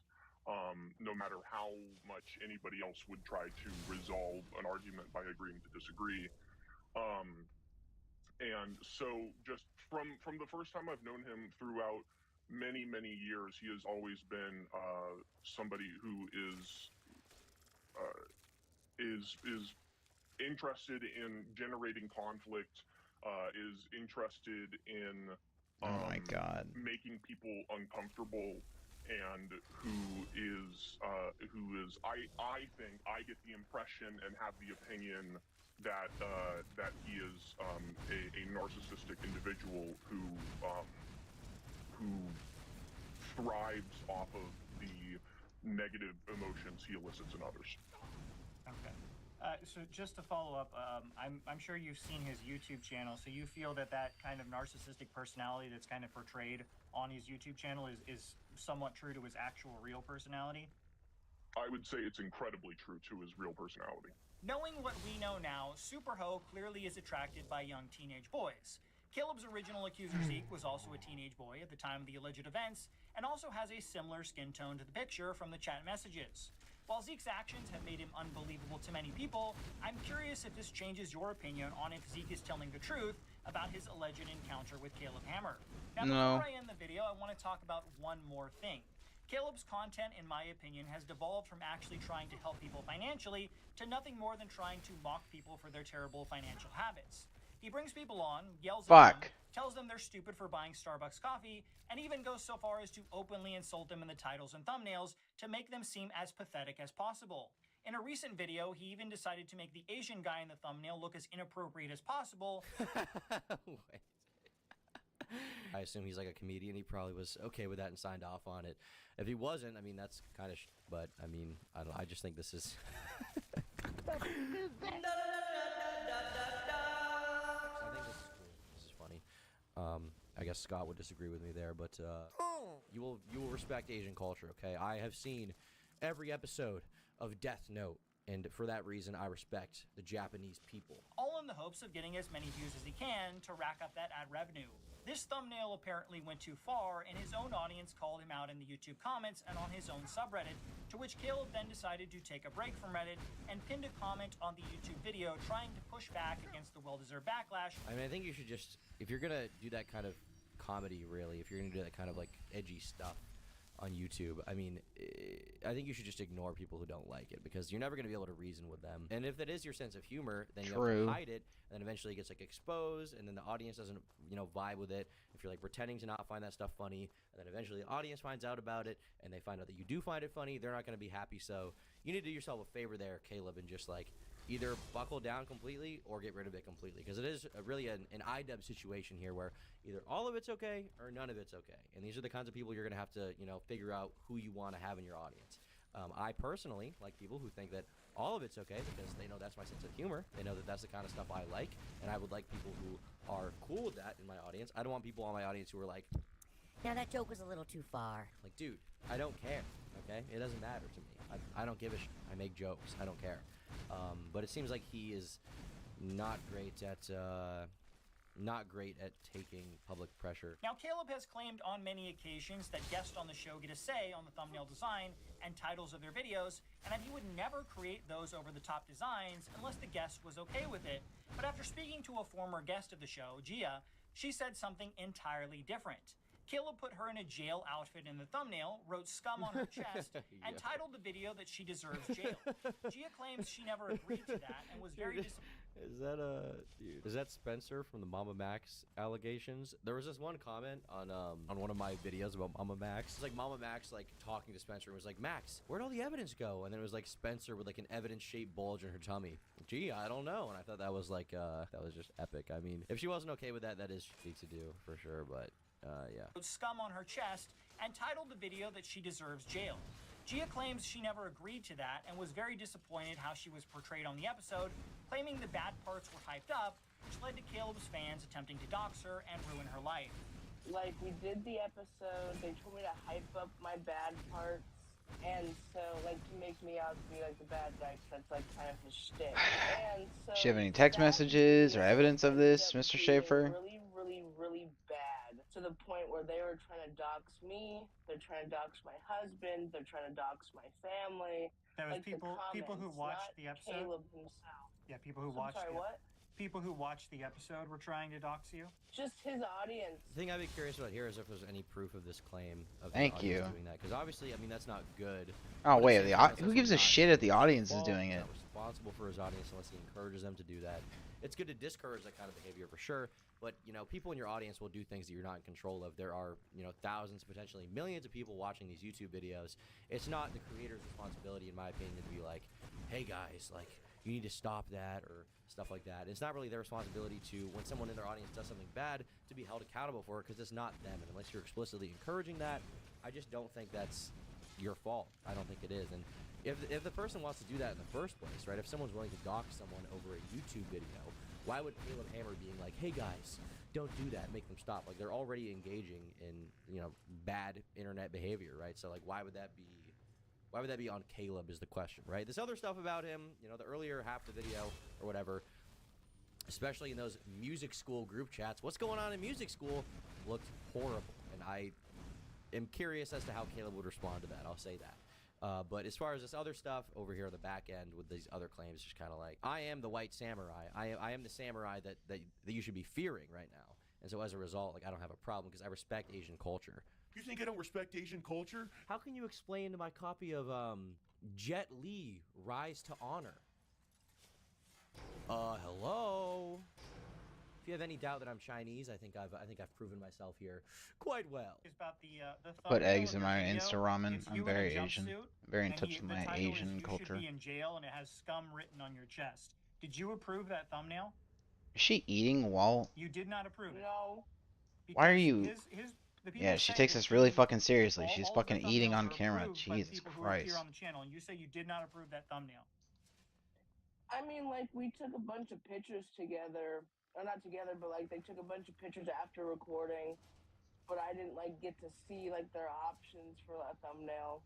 no matter how much anybody else would try to resolve an argument by agreeing to disagree. And so just from the first time I've known him throughout many years, he has always been somebody who is interested in generating conflict, is interested in Oh my God. making people uncomfortable, and who is I think I get the impression and have the opinion that he is a narcissistic individual who thrives off of the negative emotions he elicits in others. Okay. So just to follow up, I'm sure you've seen his YouTube channel. So you feel that kind of narcissistic personality that's kind of portrayed on his YouTube channel is somewhat true to his actual real personality? I would say it's incredibly true to his real personality. Knowing what we know now, Superho clearly is attracted by young teenage boys. Caleb's original accuser Zeke was also a teenage boy at the time of the alleged events, and also has a similar skin tone to the picture from the chat messages. While Zeke's actions have made him unbelievable to many people, I'm curious if this changes your opinion on if Zeke is telling the truth about his alleged encounter with Caleb Hammer. Now, before I end the video, I want to talk about one more thing. Caleb's content, in my opinion, has devolved from actually trying to help people financially to nothing more than trying to mock people for their terrible financial habits. He brings people on, yells at them, tells them they're stupid for buying Starbucks coffee, and even goes so far as to openly insult them in the titles and thumbnails to make them seem as pathetic as possible. In a recent video, he even decided to make the Asian guy in the thumbnail look as inappropriate as possible. Wait. I assume he's like a comedian. He probably was okay with that and signed off on it. If he wasn't, I mean, that's kind of but I mean, I don't know. I just think this is I think this is cool. This is funny. I guess Scott would disagree with me there, but you will respect Asian culture, okay? I have seen every episode of Death Note, and for that reason, I respect the Japanese people. All in the hopes of getting as many views as he can to rack up that ad revenue. This thumbnail apparently went too far, and his own audience called him out in the YouTube comments and on his own subreddit, to which Caleb then decided to take a break from Reddit and pinned a comment on the YouTube video trying to push back against the well-deserved backlash. I mean, I think you should just, if you're gonna do that kind of comedy, really, if you're gonna do that kind of like edgy stuff on YouTube, I mean, I think you should just ignore people who don't like it, because you're never going to be able to reason with them. And if that is your sense of humor, then you have to hide it, and then eventually it gets like exposed, and then the audience doesn't, vibe with it. If you're like pretending to not find that stuff funny, and then eventually the audience finds out about it, and they find out that you do find it funny, they're not going to be happy. So you need to do yourself a favor there, Caleb, and just like either buckle down completely or get rid of it completely, because it is really an IDub situation here where either all of it's okay or none of it's okay. And these are the kinds of people you're going to have to, figure out who you want to have in your audience. I personally like people who think that all of it's okay, because they know that's my sense of humor. They know that that's the kind of stuff I like, and I would like people who are cool with that in my audience. I don't want people on my audience who are like, now that joke was a little too far. Like, dude, I don't care, okay? It doesn't matter to me. I don't give a shit. I make jokes. I don't care. But it seems like he is not great at taking public pressure. Now, Caleb has claimed on many occasions that guests on the show get a say on the thumbnail design and titles of their videos, and that he would never create those over-the-top designs unless the guest was okay with it. But after speaking to a former guest of the show, Gia, she said something entirely different. Caleb put her in a jail outfit in the thumbnail, wrote scum on her chest, and titled the video that she deserves jail. Gia claims she never agreed to that and was very disappointed. Is that Spencer from the Mama Max allegations? There was this one comment on one of my videos about Mama Max. It's like Mama Max like talking to Spencer and was like, Max, where'd all the evidence go? And then it was like Spencer with like an evidence-shaped bulge in her tummy. Gee, I don't know. And I thought that was like that was just epic. I mean, if she wasn't okay with that, that is shitty to do for sure, but yeah. Scum on her chest and titled the video that she deserves jail. Gia claims she never agreed to that and was very disappointed how she was portrayed on the episode, claiming the bad parts were hyped up, which led to Caleb's fans attempting to dox her and ruin her life. Like, we did the episode, they told me to hype up my bad parts, and so, like, to make me out to be, like, the bad guy, because that's, like, kind of his shtick. And so... Do you have any text messages or evidence of this, Mr. Schaefer? Really, really, really bad. To the point where they were trying to dox me, they're trying to dox my husband, they're trying to dox my family. There was like people who watched the episode. Caleb himself. Yeah, people who I'm watched. sorry, what? people who watched the episode were trying to dox you? Just his audience. The thing I'd be curious about here is if there's any proof of this claim of the Thank audience you. doing that, because obviously, I mean, that's not good. Oh But at the wait, same the time, that's who also gives a not shit if the his audience is fault. doing He's it? not responsible for his audience unless he encourages them to do that. It's good to discourage that kind of behavior for sure, but you know, people in your audience will do things that you're not in control of. There are, you know, thousands, potentially millions of people watching these YouTube videos. It's not the creator's responsibility, in my opinion, to be like, hey guys, like, you need to stop that or stuff like that. It's not really their responsibility to, when someone in their audience does something bad, to be held accountable for it, because it's not them. And unless you're explicitly encouraging that, I just don't think that's your fault. I don't think it is. And if the person wants to do that in the first place, right, if someone's willing to dox someone over a YouTube video, why would Caleb Hammer being like, hey guys, don't do that, make them stop? Like, they're already engaging in, you know, bad internet behavior, right? So like, why would that be on Caleb is the question, right? This other stuff about him, you know, the earlier half of the video or whatever, especially in those music school group chats, what's going on in music school looked horrible. And I am curious as to how Caleb would respond to that. I'll say that. But as far as this other stuff over here on the back end with these other claims, just kind of like, I am the white samurai. I am the samurai that you should be fearing right now. And so as a result, like, I don't have a problem because I respect Asian culture. You think I don't respect Asian culture? How can you explain my copy of Jet Li Rise to Honor? Hello? If you have any doubt that I'm Chinese, I think I've proven myself here quite well. It's about the Put thumbnail eggs of in your my video. Insta ramen. It's I'm you in a very Asian. jumpsuit, Very in and touch with the my title is Asian "You culture. Should be in jail," and it has scum written on your chest. Did you approve that thumbnail? Is she eating while? You did not approve it. No. Why are Because you? the people Yeah, she say takes that this really you- fucking seriously. all- She's all of the fucking eating thumbnails on are camera. approved by the Jesus people who appear Christ. on the channel, and you say you did not approve that thumbnail. I mean, like, we took a bunch of pictures together. Or not together, but, like, they took a bunch of pictures after recording. But I didn't, like, get to see, like, their options for that thumbnail.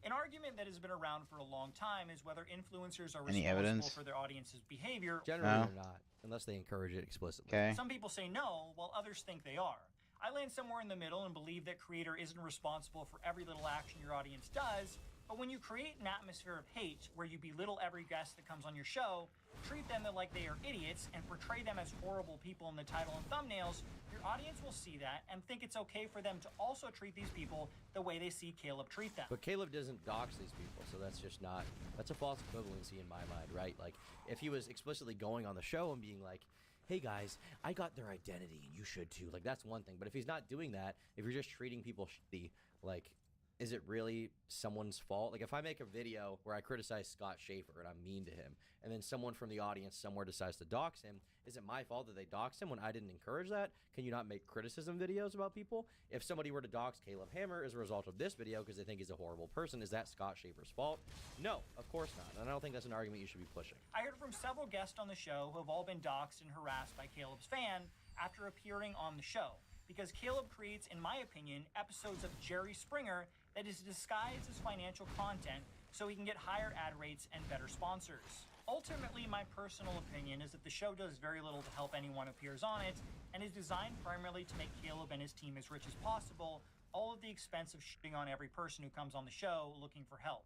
An argument that has been around for a long time is whether influencers are Any responsible evidence? for their audience's behavior. Generally, they're not, unless they encourage it explicitly. Okay. Some people say no, while others think they are. I land somewhere in the middle and believe that creator isn't responsible for every little action your audience does, but when you create an atmosphere of hate where you belittle every guest that comes on your show, treat them like they are idiots, and portray them as horrible people in the title and thumbnails, your audience will see that and think it's okay for them to also treat these people the way they see Caleb treat them. But Caleb doesn't dox these people, so that's just not, that's a false equivalency in my mind, right? Like, if he was explicitly going on the show and being like, hey guys, I got their identity and you should too, like, that's one thing. But if he's not doing that, if you're just treating people shitty, like, is it really someone's fault? Like, if I make a video where I criticize Scott Schaefer and I'm mean to him, and then someone from the audience somewhere decides to dox him, is it my fault that they doxed him when I didn't encourage that? Can you not make criticism videos about people? If somebody were to dox Caleb Hammer as a result of this video because they think he's a horrible person, is that Scott Schaefer's fault? No, of course not. And I don't think that's an argument you should be pushing. I heard from several guests on the show who have all been doxxed and harassed by Caleb's fan after appearing on the show, because Caleb creates, in my opinion, episodes of Jerry Springer that is disguised as financial content so he can get higher ad rates and better sponsors. Ultimately, my personal opinion is that the show does very little to help anyone who appears on it, and is designed primarily to make Caleb and his team as rich as possible, all at the expense of shitting on every person who comes on the show looking for help.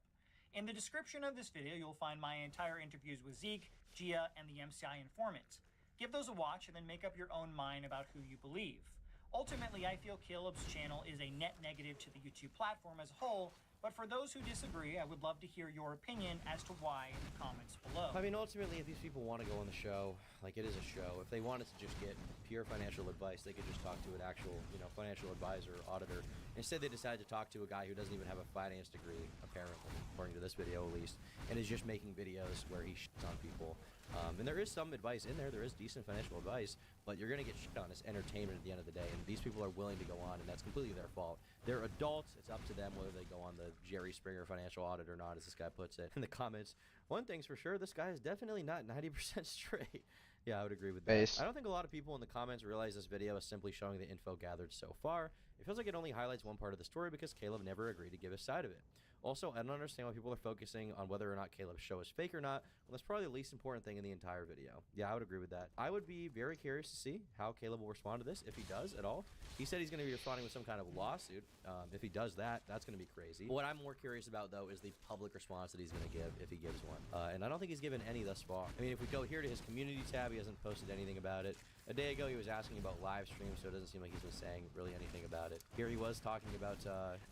In the description of this video, you'll find my entire interviews with Zeke, Gia, and the MCI informant. Give those a watch and then make up your own mind about who you believe. Ultimately, I feel Caleb's channel is a net negative to the YouTube platform as a whole, but for those who disagree, I would love to hear your opinion as to why in the comments below. I mean, ultimately, if these people want to go on the show, like, it is a show. If they wanted to just get pure financial advice, they could just talk to an actual, you know, financial advisor or auditor. Instead, they decide to talk to a guy who doesn't even have a finance degree, apparently, according to this video at least, and is just making videos where he shits on people. And there is some advice in there. There is decent financial advice, but you're going to get shit on. It's entertainment at the end of the day, and these people are willing to go on, and that's completely their fault. They're adults. It's up to them whether they go on the Jerry Springer financial audit or not, as this guy puts it. In the comments, one thing's for sure, this guy is definitely not 90% straight. Yeah, I would agree with that. Based. I don't think a lot of people in the comments realize this video is simply showing the info gathered so far. It feels like it only highlights one part of the story because Caleb never agreed to give his side of it. Also, I don't understand why people are focusing on whether or not Caleb's show is fake or not, when That's probably the least important thing in the entire video. Yeah, I would agree with that. I would be very curious to see how Caleb will respond to this, if he does at all. He said he's going to be responding with some kind of lawsuit. If he does that, that's going to be crazy. What I'm more curious about, though, is the public response that he's going to give if he gives one. And I don't think he's given any thus far. I mean, if we go here to his community tab, he hasn't posted anything about it. A day ago, he was asking about live streams, so it doesn't seem like he's been saying really anything about it. Here he was talking about,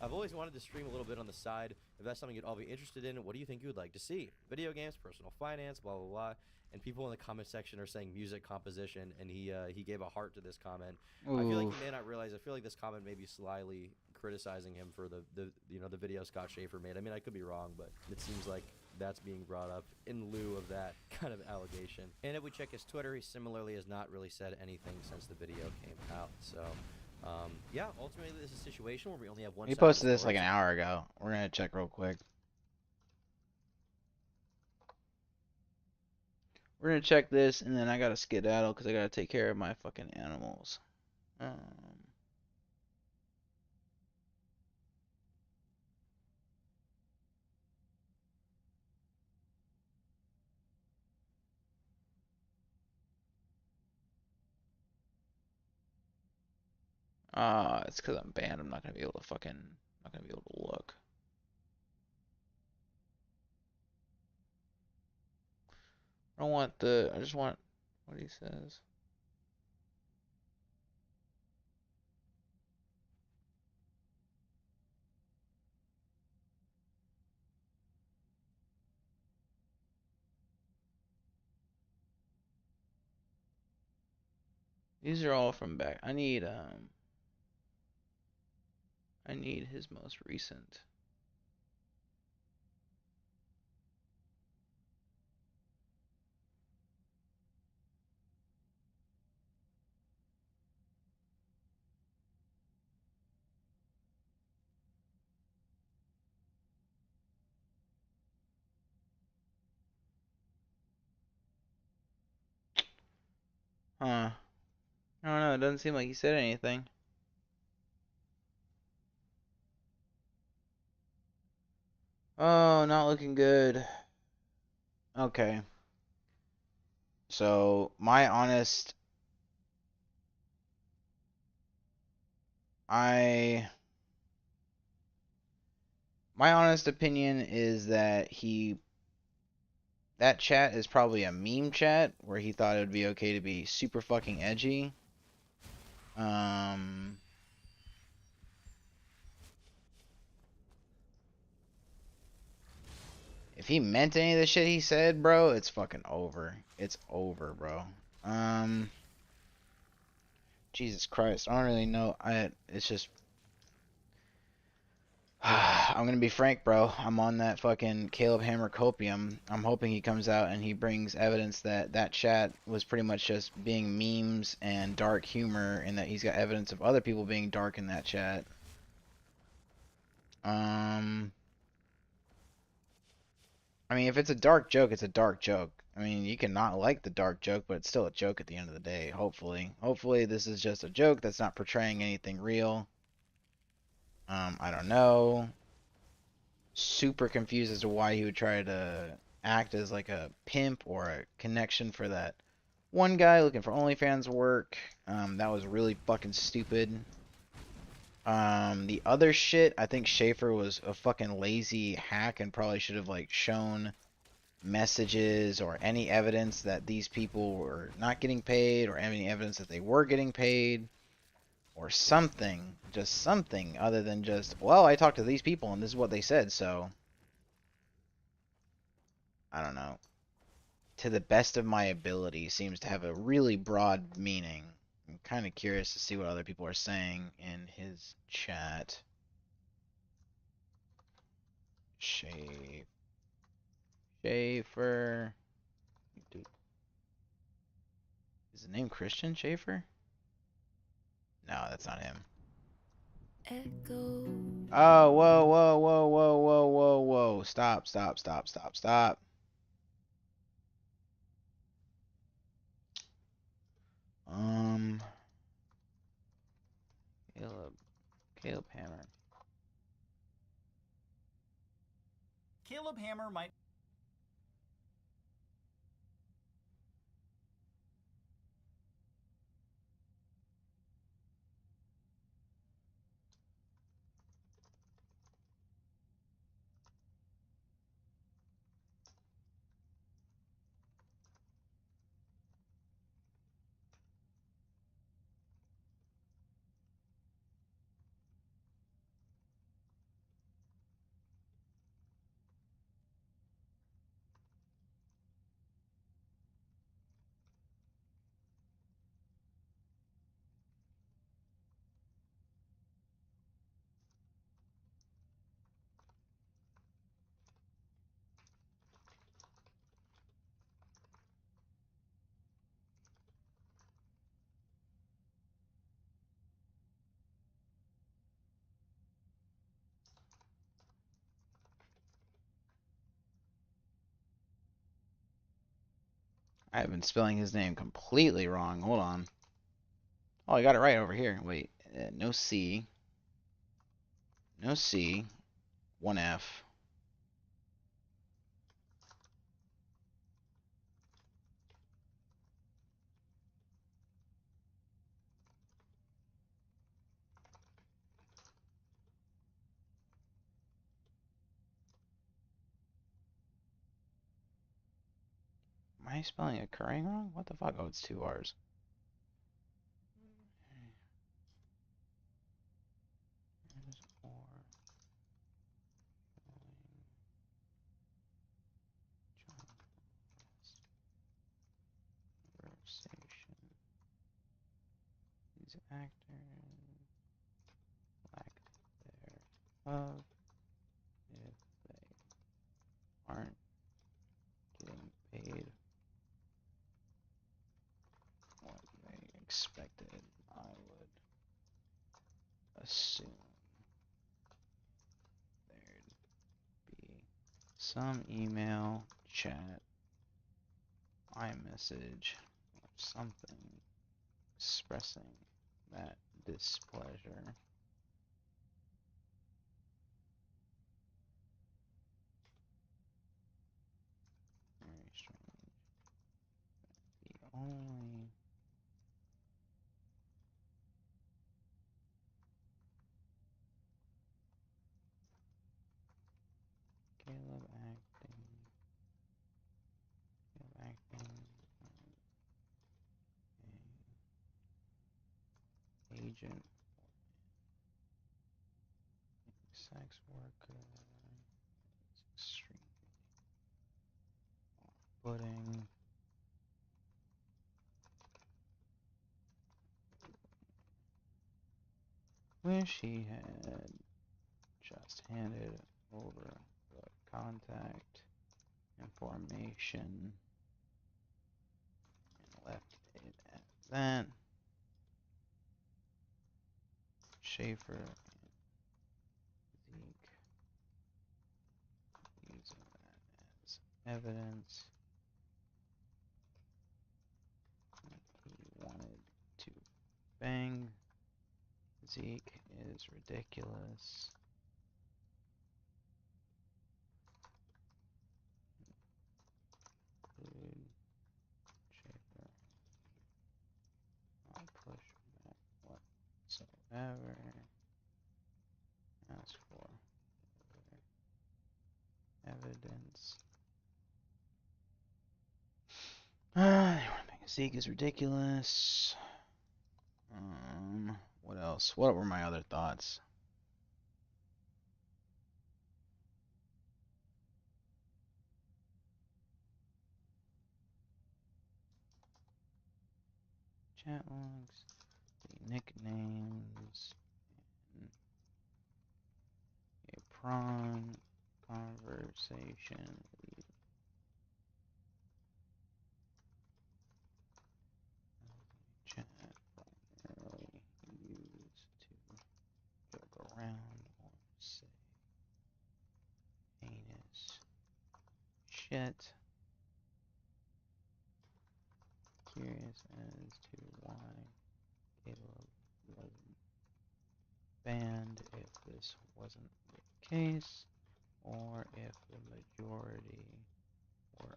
I've always wanted to stream a little bit on the side. If that's something you'd all be interested in, what do you think you would like to see? Video games, personal finance, blah, blah, blah. And people in the comment section are saying music composition, and he gave a heart to this comment. Oof. I feel like he may not realize. I feel like this comment may be slyly criticizing him for the video Scott Schaefer made. I mean, I could be wrong, but it seems like that's being brought up in lieu of that kind of allegation. And if we check his Twitter, he similarly has not really said anything since the video came out. So, yeah, ultimately this is a situation where we only have one. He posted this like an hour ago. We're gonna check real quick. We're gonna check this, and then I gotta skedaddle because I gotta take care of my fucking animals. It's because I'm banned. I'm not gonna be able to fucking, not gonna be able to look. I don't want the, I just want what he says. These are all from back. I need his most recent. Huh. I don't know, it doesn't seem like he said anything. Oh, not looking good. Okay. So, my honest opinion is that that chat is probably a meme chat where he thought it would be okay to be super fucking edgy. If he meant any of the shit he said, bro, it's fucking over. It's over, bro. Jesus Christ, I don't really know. It's just I'm gonna be frank, bro. I'm on that fucking Caleb Hammer copium. I'm hoping he comes out and he brings evidence that that chat was pretty much just being memes and dark humor, and that he's got evidence of other people being dark in that chat. I mean, if it's a dark joke, it's a dark joke. I mean, you can not like the dark joke, but it's still a joke at the end of the day, hopefully. Hopefully this is just a joke that's not portraying anything real. I don't know. Super confused as to why he would try to act as like a pimp or a connection for that one guy looking for OnlyFans work. That was really fucking stupid. The other shit, I think Schaefer was a fucking lazy hack and probably should have like shown messages or any evidence that these people were not getting paid, or any evidence that they were getting paid, or something, just something other than just, well, I talked to these people and this is what they said, so I don't know. To the best of my ability seems to have a really broad meaning. I'm kind of curious to see what other people are saying in his chat. Schaefer. Is the name Christian Schaefer? No, that's not him. Echo. Oh, whoa, whoa, whoa, whoa, whoa, whoa, whoa. Stop, stop, stop, stop, stop. Caleb Hammer. Caleb Hammer might I've been spelling his name completely wrong. Hold on. Oh, I got it right over here. Wait, no C. No C. One F. Am I spelling occurring wrong? What the fuck? Oh, it's two R's. Conversation. These actors lack thereof if they aren't getting paid what they expected. I would assume there'd be some email, chat, iMessage, or something expressing that displeasure. Very strange. The only Caleb acting an agent, sex worker, is extremely off-putting. Wish he had just handed over the contact information and left it at that. Schaefer and Zeke using that as evidence. He wanted to bang Zeke is ridiculous. Include Schaefer. I'll push back whatsoever. Ask for evidence. They want to make Zeke is ridiculous. What else? What were my other thoughts? Chat logs, the nicknames, and a prawn conversation. Chat primarily used to joke around or say heinous shit. Curious as to why Caleb wasn't banned if this wasn't the case, or if the majority were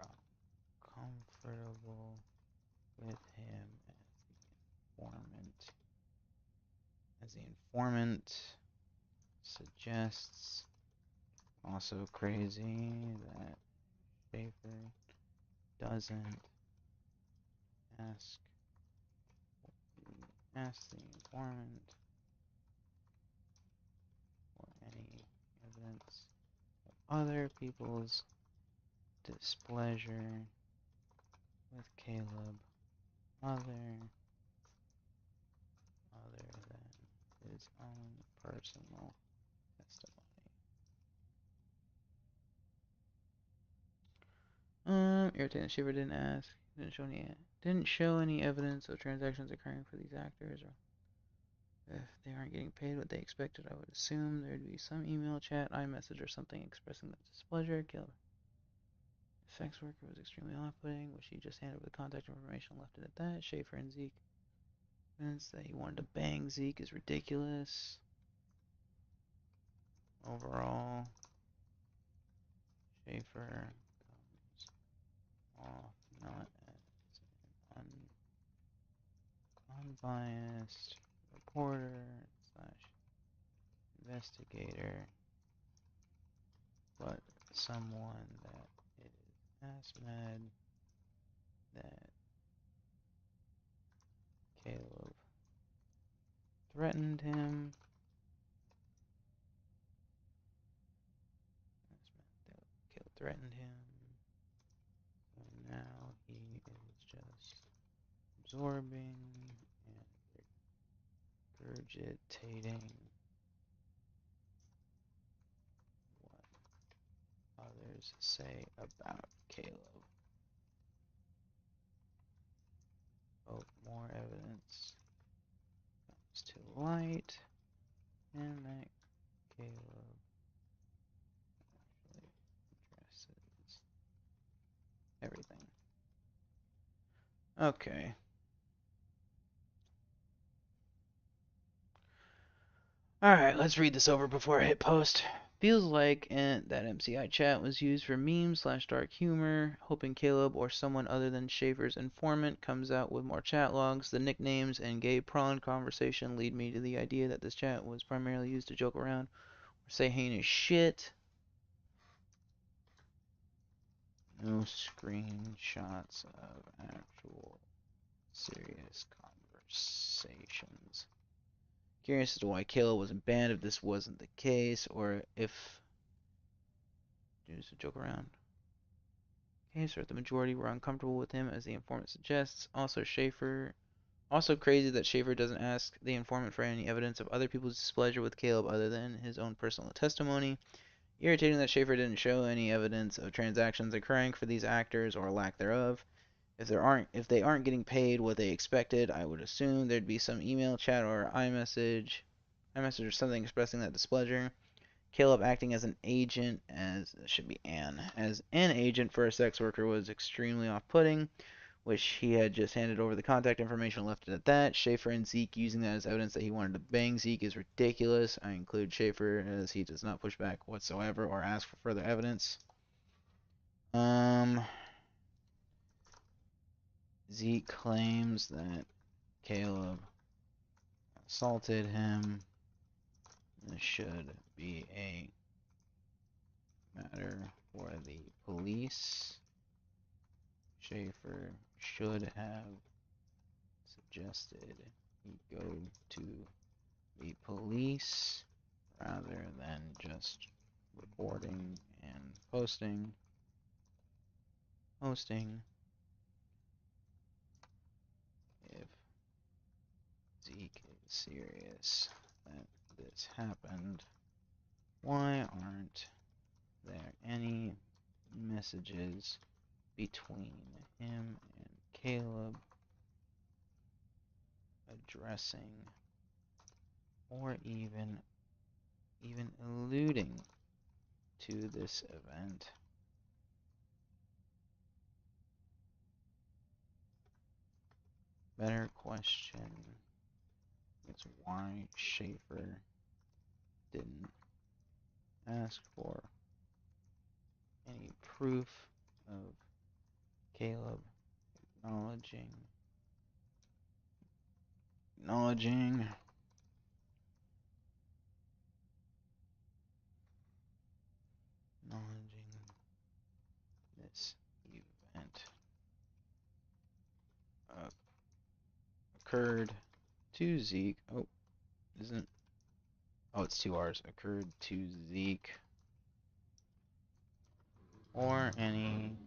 uncomfortable with him as the informant suggests. Also crazy that Schaefer doesn't ask the informant for any evidence of other people's displeasure with Caleb other than his own personal testimony. Irritating. Shiver didn't ask. Didn't show any evidence of transactions occurring for these actors, or if they aren't getting paid what they expected. I would assume there'd be some email, chat, iMessage, or something expressing that displeasure. Caleb sex worker was extremely off-putting, which he just handed over the contact information and left it at that. Schaefer and Zeke. Evidence that he wanted to bang Zeke is ridiculous. Overall, Schaefer comes off not as an unbiased reporter slash investigator, but someone that is ASMED that Caleb threatened him. Caleb threatened him, and now he is just absorbing and regurgitating what others say about Caleb. Hope more evidence comes to light, and that Caleb actually addresses everything. Okay. Alright, let's read this over before I hit post. Feels like that MCI chat was used for memes / dark humor, hoping Caleb or someone other than Schaefer's informant comes out with more chat logs. The nicknames and gay prawn conversation lead me to the idea that this chat was primarily used to joke around or say heinous shit. No screenshots of actual serious conversations. Curious as to why Caleb wasn't banned if this wasn't the case, or if just a joke around. Case, or if the majority were uncomfortable with him, as the informant suggests. Also crazy that Schaefer doesn't ask the informant for any evidence of other people's displeasure with Caleb other than his own personal testimony. Irritating that Schaefer didn't show any evidence of transactions occurring for these actors or lack thereof. If they aren't getting paid what they expected, I would assume there'd be some email, chat, or iMessage or something expressing that displeasure. Caleb acting as an agent, as an agent for a sex worker was extremely off-putting, which he had just handed over the contact information and left it at that. Schaefer and Zeke using that as evidence that he wanted to bang Zeke is ridiculous. I include Schaefer as he does not push back whatsoever or ask for further evidence. Zeke claims that Caleb assaulted him. This should be a matter for the police. Schaefer should have suggested he go to the police rather than just reporting and posting. If Zeke is serious that this happened, why aren't there any messages between him and Caleb addressing or even alluding to this event? Better question is why Schaefer didn't ask for any proof of Caleb acknowledging this event occurred to Zeke. It's 2 R's. Occurred to Zeke or any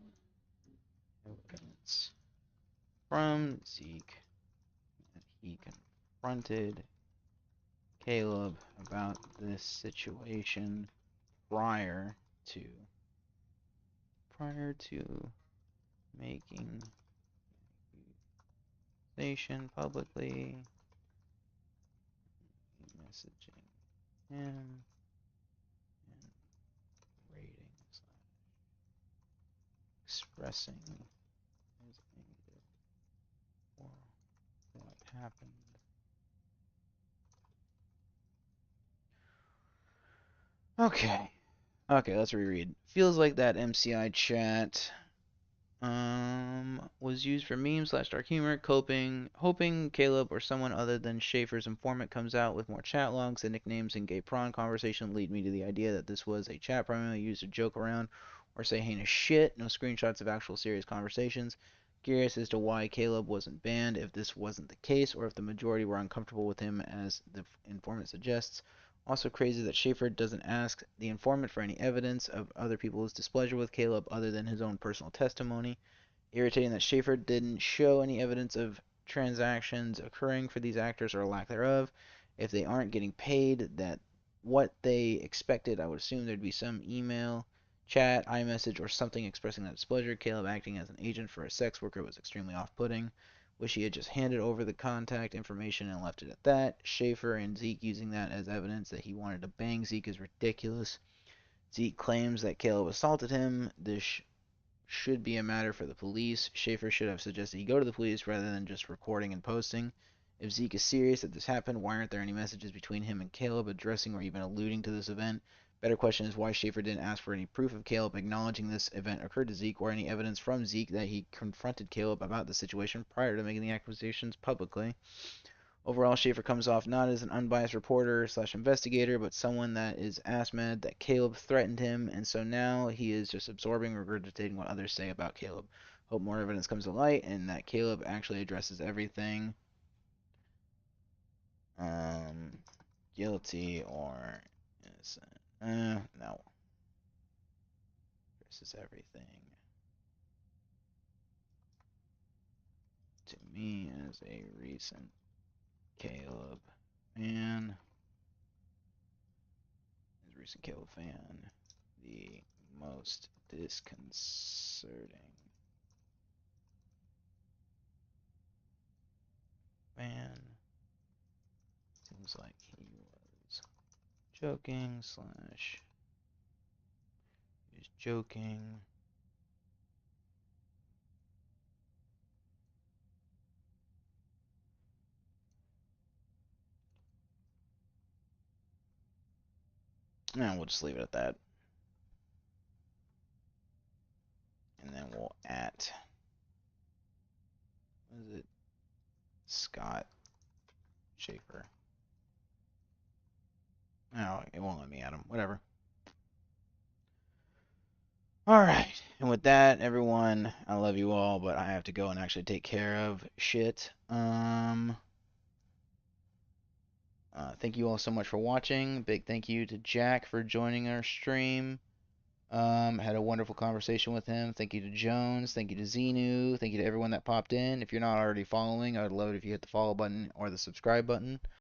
evidence from Zeke that he confronted Caleb about this situation prior to making accusation publicly, messaging him, and rating / expressing his anger for what happened. Okay. Okay, let's reread. Feels like that MCI chat was used for memes / dark humor, hoping Caleb or someone other than Schaefer's informant comes out with more chat logs and nicknames in gay prawn conversation lead me to the idea that this was a chat primarily used to joke around or say heinous shit, no screenshots of actual serious conversations. Curious as to why Caleb wasn't banned if this wasn't the case, or if the majority were uncomfortable with him as the informant suggests. Also crazy that Schaefer doesn't ask the informant for any evidence of other people's displeasure with Caleb other than his own personal testimony. Irritating that Schaefer didn't show any evidence of transactions occurring for these actors or lack thereof. If they aren't getting paid that what they expected, I would assume there'd be some email, chat, iMessage, or something expressing that displeasure. Caleb acting as an agent for a sex worker was extremely off-putting. Wish he had just handed over the contact information and left it at that. Schaefer and Zeke using that as evidence that he wanted to bang Zeke is ridiculous. Zeke claims that Caleb assaulted him. This should be a matter for the police. Schaefer should have suggested he go to the police rather than just recording and posting. If Zeke is serious that this happened, why aren't there any messages between him and Caleb addressing or even alluding to this event? Better question is why Schaefer didn't ask for any proof of Caleb acknowledging this event occurred to Zeke, or any evidence from Zeke that he confronted Caleb about the situation prior to making the accusations publicly. Overall, Schaefer comes off not as an unbiased reporter / investigator, but someone that is ass mad that Caleb threatened him, and so now he is just absorbing, regurgitating what others say about Caleb. Hope more evidence comes to light and that Caleb actually addresses everything. Guilty or innocent. No. Addresses everything. To me, as a recent Caleb fan, the most disconcerting fan seems like he was joking / he was joking. And we'll just leave it at that. And then we'll at, what is it? Scott Schaefer. No, it won't let me add him. Whatever. Alright. And with that, everyone, I love you all, but I have to go and actually take care of shit. Thank you all so much for watching. Big thank you to Jack for joining our stream. Had a wonderful conversation with him. Thank you to Jones. Thank you to Xenu. Thank you to everyone that popped in. If you're not already following, I would love it if you hit the follow button or the subscribe button.